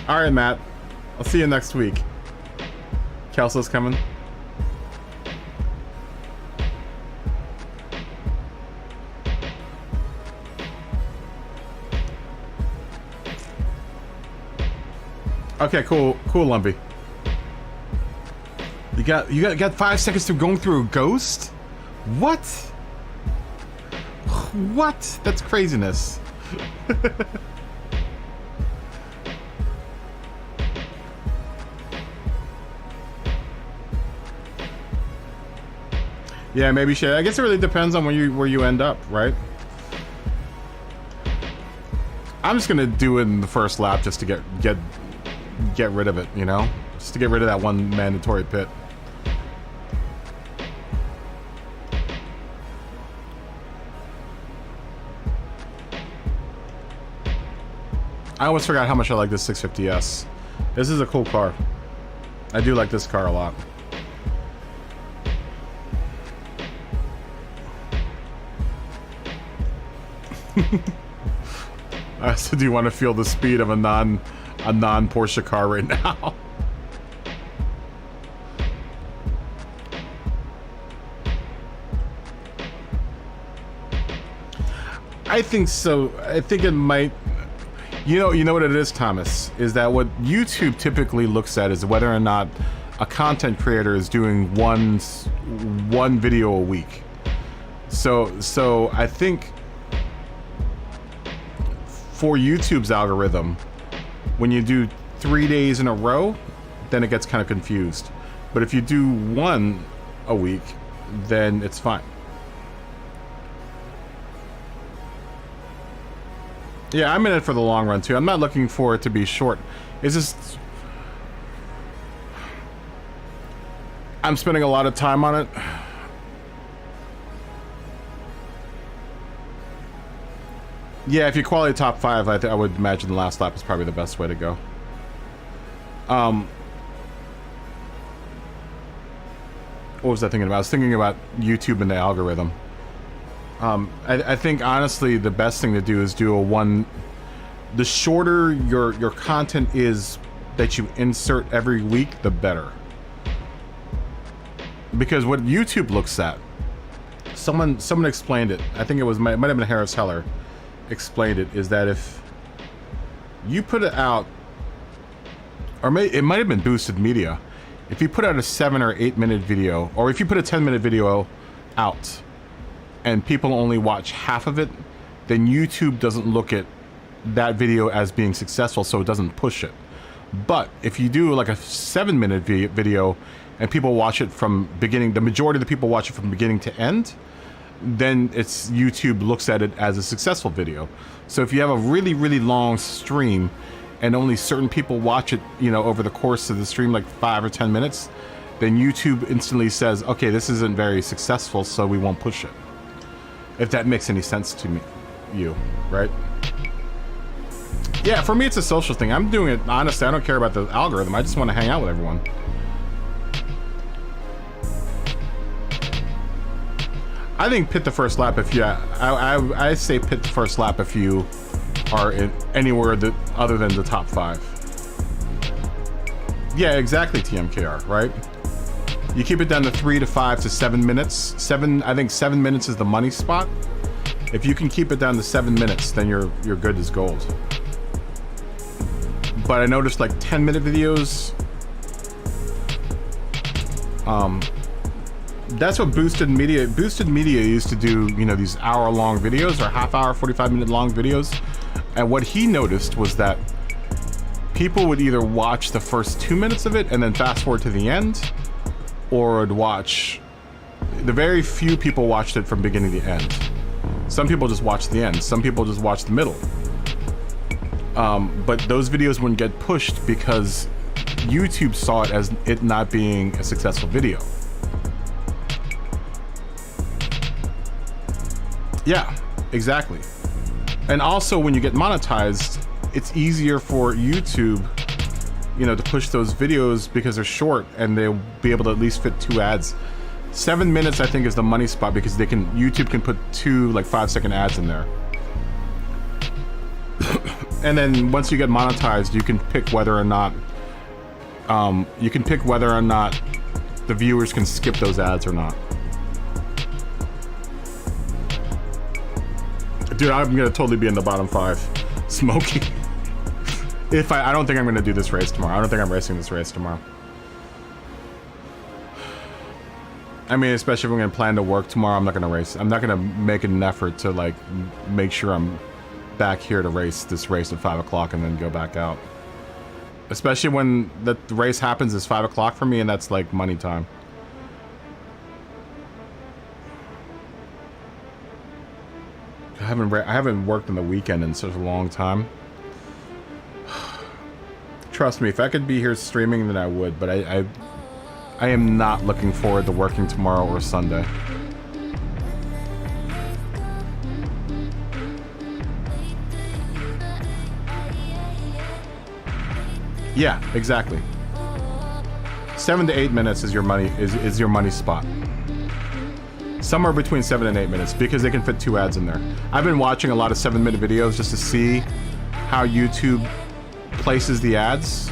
All right, Matt. I'll see you next week. Kelso's coming. Okay, cool, Lumpy. You got 5 seconds to going through a ghost? What? What? That's craziness. Yeah, maybe shit. I guess it really depends on where you end up, right? I'm just gonna do it in the first lap just to get rid of it, you know? Just to get rid of that one mandatory pit. I almost forgot how much I like this 650S. This is a cool car. I do like this car a lot. So do you want to feel the speed of a non Porsche car right now? I think so. I think it might. You know what it is, Thomas, is that what YouTube typically looks at is whether or not a content creator is doing one video a week. So I think for YouTube's algorithm, when you do 3 days in a row, then it gets kind of confused. But if you do one a week, then it's fine. Yeah, I'm in it for the long run too. I'm not looking for it to be short. It's just I'm spending a lot of time on it. Yeah, if you quality top 5, I would imagine the last lap is probably the best way to go. What was I thinking about? I was thinking about YouTube and the algorithm. I think honestly the best thing to do is do a one. The shorter your content is that you insert every week, the better. Because what YouTube looks at, someone explained it. I think it was might have been Harris Heller. Explained it, is that if you put it out, or it might have been Boosted Media, if you put out a 7 or 8 minute video, or if you put a 10-minute video out and people only watch half of it, then YouTube doesn't look at that video as being successful, so it doesn't push it. But if you do like a 7-minute video and people watch it from beginning, the majority of the people watch it from beginning to end, then it's YouTube looks at it as a successful video. So if you have a really, really long stream and only certain people watch it, over the course of the stream, like 5 or 10 minutes, then YouTube instantly says, okay, this isn't very successful, so we won't push it. If that makes any sense to you, right? Yeah, for me, it's a social thing. I'm doing it, honestly, I don't care about the algorithm. I just want to hang out with everyone. I think pit the first lap if you... I say pit the first lap if you are in anywhere other than the top 5. Yeah, exactly, TMKR, right? You keep it down to 3 to 5 to 7 minutes. I think 7 minutes is the money spot. If you can keep it down to 7 minutes, then you're good as gold. But I noticed like 10-minute videos. That's what Boosted Media used to do, these hour-long videos or half-hour, 45-minute long videos. And what he noticed was that people would either watch the first 2 minutes of it and then fast forward to the end, or would watch... The very few people watched it from beginning to end. Some people just watched the end. Some people just watched the middle. But those videos wouldn't get pushed because YouTube saw it as it not being a successful video. Yeah, exactly. And also when you get monetized, it's easier for YouTube, you know, to push those videos because they're short and they'll be able to at least fit 2 ads. 7 minutes, I think, is the money spot because YouTube can put 2 like 5-second ads in there. And then once you get monetized, you can pick whether or not the viewers can skip those ads or not. Dude, I'm gonna totally be in the bottom 5. Smokey. I don't think I'm gonna do this race tomorrow. I don't think I'm racing this race tomorrow. I mean, especially if I'm gonna plan to work tomorrow, I'm not gonna race. I'm not gonna make an effort to like make sure I'm back here to race this race at 5 o'clock and then go back out. Especially when the race happens is 5 o'clock for me, and that's like money time. I haven't worked on the weekend in such a long time. Trust me, if I could be here streaming, then I would. But I am not looking forward to working tomorrow or Sunday. Yeah, exactly. 7 to 8 minutes is your money is your money spot. Somewhere between 7 and 8 minutes because they can fit 2 ads in there. I've been watching a lot of 7-minute videos just to see how YouTube places the ads.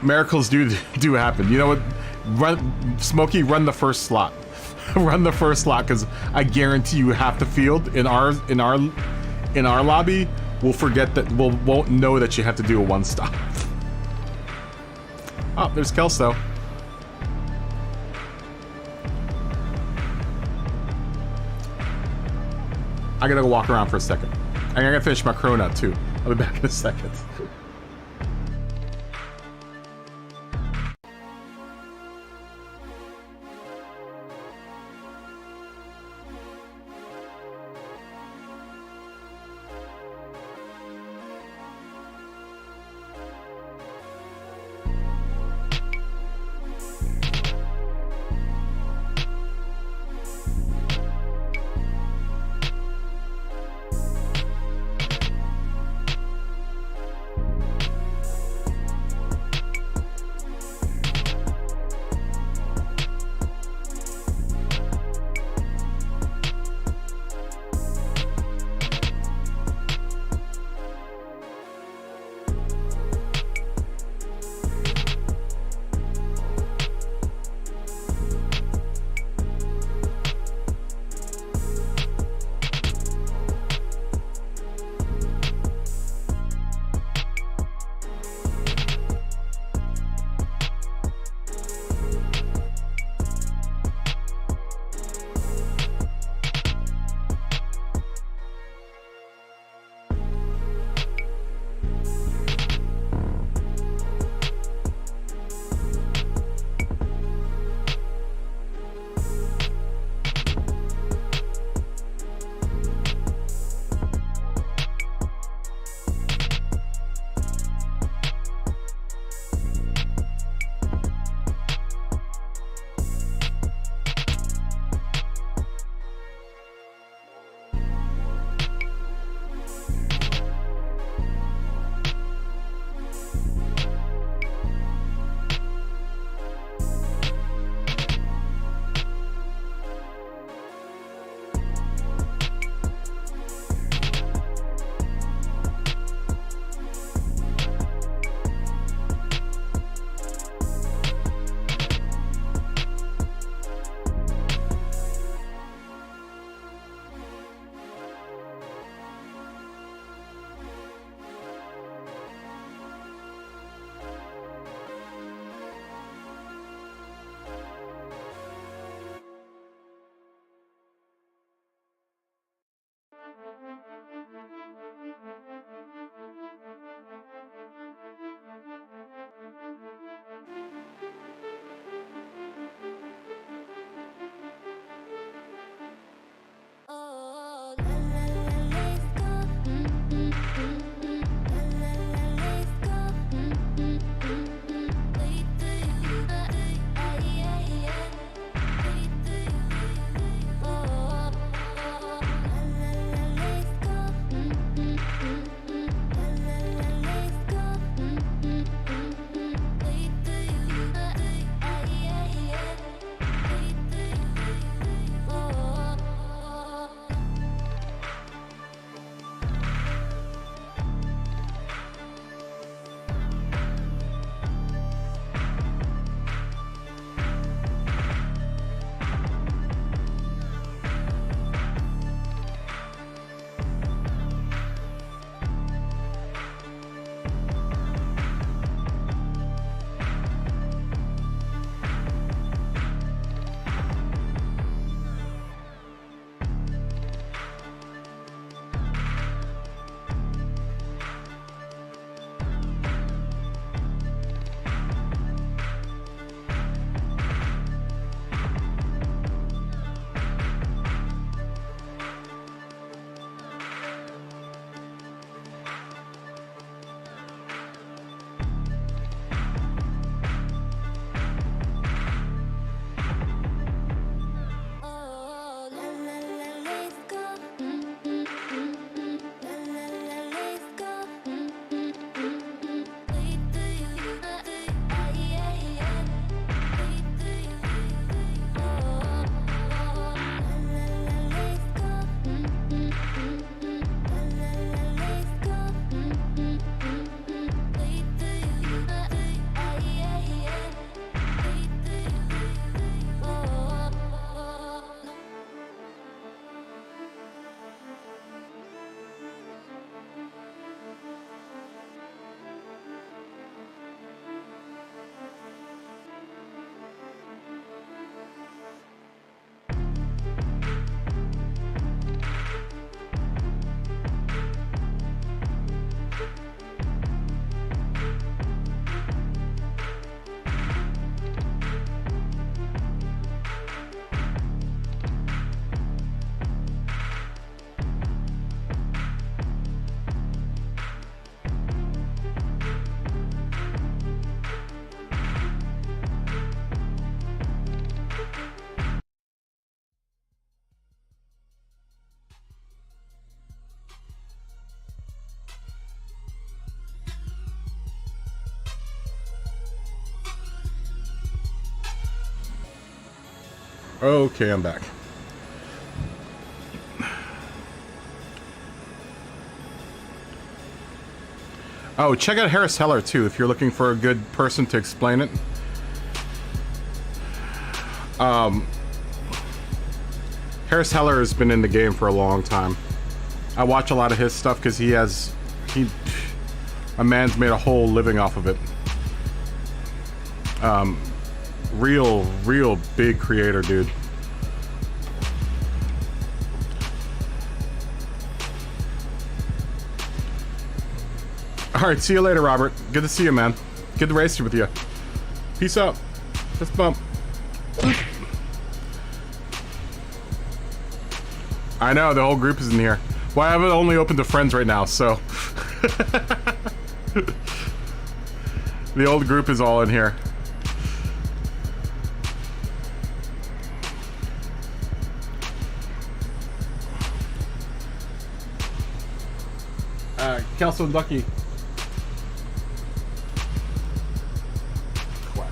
Miracles do happen. You know what? Smokey, run the first slot. Run the first slot because I guarantee you half the field in our lobby will forget that won't know that you have to do a 1 stop. Oh, there's Kelso. I gotta go walk around for a second. I gotta finish my cronut too. I'll be back in a second. Okay, I'm back. Oh, check out Harris Heller too if you're looking for a good person to explain it. Harris Heller has been in the game for a long time. I watch a lot of his stuff because a man's made a whole living off of it. Real big creator, dude. Alright, see you later, Robert. Good to see you, man. Good to race with you. Peace out. Fist bump. I know, the whole group is in here. Well, I have it only open to friends right now, so... the old group is all in here. Kelso and Ducky. Quack.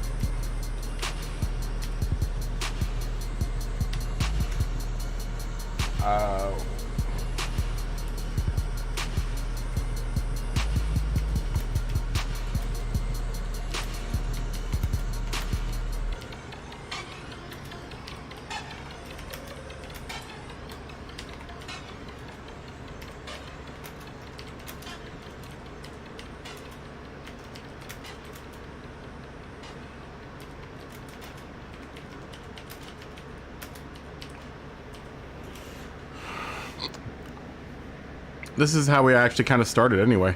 This is how we actually kind of started anyway.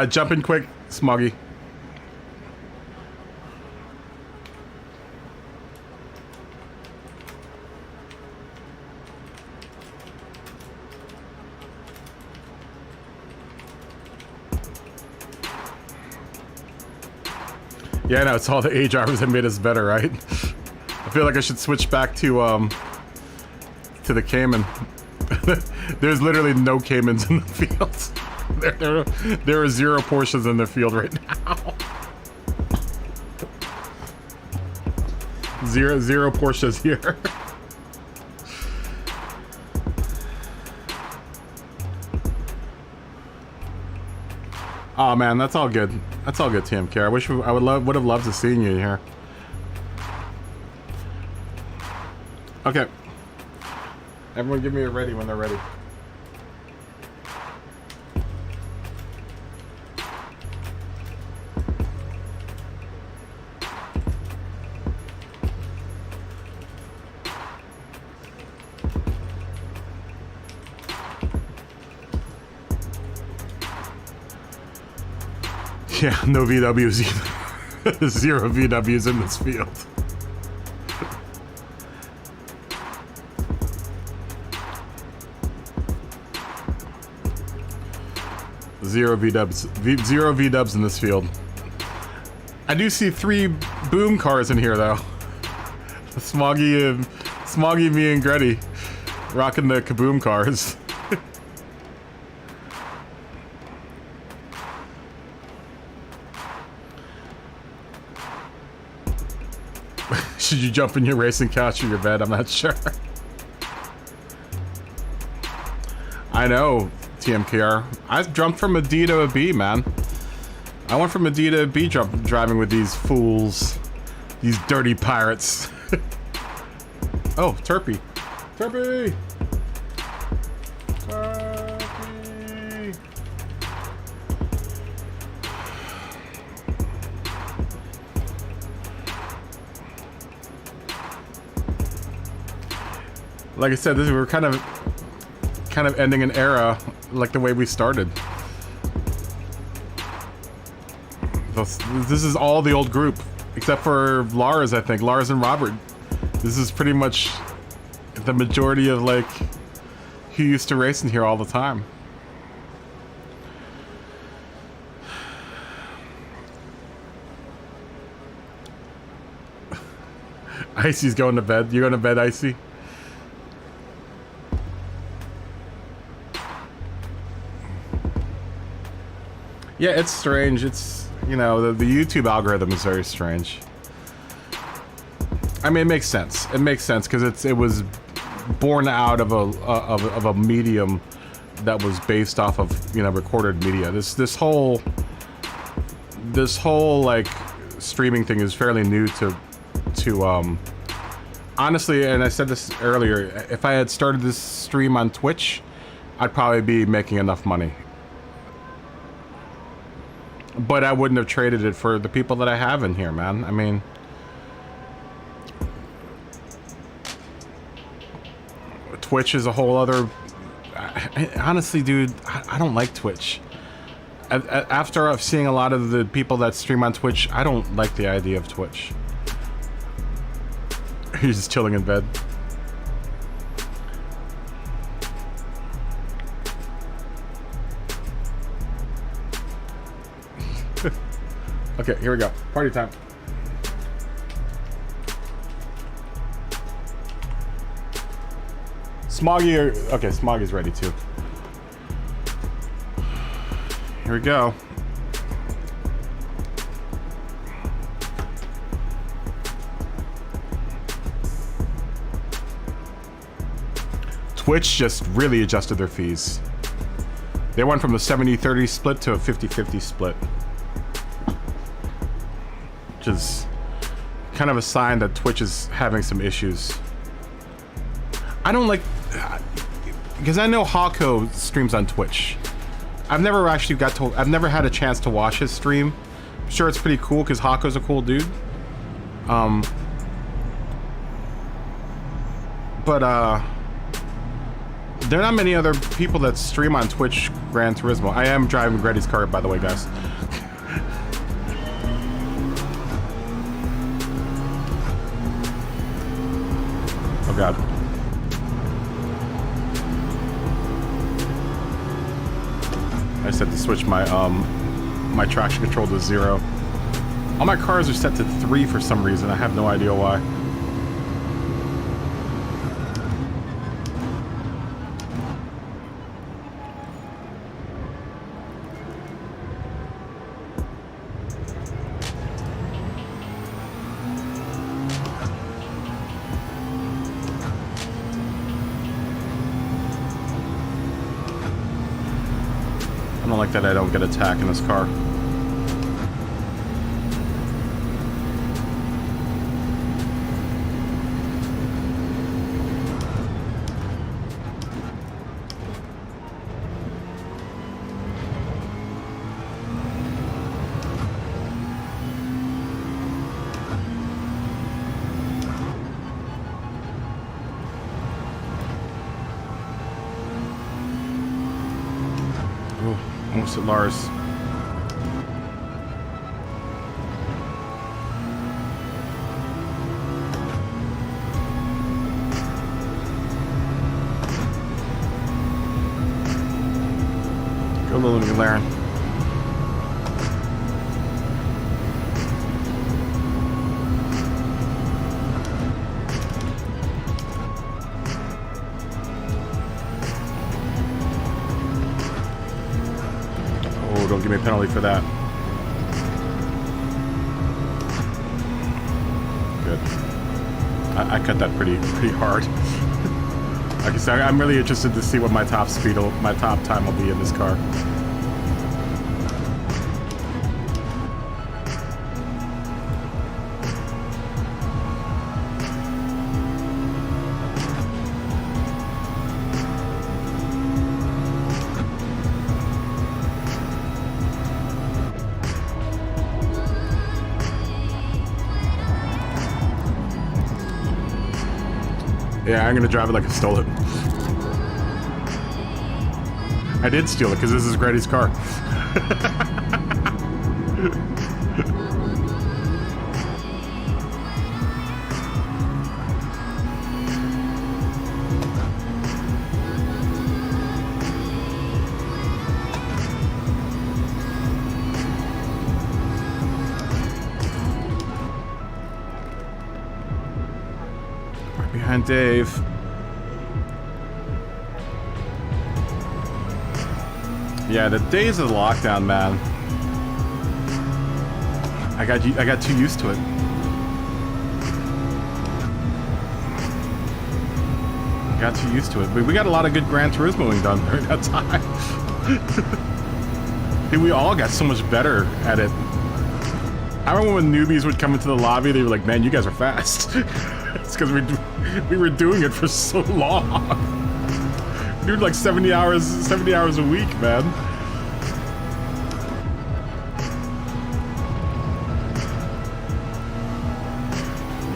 Jump in quick, Smoggy. Yeah, no, it's all the A drivers that made us better, right? I feel like I should switch back to the Cayman. There's literally no Caymans in the field. There are 0 Porsches in the field right now. Zero Porsches here. Oh man, that's all good. That's all good, TMK. I wish I would have loved to seen you here. Okay. Everyone give me a ready when they're ready. Yeah, no VWs either. 0 VWs in this field. Zero zero V-dubs in this field. I do see 3 boom cars in here though. Smoggy, me, and Gretty rocking the kaboom cars. Should you jump in your racing couch or your bed? I'm not sure. I know, TMKR. I jumped from a D to a B, man. I went from a D to a B driving with these fools. These dirty pirates. Oh, Turpy. Turpy! Turpy! Like I said, we're kind of ending an era like the way we started. This is all the old group, except for Lars, I think. Lars and Robert. This is pretty much the majority of, like, who used to race in here all the time. Icy's going to bed. You going to bed, Icy? Yeah, it's strange. It's, you know, the YouTube algorithm is very strange. I mean, it makes sense. It makes sense because it was born out of a medium that was based off of, you know, recorded media. This whole like streaming thing is fairly new to honestly, and I said this earlier, if I had started this stream on Twitch, I'd probably be making enough money. But I wouldn't have traded it for the people that I have in here, man. I mean, Twitch is a whole other... honestly, dude, I don't like Twitch. After seeing a lot of the people that stream on Twitch, I don't like the idea of Twitch. He's just chilling in bed. Okay, here we go. Party time. Smoggy, okay, Smoggy's ready too. Here we go. Twitch just really adjusted their fees. They went from a 70-30 split to a 50-50 split. Which is kind of a sign that Twitch is having some issues. I don't like... because I know Hawko streams on Twitch. I've never actually I've never had a chance to watch his stream. I'm sure it's pretty cool because Hawko's a cool dude. But there are not many other people that stream on Twitch Gran Turismo. I am driving Gretty's car, by the way, guys. Oh god. I just had to switch my my traction control to 0. All my cars are set to 3 for some reason. I have no idea why. I don't like that I don't get attack in this car. Almost at Lars. Go Lily McLaren. Don't give me a penalty for that. Good. I cut that pretty hard. Like I said, I'm really interested to see what my top time will be in this car. Yeah, I'm gonna drive it like I stole it. I did steal it because this is Gretty's car. Behind Dave. Yeah, the days of the lockdown, man. I got too used to it. got too used to it. But we got a lot of good Gran Turismoing done during that time. Dude, we all got so much better at it. I remember when newbies would come into the lobby, they were like, man, you guys are fast. It's because we were doing it for so long. Dude, like 70 hours a week, man.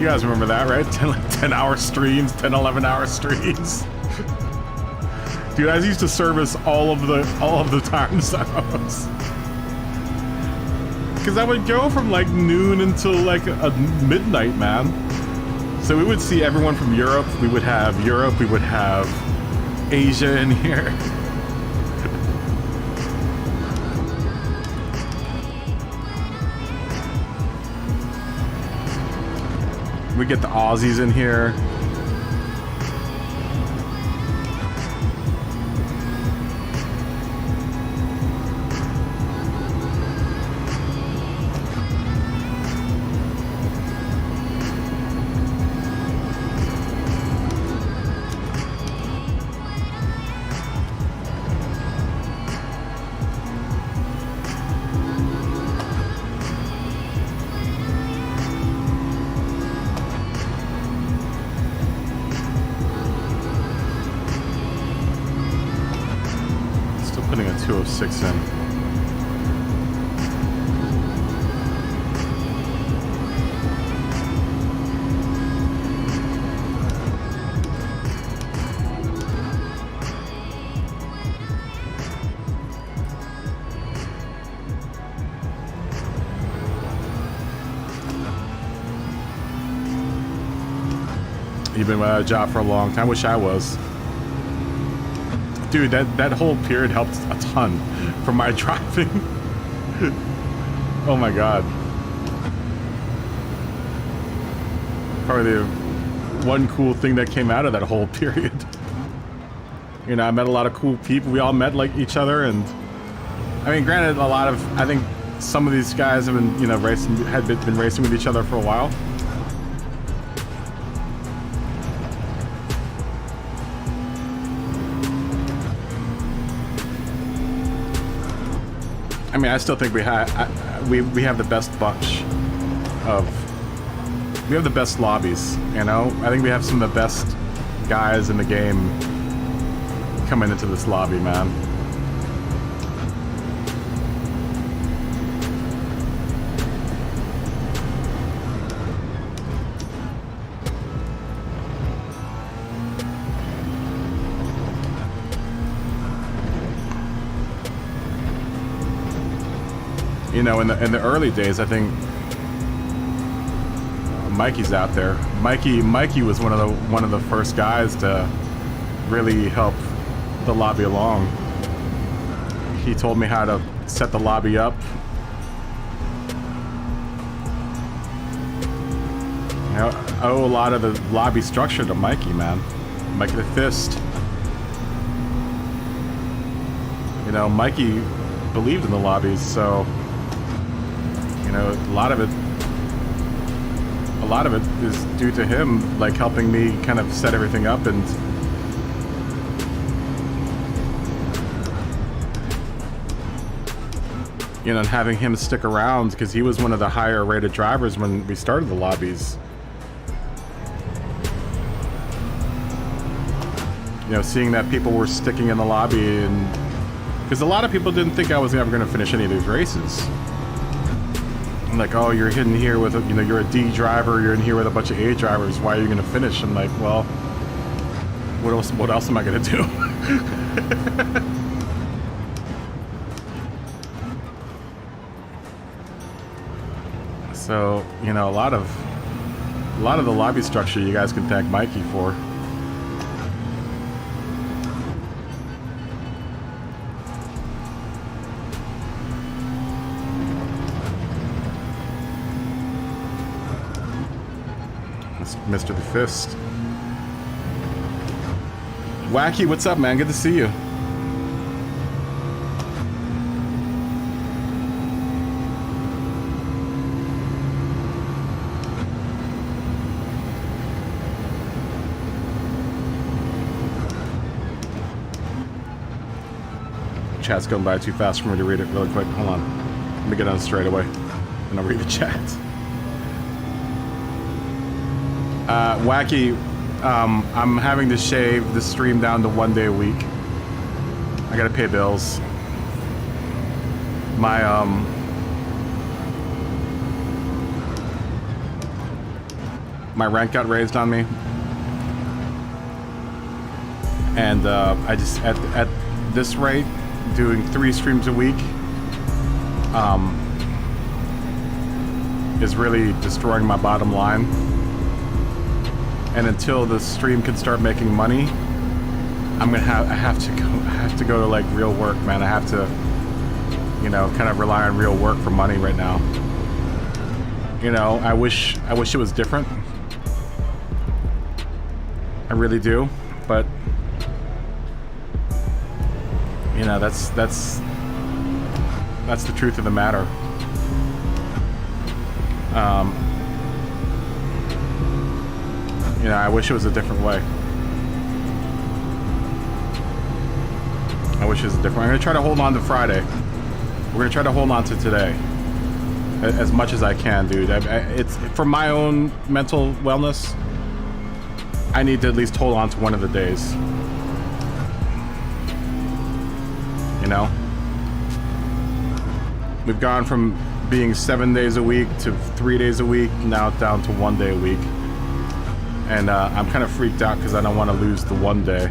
You guys remember that, right? 10-hour streams, 11-hour streams. Dude, I used to service all of the time zones. Because I would go from like noon until like a midnight, man. So we would see everyone from Europe. We would have Asia in here. We get the Aussies in here. Putting a 206 in. You've been without a job for a long time. Wish I was. Dude, that whole period helped a ton for my driving. Oh my god. Probably the one cool thing that came out of that whole period. You know, I met a lot of cool people. We all met like each other, and I mean, granted, I think some of these guys have been, you know, been racing with each other for a while. I mean, I still think we have the best bunch of... We have the best lobbies, you know? I think we have some of the best guys in the game coming into this lobby, man. You know, in the early days, I think Mikey's out there. Mikey was one of the first guys to really help the lobby along. He told me how to set the lobby up. You know, I owe a lot of the lobby structure to Mikey, man. Mikey the Fist. You know, Mikey believed in the lobbies, so... You know, a lot of it is due to him, like helping me kind of set everything up, and you know, and having him stick around because he was one of the higher rated drivers when we started the lobbies. You know, seeing that people were sticking in the lobby, and because a lot of people didn't think I was ever going to finish any of these races. Like, oh, you're in here with, you know, you're a D driver, you're in here with a bunch of A drivers, why are you going to finish? I'm like, well, what else am I going to do? So, you know, a lot of the lobby structure you guys can thank Mikey for. Mr. the Fist. Wacky, what's up, man? Good to see you. chat's going by too fast for me to read it really quick. Hold on. Let me get on straight away. And I'll read the chat. Wacky, I'm having to shave the stream down to 1 day a week. I gotta pay bills. My rent got raised on me. And I just, at this rate, doing 3 streams a week is really destroying my bottom line. And until the stream can start making money, I have to go to like real work, man. I have to, you know, kind of rely on real work for money right now. You know, I wish it was different. I really do, but you know, that's the truth of the matter. You know, I wish it was a different way. I wish it was different. I'm gonna try to hold on to Friday. We're gonna try to hold on to today as much as I can, dude. It's for my own mental wellness. I need to at least hold on to one of the days. You know? We've gone from being 7 days a week to 3 days a week, now down to 1 day a week. And I'm kind of freaked out because I don't want to lose the 1 day.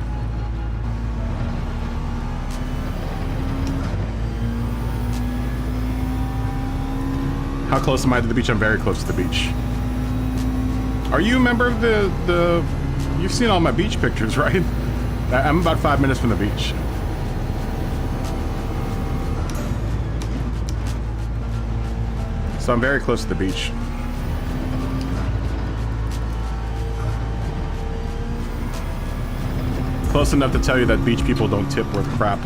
How close am I to the beach? I'm very close to the beach. Are you a member of the... You've seen all my beach pictures, right? I'm about 5 minutes from the beach. So I'm very close to the beach. Close enough to tell you that beach people don't tip worth crap.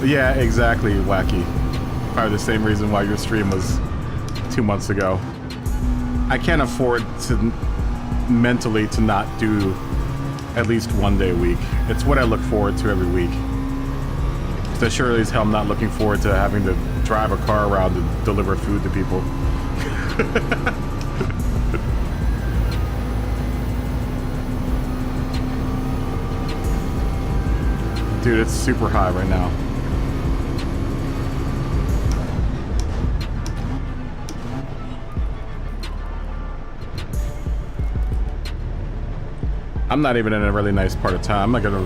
Yeah, exactly, Wacky. Probably the same reason why your stream was 2 months ago. I can't afford to mentally to not do at least 1 day a week. It's what I look forward to every week. So surely as hell I'm not looking forward to having to drive a car around to deliver food to people. Dude, it's super high right now. I'm not even in a really nice part of town. I'm not gonna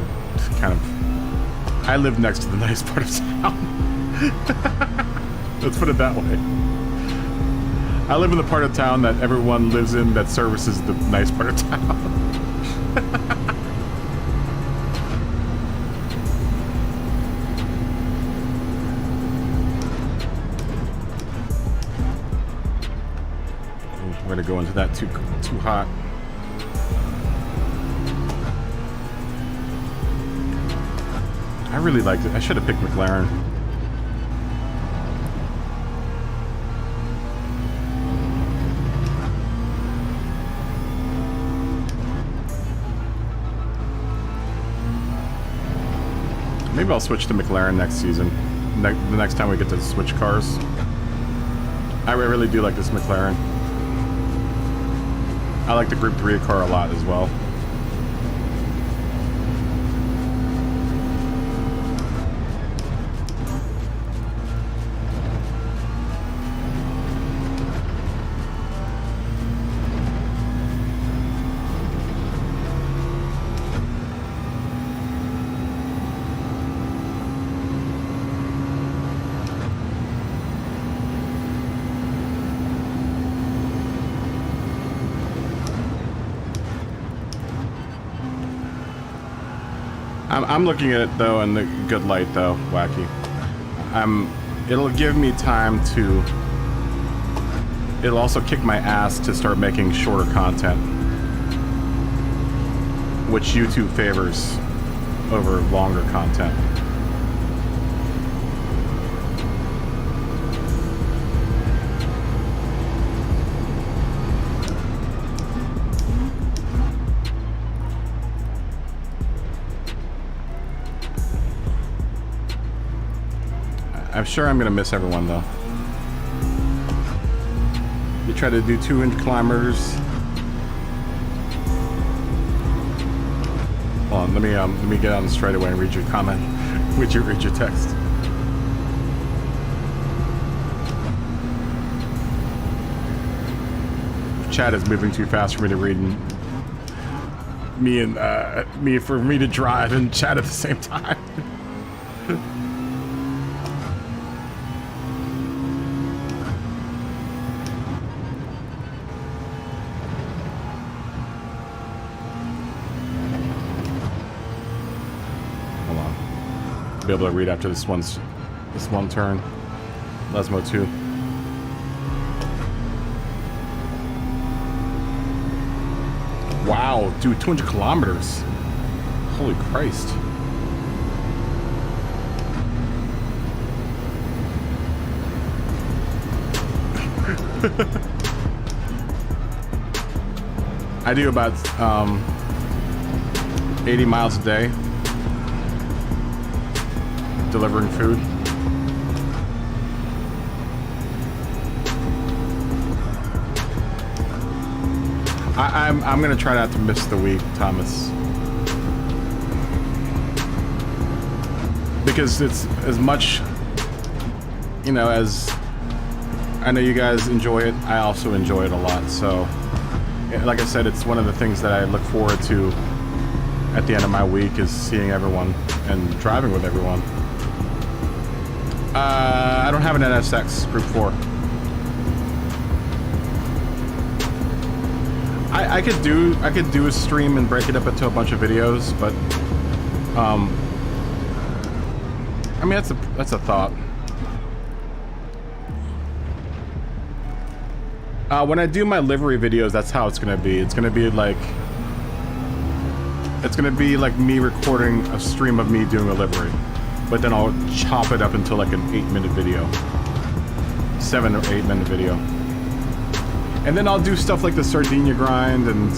kind of... I live next to the nice part of town. Let's put it that way. I live in the part of town that everyone lives in that services the nice part of town. We're gonna go into that too hot. I really liked it. I should have picked McLaren. Maybe I'll switch to McLaren next season. The next time we get to switch cars. I really do like this McLaren. I like the Group 3 car a lot as well. I'm looking at it though in the good light though, Wacky. It'll give me time to... It'll also kick my ass to start making shorter content, which YouTube favors over longer content. I'm sure I'm gonna miss everyone though. You try to do 200 kilometers. Hold on, let me get on this right away and read your comment. read your text. Chat is moving too fast for me to read, and for me to drive and chat at the same time. Hold on. Be able to read after this one turn. Lesmo 2. Wow, dude, 200 kilometers. Holy Christ. I do about 80 miles a day delivering food. I'm gonna try not to miss the week, Thomas, because it's as much, you know, as I know you guys enjoy it, I also enjoy it a lot. So, like I said, it's one of the things that I look forward to at the end of my week is seeing everyone and driving with everyone. I don't have an NSX Group 4. I could do a stream and break it up into a bunch of videos, but I mean that's a thought. When I do my livery videos, that's how it's gonna be. It's gonna be like me recording a stream of me doing a livery, but then I'll chop it up into like an 8-minute video, 7 or 8 minute video. And then I'll do stuff like the Sardinia grind, and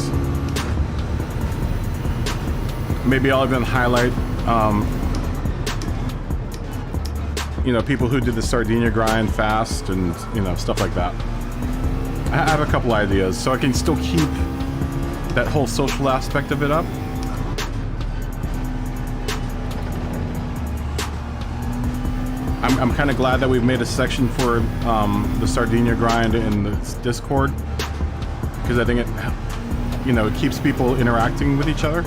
maybe I'll even highlight, you know, people who did the Sardinia grind fast, and you know, stuff like that. I have a couple ideas, so I can still keep that whole social aspect of it up. I'm kind of glad that we've made a section for the Sardinia grind in the Discord, because I think it, you know, it keeps people interacting with each other.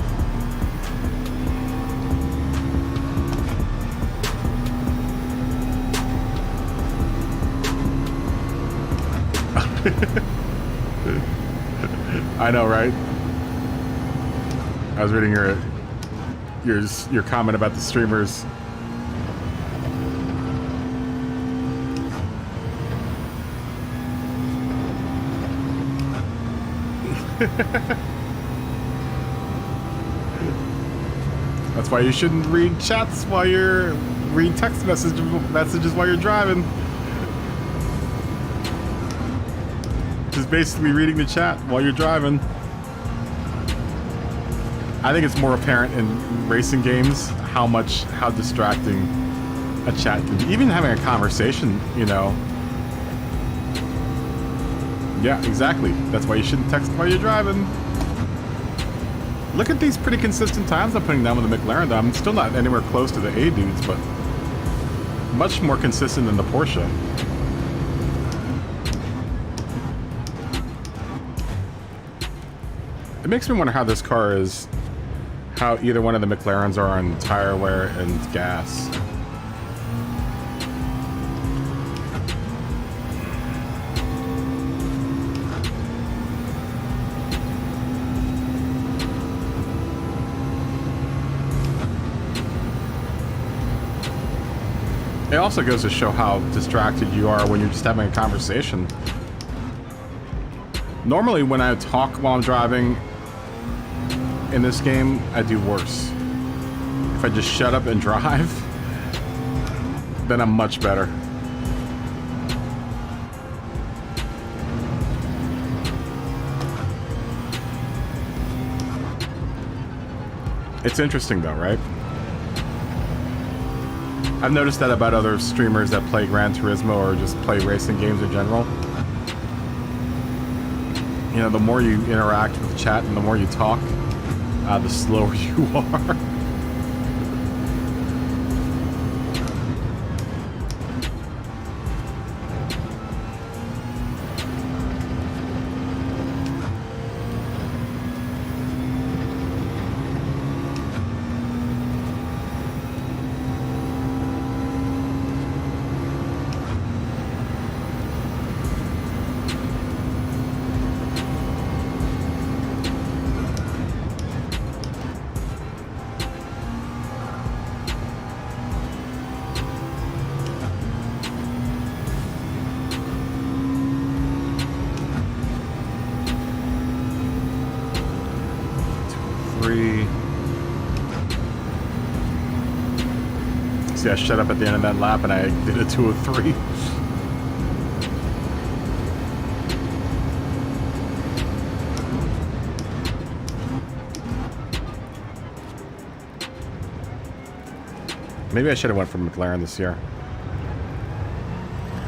I know, right? I was reading your comment about the streamers. That's why you shouldn't read chats while you're read text messages while you're driving. Just basically reading the chat while you're driving. I think it's more apparent in racing games how distracting a chat can be. Even having a conversation, you know. Yeah, exactly. That's why you shouldn't text while you're driving. Look at these pretty consistent times I'm putting down with the McLaren, though. I'm still not anywhere close to the A dudes, but much more consistent than the Porsche. It makes me wonder how this car is, how either one of the McLarens are on tire wear and gas. It also goes to show how distracted you are when you're just having a conversation. Normally when I talk while I'm driving in this game, I do worse. If I just shut up and drive, then I'm much better. It's interesting though, right? I've noticed that about other streamers that play Gran Turismo or just play racing games in general. You know, the more you interact with the chat and the more you talk, the slower you are. See, I shut up at the end of that lap and I did a 203. Maybe I should have went for McLaren this year.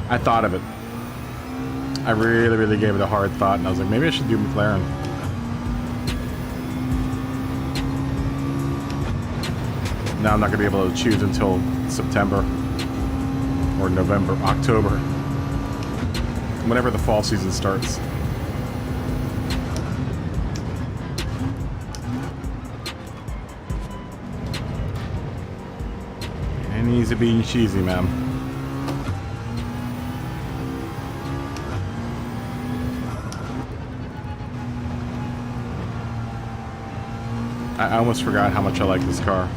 I thought of it. I really, really gave it a hard thought and I was like, maybe I should do McLaren. Now I'm not going to be able to choose until September or November, October, whenever the fall season starts. And easy being cheesy, man. I almost forgot how much I like this car.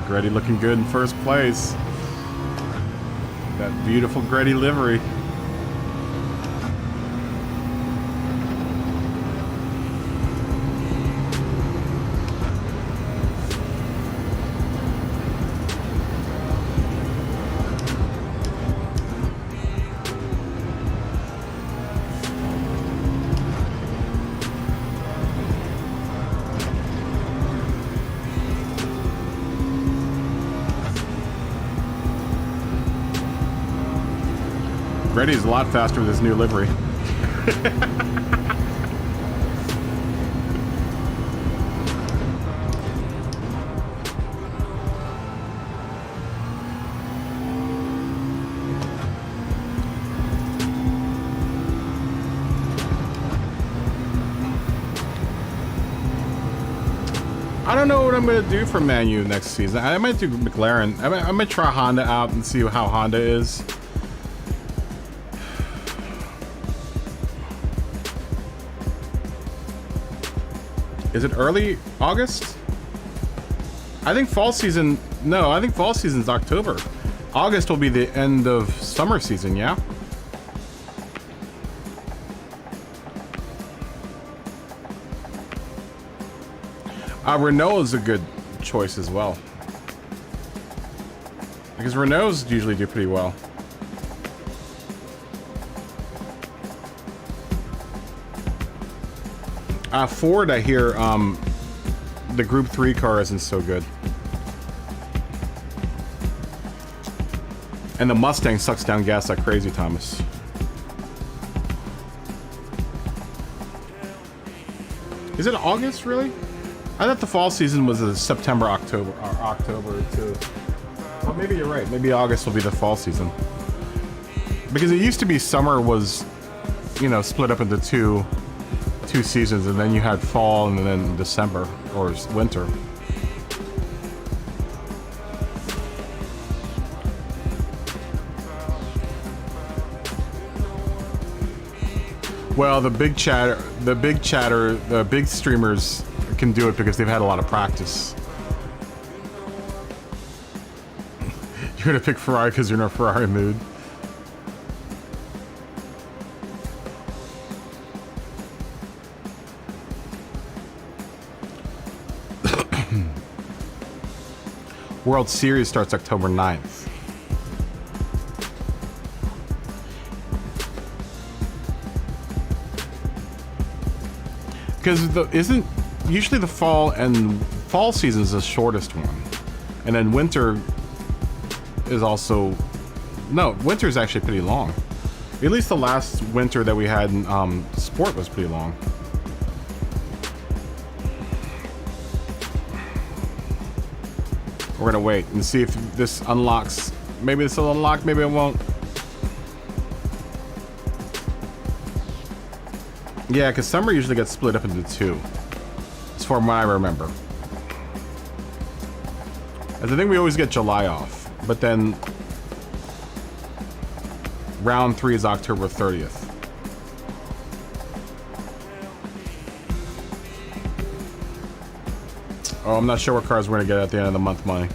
Gretty looking good in first place. That beautiful Gretty livery. Gretty's a lot faster with his new livery. I don't know what I'm going to do for Man U next season. I might do McLaren. I might try Honda out and see how Honda is. Is it early August? I think fall season... No, I think fall season's October. August will be the end of summer season, yeah? Renault is a good choice as well. Because Renaults usually do pretty well. Ford, I hear, the Group 3 car isn't so good. And the Mustang sucks down gas like crazy, Thomas. Is it August, really? I thought the fall season was a September, October, or October too. Well, maybe you're right. Maybe August will be the fall season. Because it used to be summer was, you know, split up into two seasons, and then you had fall and then December or winter. Well, the big streamers can do it because they've had a lot of practice. You're gonna pick Ferrari because you're in a Ferrari mood. World Series starts October 9th. Because usually the fall season is the shortest one, and then winter is also winter is actually pretty long. At least the last winter that we had in sport was pretty long. We're gonna wait and see if this unlocks. Maybe this will unlock, maybe it won't. Yeah, because summer usually gets split up into two. As far as I remember. As I think we always get July off, but then round 3 is October 30th. Oh, I'm not sure what cars we're gonna get at the end of the month money.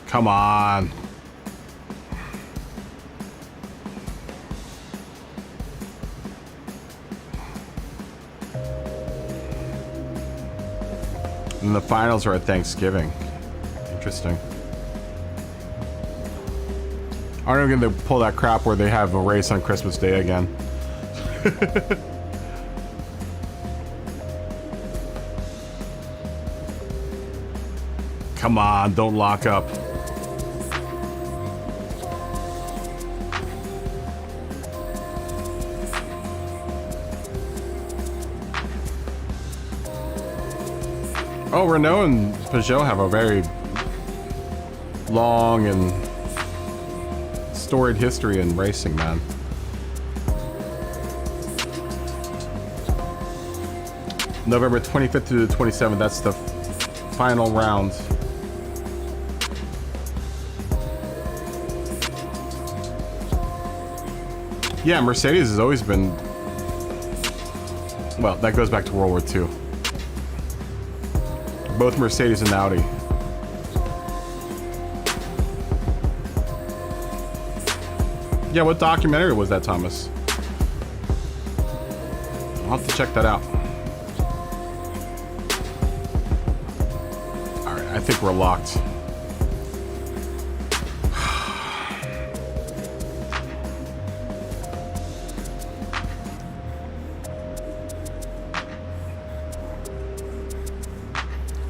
Come on. And the finals are at Thanksgiving. Interesting. Aren't we gonna pull that crap where they have a race on Christmas Day again? Come on, don't lock up. Oh, Renault and Peugeot have a very long and storied history in racing, man. November 25th to the 27th, that's the final round. Yeah, Mercedes has always been... Well, that goes back to World War II. Both Mercedes and Audi. Yeah, what documentary was that, Thomas? I'll have to check that out. Alright, I think we're locked.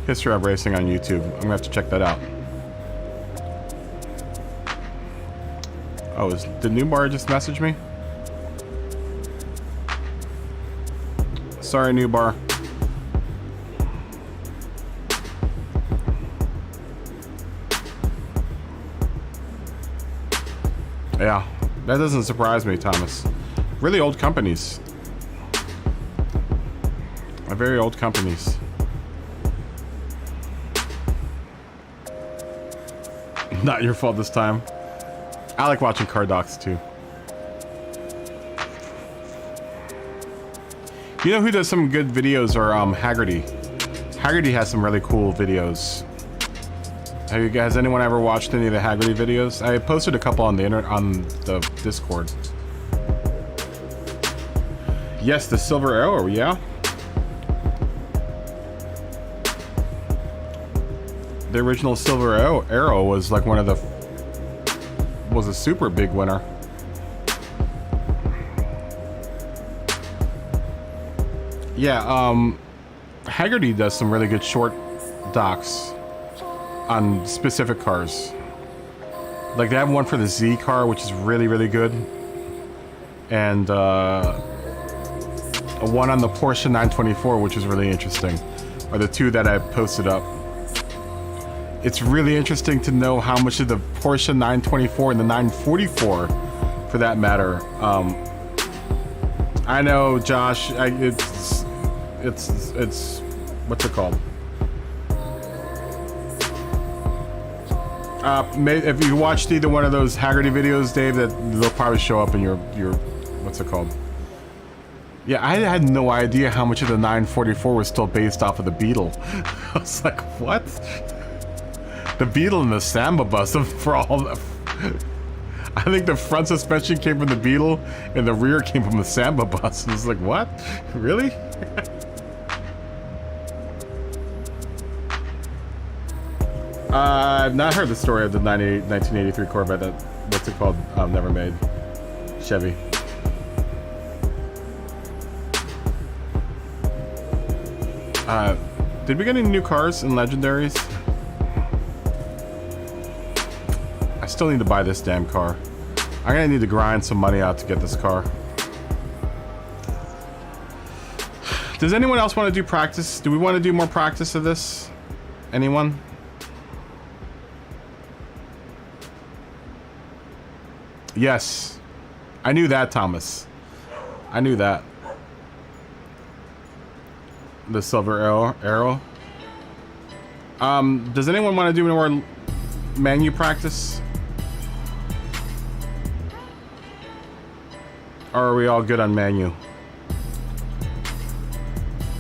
History of racing on YouTube. I'm gonna have to check that out. Oh, did Newbar just message me? Sorry, Newbar. Yeah, that doesn't surprise me, Thomas. Really old companies. Very old companies. Not your fault this time. I like watching car docs too. You know who does some good videos are Haggerty. Haggerty has some really cool videos. Has anyone ever watched any of the Haggerty videos? I posted a couple on the the Discord. Yes, the Silver Arrow, yeah. The original Silver Arrow was like one of the... was a super big winner. Yeah, Haggerty does some really good short docs on specific cars. Like they have one for the Z car, which is really, really good. And one on the Porsche 924, which is really interesting. Are the two that I posted up. It's really interesting to know how much of the Porsche 924 and the 944, for that matter. I know, Josh. It's what's it called? If you watched either one of those Haggerty videos, Dave, that they'll probably show up in your what's it called? Yeah, I had no idea how much of the 944 was still based off of the Beetle. I was like, what? The Beetle and the Samba bus for all the... I think the front suspension came from the Beetle and the rear came from the Samba bus. It's like, what? Really? I've not heard the story of the 1983 Corvette that, what's it called, never made. Chevy. Did we get any new cars and legendaries? I still need to buy this damn car. I'm gonna need to grind some money out to get this car. Does anyone else want to do practice? Do we want to do more practice of this? Anyone? Yes. I knew that, Thomas. I knew that. The silver arrow. Does anyone want to do any more menu practice? Or are we all good on menu?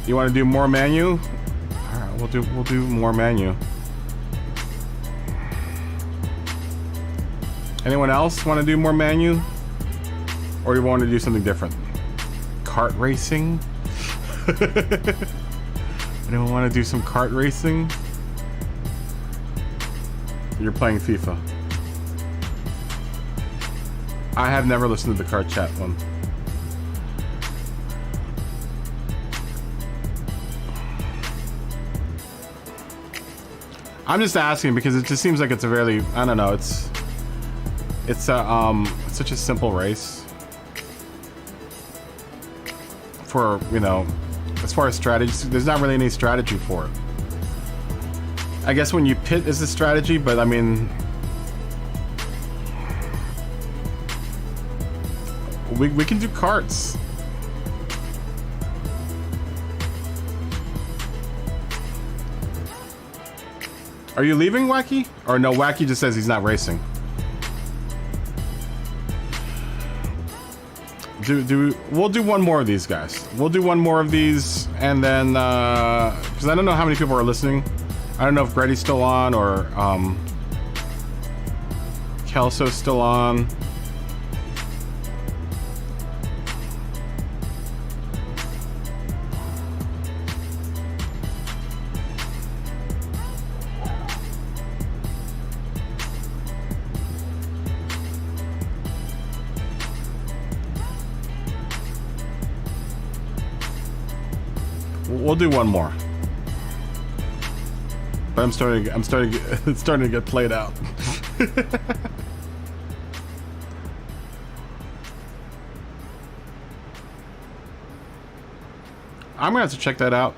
You want to do more menu? Alright, we'll do more menu. Anyone else want to do more menu? Or you want to do something different? Kart racing? Anyone want to do some kart racing? You're playing FIFA. I have never listened to the kart chat one. I'm just asking because it just seems like it's a very, I don't know, it's such a simple race for, you know, as far as strategy, there's not really any strategy for it. I guess when you pit is the strategy, but I mean, we can do carts. Are you leaving, Wacky? Or no, Wacky just says he's not racing. We'll do one more of these, guys. We'll do one more of these, and then because I don't know how many people are listening. I don't know if Grady's still on or Kelso's still on. We'll do one more. But it's starting to get played out. I'm gonna have to check that out.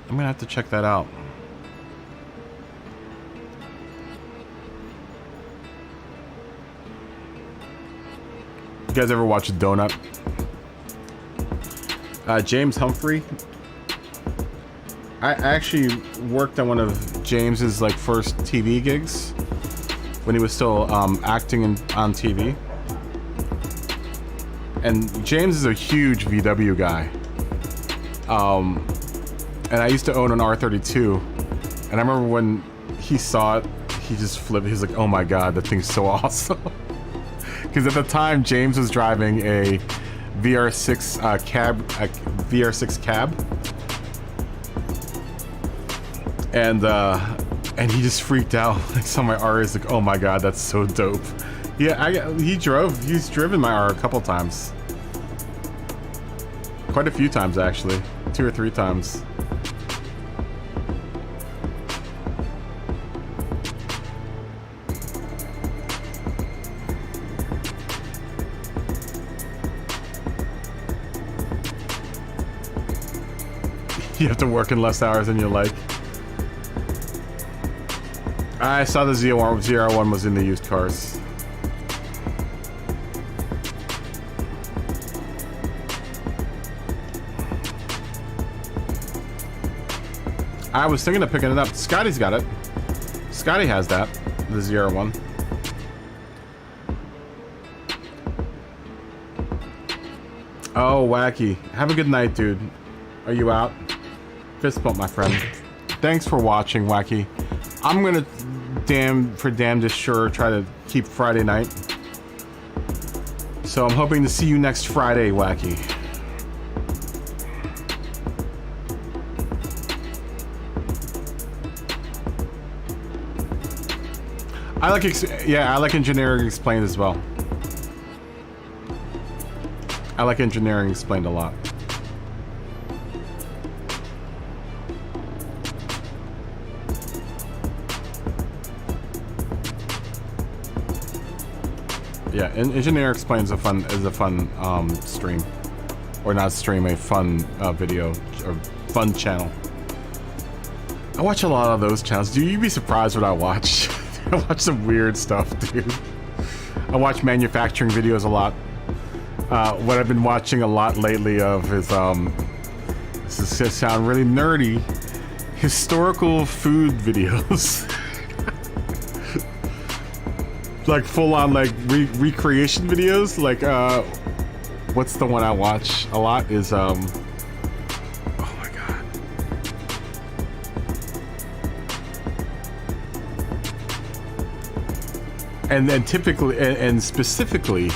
I'm gonna have to check that out. You guys ever watch Donut? James Humphrey. I actually worked on one of James's like first TV gigs when he was still acting on TV. And James is a huge VW guy. And I used to own an R32, and I remember when he saw it, he just flipped. He's like, "Oh my god, that thing's so awesome!" Because at the time, James was driving a VR6 cab, a VR6 cab, and he just freaked out. Like, saw my R, is like, "Oh my god, that's so dope." Yeah, he's driven my R a couple times, quite a few times actually, 2 or 3 times. You have to work in less hours than you like. I saw the ZR1 was in the used cars. I was thinking of picking it up. Scotty's got it. Scotty has that, the ZR1. Oh, Wacky. Have a good night, dude. Are you out? Fist bump, my friend. Thanks for watching, Wacky. I'm gonna damnedest sure try to keep Friday night. So I'm hoping to see you next Friday, Wacky. I like engineering explained as well. I like engineering explained a lot. Yeah, Engineer Explains is a fun stream. Or not stream, a fun video or fun channel. I watch a lot of those channels. Dude, you'd be surprised what I watch. I watch some weird stuff, dude. I watch manufacturing videos a lot. What I've been watching a lot lately of is, this is gonna sound really nerdy, historical food videos. Like full-on, like, recreation videos. Like, what's the one I watch a lot is, oh my god. And then typically, and specifically,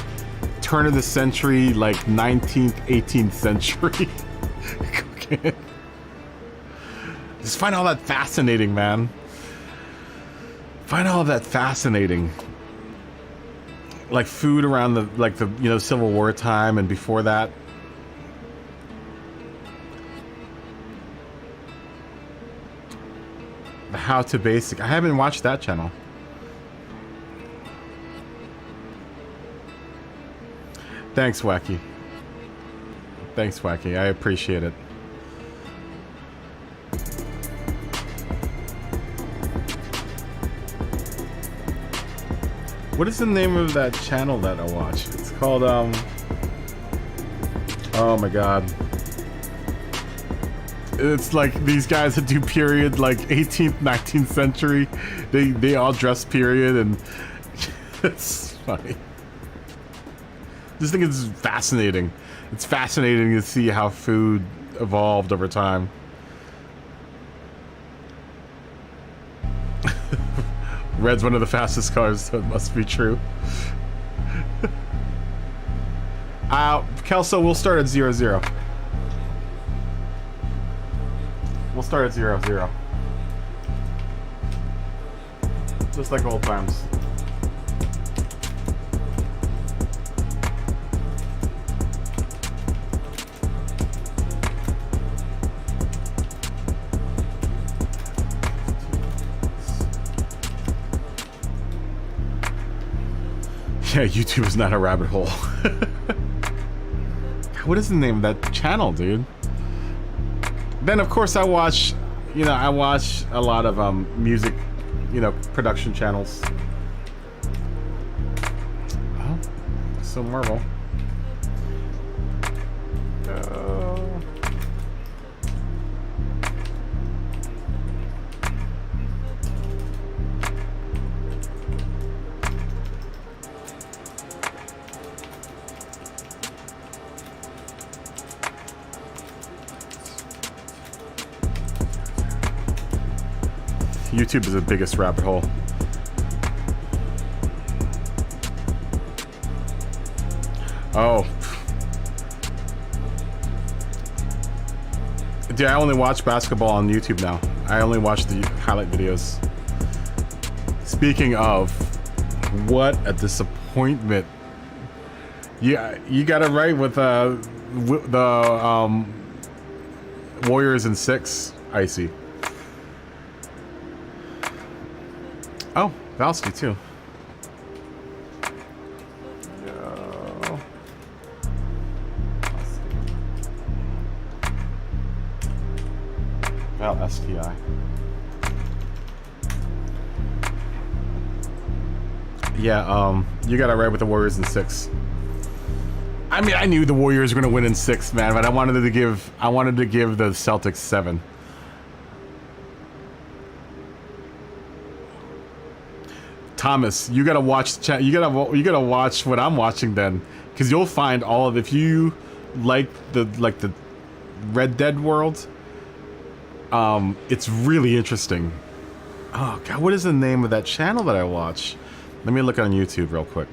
turn of the century, like 19th, 18th century. Just find all that fascinating, man. Find all of that fascinating. Like food around the, like the, you know, Civil War time and before that. The How to Basic. I haven't watched that channel. Thanks, Wacky. Thanks, Wacky. I appreciate it. What is the name of that channel that I watch? It's called, oh my god. It's like these guys that do period, like 18th, 19th century. They all dress period, and it's funny. This thing is fascinating. It's fascinating to see how food evolved over time. Red's one of the fastest cars, so it must be true. Kelso, we'll start at 0-0. We'll start at 0-0. Just like old times. Yeah, YouTube is not a rabbit hole. What is the name of that channel, dude? Then, of course, I watch, you know, I watch a lot of music, you know, production channels. Oh, so Marvel. YouTube is the biggest rabbit hole. Oh. Dude, I only watch basketball on YouTube now. I only watch the highlight videos. Speaking of, what a disappointment. Yeah, you got it right with the Warriors in 6, Icy. Oh, Valsky too. No. Val STI. Yeah, you got it right with the Warriors in 6. I mean, I knew the Warriors were gonna win in 6, man, but I wanted to give the Celtics 7. Thomas, you gotta watch you gotta watch what I'm watching then, because you'll find all of, if you like the Red Dead world, it's really interesting. Oh god, what is the name of that channel that I watch? Let me look on YouTube real quick.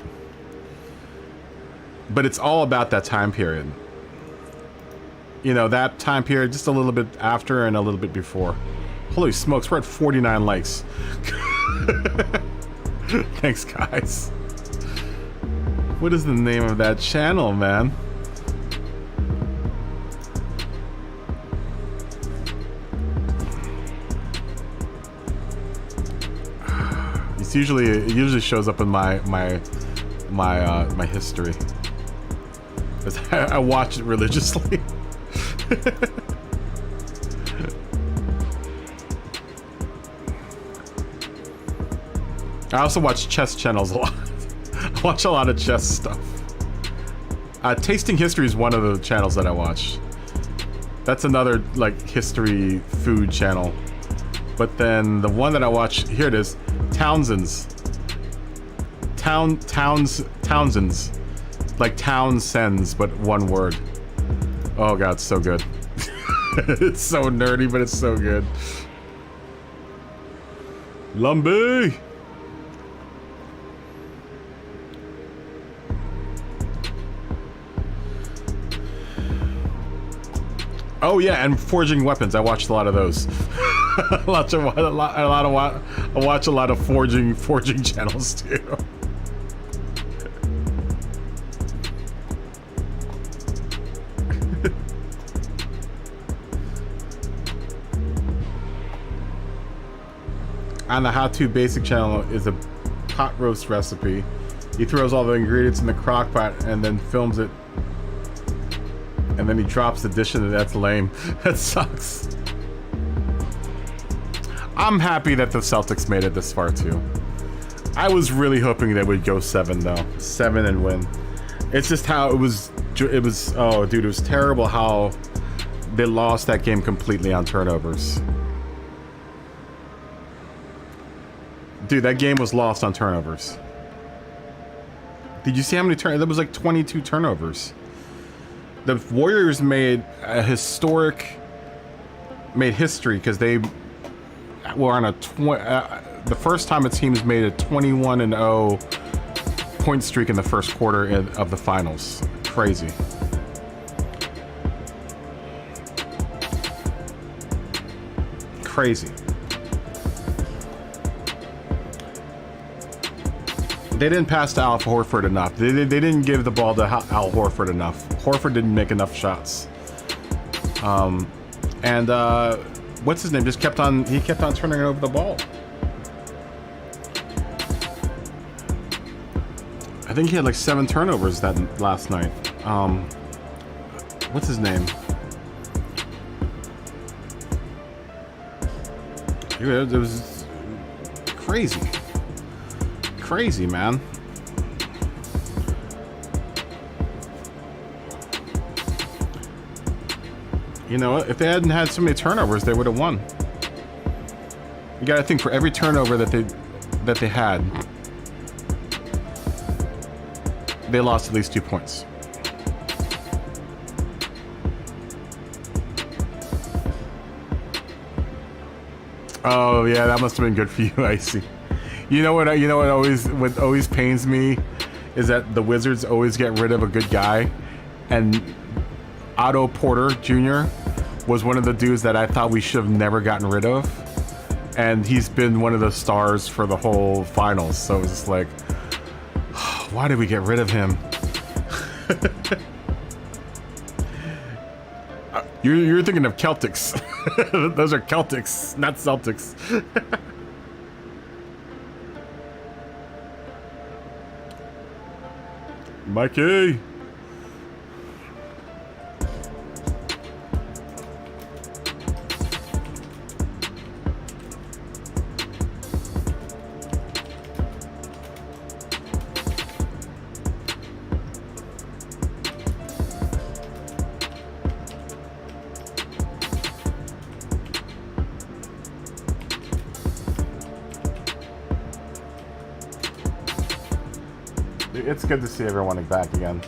But it's all about that time period. You know, that time period, just a little bit after and a little bit before. Holy smokes, we're at 49 likes. Thanks, guys. What is the name of that channel, man? It usually shows up in my my history. 'Cause I watch it religiously. I also watch chess channels a lot. I watch a lot of chess stuff. Tasting History is one of the channels that I watch. That's another like history food channel. But then the one that I watch, here it is, Townsend's. Townsend's. Like Townsend's, but one word. Oh god, it's so good. It's so nerdy, but it's so good. Lumbee! Oh yeah, and forging weapons. I watched a lot of those. I watch a lot of forging channels too. On the How To Basic channel is a pot roast recipe. He throws all the ingredients in the crock pot and then films it. And then he drops the dish in it. That's lame. That sucks. I'm happy that the Celtics made it this far too. I was really hoping they would go 7 though. 7 and win. It's just how it was, oh dude, it was terrible how they lost that game completely on turnovers. Dude, that game was lost on turnovers. Did you see how many turnovers? That was like 22 turnovers. The Warriors made a made history because they were on a the first time a team has made a 21-0 point streak in the first quarter of the finals. Crazy. Crazy. They didn't pass to Al Horford enough. They didn't give the ball to Al Horford enough. Horford didn't make enough shots. What's his name? He kept on turning over the ball. I think he had like 7 turnovers that last night. What's his name? It was crazy. Crazy, man. You know, if they hadn't had so many turnovers, they would have won. You gotta think, for every turnover that they had, they lost at least 2 points. Oh yeah, that must have been good for you, Icy. You know what always pains me is that the Wizards always get rid of a good guy, and Otto Porter Jr. was one of the dudes that I thought we should have never gotten rid of, and he's been one of the stars for the whole finals. So it's just like, why did we get rid of him? You're thinking of Celtics. Those are Celtics, not Celtics. Mikey. It's good to see everyone back again.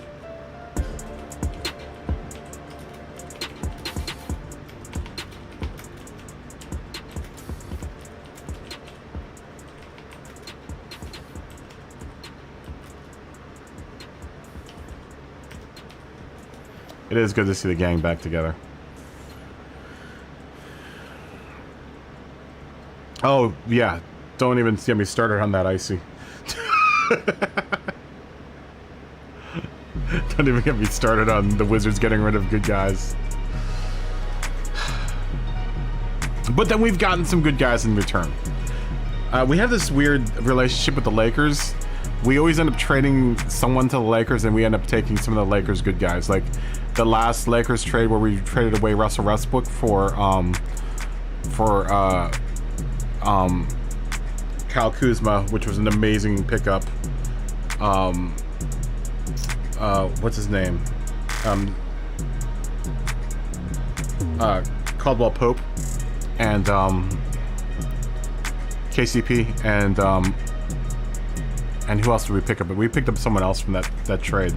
It is good to see the gang back together. Oh, yeah. Don't even get me started on that, Icy. Don't even get me started on the Wizards getting rid of good guys. But then we've gotten some good guys in return. We have this weird relationship with the Lakers we always end up trading someone to the Lakers, and we end up taking some of the Lakers good guys. Like the last Lakers trade where we traded away Russell Westbrook for Kyle Kuzma, which was an amazing pickup. What's his name? Caldwell Pope and KCP and who else did we pick up? We picked up someone else from that trade.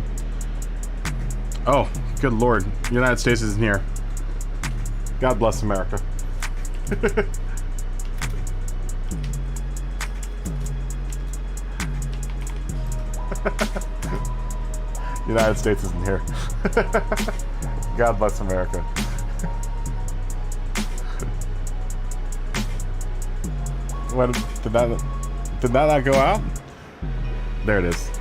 Oh, good lord. The United States isn't here. God bless America. United States isn't here. God bless America. What, did that not go out? There it is.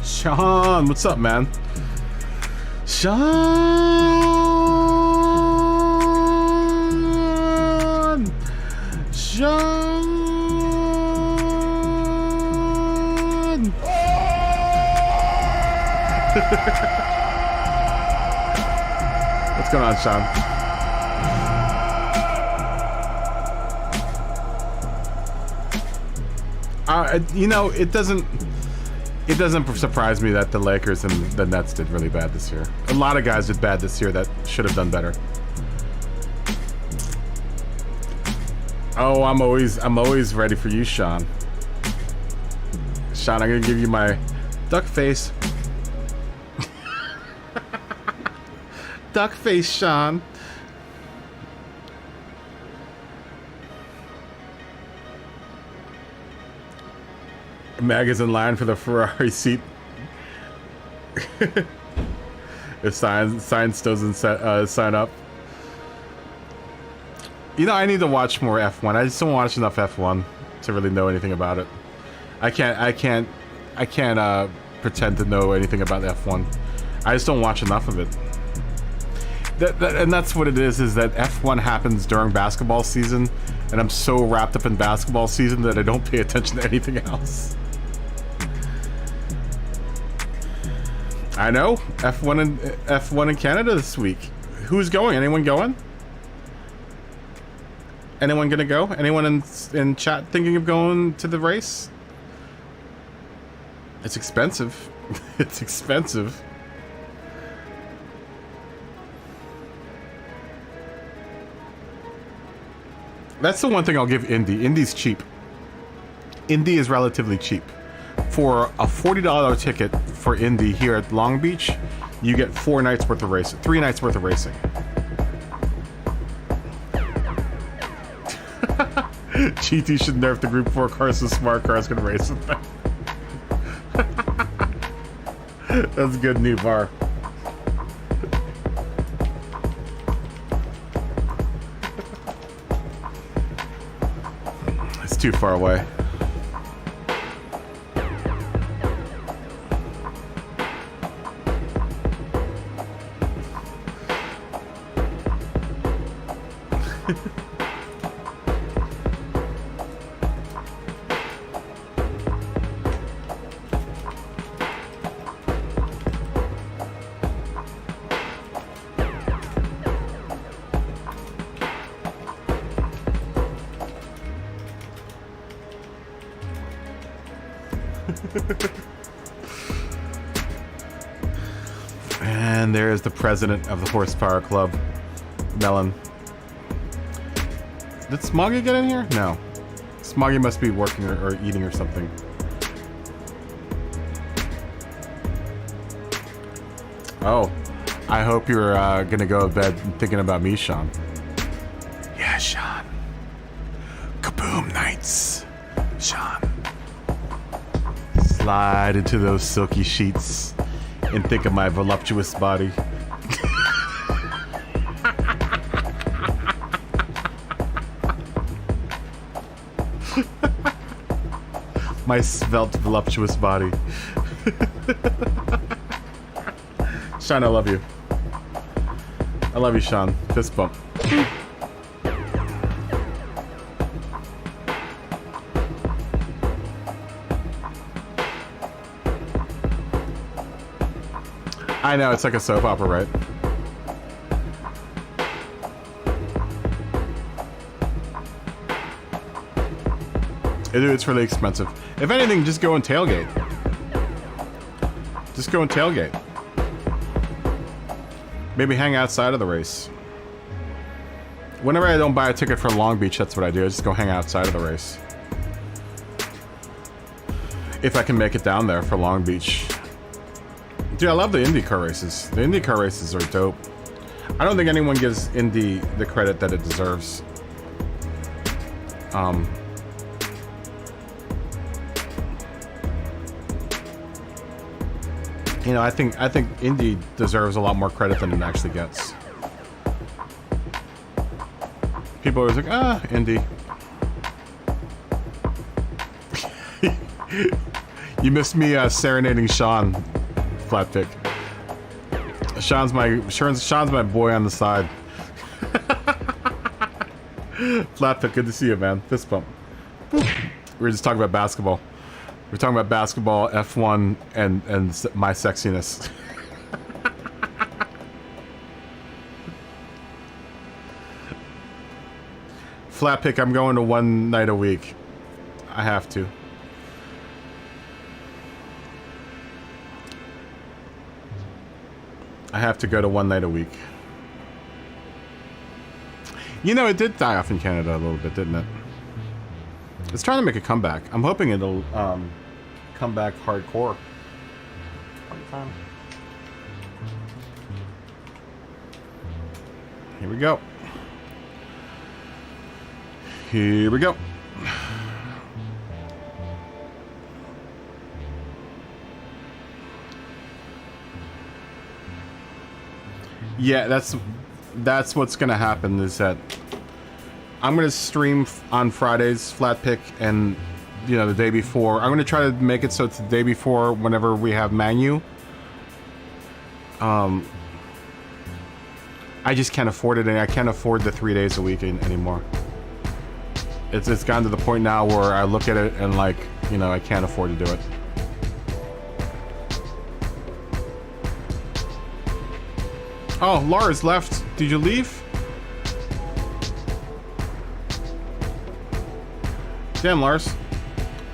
Sean, what's up, man? Sean! What's going on, Sean? You know, it doesn't surprise me that the Lakers and the Nets did really bad this year. A lot of guys did bad this year that should have done better. Oh, I'm always ready for you, Sean. Sean, I'm gonna give you my duck face. Duck face, Sean. Mag is in line for the Ferrari seat. If Sainz doesn't sign up. You know, I need to watch more F1. I just don't watch enough F1 to really know anything about it. I can't pretend to know anything about F1. I just don't watch enough of it. And that's what it is that F1 happens during basketball season, and I'm so wrapped up in basketball season that I don't pay attention to anything else. I know, F1 in Canada this week. Who's going? Anyone going? Anyone gonna go? Anyone in chat thinking of going to the race? It's expensive. It's expensive. That's the one thing I'll give Indy. Indy's cheap. Indy is relatively cheap. For a $40 ticket for Indy here at Long Beach, you get 4 nights worth of racing. 3 nights worth of racing. GT should nerf the Group 4 cars so smart cars can race with them. That's a good new bar. It's too far away. And there's the president of the Horsepower Club, Melon. Did Smoggy get in here? No. Smoggy must be working or eating or something. Oh, I hope you're gonna go to bed thinking about me, Sean. Yeah, Sean. Kaboom nights, Sean. Slide into those silky sheets and think of my voluptuous body. My svelte, voluptuous body. Sean, I love you. I love you, Sean. Fist bump. I know, it's like a soap opera, right? Dude, it's really expensive. If anything, just go and tailgate. Just go and tailgate. Maybe hang outside of the race. Whenever I don't buy a ticket for Long Beach, that's what I do. I just go hang outside of the race. If I can make it down there for Long Beach. Dude, I love the IndyCar races. The IndyCar races are dope. I don't think anyone gives Indy the credit that it deserves. You know, I think Indy deserves a lot more credit than it actually gets. People are always like, ah, Indy. You missed me serenading Sean, Flatpick. Sean's my boy on the side. Flatpick, good to see you, man. Fist bump. We were just talking about basketball. We're talking about basketball, F1, and my sexiness. Flatpick, I'm going to one night a week. I have to. I have to go to one night a week. You know, it did die off in Canada a little bit, didn't it? It's trying to make a comeback. I'm hoping it'll come back hardcore. Here we go. Here we go. Yeah, that's what's gonna happen is that I'm gonna stream on Fridays, Flatpick, and you know the day before. I'm gonna try to make it so it's the day before whenever we have Manu. I just can't afford it, and I can't afford the 3 days a week anymore. It's gotten to the point now where I look at it and like, you know, I can't afford to do it. Oh, Lars left. Did you leave? Damn, Lars.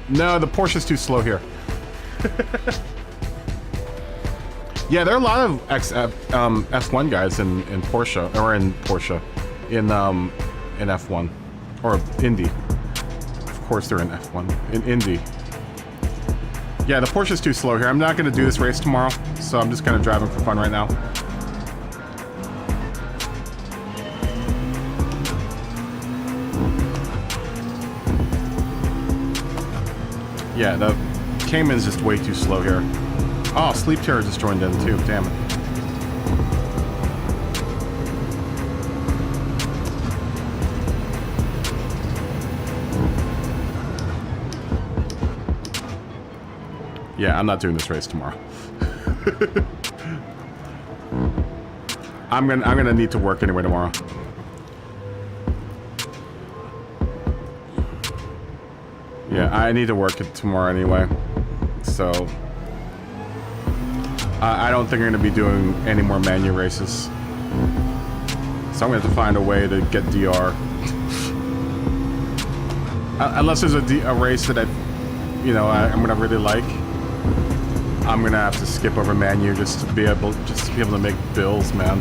No, the Porsche's too slow here. Yeah, there are a lot of F1 guys in Porsche, or in Porsche, in F1, or Indy. Of course they're in F1, in Indy. Yeah, the Porsche's too slow here. I'm not going to do this race tomorrow, so I'm just kind of driving for fun right now. Yeah, the Cayman's just way too slow here. Oh, Sleep Terror just joined in too, damn it. Yeah, I'm not doing this race tomorrow. I'm gonna need to work anyway tomorrow. Yeah, I need to work it tomorrow anyway, so I don't think I'm gonna be doing any more Manu races. So I'm gonna have to find a way to get DR. Unless there's a race that I'm gonna really like. I'm gonna have to skip over Manu just to be able to make bills, man.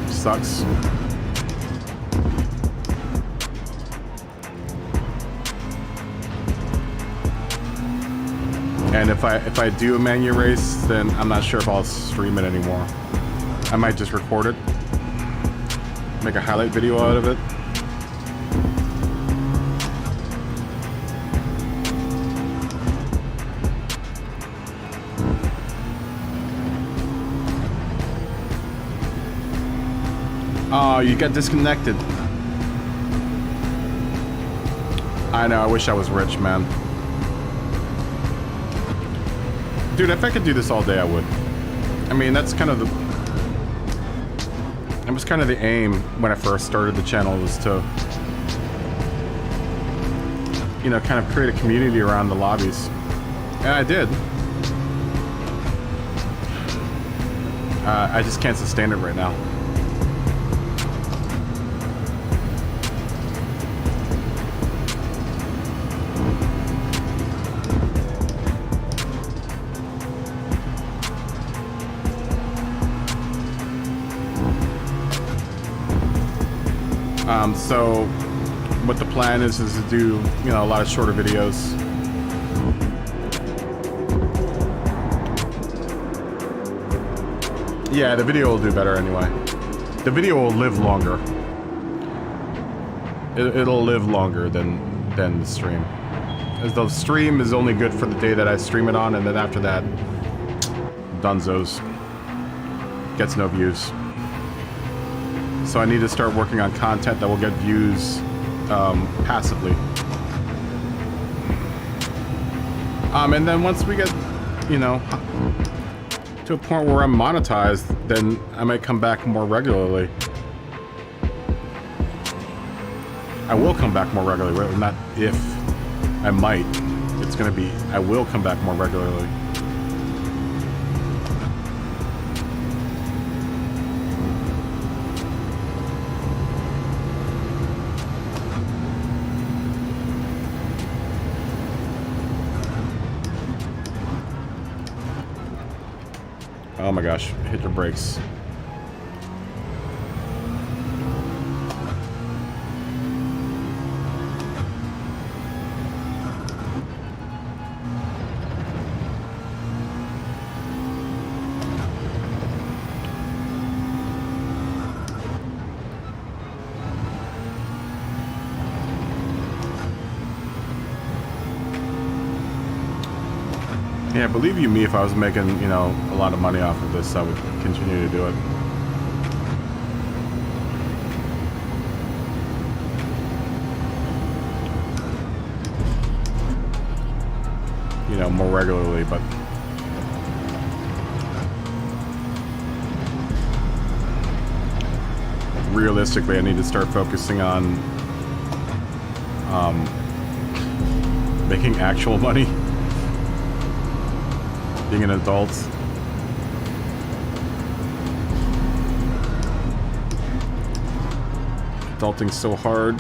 Sucks. And if I do a Manu race, then I'm not sure if I'll stream it anymore. I might just record it, make a highlight video out of it. Oh, you got disconnected. I know, I wish I was rich, man. Dude, if I could do this all day, I would. I mean, that's kind of the... It was kind of the aim when I first started the channel, was to... You know, kind of create a community around the lobbies. And I did. I just can't sustain it right now. So what the plan is to do, you know, a lot of shorter videos. Yeah, the video will do better anyway. The video will live longer. It'll live longer than the stream. As the stream is only good for the day that I stream it on, and then after that, dunzos. Gets no views. So I need to start working on content that will get views passively. And then once we get, you know, to a point where I'm monetized, then I might come back more regularly. I will come back more regularly, right? Not if. I might. It's gonna be, I will come back more regularly. Oh my gosh, hit your brakes. Yeah, believe you me, if I was making, you know, a lot of money off of this, I would continue to do it. You know, more regularly, but... realistically, I need to start focusing on... making actual money. Being an adult. Adulting's so hard.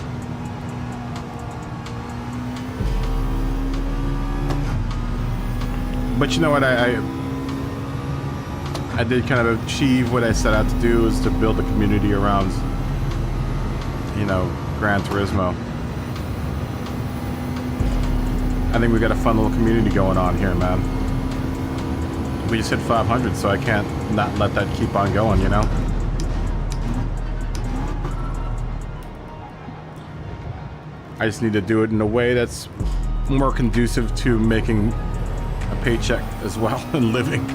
But you know what, I did kind of achieve what I set out to do, is to build a community around, you know, Gran Turismo. I think we got a fun little community going on here, man. We just hit 500, so I can't not let that keep on going, you know? I just need to do it in a way that's more conducive to making a paycheck as well and living.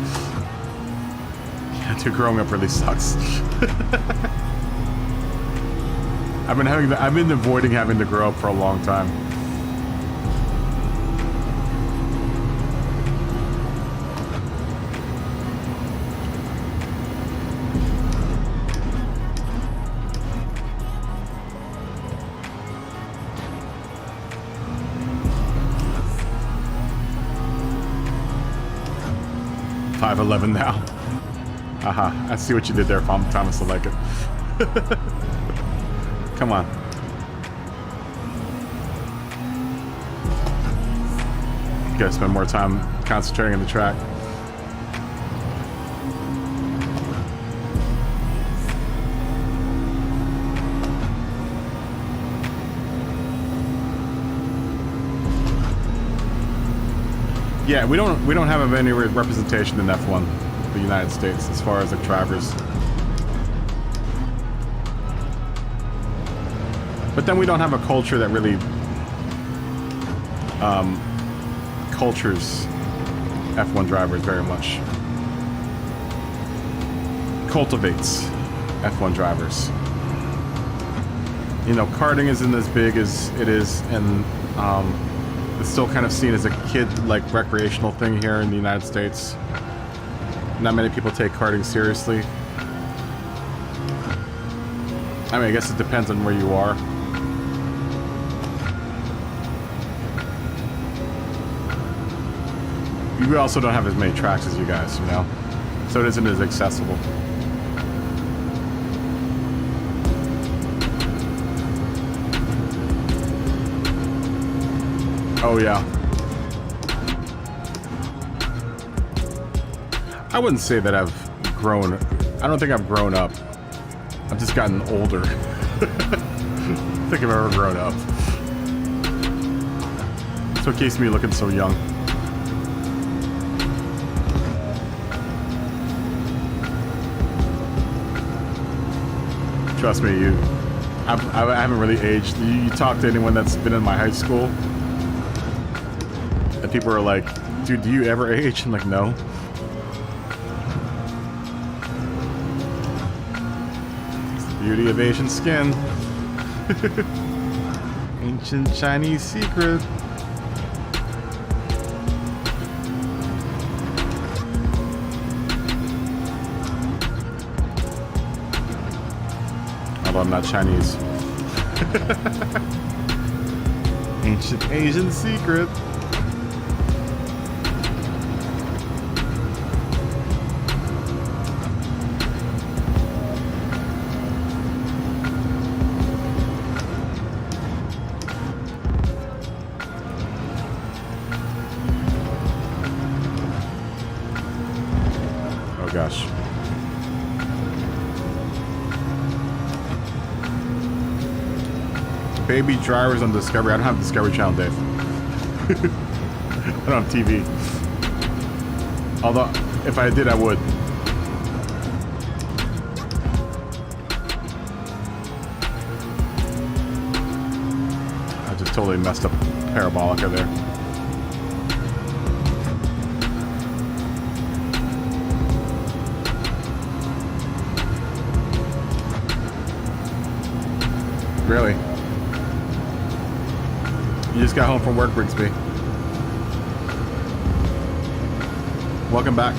Yeah, dude, growing up really sucks. I've been avoiding having to grow up for a long time. $5.11 now. Haha, I see what you did there, Thomas. I like it. Come on. Gotta spend more time concentrating on the track. Yeah, we don't have any representation in F1, the United States, as far as the drivers. But then we don't have a culture that really cultures F1 drivers very much. Cultivates F1 drivers. you know, karting isn't as big as it is, and it's still kind of seen as a kid, like, recreational thing here in the United States. Not many people take karting seriously. I mean, I guess it depends on where you are. We also don't have as many tracks as you guys, you know? So it isn't as accessible. Oh, yeah. I wouldn't say that I've grown. I don't think I've grown up. I've just gotten older. I don't think I've ever grown up. That's what keeps me looking so young. Trust me, I haven't really aged. You talk to anyone that's been in my high school, and people are like, dude, do you ever age? I'm like, no. It's the beauty of Asian skin. Ancient Chinese secret. Although I'm not Chinese. Ancient Asian secret. Oh gosh. Baby drivers on Discovery. I don't have Discovery Channel, Dave. I don't have TV. Although, if I did, I would. I just totally messed up Parabolica there. Really? You just got home from work, Brigsby. Welcome back.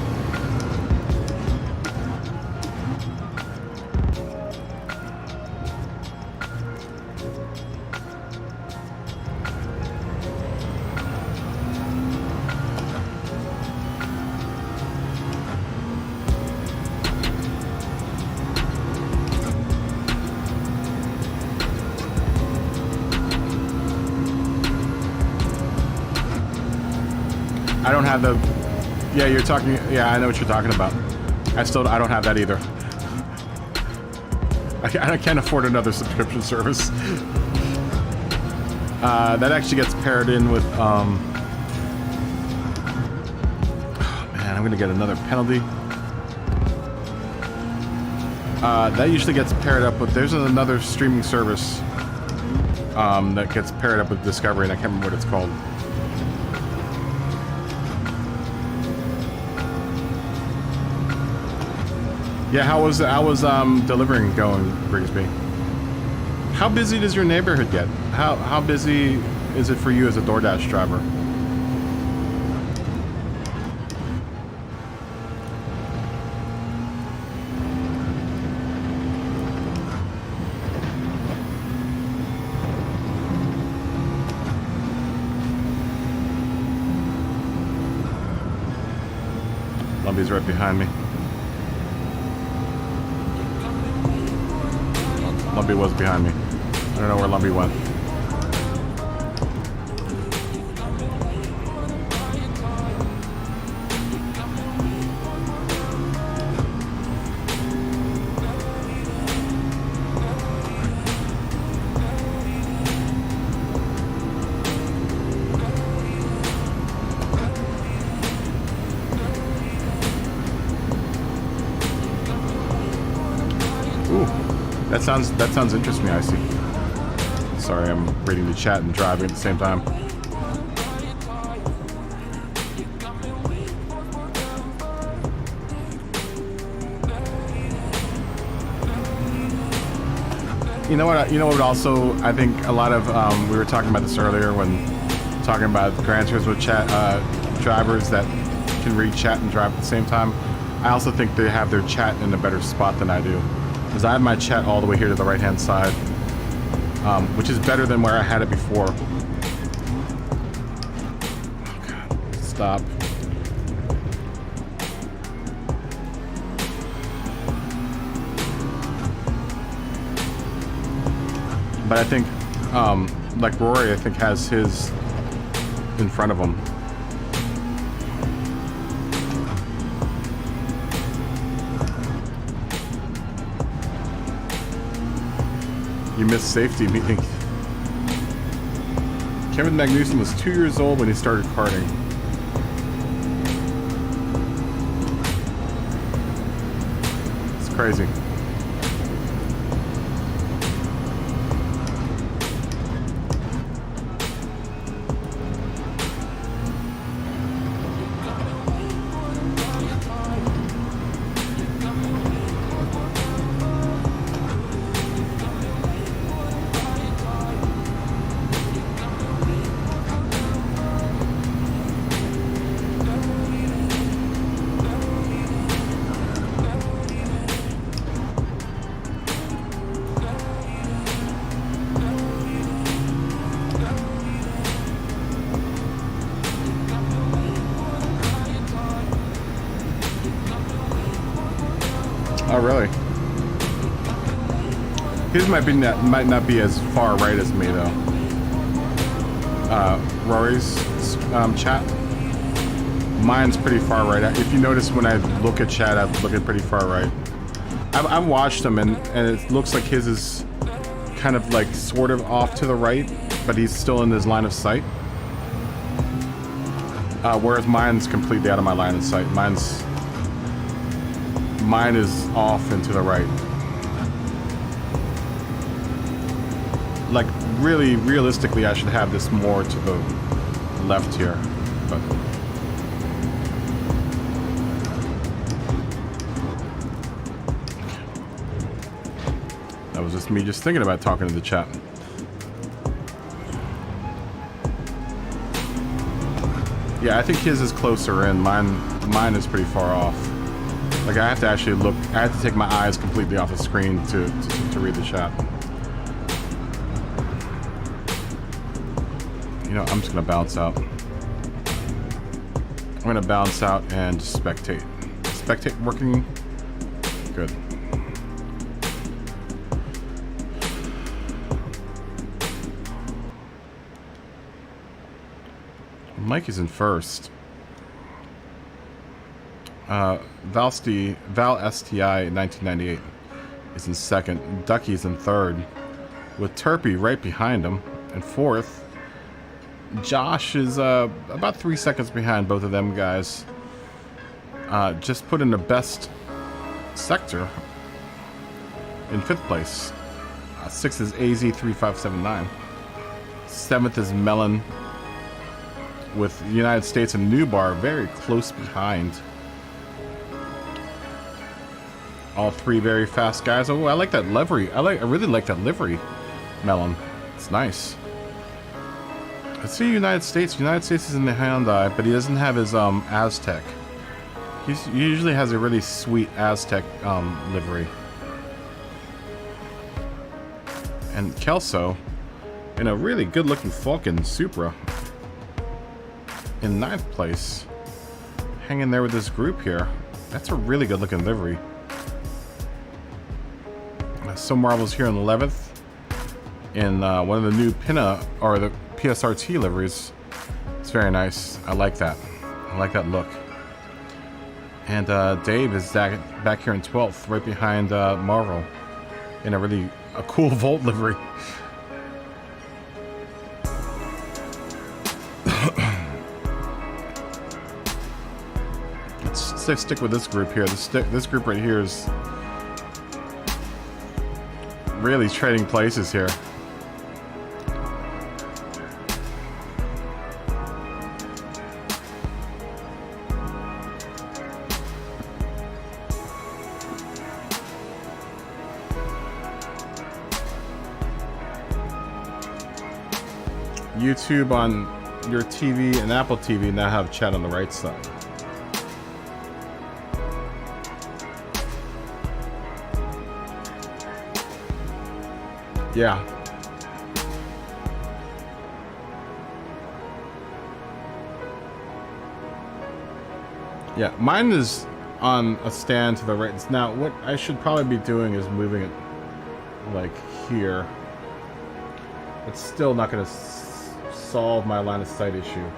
I don't have the... Yeah, you're talking... Yeah, I know what you're talking about. I don't have that either. I can't afford another subscription service. That actually gets paired in with... Oh, man, I'm gonna get another penalty. That usually gets paired up with... There's another streaming service that gets paired up with Discovery, and I can't remember what it's called. Yeah, how was delivering going, Brigsby? How busy does your neighborhood get? How busy is it for you as a DoorDash driver? Lumpy's right behind me. Lumpy was behind me. I don't know where Lumpy went. That sounds interesting, I see. Sorry, I'm reading the chat and driving at the same time. You know what? You know what? Also, I think a lot of we were talking about this earlier when talking about Gran Turismo chat drivers that can read chat and drive at the same time. I also think they have their chat in a better spot than I do, because I have my chat all the way here to the right-hand side, which is better than where I had it before. Oh, God. Stop. But I think, like Rory, I think has his in front of him. You missed safety meeting. Kevin Magnussen was 2 years old when he started karting. It's crazy. Oh, really? His might not be as far right as me though. Rory's chat. Mine's pretty far right. If you notice when I look at chat, I look at pretty far right. I've watched him and it looks like his is kind of like sort of off to the right, but he's still in his line of sight. Whereas mine's completely out of my line of sight. Mine is off and to the right. Like, really, realistically, I should have this more to the left here, but... That was just me just thinking about talking to the chat. Yeah, I think his is closer in. Mine is pretty far off. Like, I have to actually look, I have to take my eyes completely off the screen to read the chat. You know, I'm just gonna bounce out. I'm gonna bounce out and spectate. Spectate working? Good. Mike is in first. Val STI 1998 is in second. Ducky's in third, with Turpy right behind him. And fourth, Josh is about 3 seconds behind both of them guys. Just put in the best sector in fifth place. Sixth is AZ3579. Seventh is Melon, with the United States and Newbar very close behind. All three very fast guys. Oh, I like that livery. I really like that livery, Melon. It's nice. Let's see United States. United States is in the Hyundai, but he doesn't have his Aztec. He usually has a really sweet Aztec livery. And Kelso in a really good-looking Falcon Supra in 9th place, hanging there with this group here. That's a really good-looking livery. So Marvel's here in 11th in one of the new Pinna or the PSRT liveries. It's very nice. I like that. I like that look. And Dave is back here in 12th, right behind Marvel, in a cool Volt livery. Let's stick with this group here. This group right here is really trading places here. YouTube on your TV and Apple TV now have chat on the right side. Yeah. Yeah, mine is on a stand to the right. Now, what I should probably be doing is moving it like here. It's still not going to solve my line of sight issue.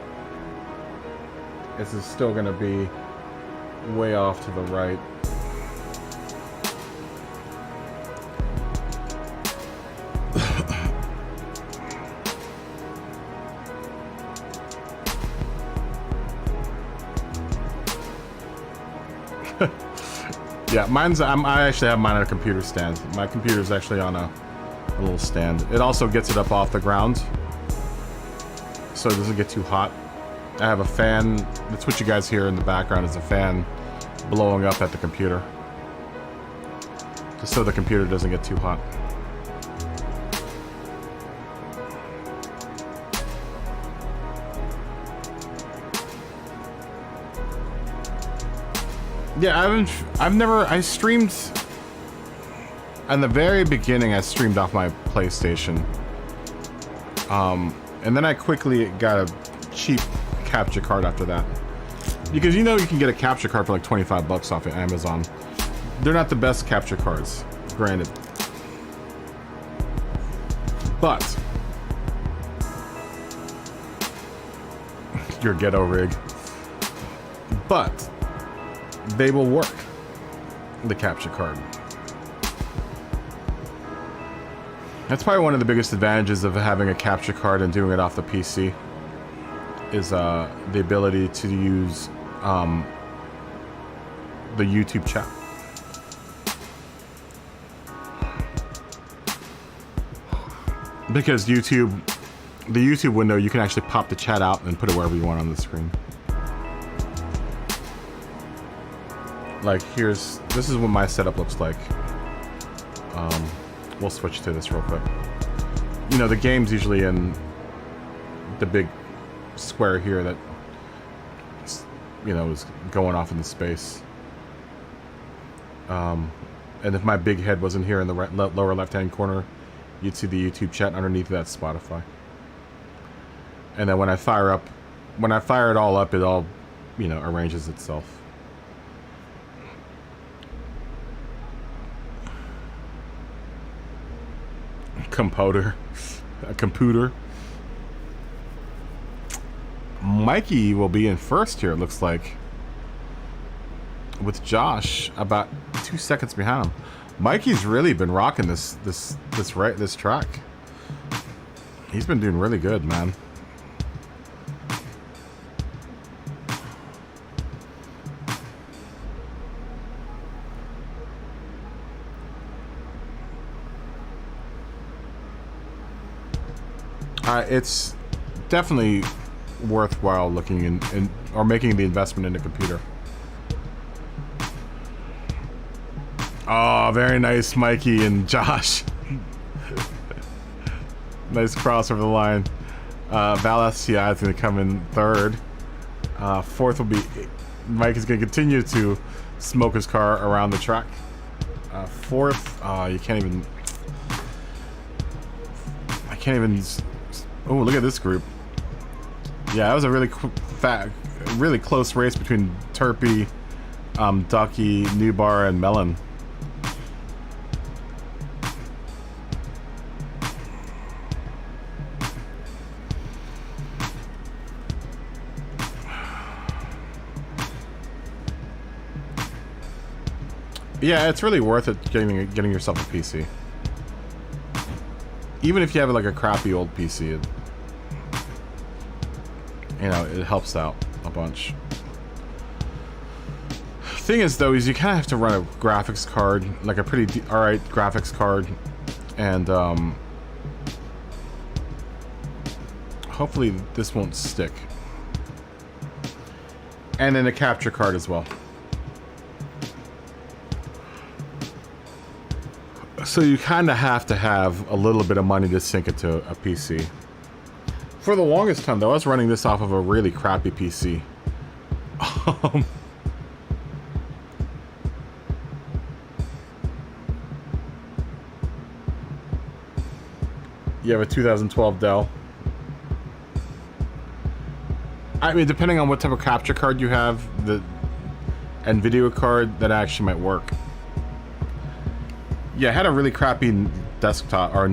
This is still going to be way off to the right. Yeah, I actually have mine on a computer stand. My computer's actually on a little stand. It also gets it up off the ground, so it doesn't get too hot. I have a fan. That's what you guys hear in the background, is a fan blowing up at the computer, just so the computer doesn't get too hot. Yeah, I streamed, in the very beginning I streamed off my PlayStation. And then I quickly got a cheap capture card after that. Because you know you can get a capture card for like 25 bucks off of Amazon. They're not the best capture cards, granted. But your ghetto rig. But they will work, the capture card. That's probably one of the biggest advantages of having a capture card and doing it off the PC, is the ability to use the YouTube chat. Because the YouTube window, you can actually pop the chat out and put it wherever you want on the screen. Like, this is what my setup looks like. We'll switch to this real quick. You know, the game's usually in the big square here that, you know, is going off into space. And if my big head wasn't here in the lower left-hand corner, you'd see the YouTube chat. Underneath that's Spotify. And then when I fire it all up, it all, you know, arranges itself. A computer. Mikey will be in first here, it looks like, with Josh about 2 seconds behind him. Mikey's really been rocking this track. He's been doing really good, man. It's definitely worthwhile looking in or making the investment in a computer. Oh, very nice, Mikey and Josh. Nice cross over the line. Val STI is going to come in third. Fourth will be Mike is going to continue to smoke his car around the track. Fourth, you can't even. I can't even. Oh, look at this group. Yeah, that was a really really close race between Turpy, Ducky, Newbar, and Melon. Yeah, it's really worth it getting yourself a PC. Even if you have like a crappy old PC, it helps out a bunch. Thing is, though, is you kind of have to run a graphics card, like a pretty alright graphics card, and hopefully this won't stick. And then a capture card as well. So you kind of have to have a little bit of money to sink it to a PC. For the longest time, though, I was running this off of a really crappy PC. You have a 2012 Dell. I mean, depending on what type of capture card you have, and video card, that actually might work. Yeah, I had a really crappy desktop, or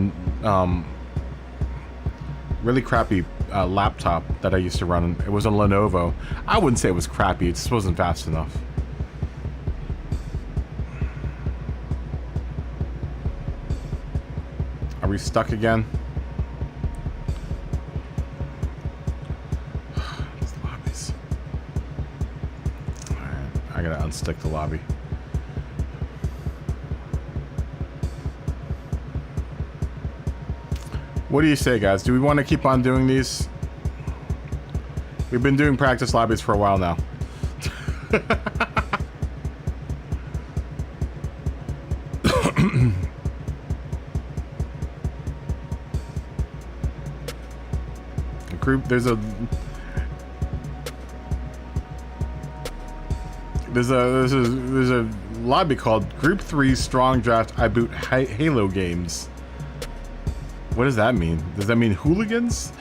really crappy laptop that I used to run. It was a Lenovo. I wouldn't say it was crappy, it just wasn't fast enough. Are we stuck again? These lobbies. Alright, I gotta unstick the lobby. What do you say, guys? Do we want to keep on doing these? We've been doing practice lobbies for a while now. Group, there's a lobby called Group 3 Strong Draft I Boot Halo Games. What does that mean? Does that mean hooligans?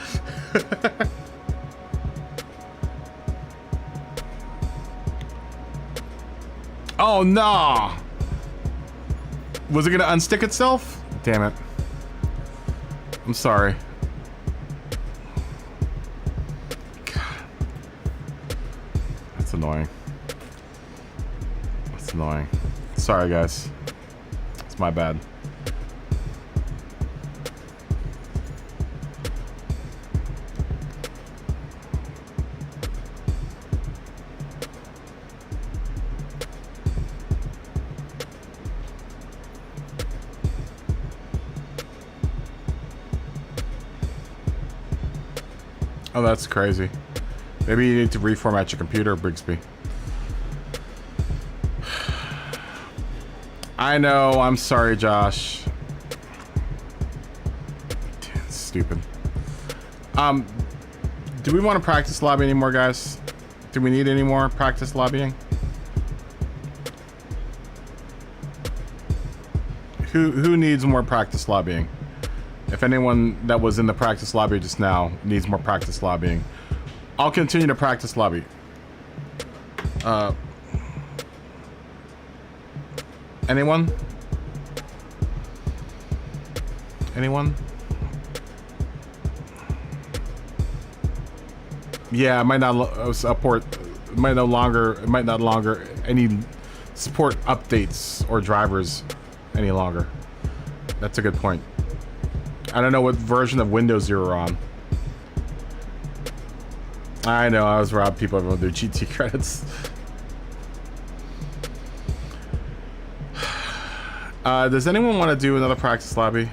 Oh no! Was it gonna unstick itself? Damn it. I'm sorry. God. That's annoying. That's annoying. Sorry, guys. It's my bad. Oh, that's crazy. Maybe you need to reformat your computer, Brigsby. I know, I'm sorry, Josh. Damn, stupid. Do we want to practice lobby anymore, guys? Do we need any more practice lobbying? Who needs more practice lobbying? If anyone that was in the practice lobby just now needs more practice lobbying, I'll continue to practice lobby. Anyone? Anyone? Yeah, it might not support. It might no longer any support updates or drivers any longer. That's a good point. I don't know what version of Windows you're on. I know, I was robbing people of their GT credits. Does anyone want to do another practice lobby?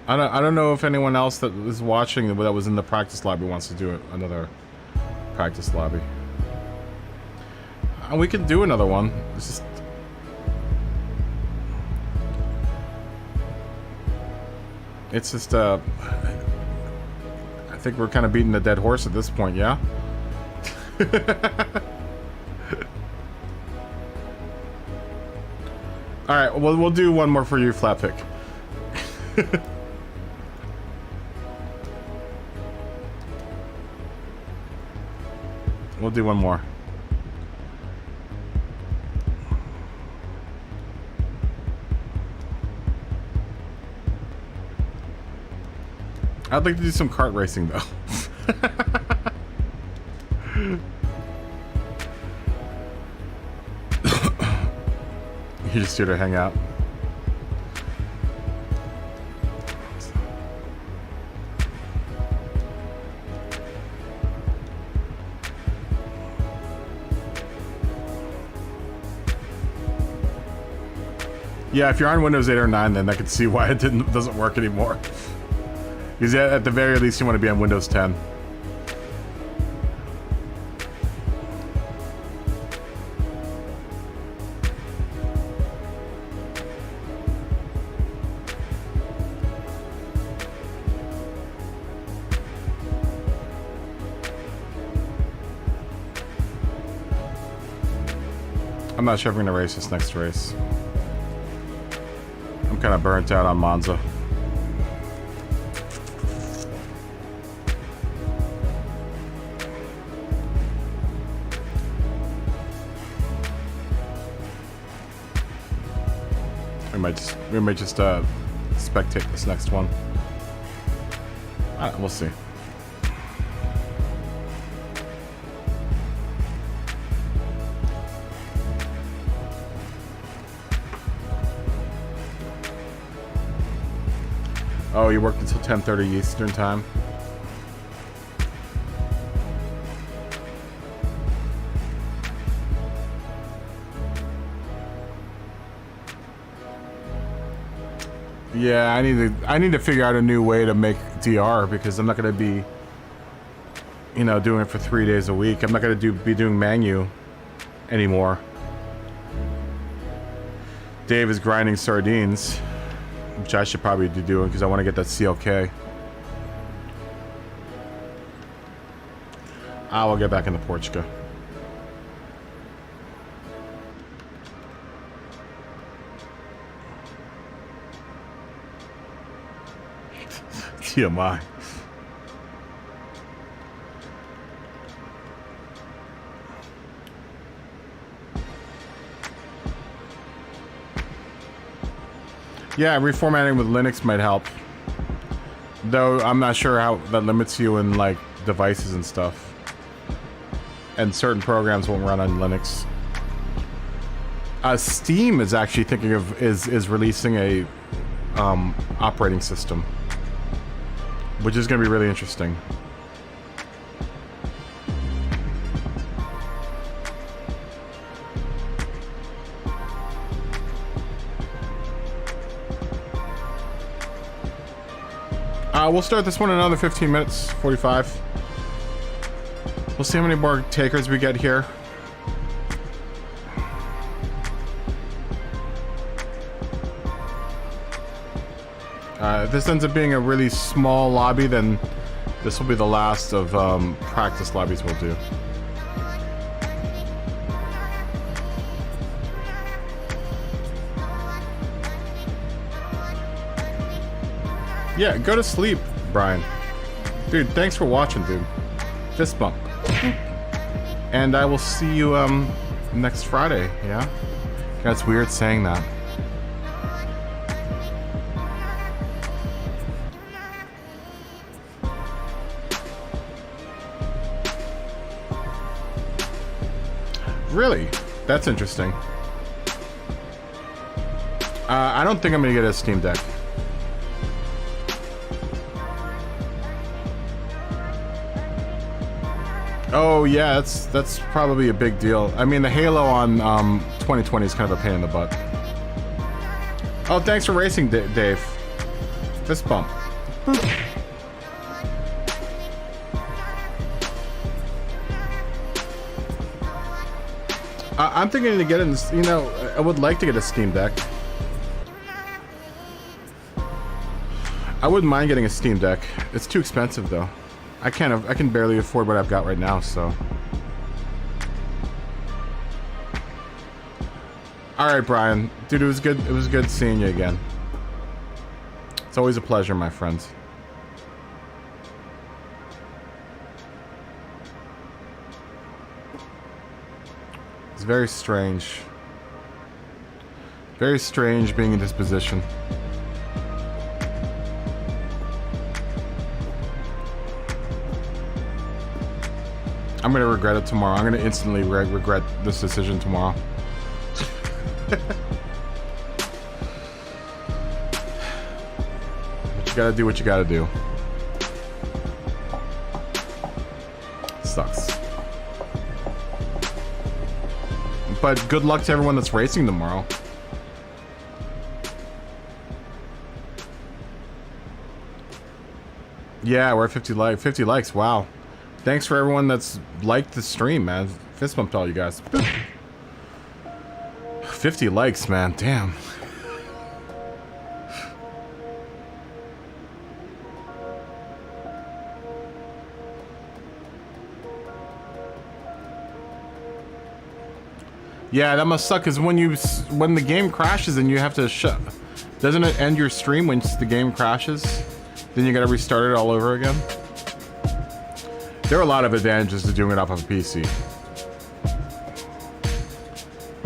I don't know if anyone else that was watching that was in the practice lobby wants to do another practice lobby. We could do another one. It's just I think we're kind of beating a dead horse at this point, yeah? Alright, well, we'll do one more for you, Flatpick. We'll do one more. I'd like to do some kart racing, though. You just here to hang out. Yeah, if you're on Windows 8 or 9, then I can see why it doesn't work anymore. Because at the very least, you want to be on Windows 10. I'm not sure if I'm gonna race this next race. I'm kind of burnt out on Monza. We might just spectate this next one. We'll see. Oh, you worked until 10:30 Eastern time. Yeah, I need to figure out a new way to make DR because I'm not gonna be, you know, doing it for 3 days a week. I'm not gonna be doing Manu anymore. Dave is grinding sardines, which I should probably be doing because I want to get that CLK. I will get back into Portugal. TMI. Yeah, reformatting with Linux might help. Though I'm not sure how that limits you in like devices and stuff. And certain programs won't run on Linux. Steam is actually thinking of is releasing a operating system, which is going to be really interesting. We'll start this one in another 15 minutes, 45. We'll see how many more takers we get here. If this ends up being a really small lobby, then this will be the last of practice lobbies we'll do. Yeah, go to sleep, Brian. Dude, thanks for watching, dude. Fist bump. And I will see you next Friday, yeah? That's weird saying that. Really? That's interesting. I don't think I'm gonna get a Steam Deck. Oh yeah, that's probably a big deal. I mean, the Halo on 2020 is kind of a pain in the butt. Oh, thanks for racing, Dave. Fist bump. I'm thinking to get in this, you know, I would like to get a Steam Deck. I wouldn't mind getting a Steam Deck. It's too expensive though. I can barely afford what I've got right now, so. Alright, Brian. Dude, it was good seeing you again. It's always a pleasure, my friends. It's very strange. Very strange being in this position. I'm gonna regret it tomorrow. I'm gonna instantly regret this decision tomorrow. But you gotta do what you gotta do. Sucks. But good luck to everyone that's racing tomorrow. Yeah, we're at 50 likes. Wow. Thanks for everyone that's liked the stream, man. Fist bump to all you guys. 50 likes, man. Damn. Yeah, that must suck, because when the game crashes and you have to shut... Doesn't it end your stream once the game crashes? Then you gotta restart it all over again? There are a lot of advantages to doing it off of a PC.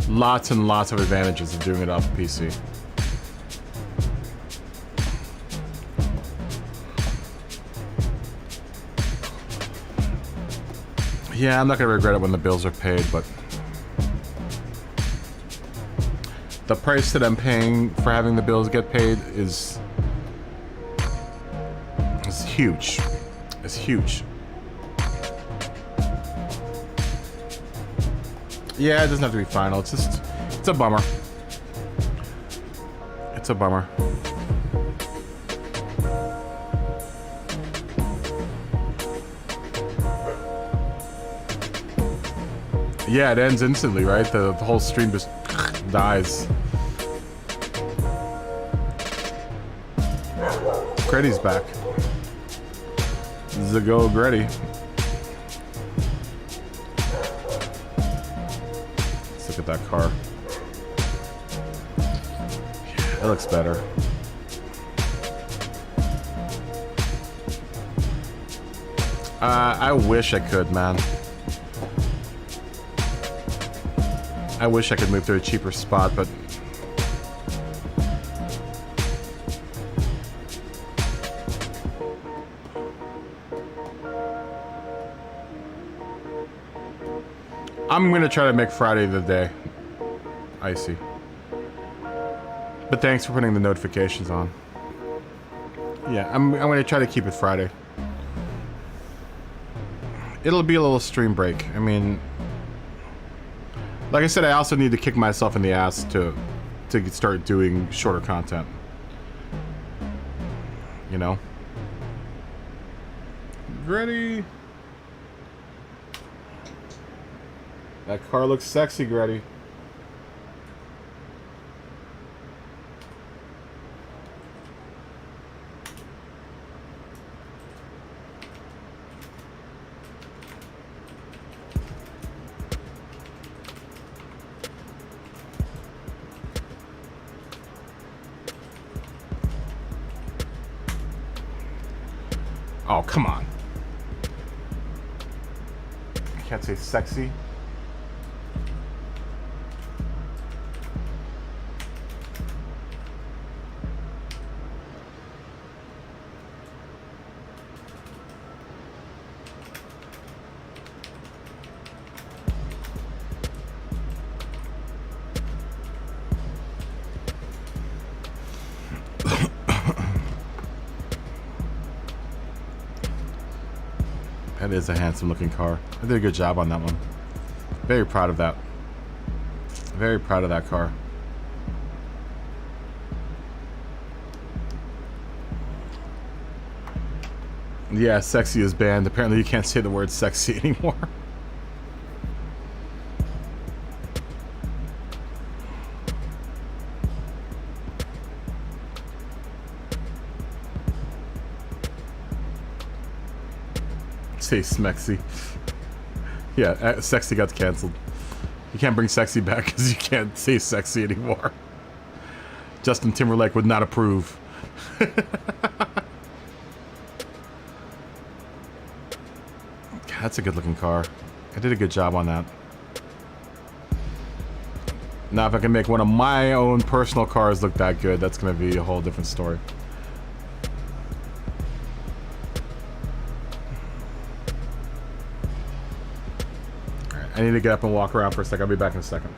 Lots and lots of advantages of doing it off a PC. Yeah, I'm not gonna regret it when the bills are paid, but... The price that I'm paying for having the bills get paid is huge. It's huge. Yeah, it doesn't have to be final. It's just, it's a bummer. It's a bummer. Yeah, it ends instantly, right? The whole stream just dies. Gretty's back. Zago Gretty. Let's look at that car. It looks better. I wish I could, man. I wish I could move to a cheaper spot, but... I'm gonna try to make Friday the day. I see. But thanks for putting the notifications on. Yeah, I'm gonna try to keep it Friday. It'll be a little stream break. I mean... Like I said, I also need to kick myself in the ass to start doing shorter content. You know? Gretty! That car looks sexy, Gretty. Oh, come on. I can't say sexy. That is a handsome looking car. I did a good job on that one. Very proud of that. Very proud of that car. Yeah, sexy is banned. Apparently you can't say the word sexy anymore. Say smexy. Yeah, sexy got canceled. You can't bring sexy back because you can't say sexy anymore. Justin Timberlake would not approve. That's a good looking car. I did a good job on that. Now if I can make one of my own personal cars look that good, that's going to be a whole different story. I need to get up and walk around for a second. I'll be back in a second.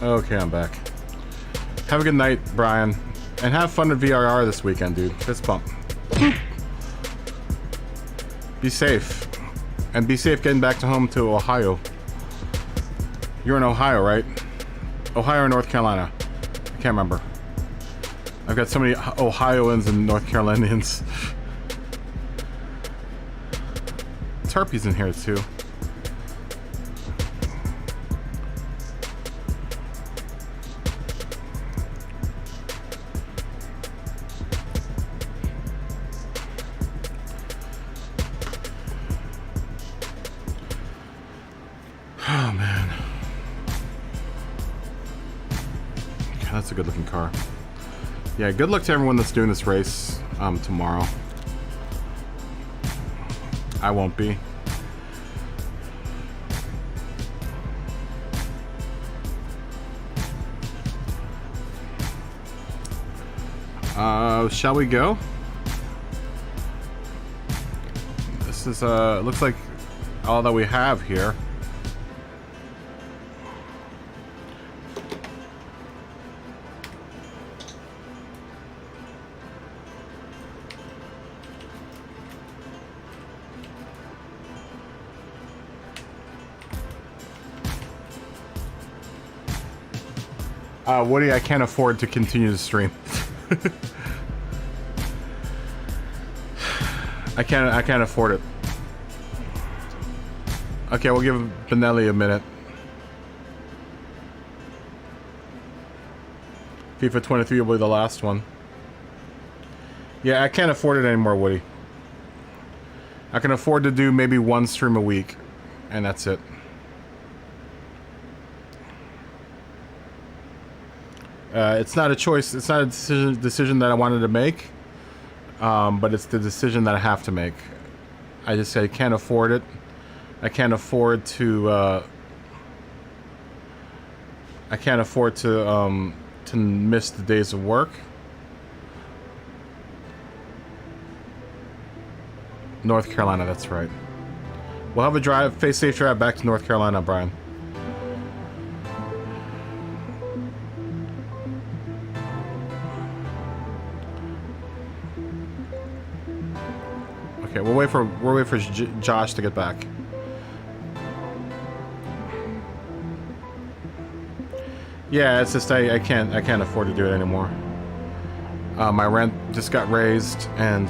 Okay, I'm back. Have a good night, Brian. And have fun at VRR this weekend, dude. Fist bump. Be safe. And be safe getting back to home to Ohio. You're in Ohio, right? Ohio or North Carolina? I can't remember. I've got so many Ohioans and North Carolinians. Tarpey's in here too. Oh man. God, that's a good looking car. Yeah, good luck to everyone that's doing this race tomorrow. I won't be. Shall we go? This is looks like all that we have here. Woody, I can't afford to continue to stream. I can't afford it. Okay, we'll give Benelli a minute. FIFA 23 will be the last one. Yeah, I can't afford it anymore, Woody. I can afford to do maybe one stream a week, and that's it. It's not a choice. It's not a decision that I wanted to make, but it's the decision that I have to make. I just say I can't afford it. I can't afford to. I can't afford to miss the days of work. North Carolina, that's right. We'll have a drive, safe drive back to North Carolina, Brian. Okay, we'll wait for Josh to get back. Yeah, it's just I can't afford to do it anymore. My rent just got raised, and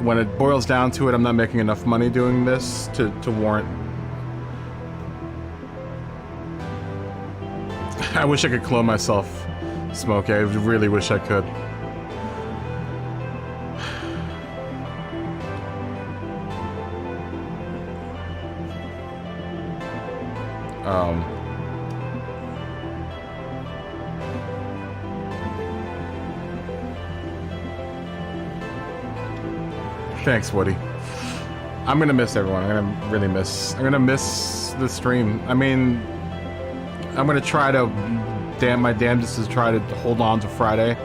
when it boils down to it, I'm not making enough money doing this to warrant. I wish I could clone myself, Smokey. I really wish I could. Thanks, Woody. I'm gonna miss everyone. I'm gonna miss the stream. I mean, I'm gonna try to my damnedest to try to hold on to Friday.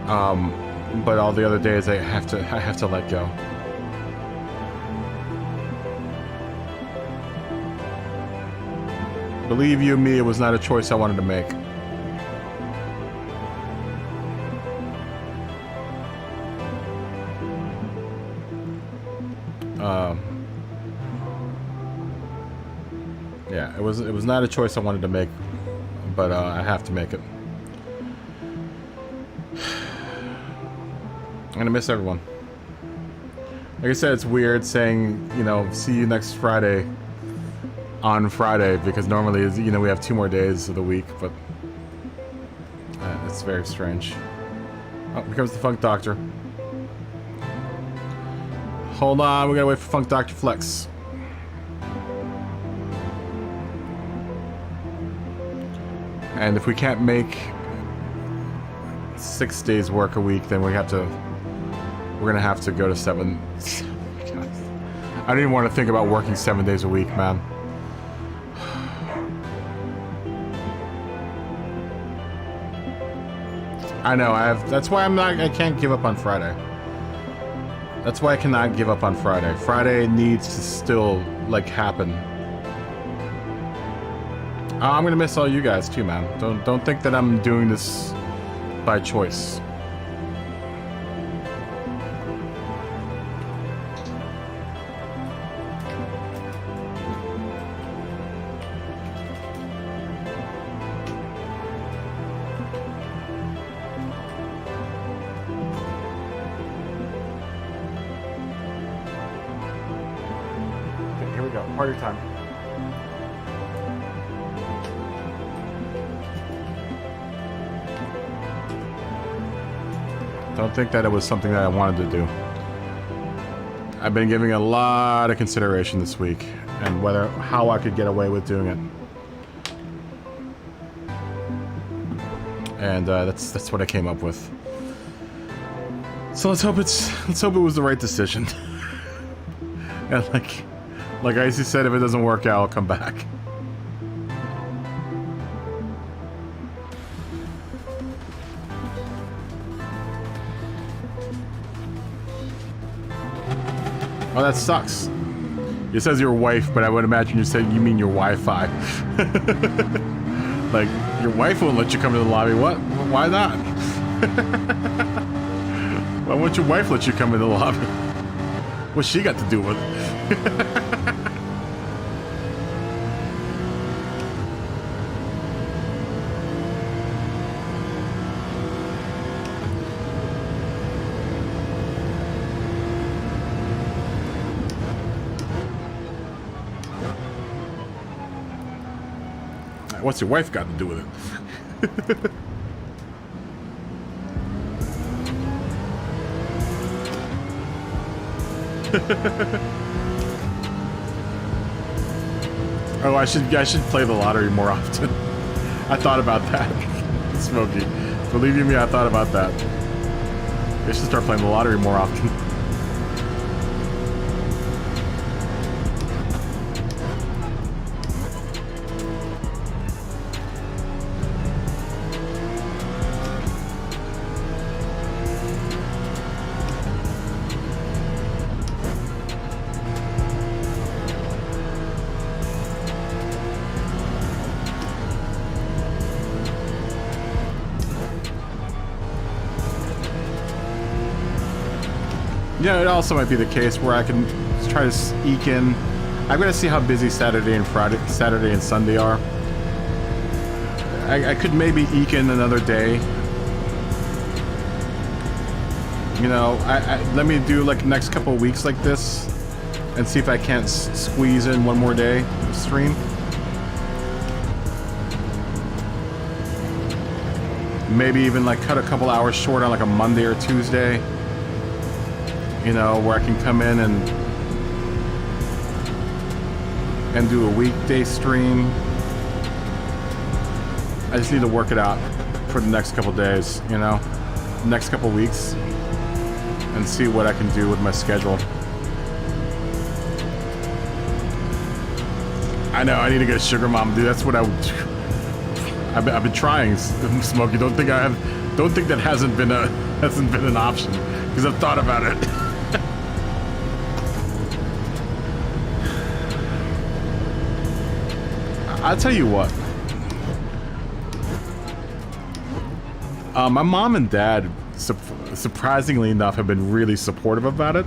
But all the other days I have to let go. Believe you me, it was not a choice I wanted to make. Yeah, it was not a choice I wanted to make, but I have to make it. I'm gonna miss everyone. Like I said, it's weird saying, you know, see you next Friday on Friday, because normally, you know, we have 2 more days of the week, but it's very strange. Oh, here comes the Funk Doctor. Hold on, we gotta wait for Funk Doctor Flex. And if we can't make 6 days work a week, then we're gonna have to go to 7. I don't even want to think about working 7 days a week, man. I know, that's why I can't give up on Friday. That's why I cannot give up on Friday. Friday needs to still, like, happen. I'm gonna miss all you guys too, man. Don't think that I'm doing this by choice. Okay, here we go. Party time. Don't think that it was something that I wanted to do. I've been giving a lot of consideration this week and how I could get away with doing it. And that's what I came up with. So let's hope it was the right decision. And like Icy said, if it doesn't work out, I'll come back. Oh, that sucks. It says your wife, but I would imagine you mean your Wi-Fi. Like, your wife won't let you come to the lobby. What? Why not? Why won't your wife let you come in the lobby? What's she got to do with it? What's your wife got to do with it? Oh, I should play the lottery more often. I thought about that. Smokey. Believe you me, I thought about that. I should start playing the lottery more often. Yeah, it also might be the case where I can try to eke in. I'm gonna see how busy Saturday and Sunday are. I could maybe eke in another day. You know, let me do like next couple of weeks like this, and see if I can't squeeze in one more day of stream. Maybe even like cut a couple hours short on like a Monday or Tuesday. You know, where I can come in and do a weekday stream. I just need to work it out for the next couple days, you know, next couple weeks, and see what I can do with my schedule. I know I need to get a sugar mom, dude. That's what I would do. I've been trying, Smokey. Don't think that hasn't been an option, because I've thought about it. I'll tell you what. My mom and dad, surprisingly enough, have been really supportive about it,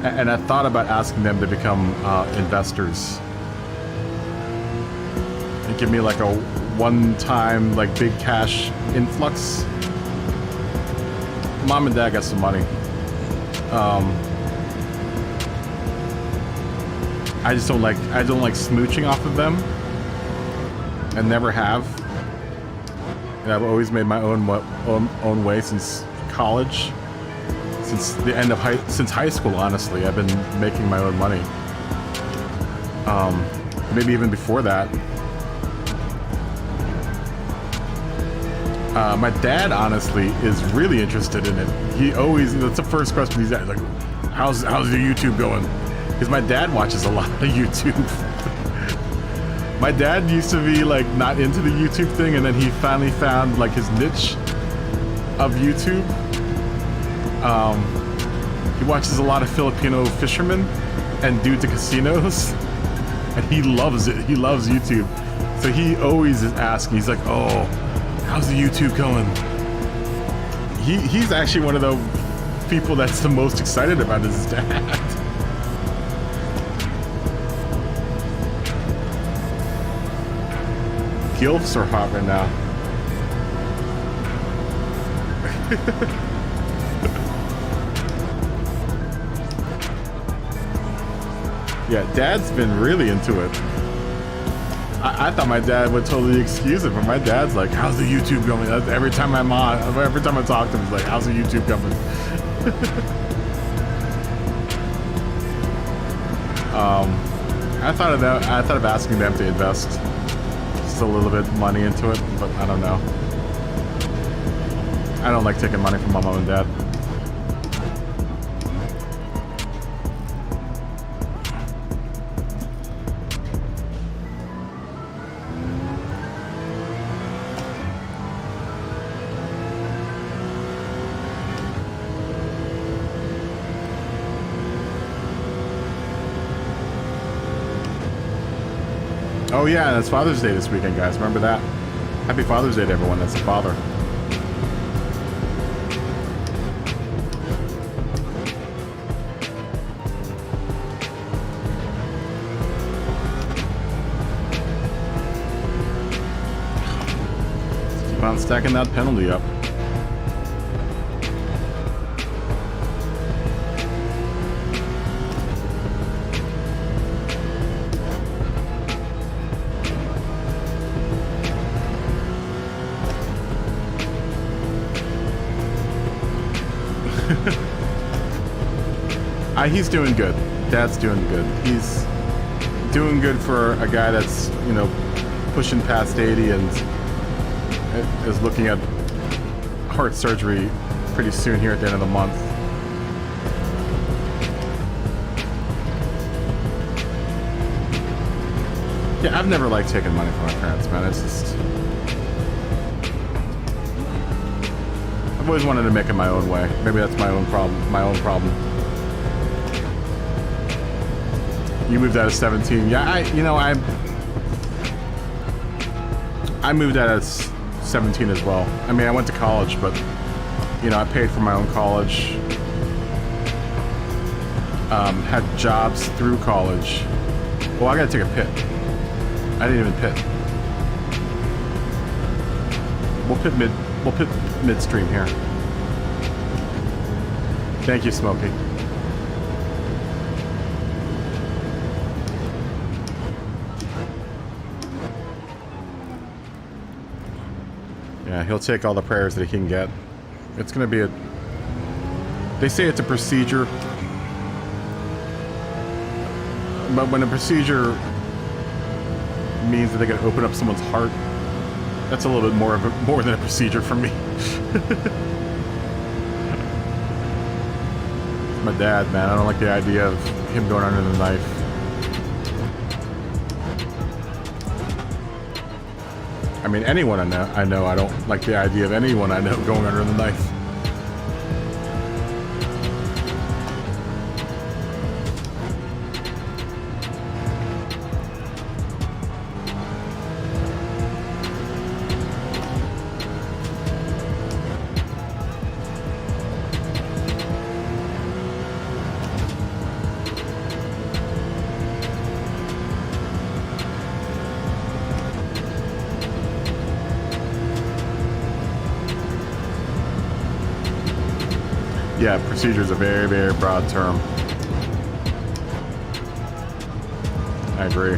and I thought about asking them to become investors and give me like a one-time, like, big cash influx. Mom and dad got some money. I don't like smooching off of them. I never have. And I've always made my own way since college. Since the end of high school, honestly, I've been making my own money. Maybe even before that. My dad, honestly, is really interested in it. That's the first question he's asked, like, how's your YouTube going? Because my dad watches a lot of YouTube. My dad used to be like not into the YouTube thing, and then he finally found like his niche of YouTube. He watches a lot of Filipino fishermen and dudes at casinos, and he loves it. He loves YouTube. So he always is asking, he's like, oh, how's the YouTube going? He's actually one of the people that's the most excited about his dad. Gilfs are hot right now. Yeah, Dad's been really into it. I thought my dad would totally excuse it, but my dad's like, how's the YouTube going? Every time I'm on, every time I talk to him, he's like, how's the YouTube coming? I thought of asking them to invest just a little bit of money into it, but I don't know. I don't like taking money from my mom and dad. Oh yeah, and it's Father's Day this weekend, guys. Remember that. Happy Father's Day to everyone that's a father. Let's keep on stacking that penalty up. He's doing good. Dad's doing good. He's doing good for a guy that's, you know, pushing past 80 and is looking at heart surgery pretty soon here at the end of the month. Yeah, I've never liked taking money from my parents, man. It's just... I've always wanted to make it my own way. Maybe that's my own problem. You moved out at 17. Yeah, I moved out at 17 as well. I mean, I went to college, but, you know, I paid for my own college. Had jobs through college. Well, I gotta take a pit. I didn't even pit. We'll pit midstream here. Thank you, Smokey. Yeah, he'll take all the prayers that he can get. It's gonna be a... They say it's a procedure. But when a procedure means that they can open up someone's heart, that's a little bit more than a procedure for me. My dad, man, I don't like the idea of him going under the knife. I mean, anyone I know, I don't like the idea of anyone I know going under the knife. Yeah, procedure is a very, very broad term. I agree.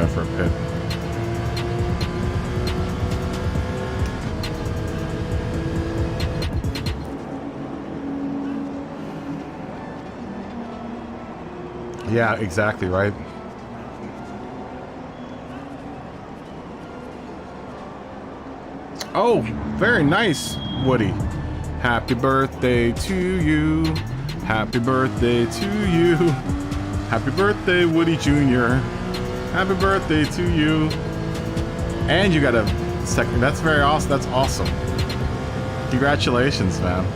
For a pit. Yeah, exactly, right? Oh, very nice, Woody. Happy birthday to you. Happy birthday to you. Happy birthday, Woody Jr. Happy birthday to you. And you got a second. That's very awesome. That's awesome. Congratulations, man.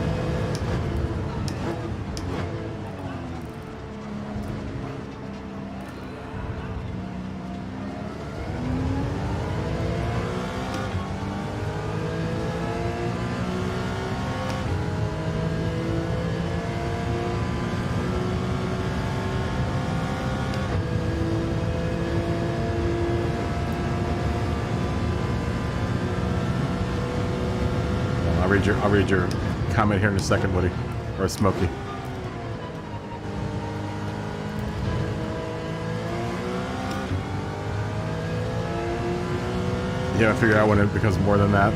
I'll read your comment here in a second, Woody. Or Smokey. Yeah, I figured out when it becomes more than that.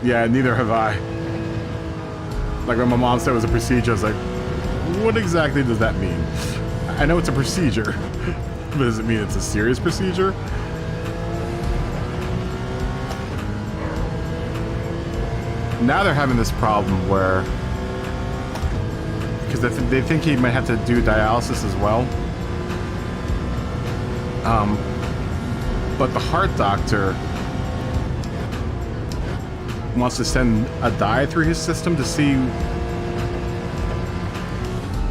Yeah, neither have I. Like when my mom said it was a procedure, I was like, what exactly does that mean? I know it's a procedure, but does it mean it's a serious procedure? Now they're having this problem where, because they think he might have to do dialysis as well. But the heart doctor wants to send a dye through his system to see,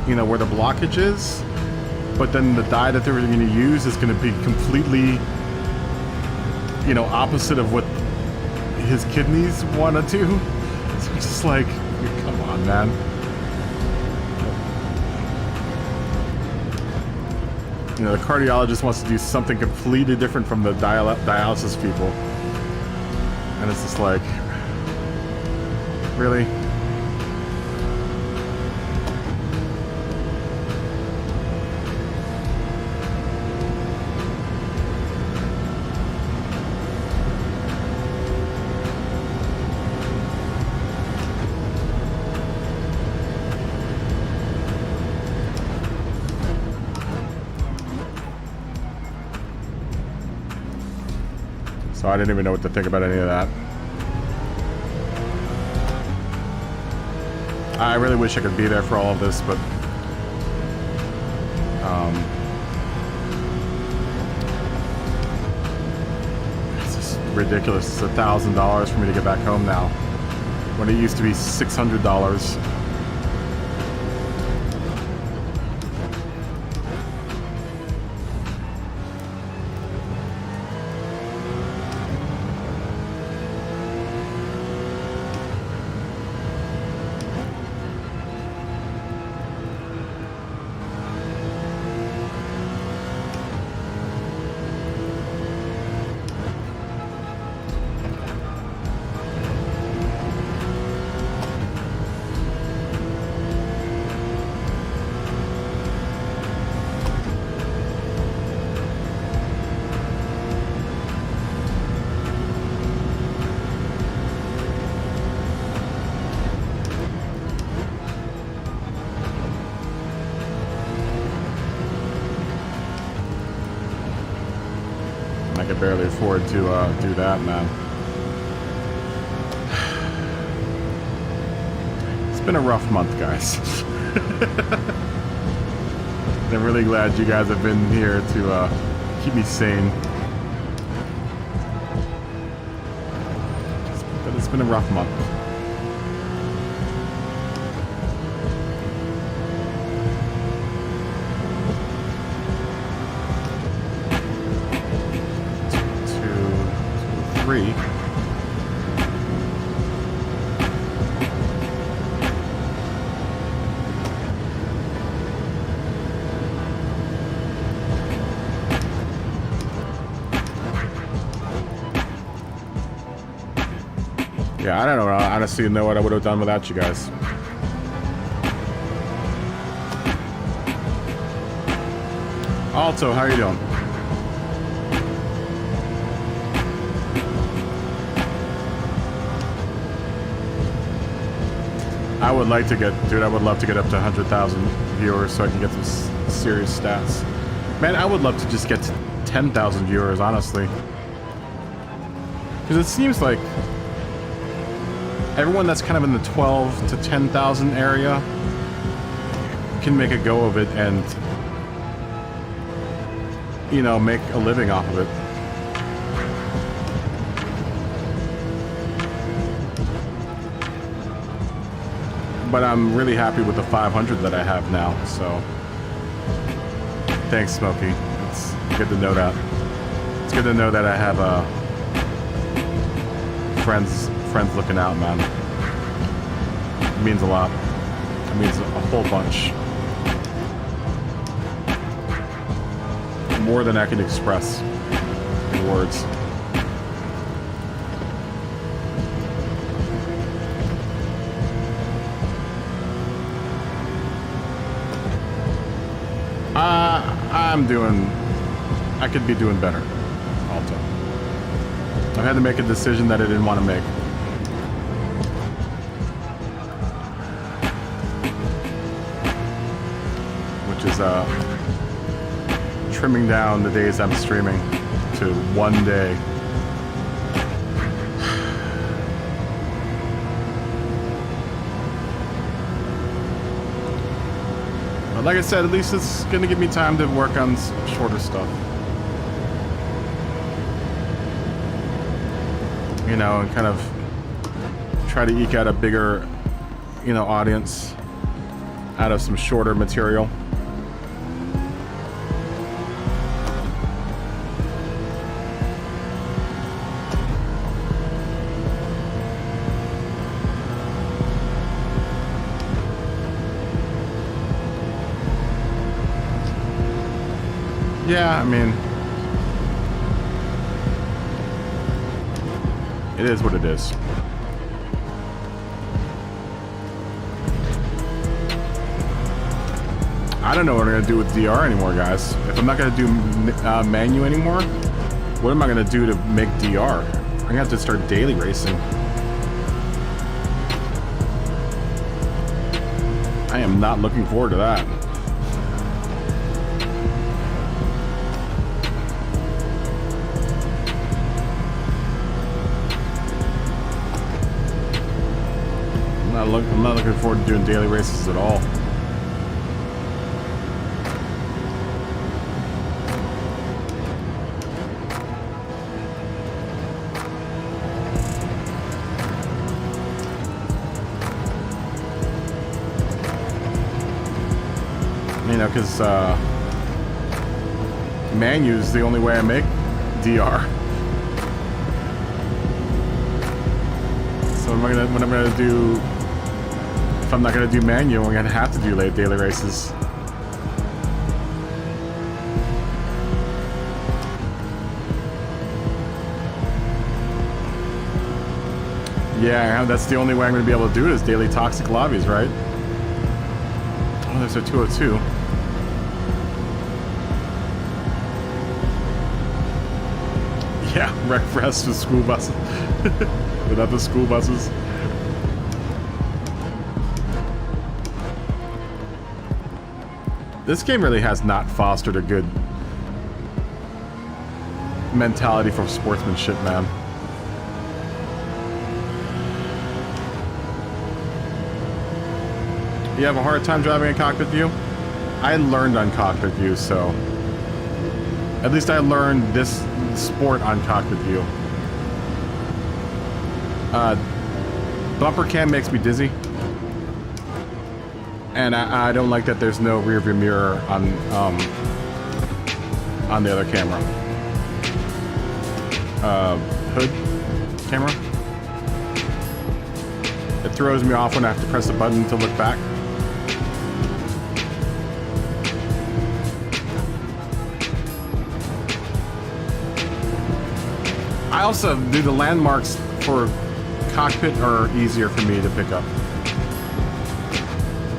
you know, where the blockage is. But then the dye that they're going to use is going to be completely, you know, opposite of what his kidneys want to do. So it's just like, come on, man. You know, the cardiologist wants to do something completely different from the dialysis people. And it's just like, really? So I didn't even know what to think about any of that. I really wish I could be there for all of this, but it's just ridiculous. It's $1,000 for me to get back home now, when it used to be $600. I could barely afford to do that, man. It's been a rough month, guys. I'm really glad you guys have been here to keep me sane. But it's been a rough month. Yeah, I don't know. I honestly know what I would have done without you guys. Alto, how are you doing? I would like to get, dude, I would love to get up to 100,000 viewers so I can get serious stats. Man, I would love to just get to 10,000 viewers, honestly. Because it seems like everyone that's kind of in the 12 to 10,000 area can make a go of it and, you know, make a living off of it. But I'm really happy with the 500 that I have now, so thanks, Smokey. It's good to know that. It's good to know that I have friends looking out, man. It means a lot. It means a whole bunch. More than I can express in words. I could be doing better, Alto. I had to make a decision that I didn't want to make. Which is, trimming down the days I'm streaming to one day. But like I said, at least it's gonna give me time to work on shorter stuff. You know, and kind of try to eke out a bigger, you know, audience out of some shorter material. Yeah, I mean, it is what it is. I don't know what I'm gonna do with DR anymore, guys. If I'm not gonna do menu anymore, what am I gonna do to make DR? I'm gonna have to start daily racing. I am not looking forward to that. I'm not looking forward to doing daily races at all. You know, because menu is the only way I make DR. So what I'm gonna do? If I'm not gonna do manual, I'm gonna have to do late daily races. Yeah, that's the only way I'm gonna be able to do it is daily toxic lobbies, right? Oh, there's a 202. Yeah, wreck rest with school buses. Without the school buses. This game really has not fostered a good mentality for sportsmanship, man. You have a hard time driving in cockpit view? I learned on cockpit view, so... At least I learned this sport on cockpit view. Bumper cam makes me dizzy. And I don't like that there's no rear view mirror on the other camera. Hood camera. It throws me off when I have to press the button to look back. I also do the landmarks for cockpit are easier for me to pick up.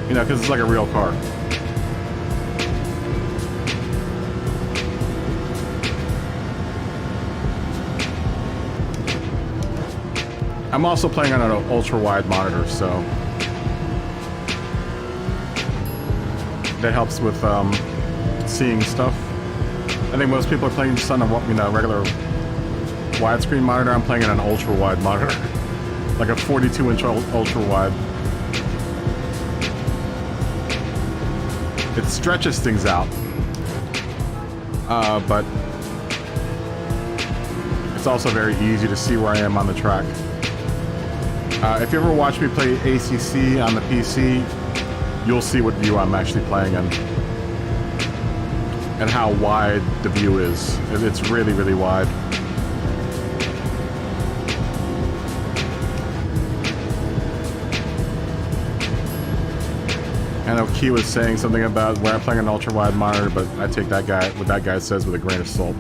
You know, because it's like a real car. I'm also playing on an ultra-wide monitor, so that helps with seeing stuff. I think most people are playing just on a regular widescreen monitor. I'm playing on an ultra wide monitor, like a 42-inch ultra wide. It stretches things out, but it's also very easy to see where I am on the track. If you ever watch me play ACC on the PC, you'll see what view I'm actually playing in and how wide the view is. It's really, really wide. I know Key was saying something about where I'm playing an ultra wide monitor, but I take that guy, what that guy says, with a grain of salt.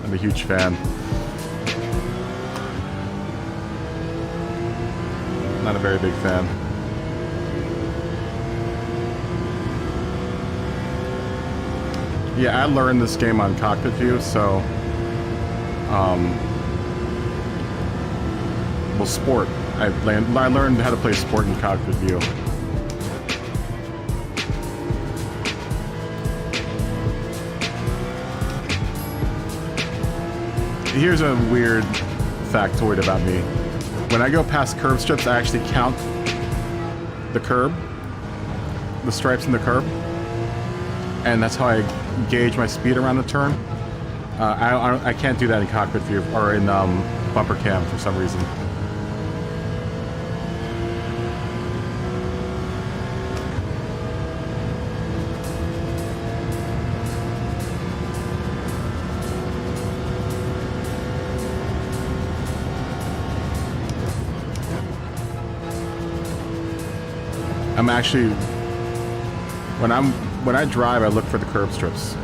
I'm a huge fan. Not a very big fan. Yeah, I learned this game on cockpit view, so well, sport. I learned how to play sport in cockpit view. Here's a weird factoid about me. When I go past curb strips, I actually count the curb, the stripes in the curb, and that's how I gauge my speed around the turn. I can't do that in cockpit view or in bumper cam for some reason. I'm actually, when I drive, I look for the curb strips.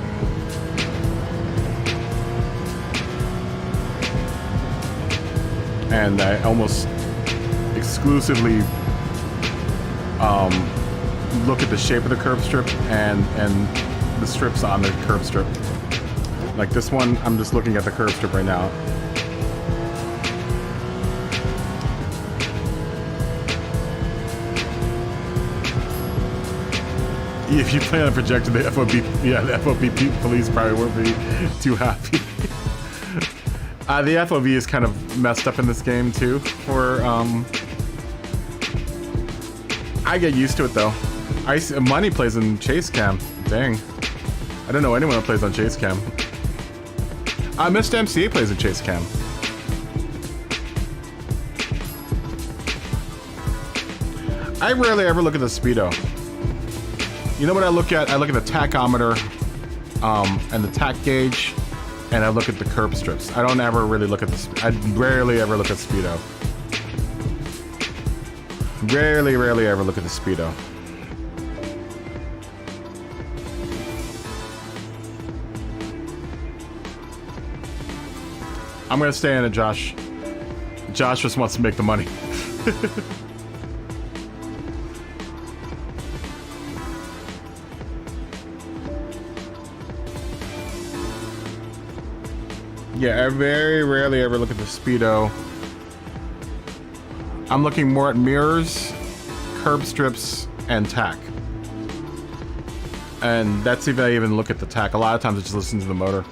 And I almost exclusively look at the shape of the curb strip and the strips on the curb strip. Like this one, I'm just looking at the curb strip right now. If you play on a projector, the FOB police probably won't be too happy. The FOV is kind of messed up in this game too. I get used to it though. Money plays in chase cam. Dang, I don't know anyone that plays on chase cam. Mr. MCA plays in chase cam. I rarely ever look at the speedo. You know what I look at? I look at the tachometer and the tach gauge, and I look at the curb strips. I don't ever really look at I rarely ever look at speedo. Rarely ever look at the speedo. I'm gonna stay in it, Josh. Josh just wants to make the money. Yeah, I very rarely ever look at the speedo. I'm looking more at mirrors, curb strips, and tach. And that's if I even look at the tach. A lot of times I just listen to the motor.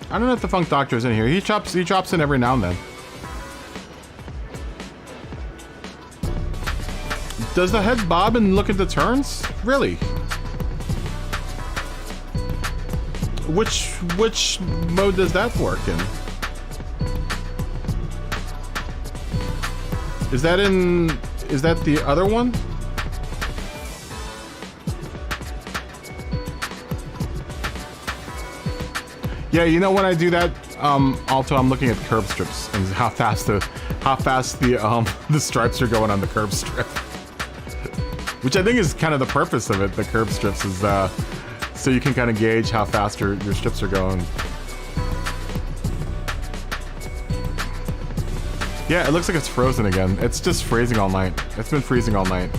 I don't know if the Funk Doctor is in here. He drops in every now and then. Does the head bob and look at the turns? Really? Which mode does that work in? Is that the other one? Yeah, you know when I do that, also I'm looking at curb strips and how fast the stripes are going on the curb strip. Which I think is kind of the purpose of it, the curb strips, is so you can kind of gauge how fast your strips are going. Yeah, it looks like it's frozen again. It's just freezing all night. It's been freezing all night.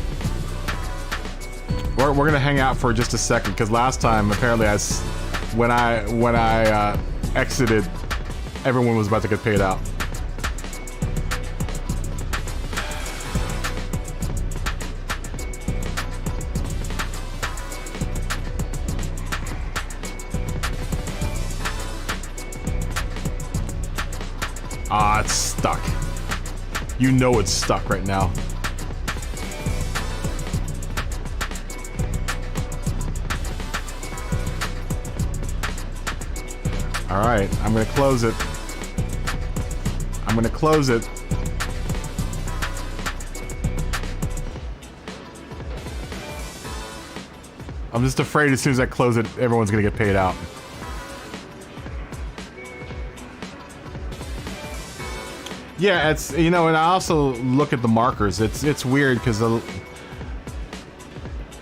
We're gonna hang out for just a second, because last time apparently when I exited, everyone was about to get paid out. Ah, it's stuck. You know it's stuck right now. Alright, I'm gonna close it. I'm gonna close it. I'm just afraid as soon as I close it, everyone's gonna get paid out. Yeah, it's, you know, and I also look at the markers. It's weird because I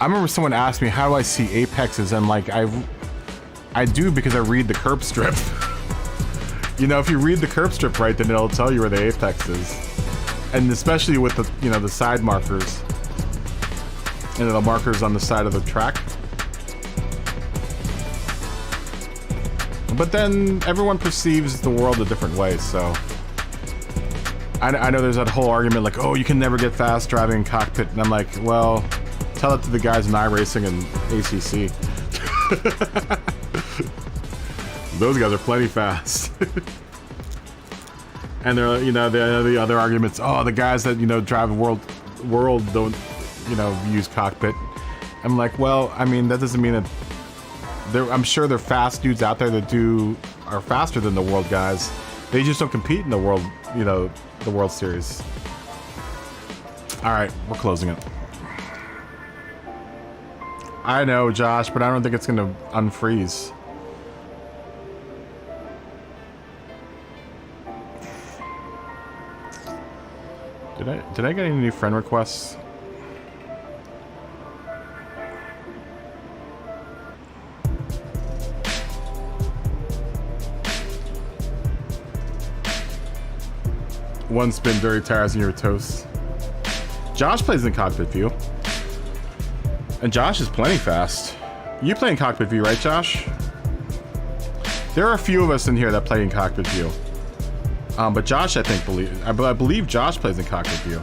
remember someone asked me, how do I see apexes? And like, I do because I read the curb strip. You know, if you read the curb strip right, then it'll tell you where the apex is. And especially with the, you know, the side markers. And the markers on the side of the track. But then everyone perceives the world a different way, so... I know there's that whole argument like, oh, you can never get fast driving in cockpit. And I'm like, well, tell it to the guys in iRacing and ACC. Those guys are plenty fast. And they're, you know, the other arguments, oh, the guys that, you know, drive world don't, you know, use cockpit. I'm like, well, I mean, that doesn't mean that I'm sure there are fast dudes out there that are faster than the world guys. They just don't compete in the world, you know, the World Series. All right, we're closing it. I know, Josh, but I don't think it's gonna unfreeze. Did I get any new friend requests? One spin, dirty tires in your toast. Josh plays in cockpit view. And Josh is plenty fast. You play in cockpit view, right, Josh? There are a few of us in here that play in cockpit view. But Josh, I believe Josh plays in cockpit view.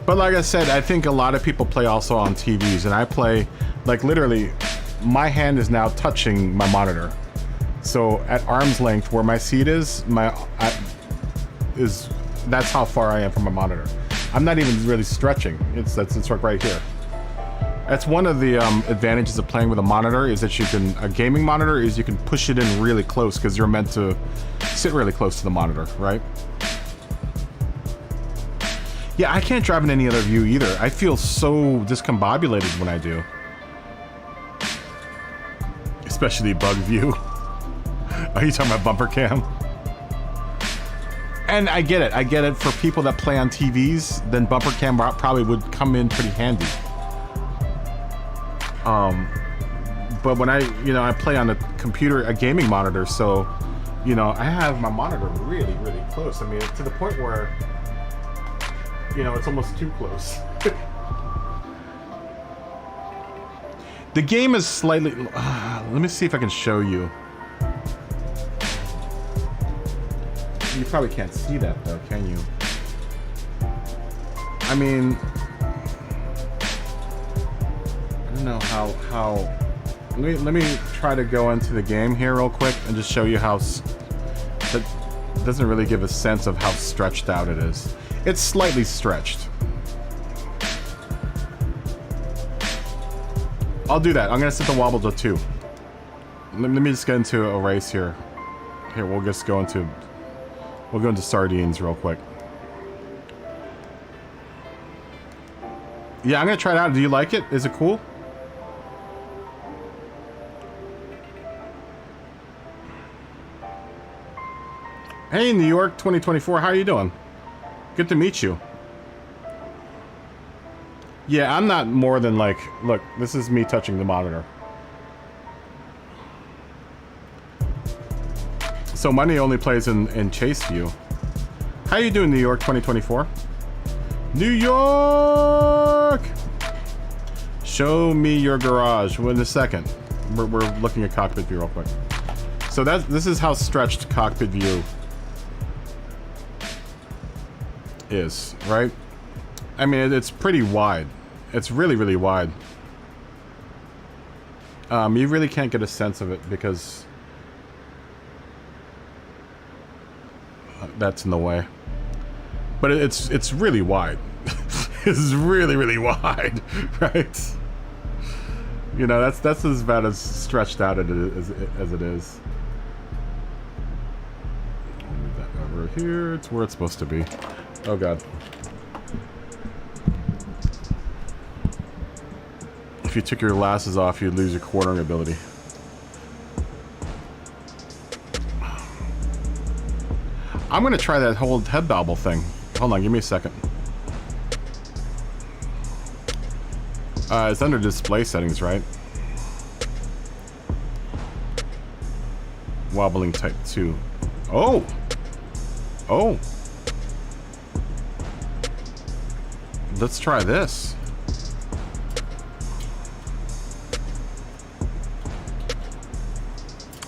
But like I said, I think a lot of people play also on TVs, and I play, like, literally, my hand is now touching my monitor. So at arm's length, where my seat is, that's how far I am from my monitor. I'm not even really stretching. It's like right here. That's one of the advantages of playing with a monitor, is that a gaming monitor is you can push it in really close because you're meant to sit really close to the monitor, right? Yeah, I can't drive in any other view either. I feel so discombobulated when I do. Especially bug view. Are you talking about bumper cam? And I get it. For people that play on TVs, then bumper cam probably would come in pretty handy. But when I play on a computer, a gaming monitor, so, you know, I have my monitor really, really close. I mean, to the point where, you know, it's almost too close. The game is slightly... let me see if I can show you. You probably can't see that though, can you? I mean, I don't know how. Let me try to go into the game here real quick and just show you how. That doesn't really give a sense of how stretched out it is. It's slightly stretched. I'll do that. I'm gonna set the wobble to 2. Let me just get into a race here. Here, we'll just go into. We'll go into sardines real quick. Yeah, I'm gonna try it out. Do you like it? Is it cool? Hey, New York 2024, how are you doing? Good to meet you. Yeah, I'm not more than like, look, this is me touching the monitor. So Money only plays in chase view. How you doing, New York 2024? New York! Show me your garage. Well, in a second. We're looking at cockpit view real quick. So this is how stretched cockpit view is, right? I mean, it's pretty wide. It's really, really wide. You really can't get a sense of it because that's in the way. But it's really wide. It's really, really wide, right? You know, that's as bad as stretched out as it is. Move that over here. It's where it's supposed to be. Oh god. If you took your glasses off, you'd lose your quartering ability. I'm gonna try that whole head bobble thing. Hold on, give me a second. It's under display settings, right? Wobbling type 2. Oh! Oh! Let's try this.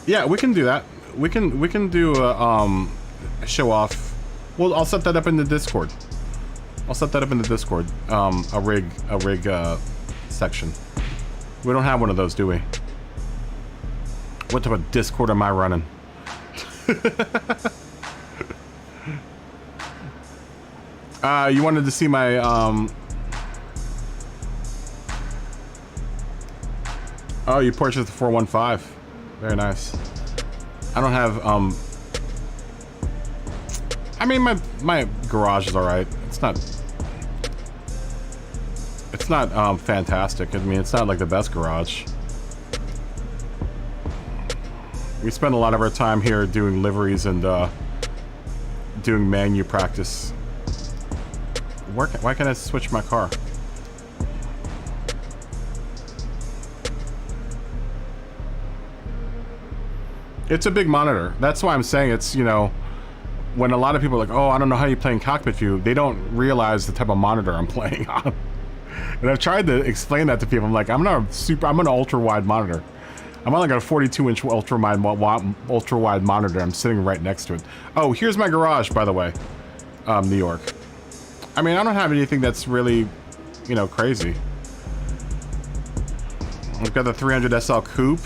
Yeah, we can do that. We can do a show off. Well, I'll set that up in the Discord. I'll set that up in the Discord. A rig section. We don't have one of those, do we? What type of Discord am I running? You wanted to see my Oh, you purchased the 415. Very nice. I don't have I mean my garage is alright. It's not fantastic. I mean, it's not like the best garage. We spend a lot of our time here doing liveries and doing menu practice. Why can't I switch my car? It's a big monitor. That's why I'm saying it's, you know, when a lot of people are like, oh, I don't know how you play in cockpit view, they don't realize the type of monitor I'm playing on. And I've tried to explain that to people. I'm like, I'm an ultra wide monitor. I'm on like a 42-inch ultra wide monitor. I'm sitting right next to it. Oh, here's my garage, by the way. New York. I mean, I don't have anything that's really, you know, crazy. I've got the 300 SL Coupe.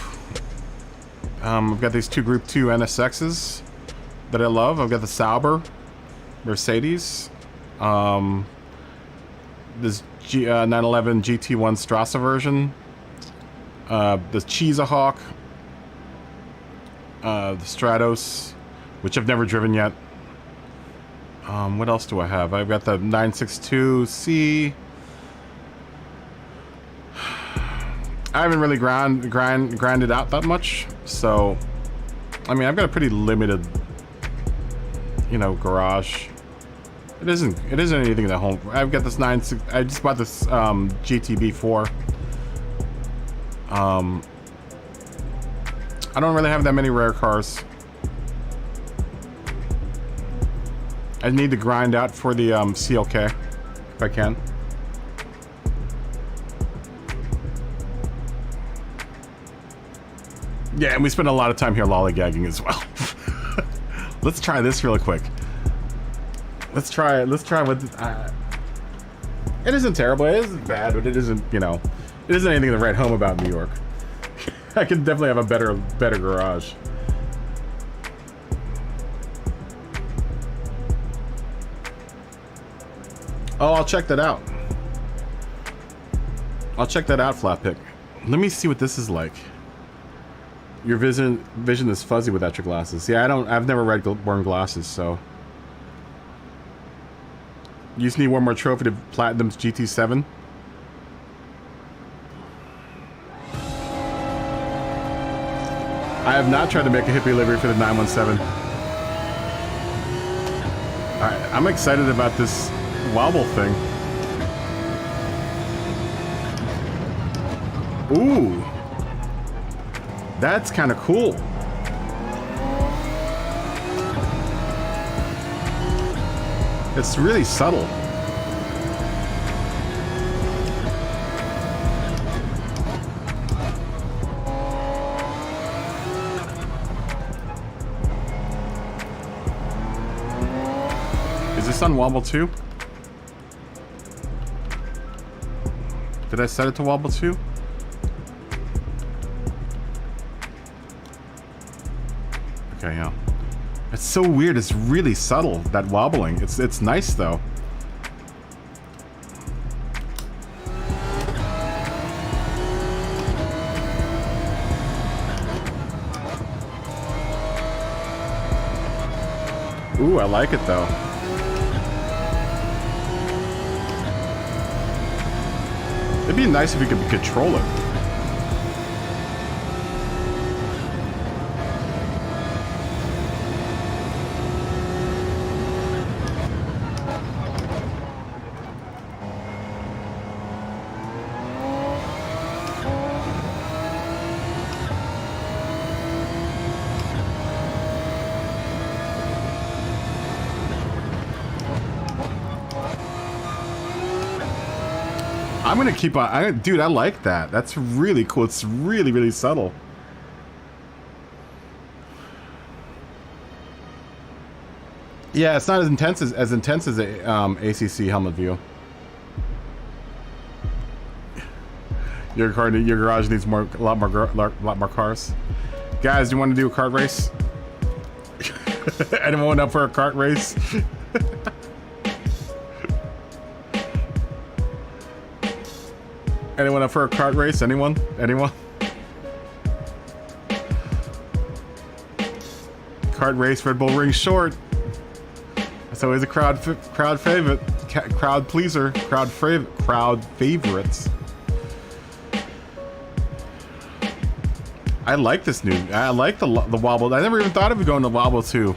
I've got these two Group 2 NSXs that I love. I've got the Sauber Mercedes. This 911 GT1 Strasse version. The Cheezahawk. The Stratos, which I've never driven yet. What else do I have? I've got the 962C. I haven't really grinded out that much, so I mean, I've got a pretty limited, you know, garage. It isn't anything that home. I've got this I just bought this GTB4. I don't really have that many rare cars. I need to grind out for the CLK if I can. Yeah, and we spend a lot of time here lollygagging as well. Let's try this really quick. Let's try what. It isn't terrible. It isn't bad, but it isn't. You know, it isn't anything to write home about in New York. I could definitely have a better garage. Oh, I'll check that out. I'll check that out, Flatpick. Let me see what this is like. Your vision is fuzzy without your glasses. Yeah, I've never worn glasses, so. You just need one more trophy to Platinum's GT7. I have not tried to make a hippie livery for the 917. Alright, I'm excited about this wobble thing. Ooh. That's kind of cool. It's really subtle. this on wobble 2? Did I set it to wobble 2? Okay, yeah. It's so weird. It's really subtle, that wobbling. It's nice though. Ooh, I like it though. It'd be nice if we could control it. I'm gonna keep on. Dude, I like that. That's really cool. It's really, really subtle. Yeah, it's not as intense as a ACC helmet view. Your garage needs a lot more cars. Guys, do you want to do a kart race? Anyone up for a kart race? Anyone up for a kart race? Anyone? Anyone? Kart race, Red Bull Ring short. That's always a crowd favorite, crowd pleaser, crowd favorites. I like this new. I like the wobble. I never even thought of going to wobble 2.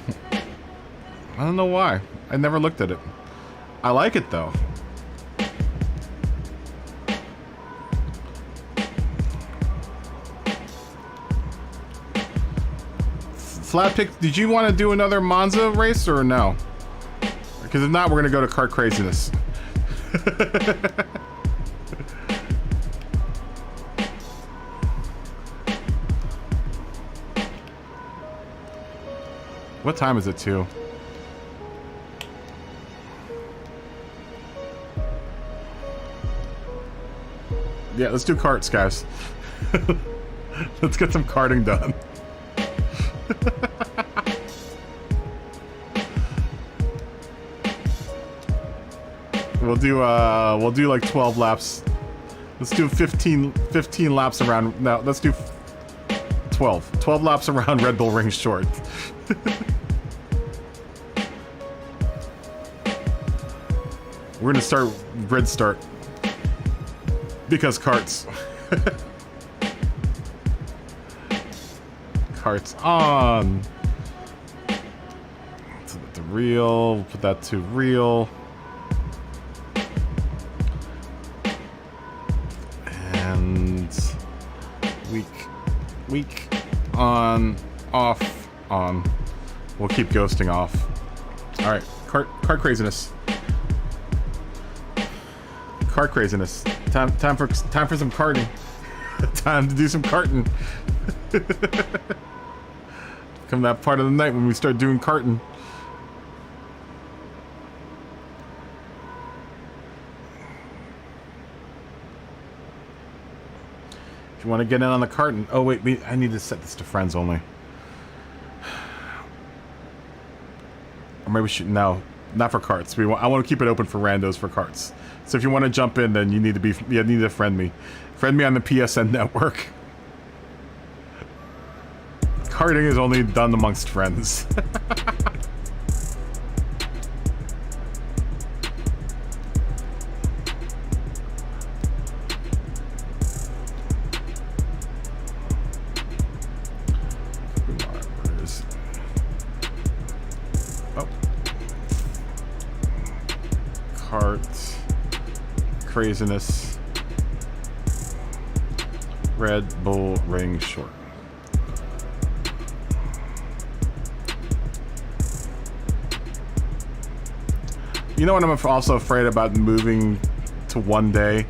I don't know why. I never looked at it. I like it though. Flat pick, did you want to do another Monza race or no? Because if not, we're going to go to kart craziness. What time is it too? Yeah, let's do karts, guys. Let's get some karting done. We'll do like 12 laps. Let's do 15 laps around. No, let's do 12 laps around Red Bull Ring short. We're gonna start grid start because karts. Karts on. So the real, put that to real. And weak, on, off, on. We'll keep ghosting off. All right, kart craziness. Kart craziness. Time for some karting. Time to do some karting. Come that part of the night when we start doing karting. If you want to get in on the karting. Oh wait, I need to set this to friends only. Or maybe we should. No, not for karts. I want to keep it open for randos for karts. So if you want to jump in, then you need to friend me. Friend me on the PSN network. Karting is only done amongst friends. Oh. Kart. Craziness. Red Bull Ring short. You know what I'm also afraid about moving to one day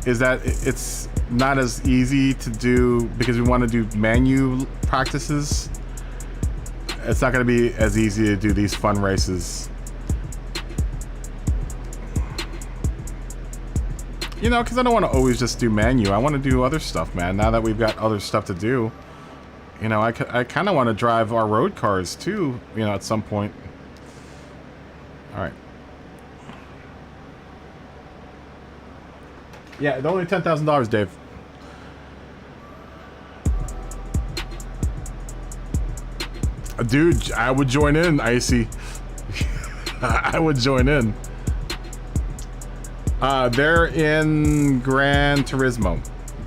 is that it's not as easy to do because we want to do manu practices. It's not going to be as easy to do these fun races You know, because I don't want to always just do menu. I want to do other stuff, man. Now that we've got other stuff to do, you know, I kind of want to drive our road cars too, you know, at some point. All right. Yeah, it's only $10,000, Dave. Dude, I would join in, Icy. I would join in. They're in Gran Turismo.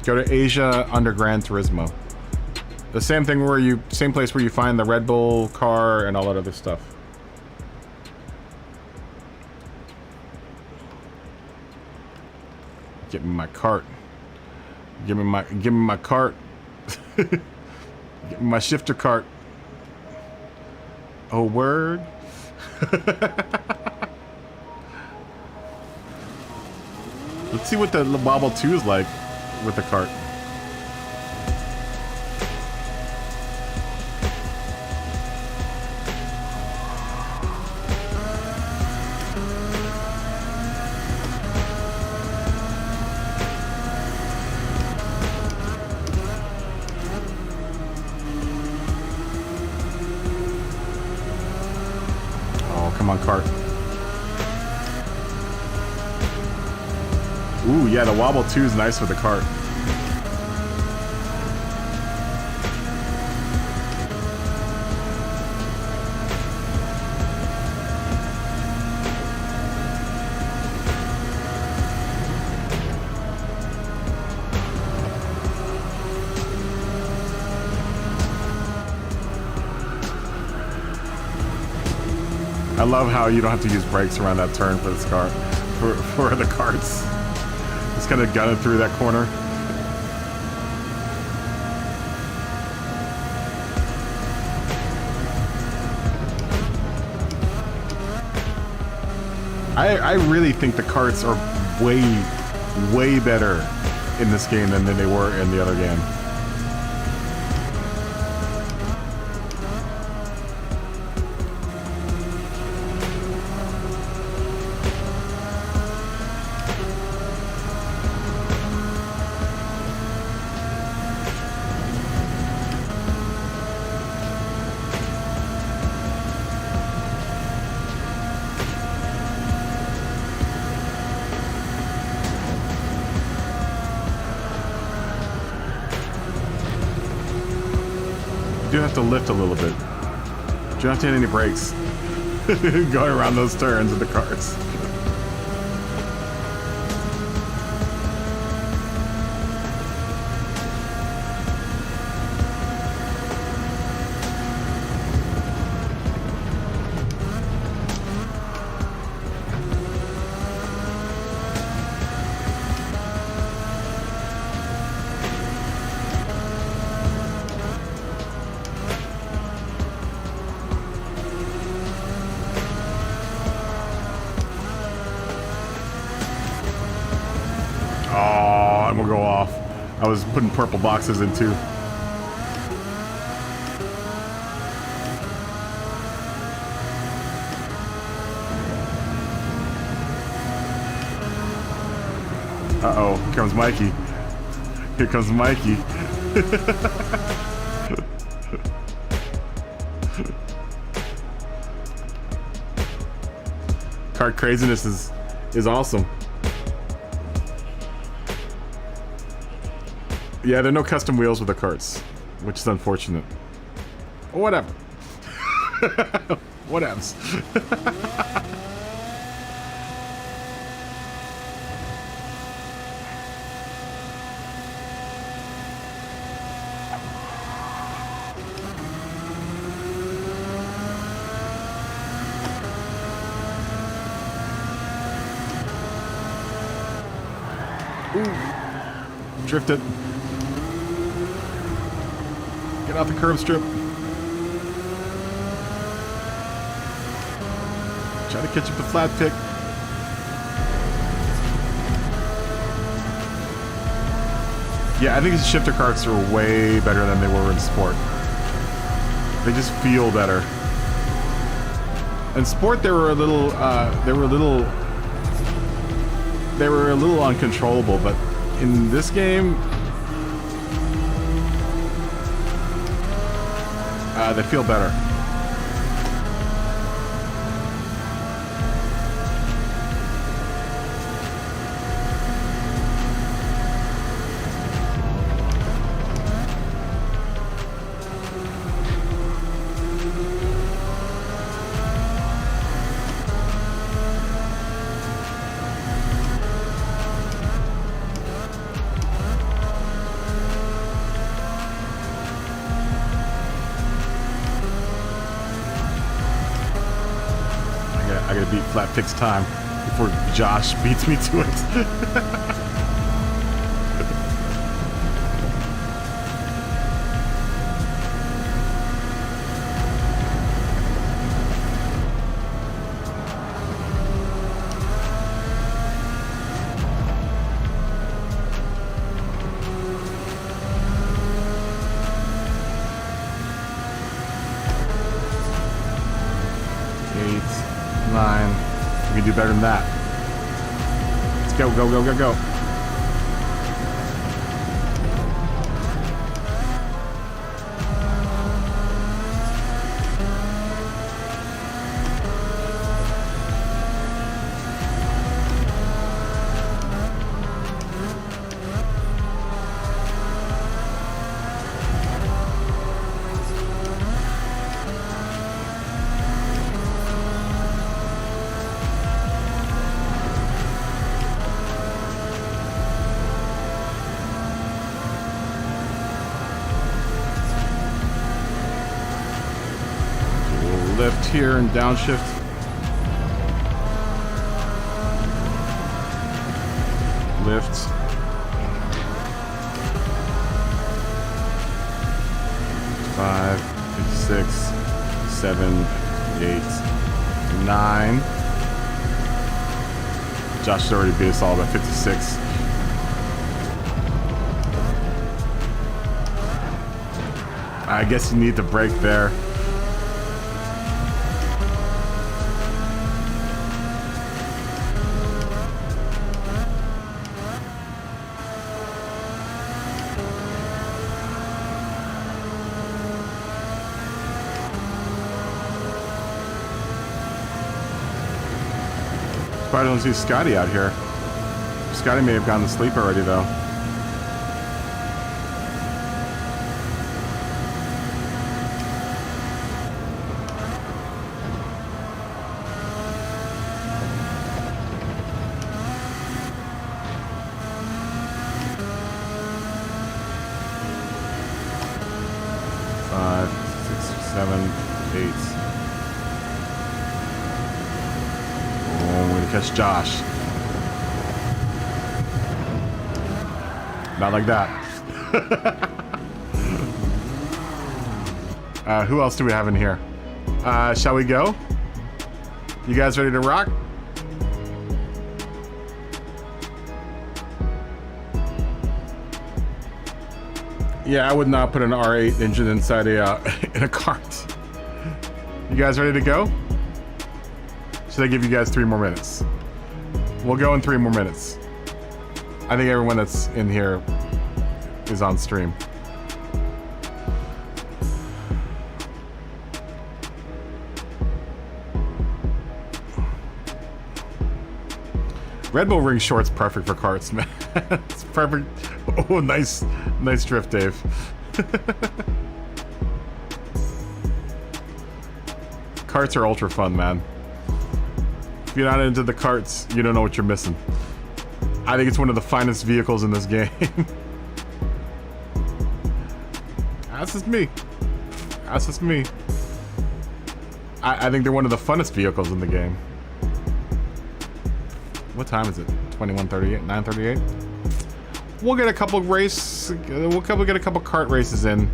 Go to Asia under Gran Turismo. The same thing where same place where you find the Red Bull car and all that other stuff. Give me my cart. Give me my cart. Give me my shifter cart. Oh, word. Let's see what the Wobble 2 is like with the cart. Oh, come on, cart. Ooh, yeah, the Wobble 2 is nice with the cart. I love how you don't have to use brakes around that turn for this car, for the carts. Just kind of gunning through that corner. I really think the carts are way better in this game than they were in the other game. You have to lift a little bit. You don't have to hit any brakes. Going around those turns with the carts. Oh, I'm gonna go off. I was putting purple boxes in too. Uh-oh, here comes Mikey. Here comes Mikey. Kart craziness is awesome. Yeah, there are no custom wheels with the carts, which is unfortunate. Whatever. Whatevs. Ooh. Drifted. Get off the curb strip. Try to catch up the flat pick. Yeah, I think these shifter carts are way better than they were in Sport. They just feel better. In Sport, they were a little they were a little uncontrollable, but in this game, they feel better. I gotta beat Flat Pig's time before Josh beats me to it. We can do better than that. Let's go, go, go, go, go. Lift here and downshift. Lift. Five, 56, 7, 8, 9. Josh has already beat us all by 56. I guess you need to brake there. I don't see Scotty out here. Scotty may have gone to sleep already, though. Five, 6, 7, 8. Catch Josh. Not like that. Who else do we have in here? Shall we go? You guys ready to rock? Yeah, I would not put an R8 engine inside a in a cart. You guys ready to go? Should I give you guys 3 more minutes? We'll go in 3 more minutes. I think everyone that's in here is on stream. Red Bull Ring Short's perfect for karts, man. It's perfect. Oh, nice drift, Dave. Karts are ultra fun, man. If you're not into the karts, you don't know what you're missing. I think it's one of the finest vehicles in this game. That's just me. That's just me. I think they're one of the funnest vehicles in the game. What time is it? 21:38, 9:38. We'll get a couple we'll get a couple kart races in,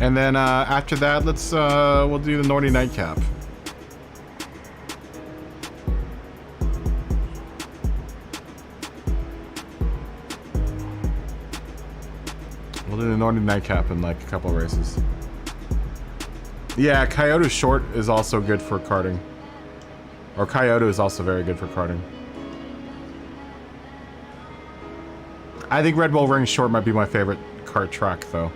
and then after that, we'll do the Nordy Nightcap. We'll do the Nordy Nightcap in like a couple races. Yeah, Coyote Short is also good for karting. Or Coyote is also very good for karting. I think Red Bull Ring Short might be my favorite kart track, though.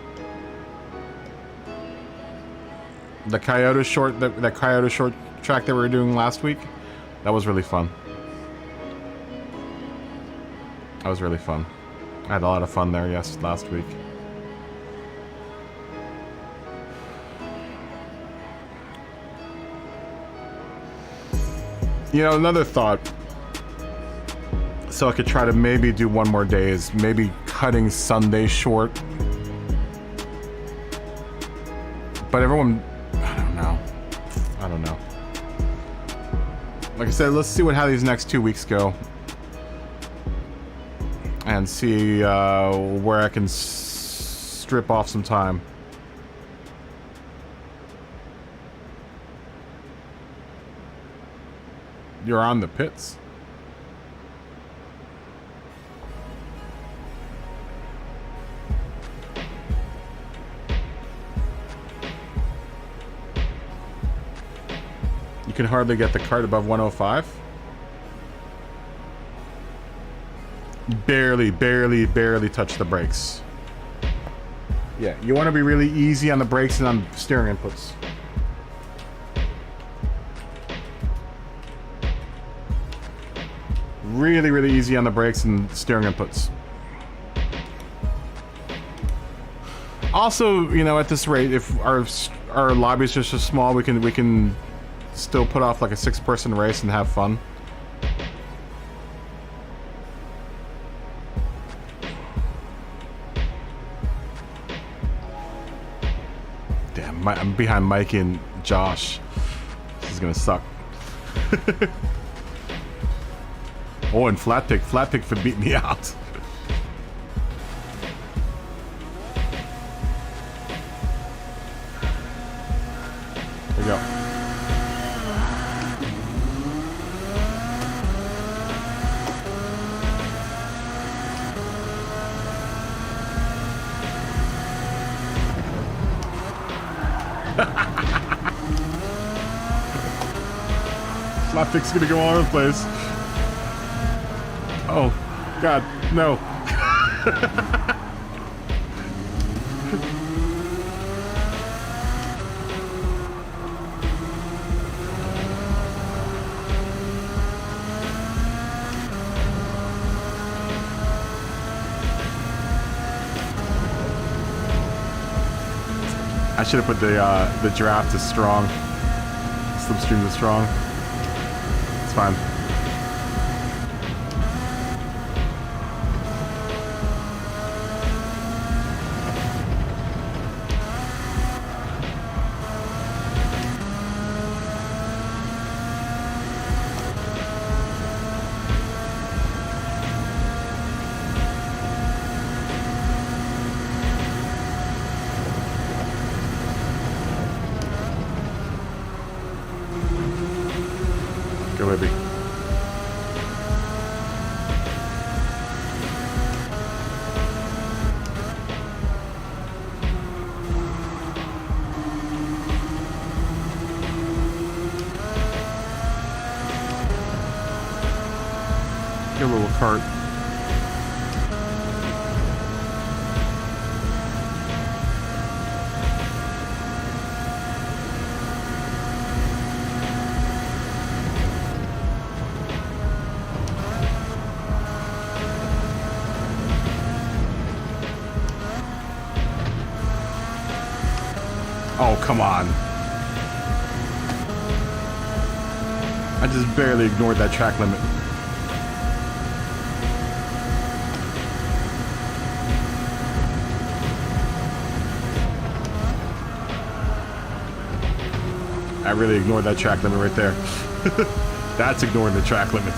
The Coyote Short, that Coyote Short track that we were doing last week, that was really fun. That was really fun. I had a lot of fun there, last week. You know, another thought, so I could try to maybe do one more day, is maybe cutting Sunday short. But everyone, I don't know. Like I said, let's see how these next 2 weeks go. And see where I can strip off some time. You're on the pits. You can hardly get the cart above 105. Barely touch the brakes. Yeah, you want to be really easy on the brakes and on steering inputs. Really easy on the brakes and steering inputs. Also, you know, at this rate, if our lobbies are so small, we can still put off like a 6-person race and have fun. Damn, I'm behind Mikey and Josh. This is gonna suck. Oh, and Flat Pick for beat me out. There we go. Flat Pick's gonna go all over the place. Oh, God, no. I should have put the draft as strong. Slipstream is strong. It's fine. Go, baby. Get a little cart. Oh, come on. I just barely ignored that track limit. I really ignored that track limit right there. That's ignoring the track limit.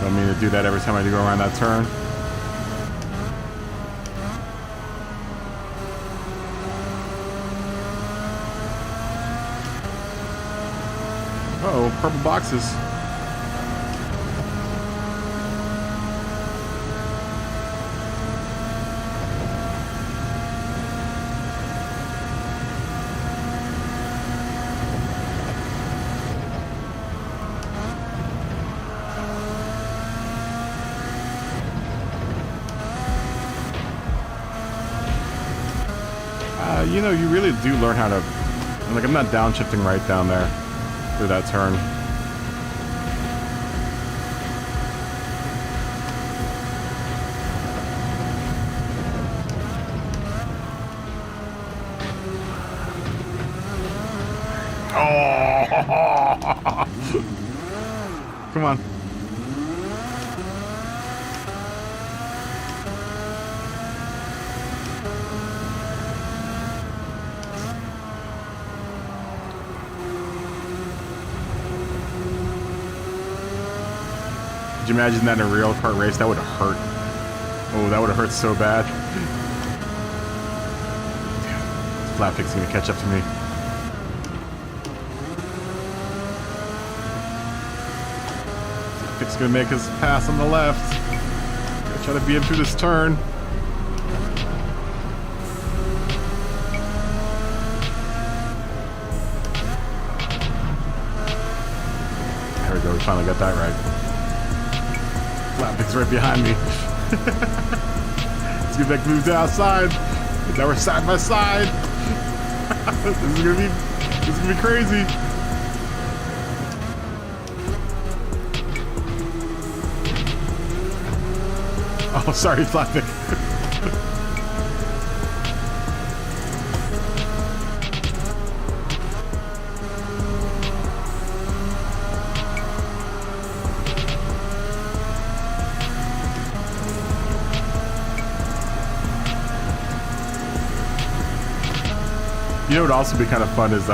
Don't mean to do that every time I do go around that turn. Uh-oh, purple boxes. You know, you really do learn how to... Like, I'm not downshifting right down there through that turn. Oh! Come on. Could you imagine that in a real kart race? That would have hurt. Oh, that would have hurt so bad. Damn. Flatpick's gonna catch up to me. Flatpick's gonna make us pass on the left. Gonna try to beat him through this turn. There we go, we finally got that right. Flatpick's right behind me. Let's get back moved to outside. Now we're side by side. This is gonna be crazy. Oh, sorry, Flatpick. You know what would also be kind of fun is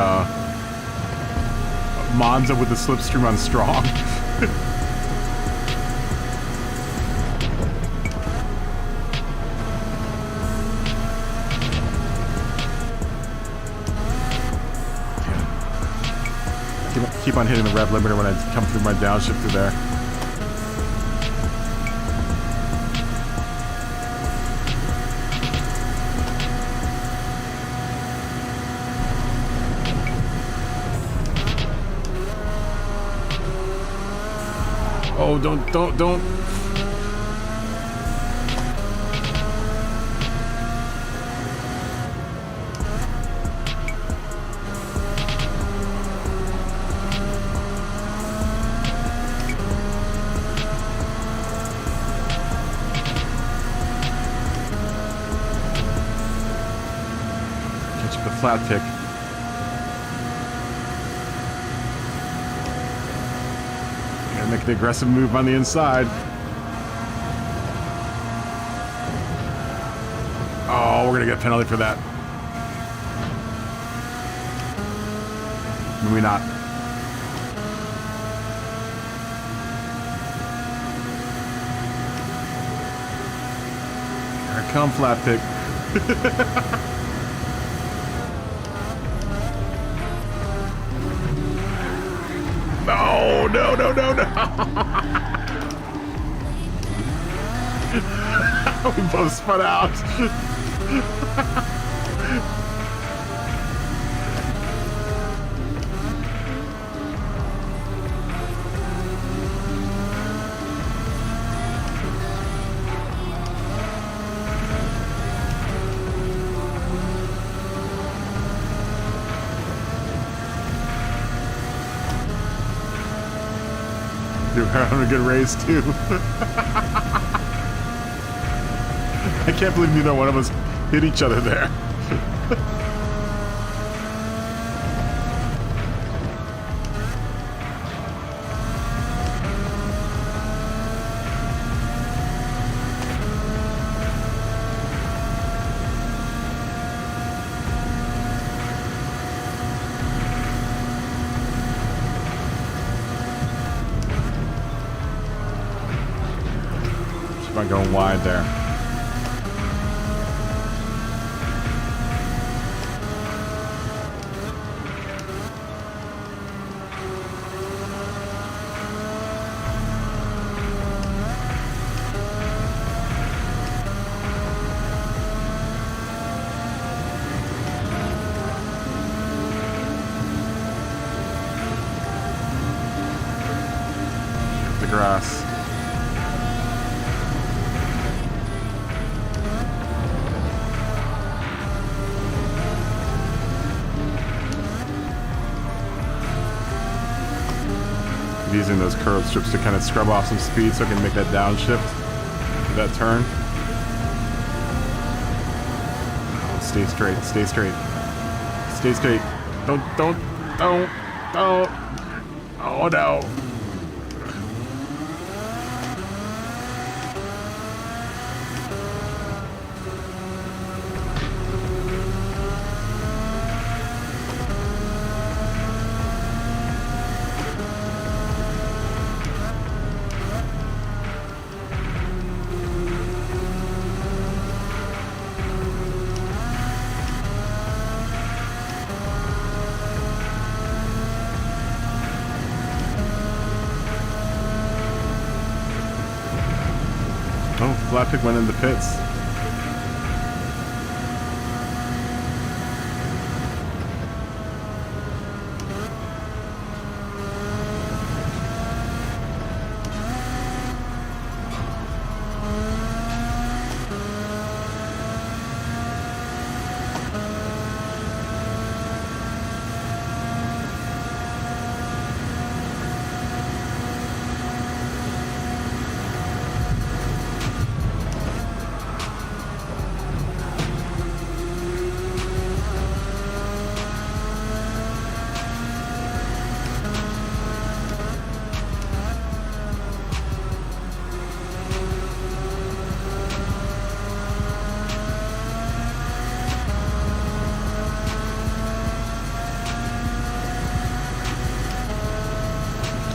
Monza with the slipstream on strong. Keep on hitting the rev limiter when I come through my downshift through there. Oh, don't. Catch up the Flatpick. Make the aggressive move on the inside. Oh, we're gonna get a penalty for that. Maybe not. Here I come, Flatpick. No. We both spun out. We're having a good race too. I can't believe neither one of us hit each other there. I'm going wide there. The grass. Using those curb strips to kind of scrub off some speed so I can make that downshift, that turn. Oh, stay straight, stay straight. Stay straight. Don't. Oh no. Oh, Flatpick went in the pits.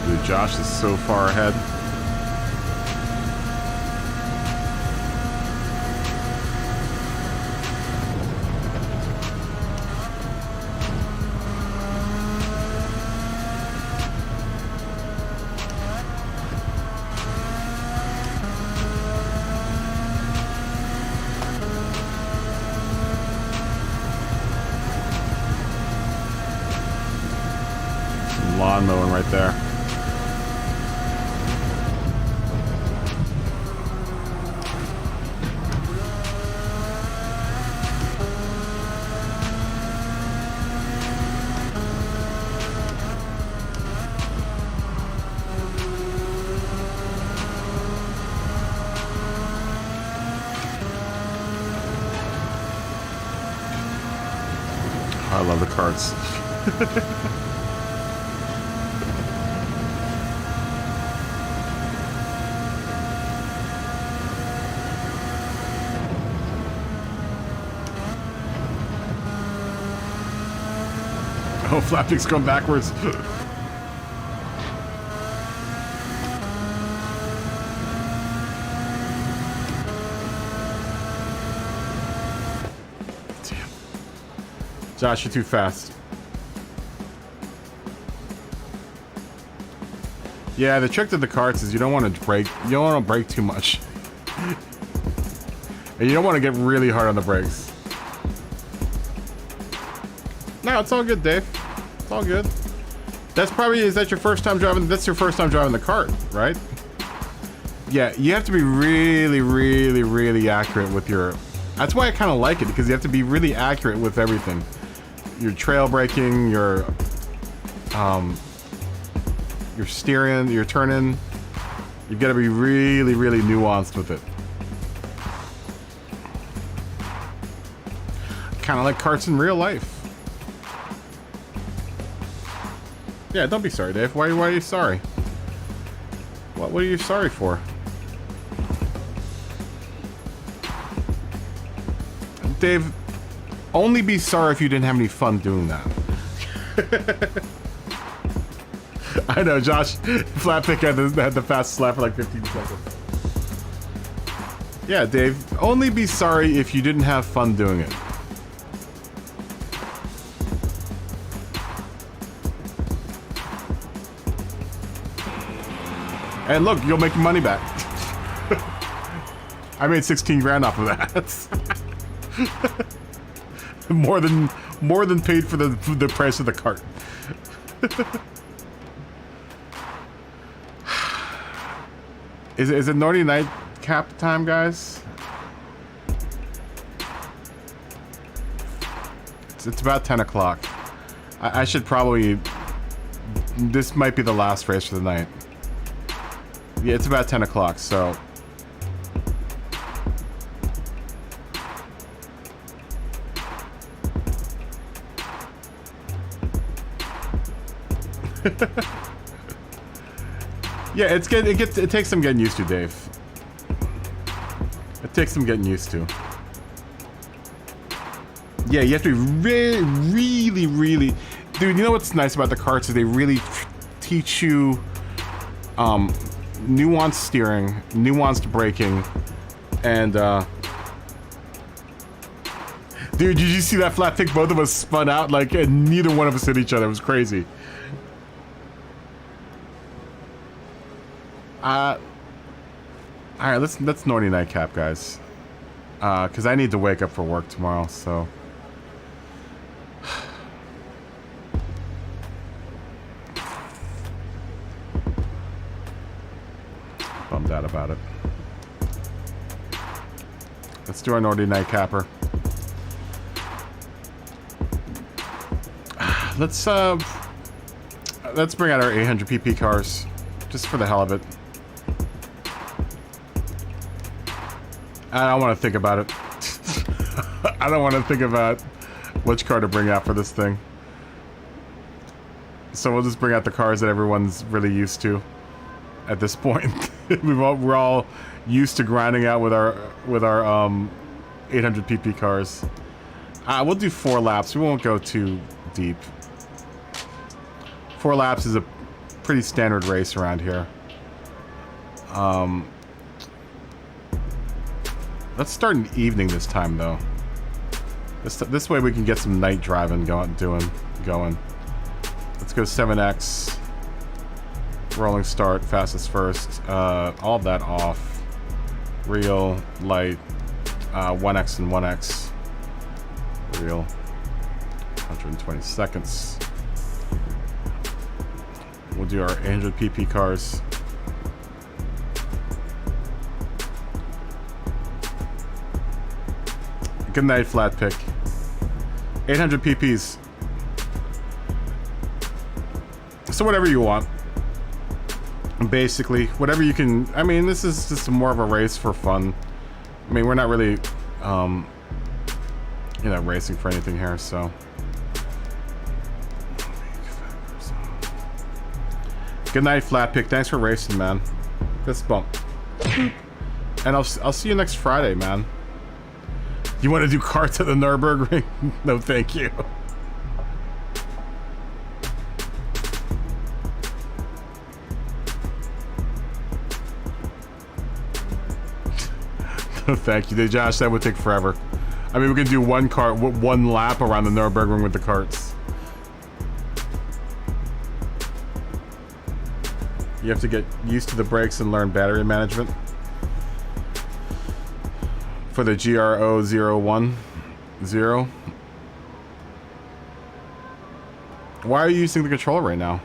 Dude, Josh is so far ahead. Some lawn mowing right there. I love the carts. Oh, Flapjack's going backwards. Josh, you're too fast. Yeah, the trick to the carts is you don't want to brake. You don't want to brake too much. And you don't want to get really hard on the brakes. No, it's all good, Dave. It's all good. That's probably, is that your first time driving? That's your first time driving the cart, right? Yeah, you have to be really, really, really accurate with your... That's why I kind of like it, because you have to be really accurate with everything. Your trail braking, your steering, your turning. You've got to be really, really nuanced with it. Kind of like carts in real life. Yeah, don't be sorry, Dave. Why are you sorry? What are you sorry for? Dave, only be sorry if you didn't have any fun doing that. I know, Josh. Flatpick had the fastest lap for like 15 seconds. Yeah, Dave, only be sorry if you didn't have fun doing it. And look, you'll make your money back. I made 16 grand off of that. more than paid for the price of the cart. Is it naughty night cap time, guys? It's about 10 o'clock. I should probably... This might be the last race for the night. Yeah, it's about 10 o'clock, so... Yeah, it takes some getting used to, Dave. It takes some getting used to. Yeah, you have to be really... Dude, you know what's nice about the karts is they really teach you nuanced steering, nuanced braking, and dude, did you see that flat pick? Both of us spun out like, and neither one of us hit each other. It was crazy. All right, let's naughty nightcap, guys. Because I need to wake up for work tomorrow, so. Bummed out about it. Let's do our naughty nightcapper. Let's bring out our 800 PP cars, just for the hell of it. I don't want to think about it. I don't want to think about which car to bring out for this thing. So we'll just bring out the cars that everyone's really used to at this point. We're all used to grinding out with our 800 PP cars. We'll do 4 laps. We won't go too deep. 4 laps is a pretty standard race around here. Let's start in the evening this time, though. This way we can get some night driving going. Let's go 7X. Rolling start, fastest first. All of that off. Real, light, 1X and 1X. Real. 120 seconds. We'll do our 800 PP cars. Good night, flat pick. 800 PPs. So whatever you want. Basically, whatever you can. I mean, this is just more of a race for fun. I mean, we're not really, racing for anything here, so. Good night, flat pick. Thanks for racing, man. Fist bump. And I'll see you next Friday, man. You want to do karts at the Nürburgring? No, thank you. No, thank you. Josh, that would take forever. I mean, we can do one lap around the Nürburgring with the karts. You have to get used to the brakes and learn battery management. For the GRO010. Why are you using the controller right now?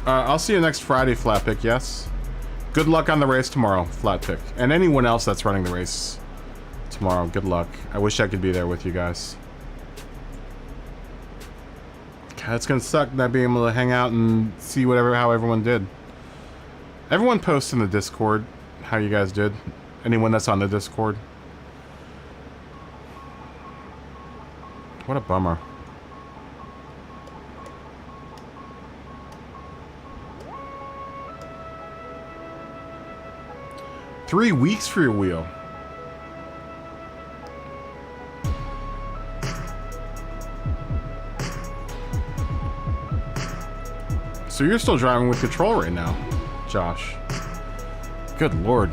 I'll see you next Friday, Flatpick, yes? Good luck on the race tomorrow, Flatpick. And anyone else that's running the race tomorrow, good luck. I wish I could be there with you guys. God, it's gonna suck not being able to hang out and see how everyone did. Everyone posts in the Discord how you guys did. Anyone that's on the Discord. What a bummer. 3 weeks for your wheel. So you're still driving with control right now, Josh. Good Lord.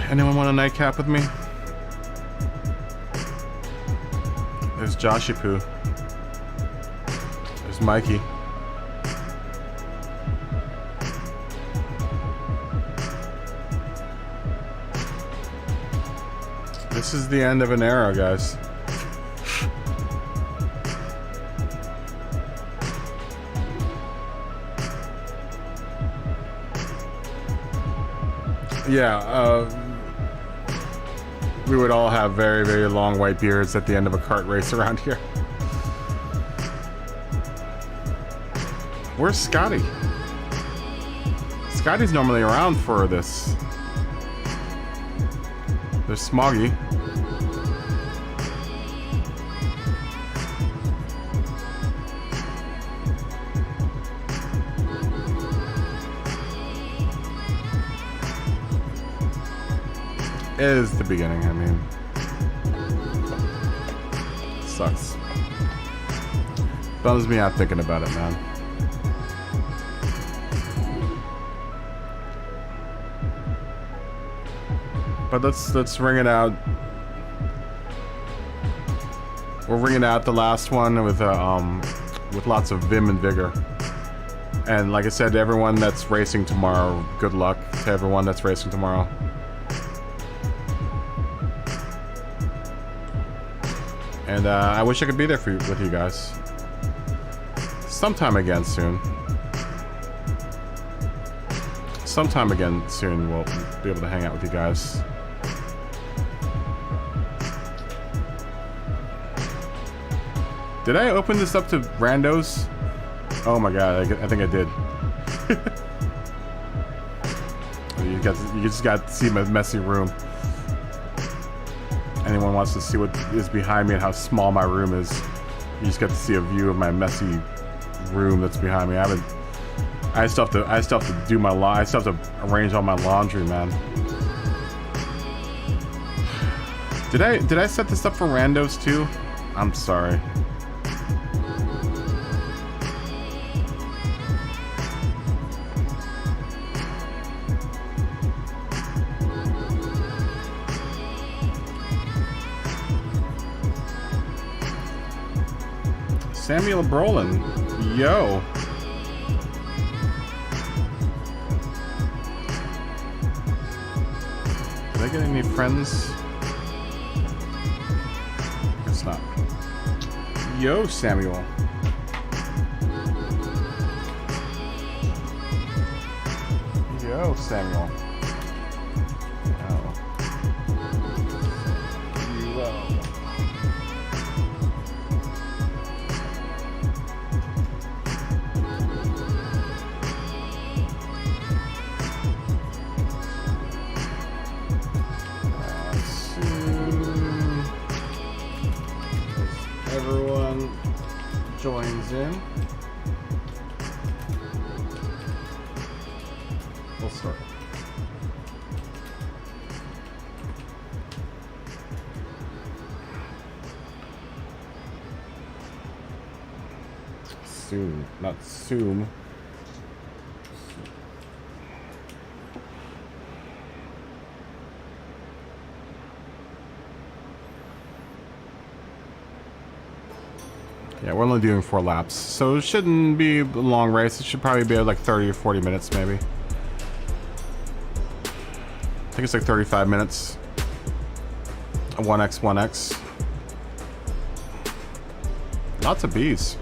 Anyone want a nightcap with me? There's Joshy Poo. There's Mikey. This is the end of an era, guys. Yeah, we would all have very, very long white beards at the end of a kart race around here. Where's Scotty? Scotty's normally around for this. There's Smoggy. It is the beginning, I mean. Sucks. Bums me out thinking about it, man. But let's ring it out. We're ringing out the last one with lots of vim and vigor. And like I said to everyone that's racing tomorrow, good luck to everyone that's racing tomorrow. And I wish I could be there for you, with you guys. Sometime again soon. Sometime again soon we'll be able to hang out with you guys. Did I open this up to randos? Oh my god, I think I did. You just got to see my messy room. Anyone wants to see what is behind me and how small my room is, you just get to see a view of my messy room that's behind me. I still have to do my I still have to arrange all my laundry, man. Did I set this up for randos too? I'm sorry. Samuel Brolin, yo. Did I get any friends? Guess not. Yo, Samuel. Yo, Samuel. Joins in. We'll start. Soon, not soon. Yeah, we're only doing 4 laps, so it shouldn't be a long race. It should probably be like 30 or 40 minutes, maybe. I think it's like 35 minutes. 1x, 1x. Lots of bees.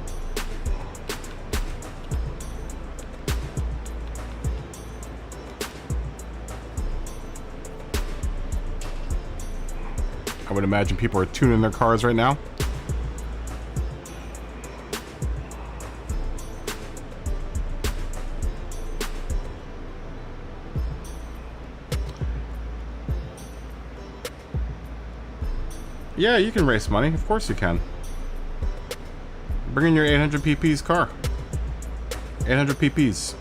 I would imagine people are tuning their cars right now. Yeah, you can race money. Of course you can. Bring in your 800 pp's car. 800 pp's.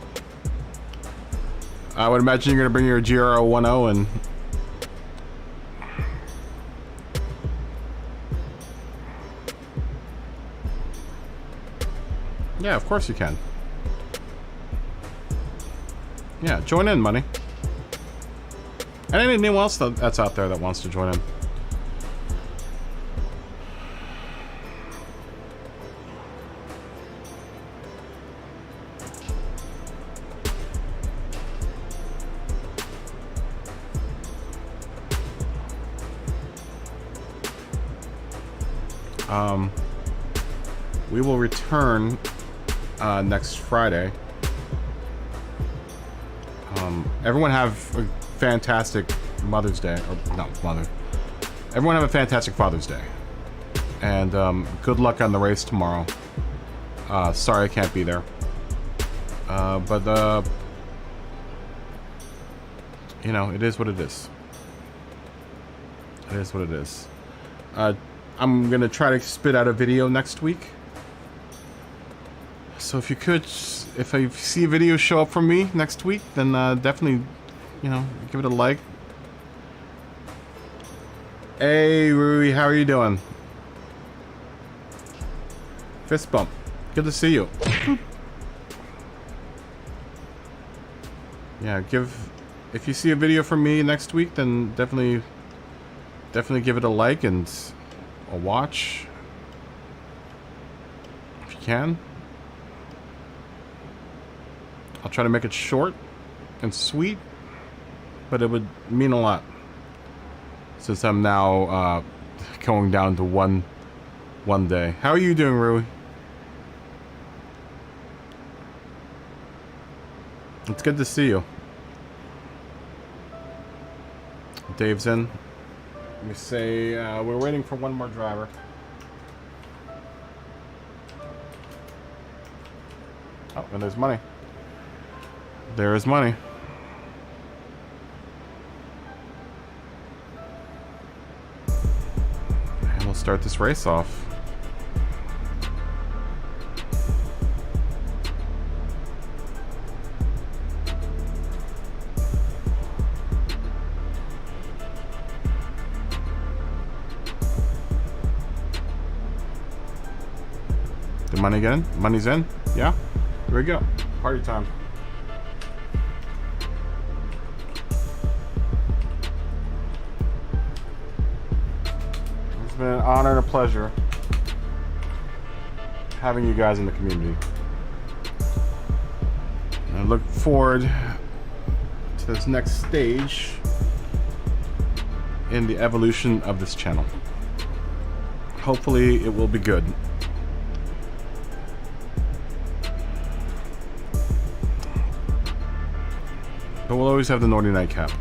I would imagine you're gonna bring your GR10 and. Yeah, of course you can. Yeah, join in, money. And anyone else that's out there that wants to join in. We will return next Friday. Everyone have a fantastic Mother's Day, or not Mother. Everyone have a fantastic Father's Day, and good luck on the race tomorrow. Sorry I can't be there, but you know, it is what it is. It is what it is. I'm gonna try to spit out a video next week. So if you could, if I see a video show up from me next week, then definitely, you know, give it a like. Hey Rui, how are you doing? Fist bump. Good to see you. Yeah, if you see a video from me next week, then definitely give it a like and a watch if you can. I'll try to make it short and sweet, but it would mean a lot since I'm now going down to one day. How are you doing, Rui? It's good to see you. Dave's in. Let me say we're waiting for one more driver. Oh, and there's money. There is money. And we'll start this race off. The money again? Money's in? Yeah? Here we go. Party time. It's been an honor and a pleasure having you guys in the community. I look forward to this next stage in the evolution of this channel. Hopefully it will be good. But we'll always have the naughty nightcap.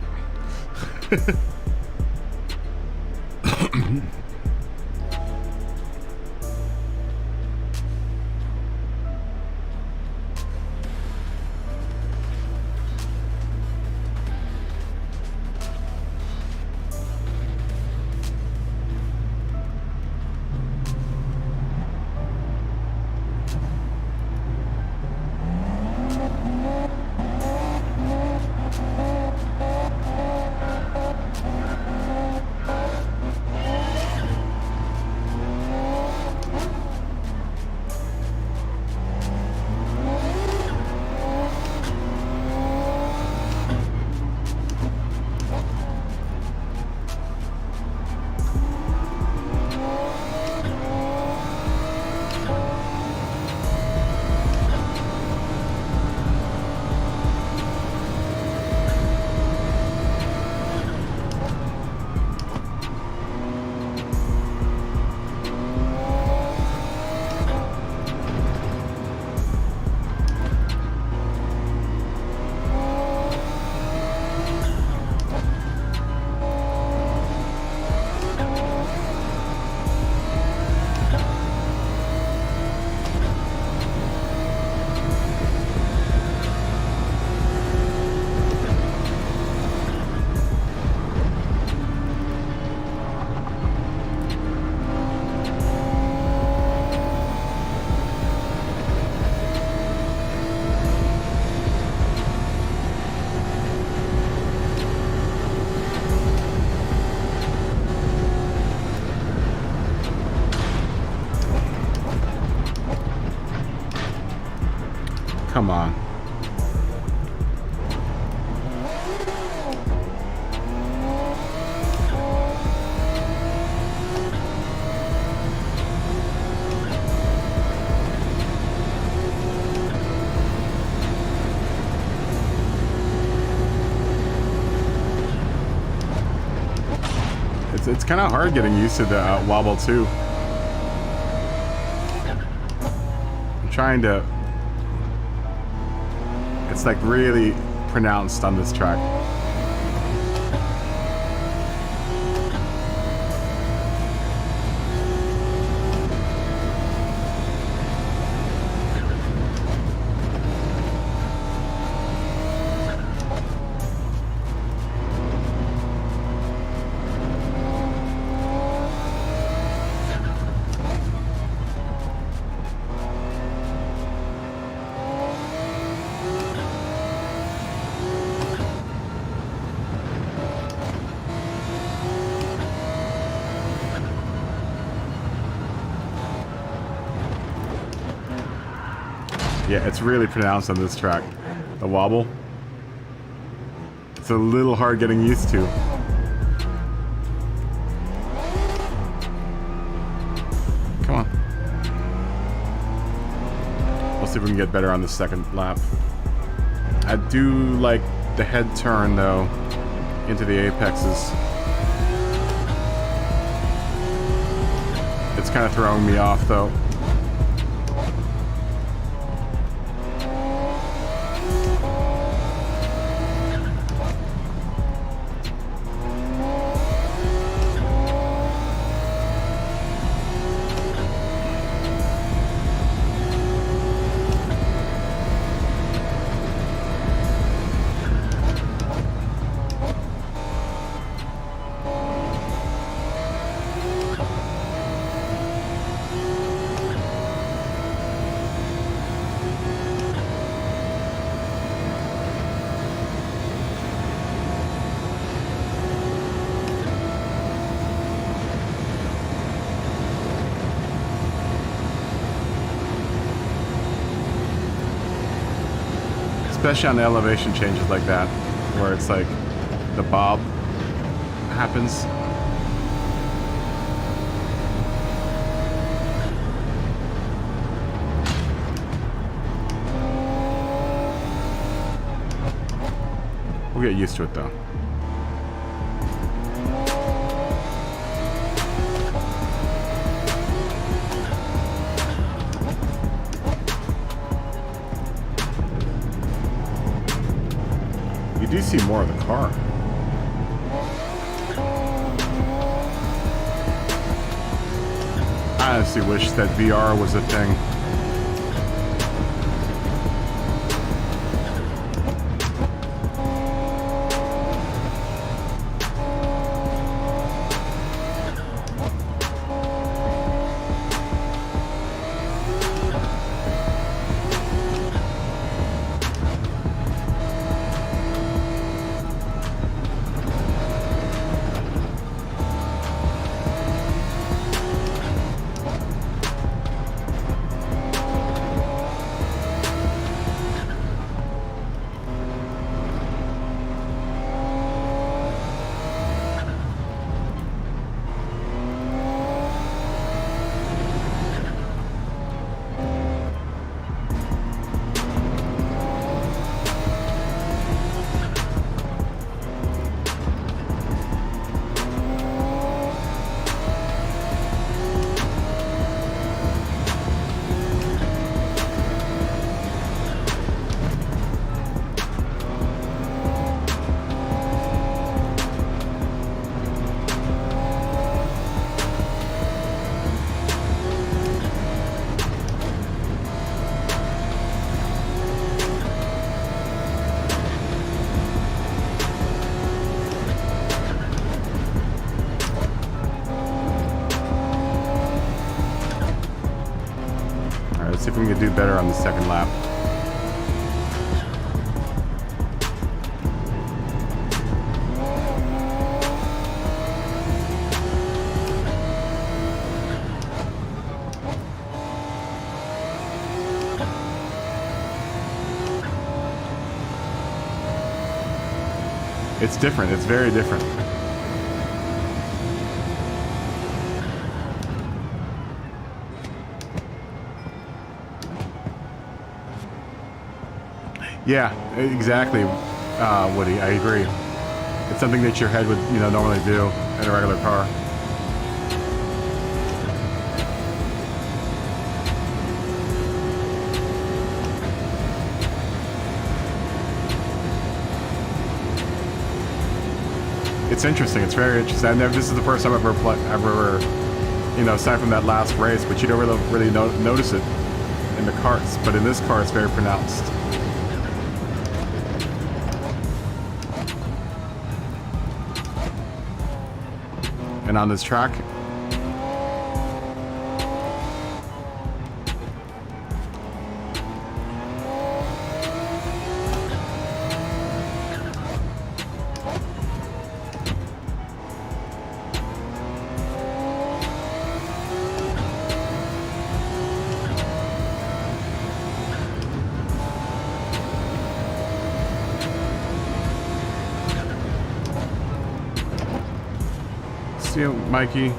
come on. It's kind of hard getting used to the wobble too. I'm trying to... It's like really pronounced on this track. Yeah, it's really pronounced on this track. The wobble. It's a little hard getting used to. Come on. We'll see if we can get better on the second lap. I do like the head turn though into the apexes. It's kind of throwing me off though. Especially on the elevation changes like that, where it's like the bob happens. We'll get used to it though. You do see more of the car. I honestly wish that VR was a thing. See if we can do better on the second lap. It's different. It's very different. Yeah, exactly, Woody. I agree. It's something that your head would, you know, normally do in a regular car. It's interesting. It's very interesting. I've never. This is the first time I've ever, you know, aside from that last race, but you don't really notice it in the carts. But in this car, it's very pronounced. And on this track, see you, Mikey.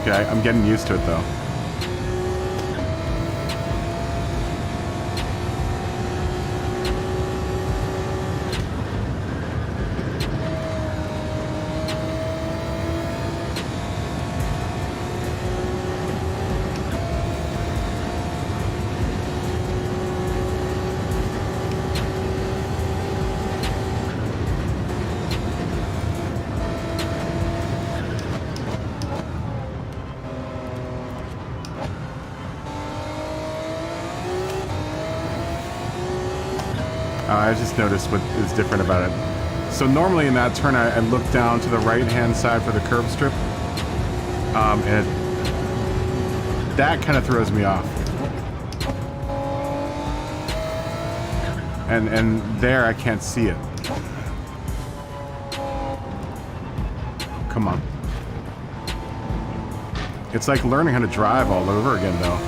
Okay, I'm getting used to it though. I just noticed what is different about it. So normally in that turn, I look down to the right-hand side for the curb strip, and that kind of throws me off. And there I can't see it. Come on. It's like learning how to drive all over again, though.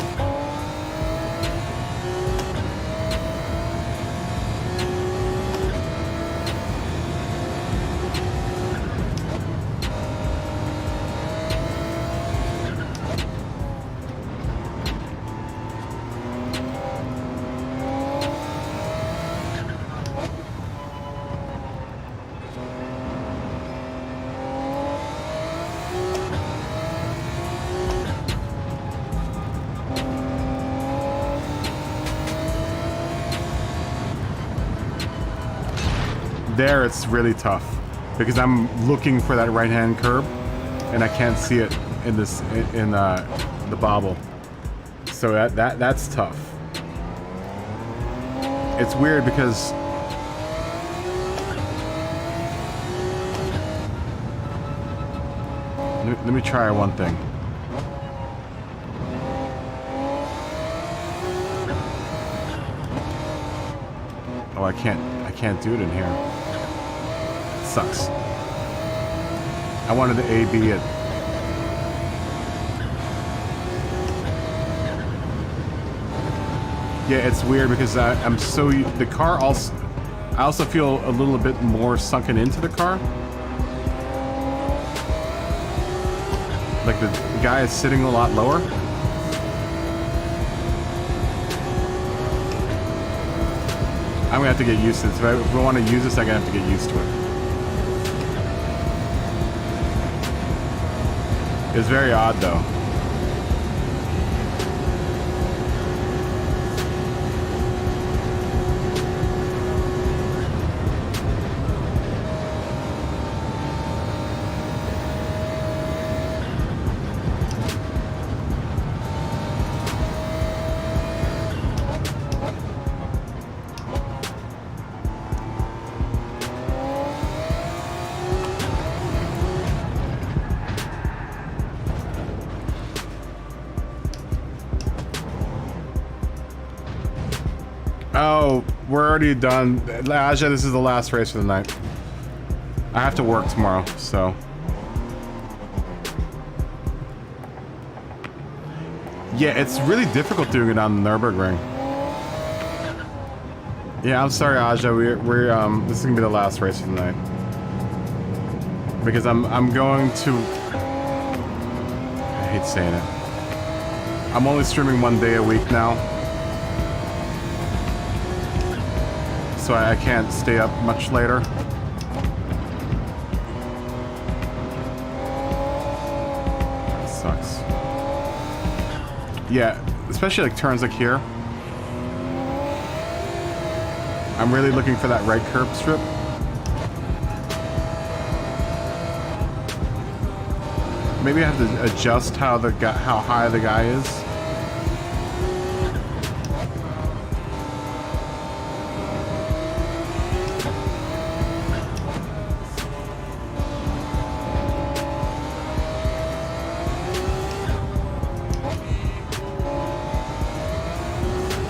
There it's really tough because I'm looking for that right-hand curb and I can't see it in this in the bobble. So that's tough. It's weird because let me try one thing. Oh, I can't do it in here. Sucks. I wanted to A-B it. Yeah, it's weird because I'm so... The car also... I also feel a little bit more sunken into the car. Like the guy is sitting a lot lower. I'm gonna have to get used to this. If I want to use this, I'm gonna have to get used to it. It's very odd, though. we're already done. Aja, this is the last race for the night. I have to work tomorrow, so. Yeah, it's really difficult doing it on the Nürburgring. Yeah, I'm sorry, Aja. We're this is gonna be the last race of the night because I'm going to. I hate saying it. I'm only streaming 1 day a week now, so I can't stay up much later. That sucks. Yeah, especially like turns like here. I'm really looking for that right curb strip. Maybe I have to adjust how high the guy is.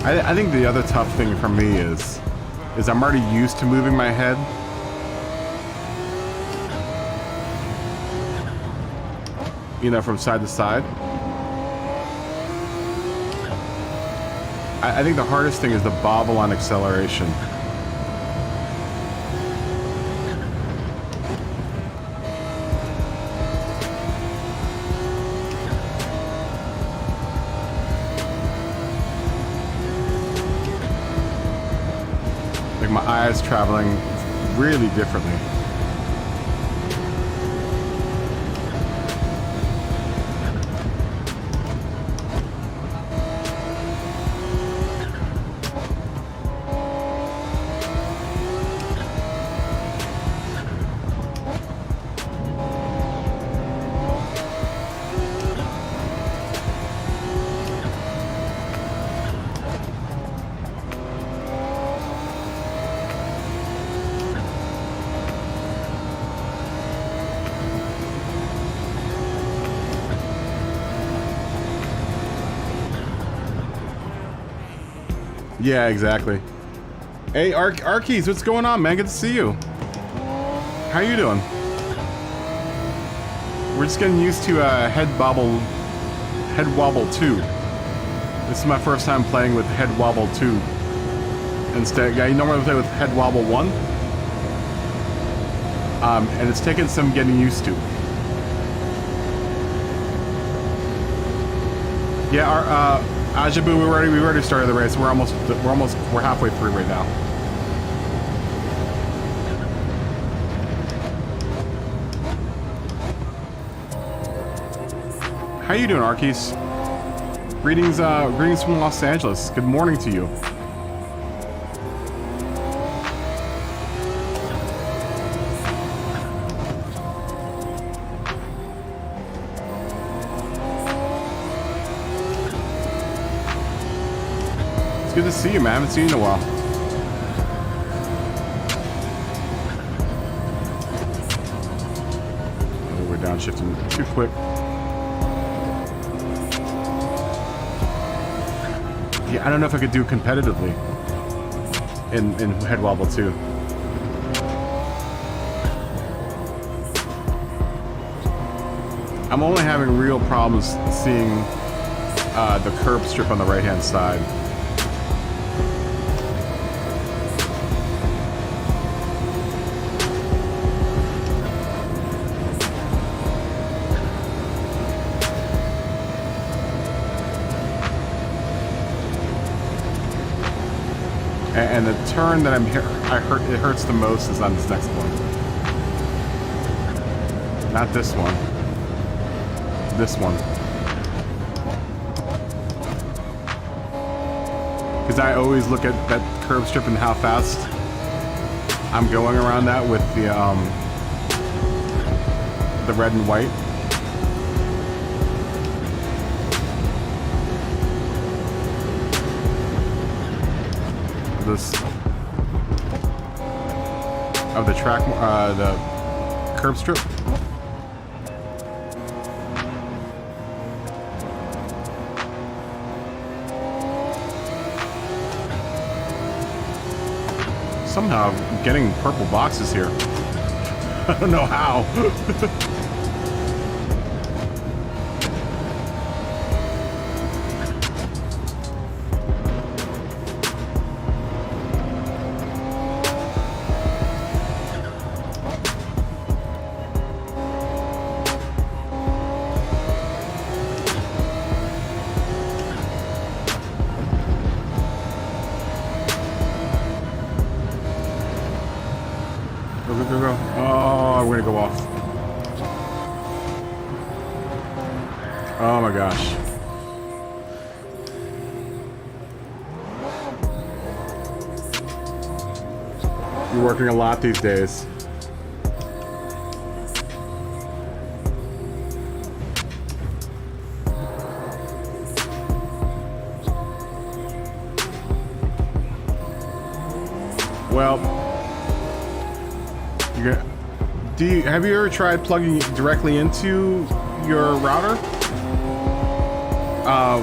I think the other tough thing for me is I'm already used to moving my head. You know, from side to side. I think the hardest thing is the bobble on acceleration. Like my eyes traveling really differently. Yeah, exactly. Hey, Arkeys, what's going on, man? Good to see you. How you doing? We're just getting used to Head Wobble 2. This is my first time playing with Head Wobble 2. Instead, yeah, you normally play with Head Wobble 1. And it's taken some getting used to. Yeah, our Ajabu, we already started the race. We're halfway through right now. How you doing, Arkeys? Greetings from Los Angeles. Good morning to you. It's good to see you, man. I haven't seen you in a while. Oh, we're downshifting too quick. Yeah, I don't know if I could do competitively in Head Wobble 2. I'm only having real problems seeing the curb strip on the right-hand side. And the turn that it hurts the most is on this next one. Not this one. This one. Because I always look at that curb strip and how fast I'm going around that with the red and white. This of the track, the curb strip. somehow getting purple boxes here. I don't know how. Go. Oh, we're gonna go off. Oh my gosh. You're working a lot these days. Well, have you ever tried plugging it directly into your router?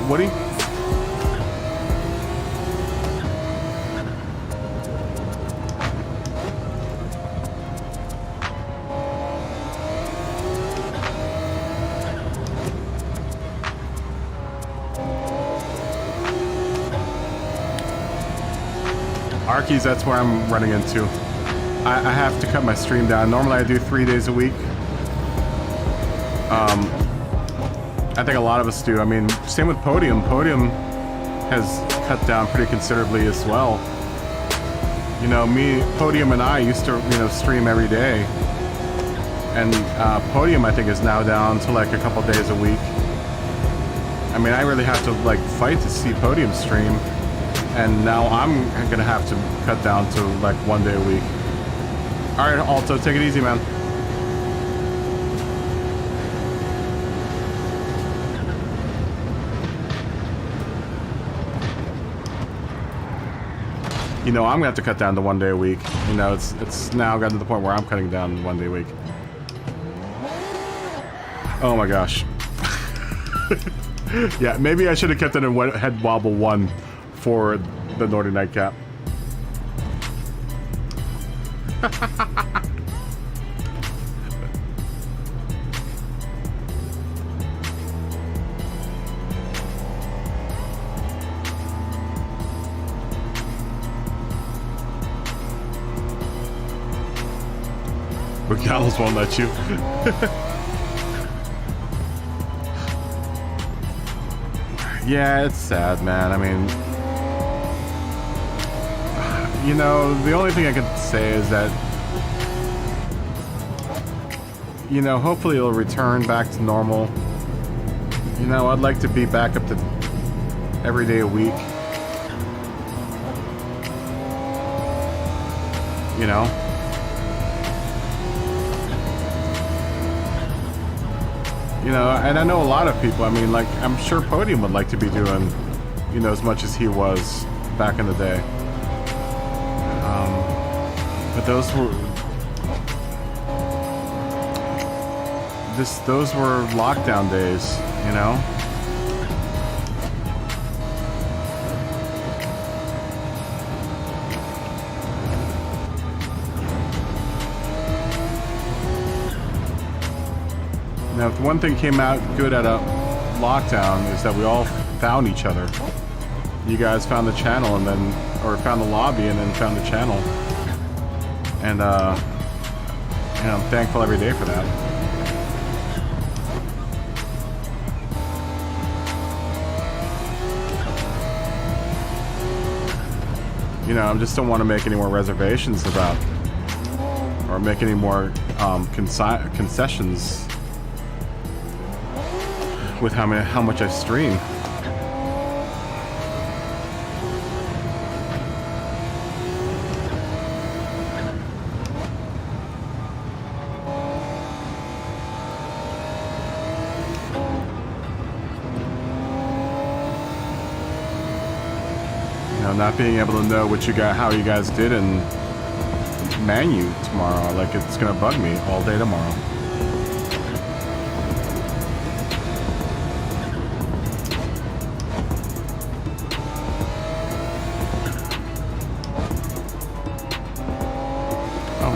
Woody? Arkies, that's where I'm running into. I have to cut my stream down. Normally I do 3 days a week. I think a lot of us do. I mean, same with Podium. Podium has cut down pretty considerably as well. You know, Podium and I used to, stream every day. And Podium, I think, is now down to like a couple days a week. I mean, I really have to like fight to see Podium stream. And now I'm gonna have to cut down to like 1 day a week. Alright, Alto, take it easy, man. You know, I'm gonna have to cut down to 1 day a week. You know, it's now gotten to the point where I'm cutting down 1 day a week. Oh my gosh. Yeah, maybe I should have kept it in head wobble 1 for the Northern Nightcap. McDonald's won't let you. Yeah, it's sad, man. I mean, you know, the only thing I can say is that, you know, hopefully it'll return back to normal. You know, I'd like to be back up to every day a week. You know? You know, and I know a lot of people, I mean, like, I'm sure Podium would like to be doing, you know, as much as he was back in the day. But those were lockdown days, you know? Now, if one thing came out good out of lockdown is that we all found each other. You guys found the channel and then, or found the lobby and then found the channel. And, you know, I'm thankful every day for that. You know, I just don't want to make any more reservations about, or make any more concessions with how much I stream. You know, not being able to know what you got, how you guys did in menu tomorrow, like it's gonna bug me all day tomorrow.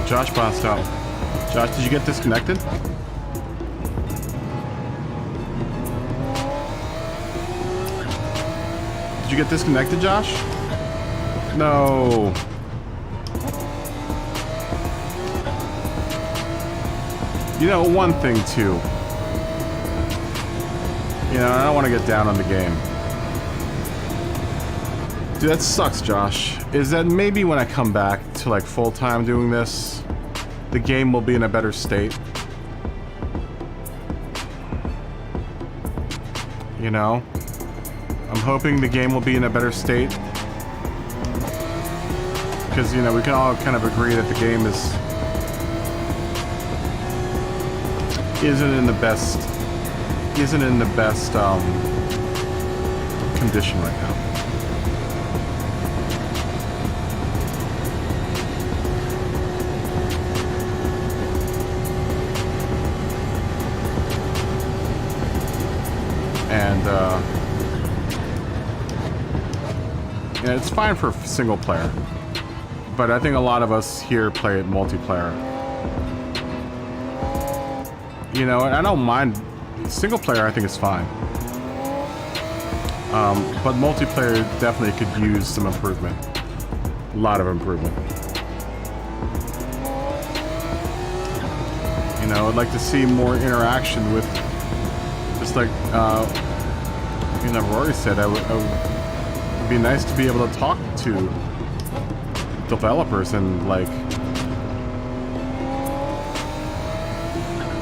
Josh bounced out. Josh, did you get disconnected? Did you get disconnected, Josh? No. You know, one thing too. You know, I don't want to get down on the game. Dude, that sucks, Josh. Is that maybe when I come back to like full-time doing this, the game will be in a better state. You know? I'm hoping the game will be in a better state. Because, you know, we can all kind of agree that the game isn't in the best condition right now. And yeah, it's fine for single player, but I think a lot of us here play it multiplayer. You know, I don't mind single player. I think it's fine, but multiplayer definitely could use some improvement. A lot of improvement. You know, I'd like to see more interaction with, just like you know, Rory said. It'd be nice to be able to talk to developers and like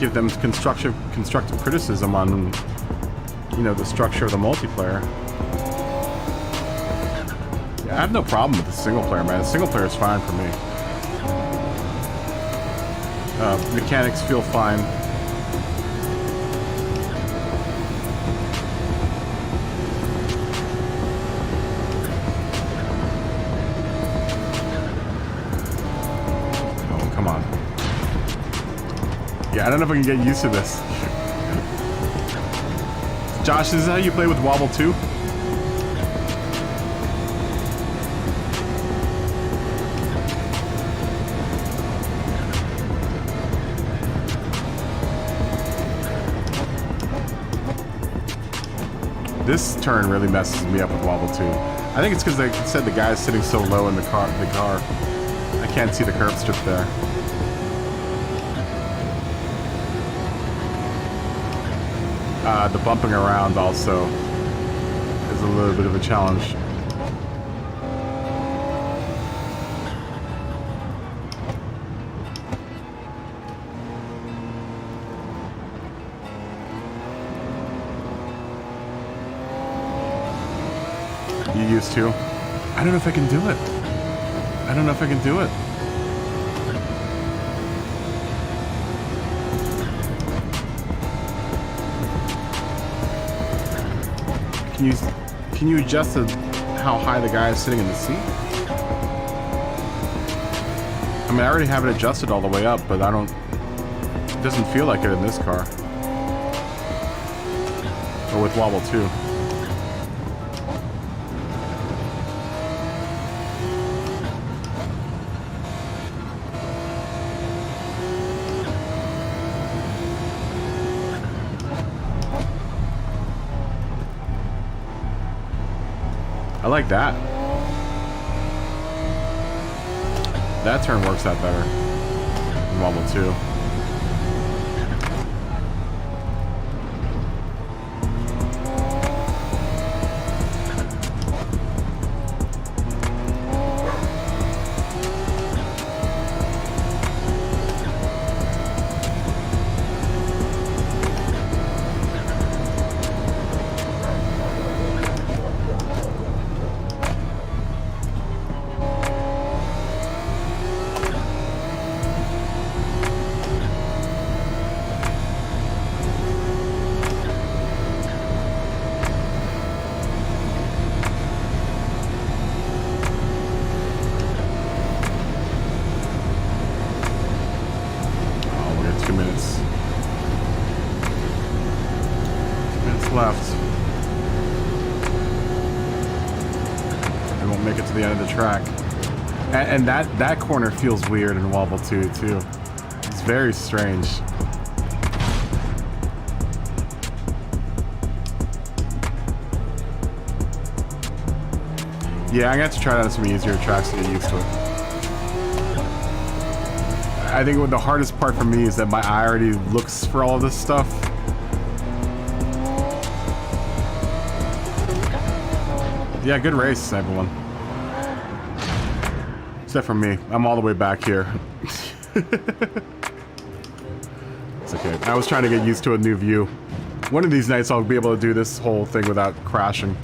give them constructive criticism on, you know, the structure of the multiplayer. Yeah, I have no problem with the single player, man. The single player is fine for me. Mechanics feel fine. I don't know if I can get used to this. Josh, is this how you play with Wobble 2? This turn really messes me up with Wobble 2. I think it's because they said the guy's sitting so low in the car. I can't see the curb strip there. The bumping around also is a little bit of a challenge. You used to? I don't know if I can do it. I don't know if I can do it. Can you adjust how high the guy is sitting in the seat? I mean, I already have it adjusted all the way up, but it doesn't feel like it in this car. Or with Wobble 2. I like that. That turn works out better than Wobble 2. Left. I won't make it to the end of the track. And that corner feels weird in Wobble 2 too. It's very strange. Yeah, I'm gonna have to try that on some easier tracks to get used to it. I think what the hardest part for me is that my eye already looks for all of this stuff. Yeah, good race, everyone. Except for me. I'm all the way back here. It's okay. I was trying to get used to a new view. One of these nights I'll be able to do this whole thing without crashing.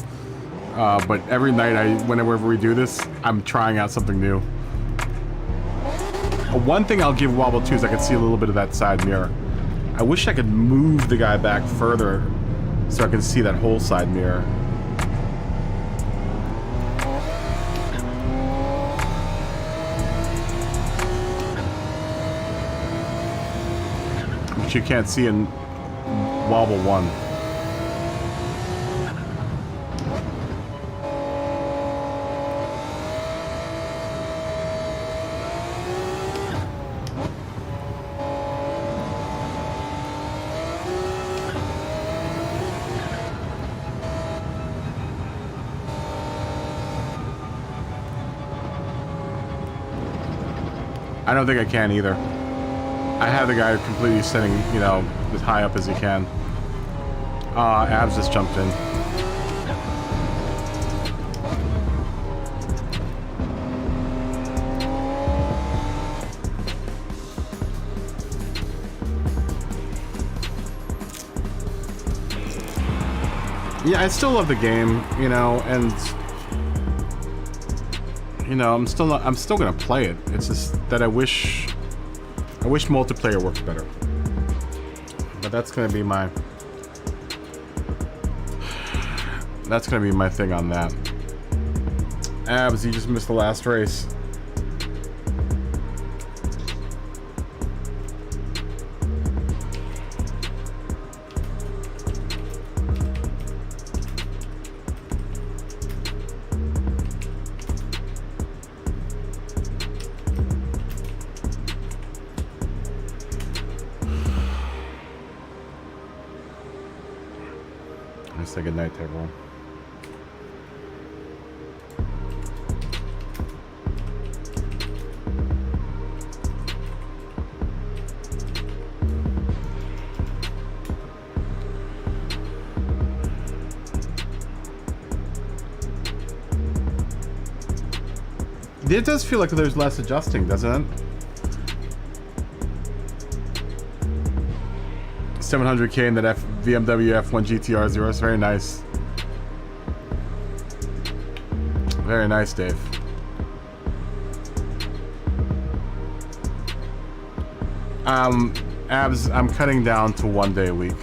But every night, whenever we do this, I'm trying out something new. One thing I'll give Wobble 2 is I can see a little bit of that side mirror. I wish I could move the guy back further so I can see that whole side mirror. Which you can't see in Wobble 1. I don't think I can either. I have the guy completely sitting, you know, as high up as he can. Abs just jumped in. Yeah, I still love the game, you know, and you know, I'm still gonna play it. It's just that I wish multiplayer worked better. But that's gonna be my thing on that. Abs, you just missed the last race. Say goodnight to everyone. It does feel like there's less adjusting, doesn't it? 700k in that BMW F1 GTR 0 is very nice. Very nice, Dave. Abs, I'm cutting down to 1 day a week.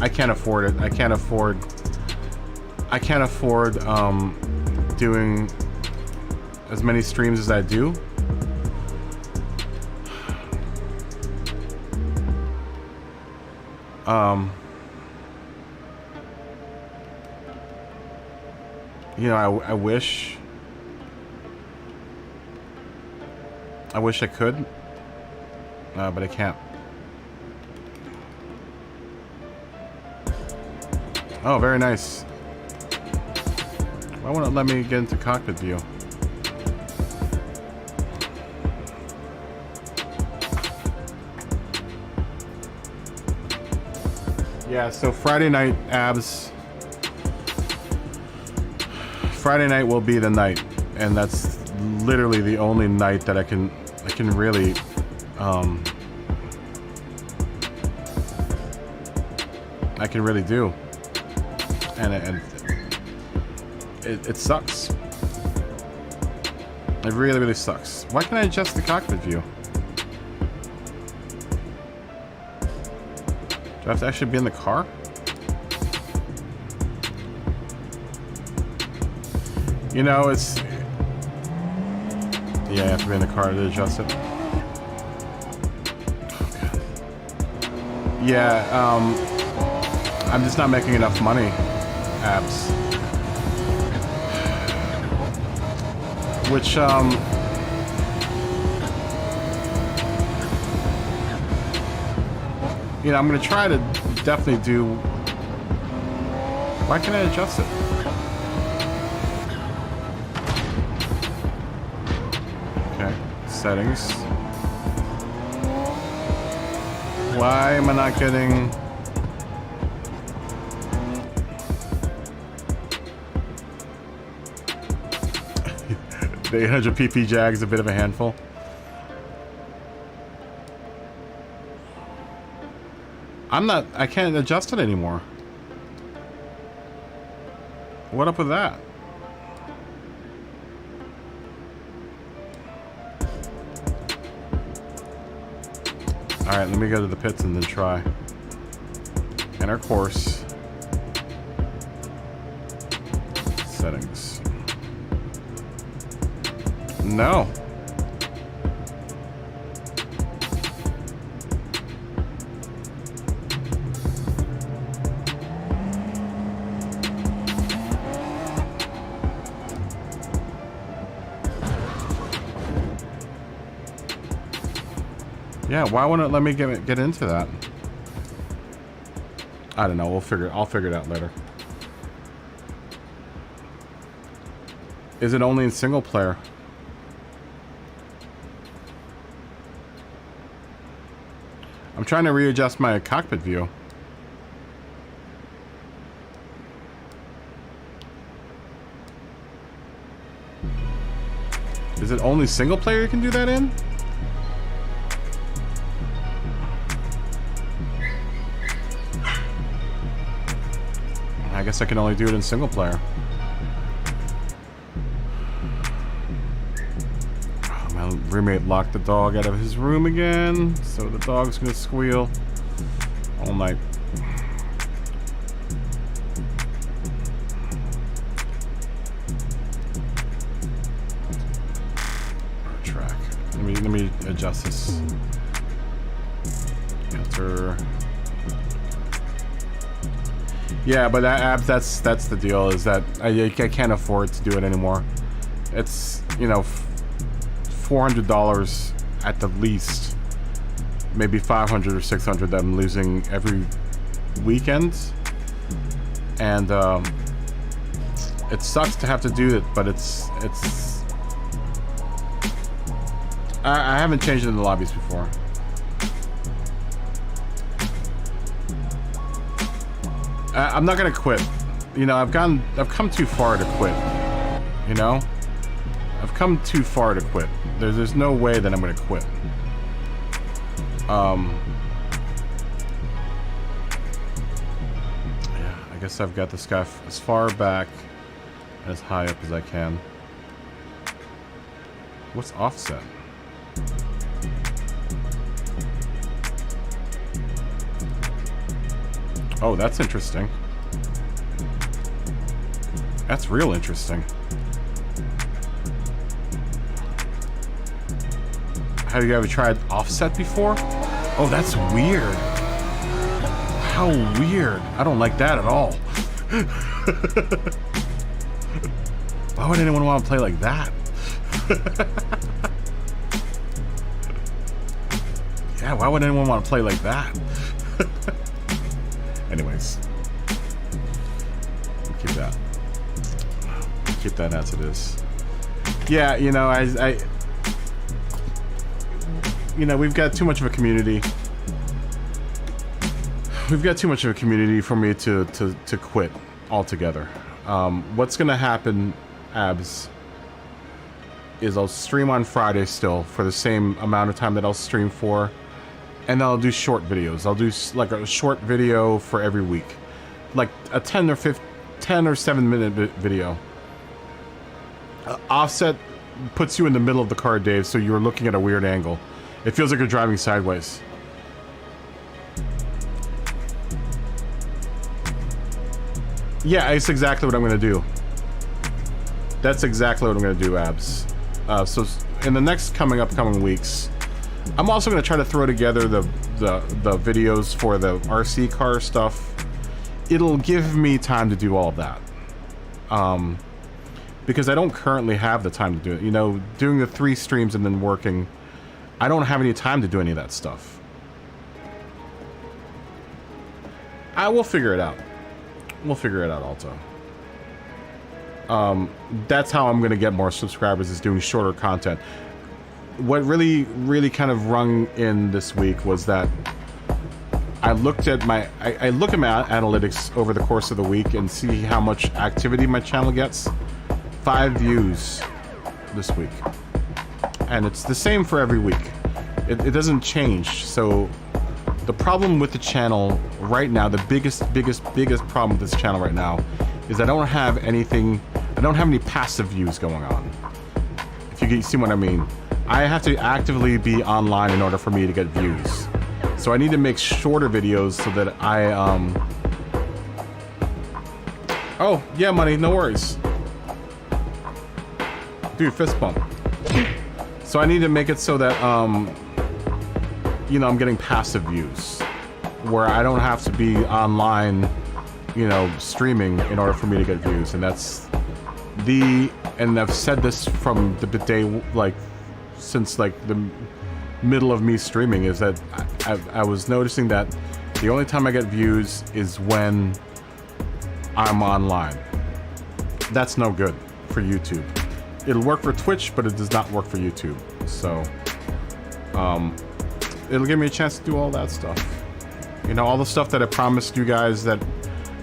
I can't afford it. I can't afford doing as many streams as I do. You know, I wish I could, but I can't. Oh, very nice. Why won't it let me get into cockpit view? Yeah, so Friday night, Abs. Friday night will be the night, and that's literally the only night that I can really I can really do, and it sucks. It really sucks. Why can't I adjust the cockpit view? Do I have to actually be in the car? You know, it's... Yeah, I have to be in the car to adjust it. Okay. Yeah, I'm just not making enough money, Abs. which you know, I'm gonna try to definitely do. Why can't I adjust it? Okay, settings. Why am I not getting? The 800 PP Jag's a bit of a handful. I can't adjust it anymore. What up with that? Alright, let me go to the pits and then try. Enter course. Settings. No. Yeah, why wouldn't it let me get into that? I don't know. I'll figure it out later. Is it only in single player? I'm trying to readjust my cockpit view. Is it only single player you can do that in? I guess I can only do it in single player. Oh, my roommate locked the dog out of his room again, so the dog's gonna squeal all night. Track. Let me adjust this. Enter. Yeah, but that's the deal, is that I can't afford to do it anymore. It's, you know, $400 at the least, maybe 500 or 600 that I'm losing every weekend, and it sucks to have to do it, but it's I haven't changed it in the lobbies before. I'm not gonna quit. You know, I've come too far to quit. You know, I've come too far to quit. There's no way that I'm gonna quit. Yeah, I guess I've got this guy as far back and as high up as I can. What's offset? Oh, that's interesting. That's real interesting. Have you ever tried offset before? Oh, that's weird. How weird. I don't like that at all. Why would anyone want to play like that? Yeah, why would anyone want to play like that? Anyways, keep that. Keep that as it is. Yeah, you know, you know, we've got too much of a community. We've got too much of a community for me to quit altogether. What's gonna happen, Abs, is I'll stream on Friday still for the same amount of time that I'll stream for. And I'll do short videos. I'll do like a short video for every week. Like a 10 or 7 minute video. Offset puts you in the middle of the car, Dave, so you're looking at a weird angle. It feels like you're driving sideways. Yeah, it's exactly what I'm gonna do. That's exactly what I'm gonna do, Abs. So in the next upcoming weeks, I'm also going to try to throw together the videos for the RC car stuff. It'll give me time to do all of that. because I don't currently have the time to do it. You know, doing the 3 streams and then working, I don't have any time to do any of that stuff. I will figure it out. We'll figure it out, Alto. That's how I'm gonna get more subscribers, is doing shorter content. What really kind of rung in this week was that I looked at I look at my analytics over the course of the week and see how much activity my channel gets. 5 views this week, and it's the same for every week. It doesn't change. So the problem with the channel right now, the biggest problem with this channel right now, is I don't have anything. I don't have any passive views going on. If you see what I mean. I have to actively be online in order for me to get views. So I need to make shorter videos so that I, Oh, yeah, money, no worries. Dude, fist bump. So I need to make it so that, you know, I'm getting passive views. Where I don't have to be online, you know, streaming in order for me to get views. And that's and I've said this from the day, like, since like the middle of me streaming, is that I was noticing that the only time I get views is when I'm online. That's no good for YouTube. It'll work for Twitch, but it does not work for YouTube. So, it'll give me a chance to do all that stuff. You know, all the stuff that I promised you guys that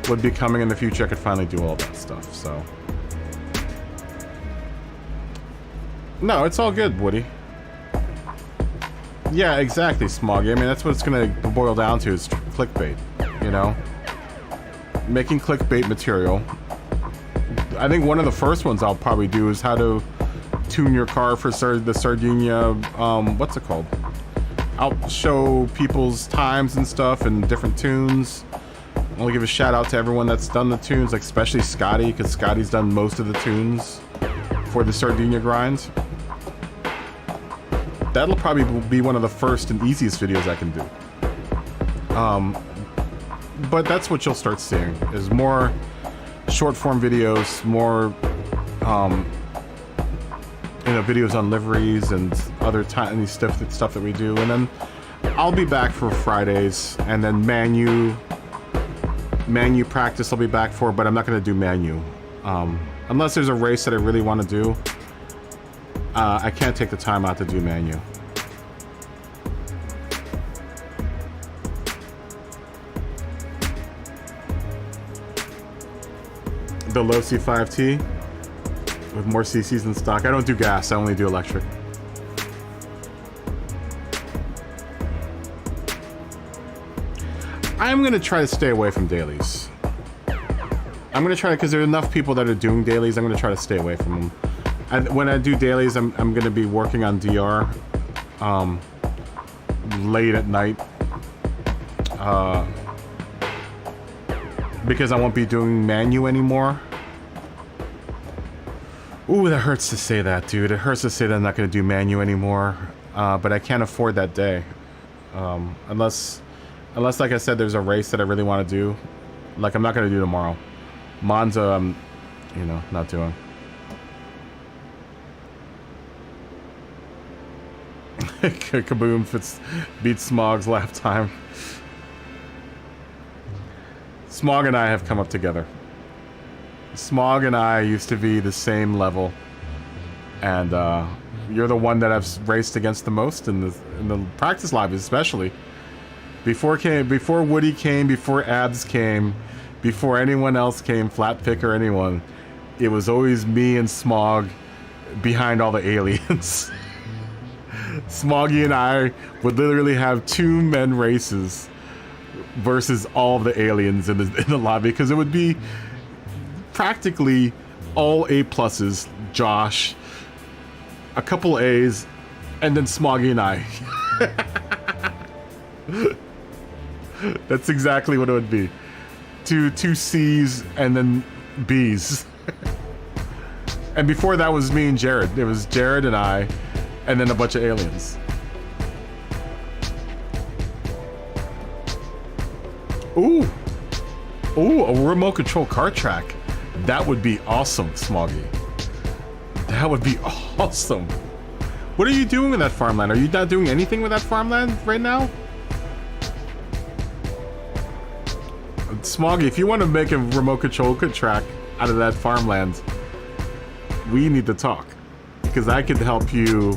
would be coming in the future, I could finally do all that stuff, so. No, it's all good, Woody. Yeah, exactly, Smoggy. I mean, that's what it's gonna boil down to, is clickbait, you know? Making clickbait material. I think one of the first ones I'll probably do is how to tune your car for the Sardinia, what's it called? I'll show people's times and stuff and different tunes. I'll give a shout out to everyone that's done the tunes, like especially Scotty, because Scotty's done most of the tunes for the Sardinia grinds. That'll probably be one of the first and easiest videos I can do. But that's what you'll start seeing, is more short form videos, more you know, videos on liveries and other tiny stuff that we do. And then I'll be back for Fridays, and then Manu practice I'll be back for, but I'm not gonna do Manu. Unless there's a race that I really want to do. I can't take the time out to do Manu. The low C5T with more CCs in stock. I don't do gas, I only do electric. I'm gonna try to stay away from dailies. I'm gonna try, because there are enough people that are doing dailies, I'm gonna try to stay away from them. When I do dailies, I'm gonna be working on DR late at night, because I won't be doing Manu anymore. Ooh, that hurts to say that, dude. It hurts to say that I'm not gonna do Manu anymore, but I can't afford that day, unless, like I said, there's a race that I really want to do. Like, I'm not gonna do tomorrow. Monza, I'm, you know, not doing. Kaboom beats Smog's lap time. Smog and I have come up together. Smog and I used to be the same level, and you're the one that I've raced against the most in the practice lobbies, especially. Before Woody came, before Abs came, before anyone else came, Flatpick or anyone, it was always me and Smog behind all the aliens. Smoggy and I would literally have 2-man races versus all of the aliens in the lobby, because it would be practically all A+, Josh, a couple A's, and then Smoggy and I. That's exactly what it would be. Two C's and then B's. And before that was me and Jared. It was Jared and I, and then a bunch of aliens. Ooh. Ooh, a remote control kart track. That would be awesome, Smoggy. That would be awesome. What are you doing with that farmland? Are you not doing anything with that farmland right now? Smoggy, if you want to make a remote control track out of that farmland, we need to talk. Because I could help you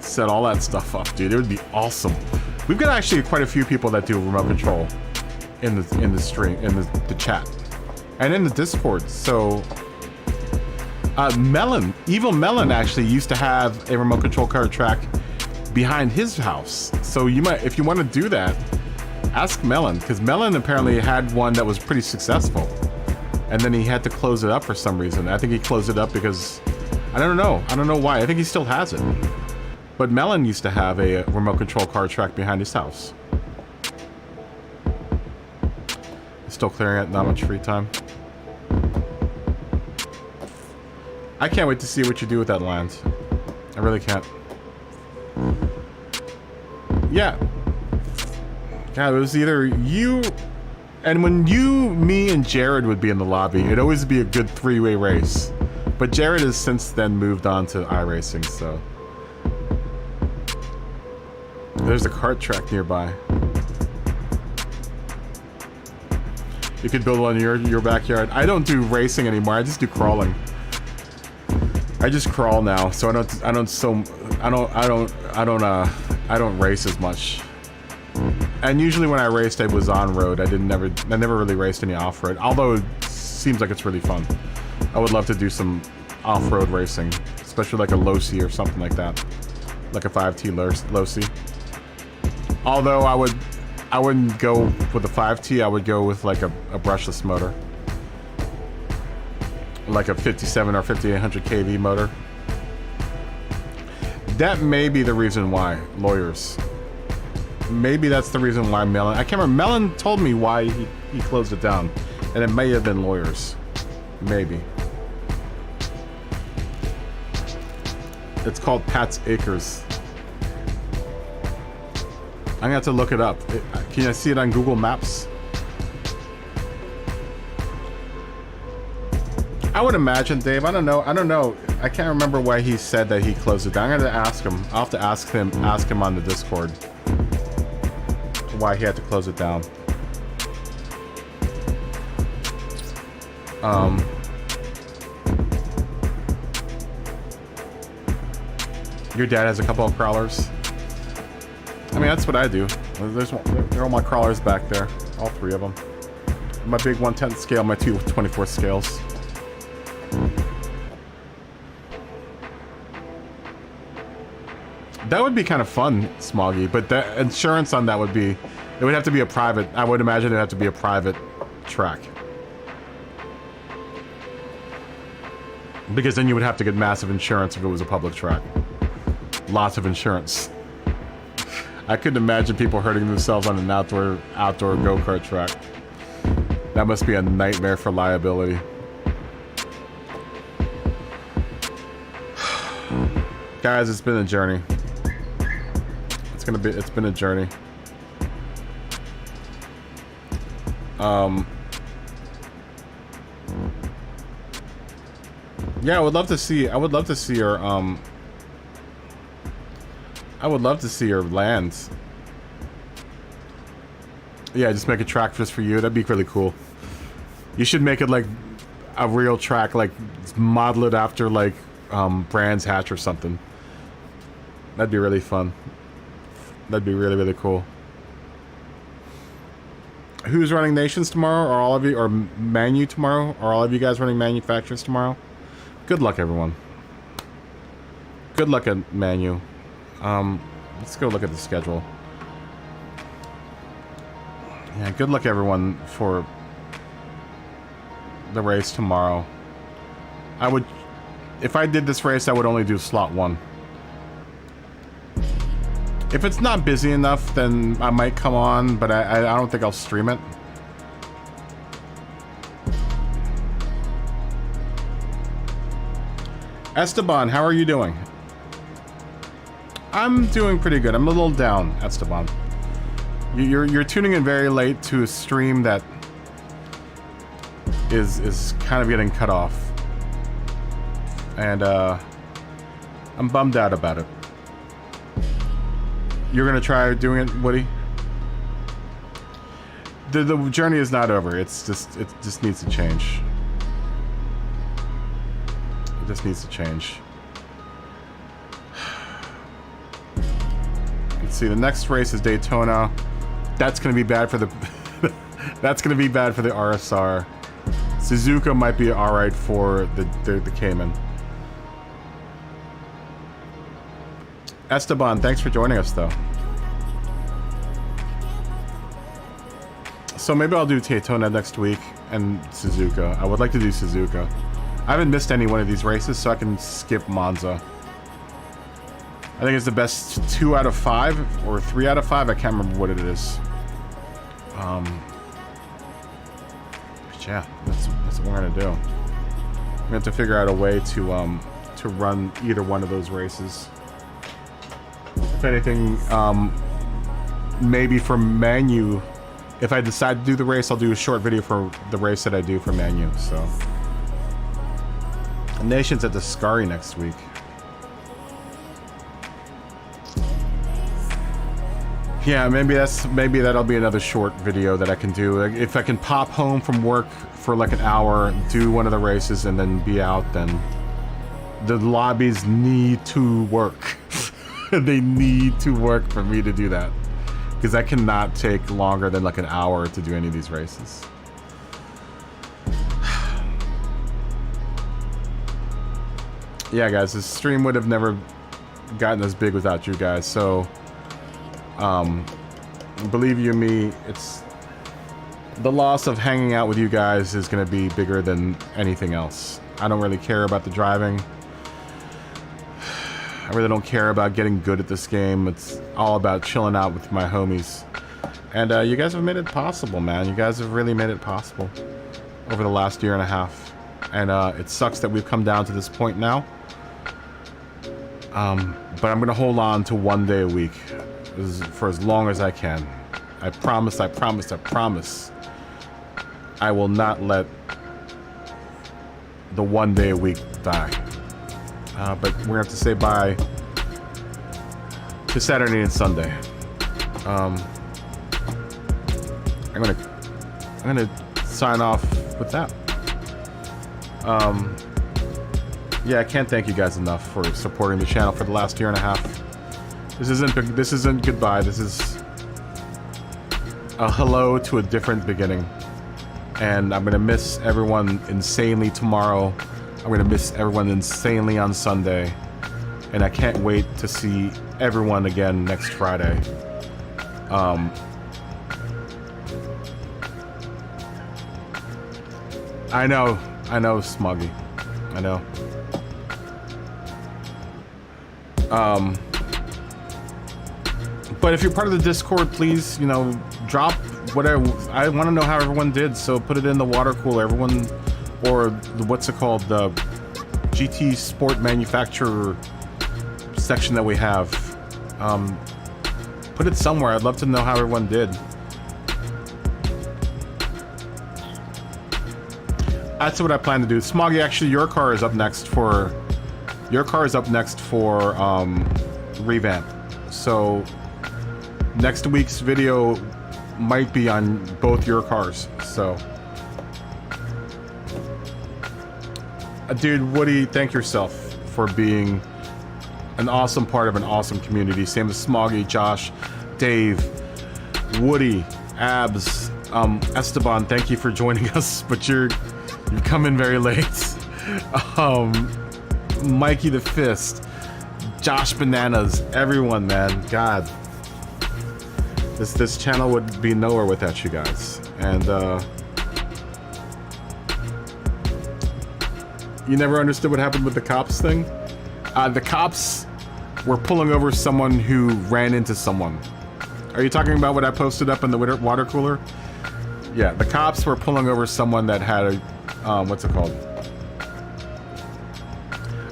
set all that stuff up, dude. It would be awesome. We've got actually quite a few people that do remote control in the stream, in the chat, and in the Discord. So Melon, Evil Melon, actually used to have a remote control car track behind his house. So you might, if you want to do that, ask Melon, because Melon apparently had one that was pretty successful, and then he had to close it up for some reason. I think he closed it up because I don't know why. I think he still has it. But Melon used to have a remote control car track behind his house. Still clearing it, not much free time. I can't wait to see what you do with that land. I really can't. Yeah. God, it was either you... And when you, me, and Jared would be in the lobby, it'd always be a good three-way race. But Jared has since then moved on to iRacing, so... There's a kart track nearby. You could build one in your backyard. I don't do racing anymore. I just do crawling. I just crawl now, so I don't race as much. And usually when I raced, I was on road. I never really raced any off road. Although it seems like it's really fun. I would love to do some off road racing, especially like a Losi or something like that, like a 5T Losi. Although I wouldn't go with a 5T. I would go with like a brushless motor, like a 57 or 5800 kV motor. That may be the reason why, lawyers. Maybe that's the reason why Melon... I can't remember. Melon told me why he closed it down. And it may have been lawyers. Maybe. It's called Pat's Acres. I'm gonna have to look it up. Can I see it on Google Maps? I would imagine, Dave. I don't know. I can't remember why he said that he closed it down. I'm gonna ask him. I'll have to ask him on the Discord why he had to close it down. Your dad has a couple of crawlers. I mean, that's what I do. They're all my crawlers back there. All three of them. My big 1/10 scale, my two 24 scales. That would be kind of fun, Smoggy, but the insurance on that would be... It would have to be a private... I would imagine it would have to be a private track. Because then you would have to get massive insurance if it was a public track. Lots of insurance. I couldn't imagine people hurting themselves on an outdoor go-kart track. That must be a nightmare for liability. Guys, it's been a journey. It's been a journey. Yeah, I would love to see your lands. Yeah, just make a track just for you. That'd be really cool. You should make it like a real track, like model it after like Brands Hatch or something. That'd be really fun. That'd be really, really cool. Who's running Nations tomorrow? Are all of you, or Manu tomorrow? Are all of you guys running Manufacturers tomorrow? Good luck, everyone. Good luck at Manu. Let's go look at the schedule. Yeah, good luck, everyone, for the race tomorrow. If I did this race, I would only do slot 1. If it's not busy enough, then I might come on, but I don't think I'll stream it. Esteban, how are you doing? I'm doing pretty good. I'm a little down, Esteban. You're tuning in very late to a stream that is kind of getting cut off. And I'm bummed out about it. You're gonna try doing it, Woody? The journey is not over. It just needs to change. It just needs to change. Let's see. The next race is Daytona. That's gonna be bad for the. That's gonna be bad for the RSR. Suzuka might be all right for the Cayman. Esteban, thanks for joining us, though. So maybe I'll do Daytona next week and Suzuka. I would like to do Suzuka. I haven't missed any one of these races, so I can skip Monza. I think it's the best 2 out of 5 or 3 out of 5. I can't remember what it is. But yeah, that's what we're gonna do. We're gonna have to figure out a way to run either one of those races. If anything, maybe for Manu. If I decide to do the race, I'll do a short video for the race that I do for Manu, so. The Nation's at the Scari next week. Yeah, maybe that'll be another short video that I can do. If I can pop home from work for like an hour, do one of the races, and then be out, then the lobbies need to work. They need to work for me to do that. Because I cannot take longer than like an hour to do any of these races. Yeah, guys, this stream would have never gotten as big without you guys. So, believe you me, it's the loss of hanging out with you guys is going to be bigger than anything else. I don't really care about the driving. I really don't care about getting good at this game. It's all about chilling out with my homies. And you guys have made it possible, man. You guys have really made it possible over the last year and a half. And it sucks that we've come down to this point now. But I'm going to hold on to 1 day a week for as long as I can. I promise, I promise, I promise. I will not let the 1 day a week die. But we're gonna have to say bye to Saturday and Sunday. I'm gonna sign off with that. Yeah, I can't thank you guys enough for supporting the channel for the last year and a half. This isn't goodbye. This is a hello to a different beginning. And I'm gonna miss everyone insanely tomorrow. I'm gonna miss everyone insanely on Sunday, and I can't wait to see everyone again next Friday. I know, Smuggy. I know. But if you're part of the Discord, please, you know, drop whatever. I want to know how everyone did, so put it in the water cooler. Everyone. Or the, what's it called, the GT Sport Manufacturer section that we have. Put it somewhere. I'd love to know how everyone did. That's what I plan to do. Smoggy, actually, your car is up next for revamp. So next week's video might be on both your cars. So. Dude, Woody, thank yourself for being an awesome part of an awesome community. Same as Smoggy, Josh, Dave, Woody, Abs, Esteban, thank you for joining us, but you've come in very late. Mikey the Fist, Josh Bananas, everyone, man. God. This channel would be nowhere without you guys. And you never understood what happened with the cops thing? The cops were pulling over someone who ran into someone. Are you talking about what I posted up in the water cooler? Yeah, the cops were pulling over someone that had a, what's it called?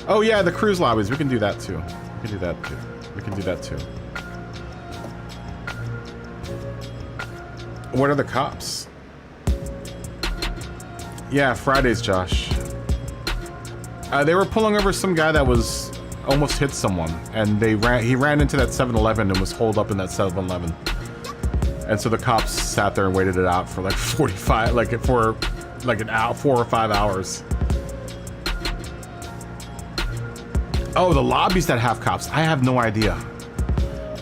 Oh yeah, the cruise lobbies. We can do that too. We can do that too. We can do that too. What are the cops? Yeah, Fridays, Josh. They were pulling over some guy that was almost hit someone, and he ran into that 7-Eleven and was holed up in that 7-Eleven. And so the cops sat there and waited it out for like 4 or 5 hours. Oh, the lobbies that have cops. I have no idea.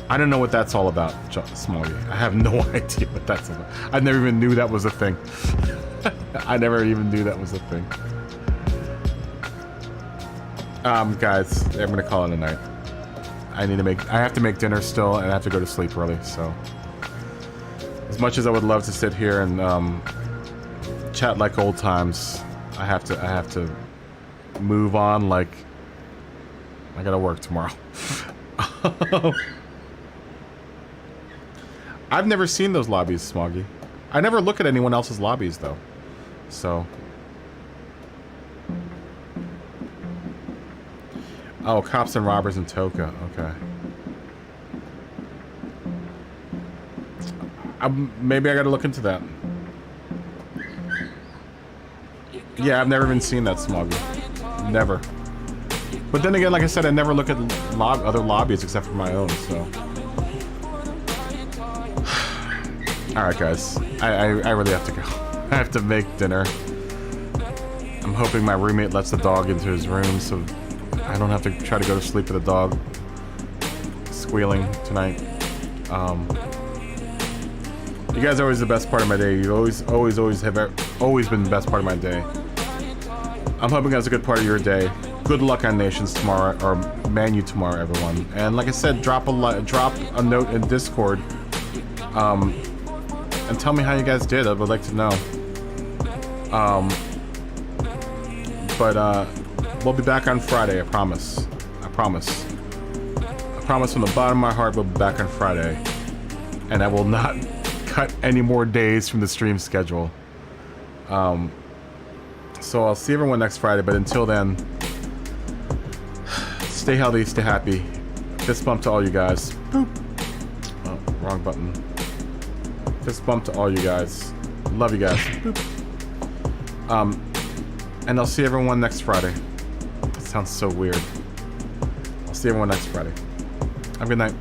I don't know what that's all about, Smoggy. I have no idea what that's about. I never even knew that was a thing. I never even knew that was a thing. Guys, I'm gonna call it a night. I have to make dinner still, and I have to go to sleep early, so. As much as I would love to sit here and chat like old times, I have to move on. Like I gotta work tomorrow. I've never seen those lobbies, Smoggy. I never look at anyone else's lobbies though, so. Oh, cops and robbers in Toka. Okay. Maybe I gotta look into that. Yeah, I've never even seen that, Smoggy. Never. But then again, like I said, I never look at other lobbies except for my own, so. Alright, guys. I really have to go. I have to make dinner. I'm hoping my roommate lets the dog into his room so I don't have to try to go to sleep with the dog squealing tonight. You guys are always the best part of my day. You always been the best part of my day. I'm hoping that's a good part of your day. Good luck on Nations tomorrow, or Manu tomorrow, everyone. And like I said, drop a note in Discord, and tell me how you guys did. I would like to know. But we'll be back on Friday. I promise. I promise. I promise from the bottom of my heart, we'll be back on Friday, and I will not cut any more days from the stream schedule. So I'll see everyone next Friday, but until then, stay healthy, stay happy. Fist bump to all you guys. Boop. Oh, wrong button. Fist bump to all you guys. Love you guys. Boop. And I'll see everyone next Friday. That sounds so weird. I'll see everyone next Friday. Have a good night.